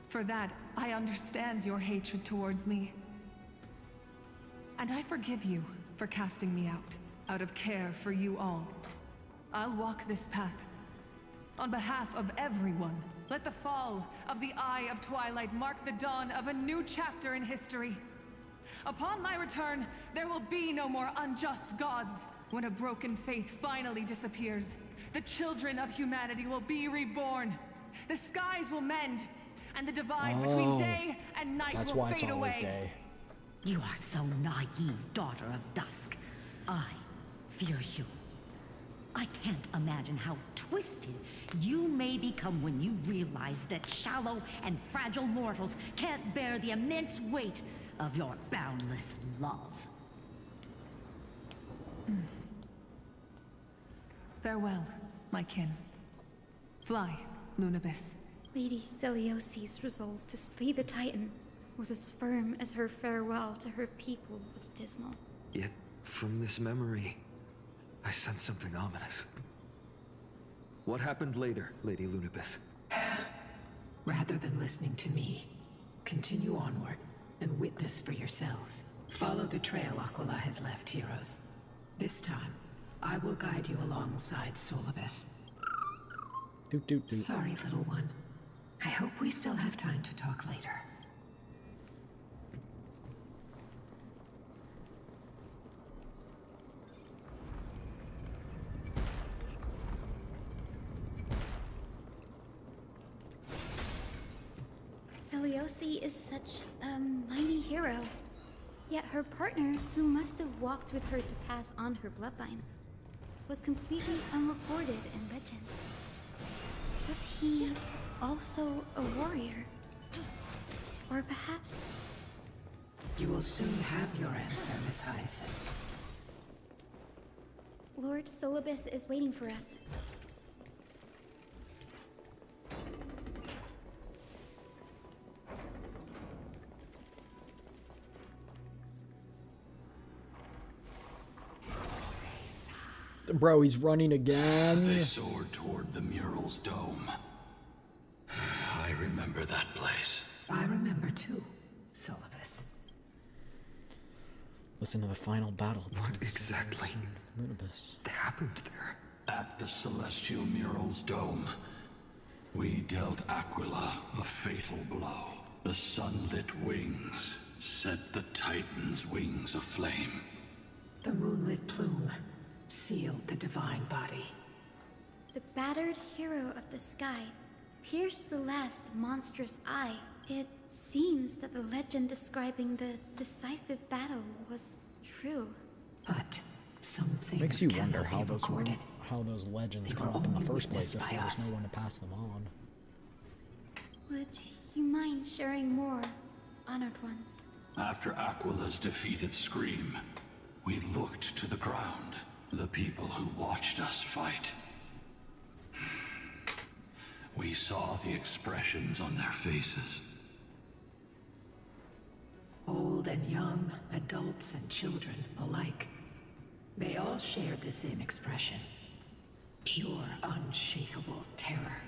For that, I understand your hatred towards me. And I forgive you for casting me out of care for you all. I'll walk this path. On behalf of everyone, let the fall of the Eye of Twilight mark the dawn of a new chapter in history. Upon my return, there will be no more unjust gods. When a broken faith finally disappears, the children of humanity will be reborn. The skies will mend, and the divide between day and night will fade away. Day. You are so naive, Daughter of Dusk. I fear you. I can't imagine how twisted you may become when you realize that shallow and fragile mortals can't bear the immense weight of your boundless love. Farewell, my kin. Fly, Lunabis. Lady Celiosi's resolve to slay the Titan was as firm as her farewell to her people was dismal. Yet, from this memory, I sense something ominous. What happened later, Lady Lunabis? Rather than listening to me, continue onward and witness for yourselves. Follow the trail Aquila has left, heroes. This time, I will guide you alongside Solibus. Sorry, little one. I hope we still have time to talk later. Celiosi is such a mighty hero. Yet her partner, who must have walked with her to pass on her bloodline, was completely unrecorded in legend. Was he also a warrior? Or perhaps... You will soon have your answer, Miss Hyacinth. Lord Solibus is waiting for us. Bro, he's running again. They soared toward the mural's dome. I remember that place. I remember too, Solibus. Listen to the final battle. What exactly happened there? At the celestial mural's dome, we dealt Aquila a fatal blow. The sunlit wings set the Titan's wings aflame. The moonlit plume sealed the divine body. The battered hero of the sky pierced the last monstrous eye. It seems that the legend describing the decisive battle was true. But some things Makes you cannot wonder be recorded. how those legends They come were up in the only first place witnessed if there by was us. no one to pass them on. Would you mind sharing more, honored ones? After Aquila's defeated scream, we looked to the ground. The people who watched us fight. We saw the expressions on their faces. Old and young, adults and children alike. They all shared the same expression. Pure, unshakable terror.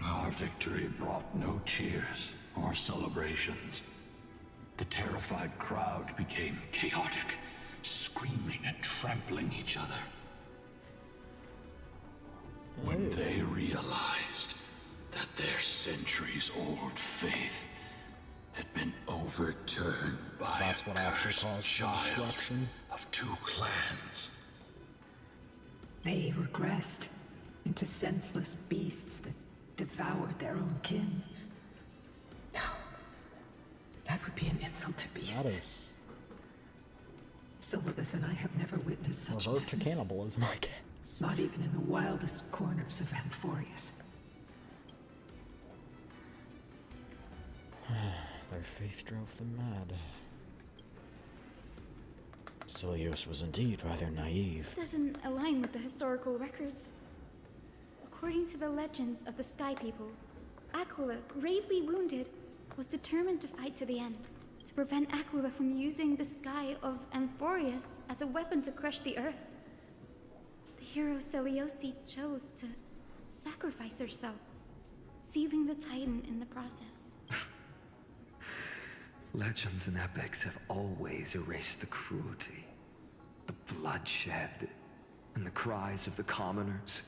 Our victory brought no cheers or celebrations. The terrified crowd became chaotic, screaming and trampling each other. When they realized that their centuries-old faith had been overturned by That's what actually caused the child destruction. of two clans. They regressed into senseless beasts that devoured their own kin. No. That would be an insult to beasts. That is Solibus and I have never witnessed such revert to madness. cannibalism, I guess. Not even in the wildest corners of Amphorius. Their faith drove them mad. Cilios was indeed rather naive. Doesn't align with the historical records. According to the legends of the Sky People, Aquila, gravely wounded, was determined to fight to the end, to prevent Aquila from using the sky of Amphorius as a weapon to crush the earth. The hero Celiosi chose to sacrifice herself, sealing the Titan in the process. Legends and epics have always erased the cruelty, the bloodshed, and the cries of the commoners,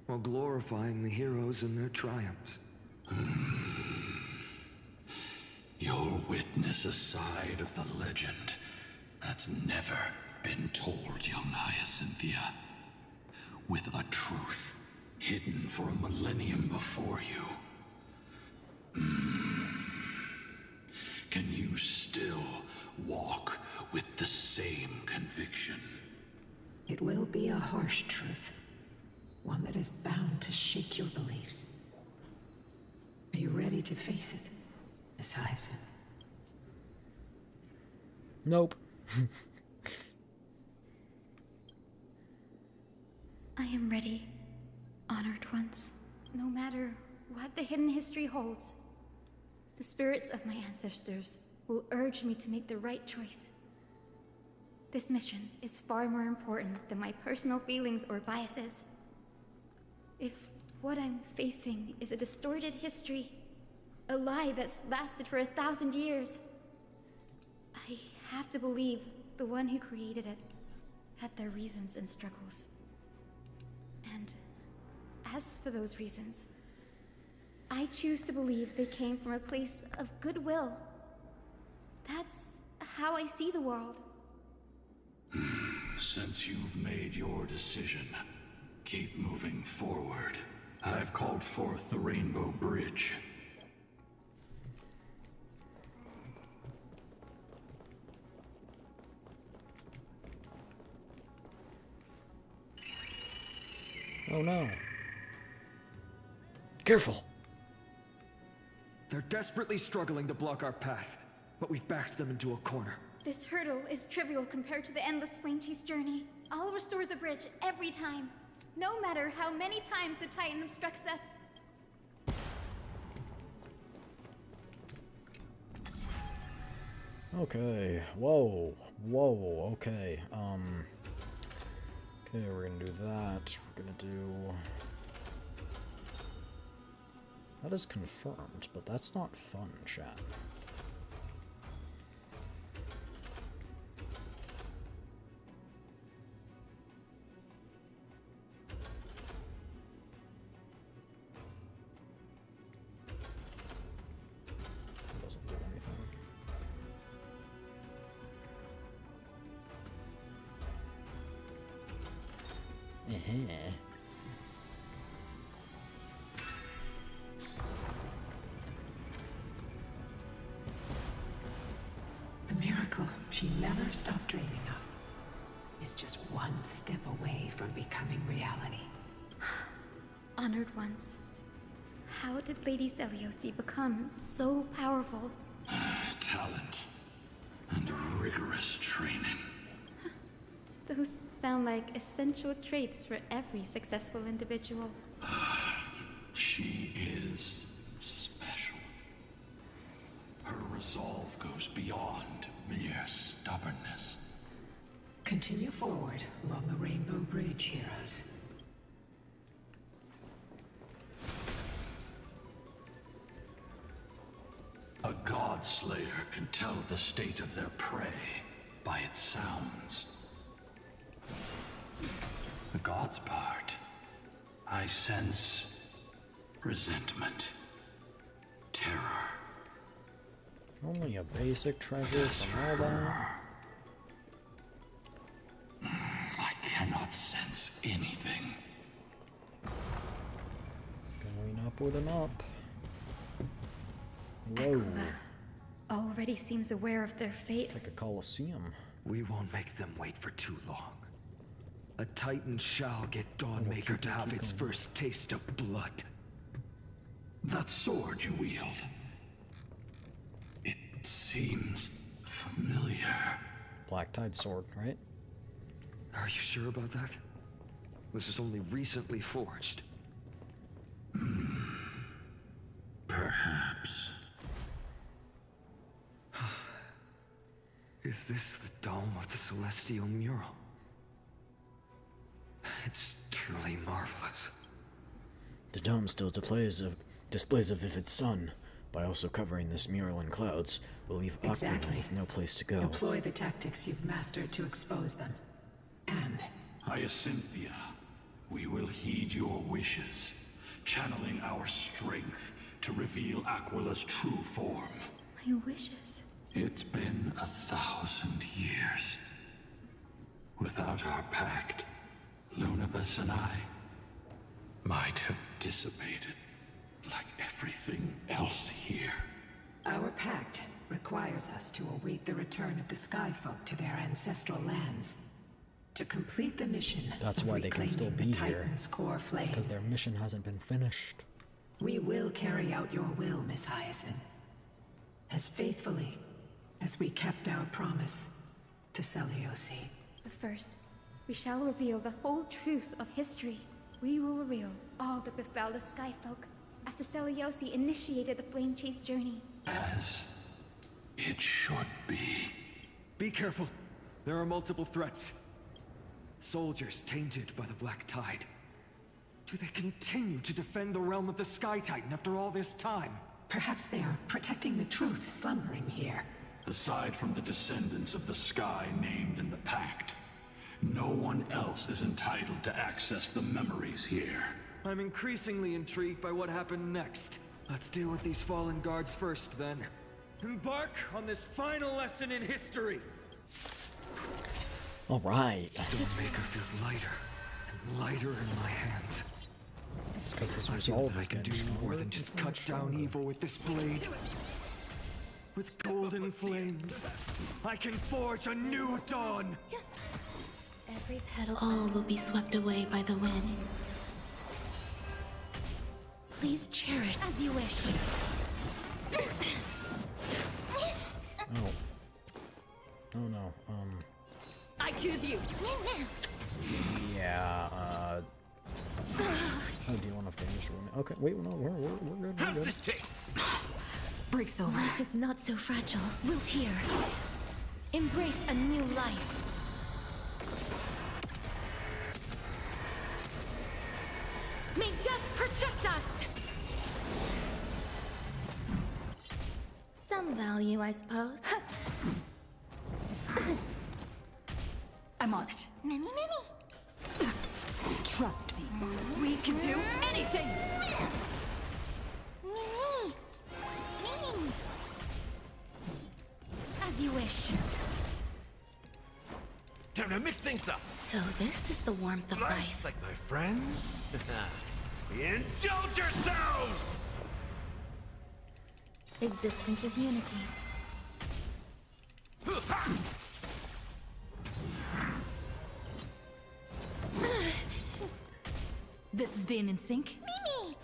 while glorifying the heroes and their triumphs. You'll witness a side of the legend that's never been told, young Hyacinthia. With a truth hidden for a millennium before you. Can you still walk with the same conviction? It will be a harsh truth. One that is bound to shake your beliefs. Are you ready to face it, Miss Hyacinth? Nope. I am ready, honored ones. No matter what the hidden history holds, the spirits of my ancestors will urge me to make the right choice. This mission is far more important than my personal feelings or biases. If what I'm facing is a distorted history, a lie that's lasted for 1,000 years, I have to believe the one who created it had their reasons and struggles. And as for those reasons, I choose to believe they came from a place of goodwill. That's how I see the world. Since you've made your decision, keep moving forward. I've called forth the Rainbow Bridge. Oh no. Careful! They're desperately struggling to block our path, but we've backed them into a corner. This hurdle is trivial compared to the endless flame chase journey. I'll restore the bridge every time, no matter how many times the Titan obstructs us. Okay. Whoa. Whoa. Okay. Okay, we're gonna do that. We're gonna do... That is confirmed, but that's not fun, chat. Doesn't do anything. The miracle she never stopped dreaming of is just one step away from becoming reality. Honored ones. How did Lady Seliosi become so powerful? Talent and rigorous training. Those sound like essential traits for every successful individual. She is special. Her resolve goes beyond mere stubbornness. Continue forward along the Rainbow Bridge, heroes. A god slayer can tell the state of their prey by its sounds. The god's part, I sense resentment, terror. Only a basic treasure from all that. I cannot sense anything. Going upward and up. Whoa. Already seems aware of their fate. It's like a coliseum. We won't make them wait for too long. A Titan shall get Dawnmaker to have its first taste of blood. That sword you wield. It seems familiar. Black Tide sword, right? Are you sure about that? This is only recently forged. Perhaps. Is this the dome of the Celestial Mural? It's truly marvelous. The dome still displays a vivid sun. By also covering this mural in clouds, will leave Aquila with no place to go. Employ the tactics you've mastered to expose them. And... Hyacinthia, we will heed your wishes, channeling our strength to reveal Aquila's true form. My wishes? It's been 1,000 years. Without our pact, Lunabus and I might have dissipated like everything else here. Our pact requires us to await the return of the Sky Folk to their ancestral lands. To complete the mission, that's why they can still be here. Titan's core flame. It's because their mission hasn't been finished. We will carry out your will, Miss Hyacinth. As faithfully as we kept our promise to Seliosi. But first, we shall reveal the whole truth of history. We will reveal all that befell the Skyfolk after Seliosi initiated the Flame Chase journey. As it should be. Be careful. There are multiple threats. Soldiers tainted by the Black Tide. Do they continue to defend the realm of the Sky Titan after all this time? Perhaps they are protecting the truth slumbering here. Aside from the descendants of the sky named in the pact, no one else is entitled to access the memories here. I'm increasingly intrigued by what happened next. Let's deal with these fallen guards first, then. Embark on this final lesson in history! Alright. Dawnmaker feels lighter and lighter in my hands. It's because this resolve is getting getting stronger. More than just cut down evil with this blade. With golden flames, I can forge a new dawn! Every petal all will be swept away by the wind. Please cherish as you wish. Oh. Oh no, I choose you! Yeah, oh, deal enough damage to women. Okay, wait, no, we're good, we're good. breaks over. Life is not so fragile. Wilt here. Embrace a new life. May death protect us! Some value, I suppose. I'm on it. Mimi, Mimi. Trust me. We can do anything! Mimi. Mimi. As you wish. Time to mix things up. So this is the warmth of Nice, life. like my friends. Indulge yourselves! Existence is unity. This is being in sync? Mimi.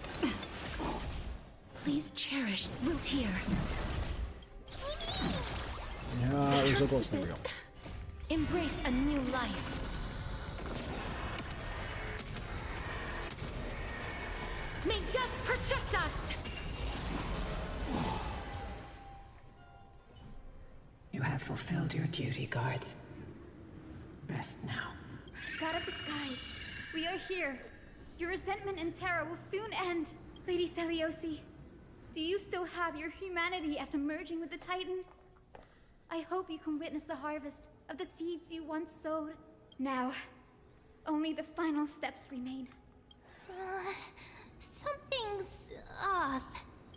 Please cherish Wilt here. Yeah, it was so close. There we go. Embrace a new life. May death protect us! You have fulfilled your duty, guards. Rest now. God of the sky, we are here. Your resentment and terror will soon end. Lady Celiosi, do you still have your humanity after merging with the Titan? I hope you can witness the harvest of the seeds you once sowed. Now, only the final steps remain. Something's off.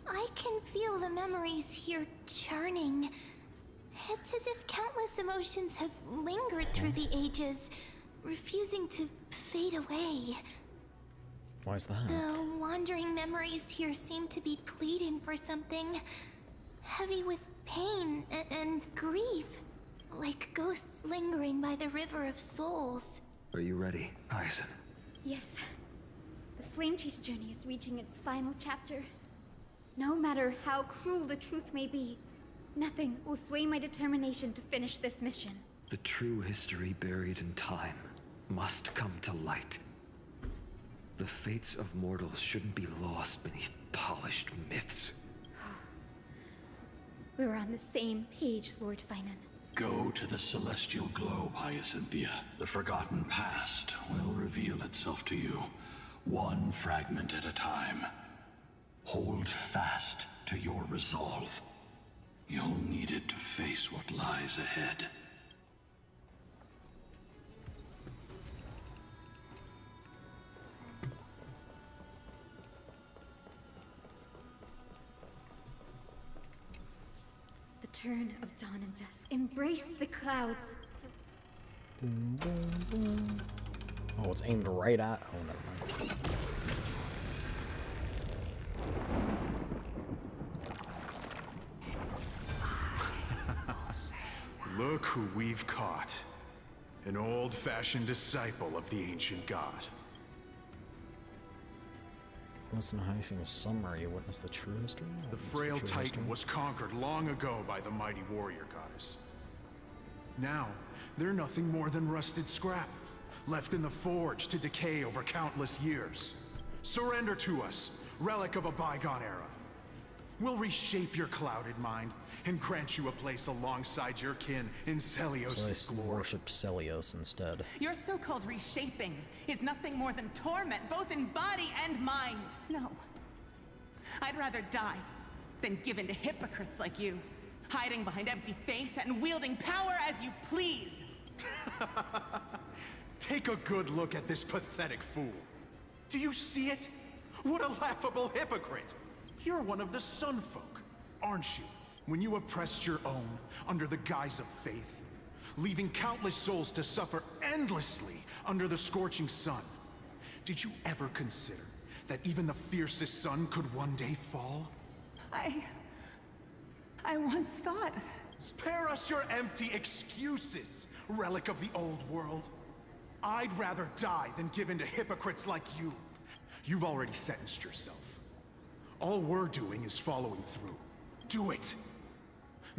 I can feel the memories here churning. It's as if countless emotions have lingered through the ages, refusing to fade away. Why is that? The wandering memories here seem to be pleading for something, heavy with pain and grief, like ghosts lingering by the river of souls. Are you ready, Hyacinth? Yes. The Flame Chase journey is reaching its final chapter. No matter how cruel the truth may be, nothing will sway my determination to finish this mission. The true history buried in time must come to light. The fates of mortals shouldn't be lost beneath polished myths. We're on the same page, Lord Finan. Go to the celestial globe, Hyacinthia. The forgotten past will reveal itself to you, one fragment at a time. Hold fast to your resolve. You'll need it to face what lies ahead. The turn of dawn and dusk. Embrace the clouds. Boom, boom, boom. Oh, it's aimed right at. Oh, never mind. Look who we've caught. An old-fashioned disciple of the ancient god. Listen to Hyacinth's summary. Witness the true history? The frail Titan was conquered long ago by the mighty warrior goddess. Now, they're nothing more than rusted scrap, left in the forge to decay over countless years. Surrender to us, relic of a bygone era. We'll reshape your clouded mind and grant you a place alongside your kin in Celios' So I worship Celios instead. Your so-called reshaping is nothing more than torment, both in body and mind. No. I'd rather die than give in to hypocrites like you, hiding behind empty faith and wielding power as you please. Take a good look at this pathetic fool. Do you see it? What a laughable hypocrite! You're one of the Sun Folk, aren't you? When you oppressed your own under the guise of faith, leaving countless souls to suffer endlessly under the scorching sun. Did you ever consider that even the fiercest sun could one day fall? I once thought... Spare us your empty excuses, relic of the old world. I'd rather die than give in to hypocrites like you. You've already sentenced yourself. All we're doing is following through. Do it.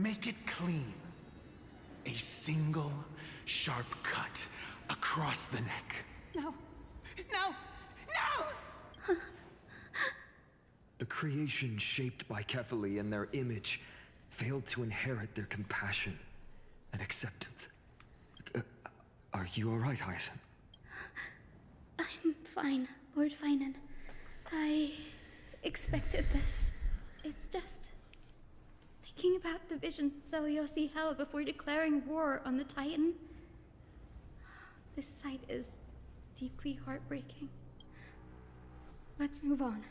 Make it clean. A single, sharp cut across the neck. No! No! No! The creation shaped by Kefali and their image failed to inherit their compassion and acceptance. Are you alright, Hyacinth? I'm fine, Lord Finan. I expected this. It's just thinking about the vision Seliosi held before declaring war on the Titan. This sight is deeply heartbreaking. Let's move on.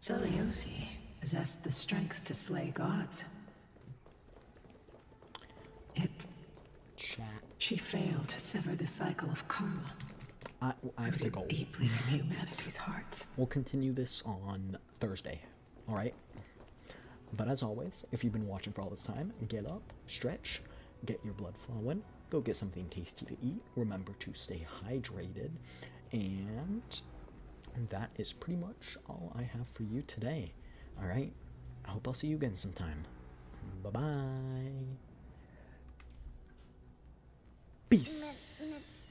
Seliosi possessed the strength to slay gods. She failed to sever the cycle of karma. I have to go. Deeply in humanity's hearts. We'll continue this on Thursday. Alright? But as always, if you've been watching for all this time, get up, stretch, get your blood flowing, go get something tasty to eat. Remember to stay hydrated. And that is pretty much all I have for you today. Alright? I hope I'll see you again sometime. Bye-bye. Peace.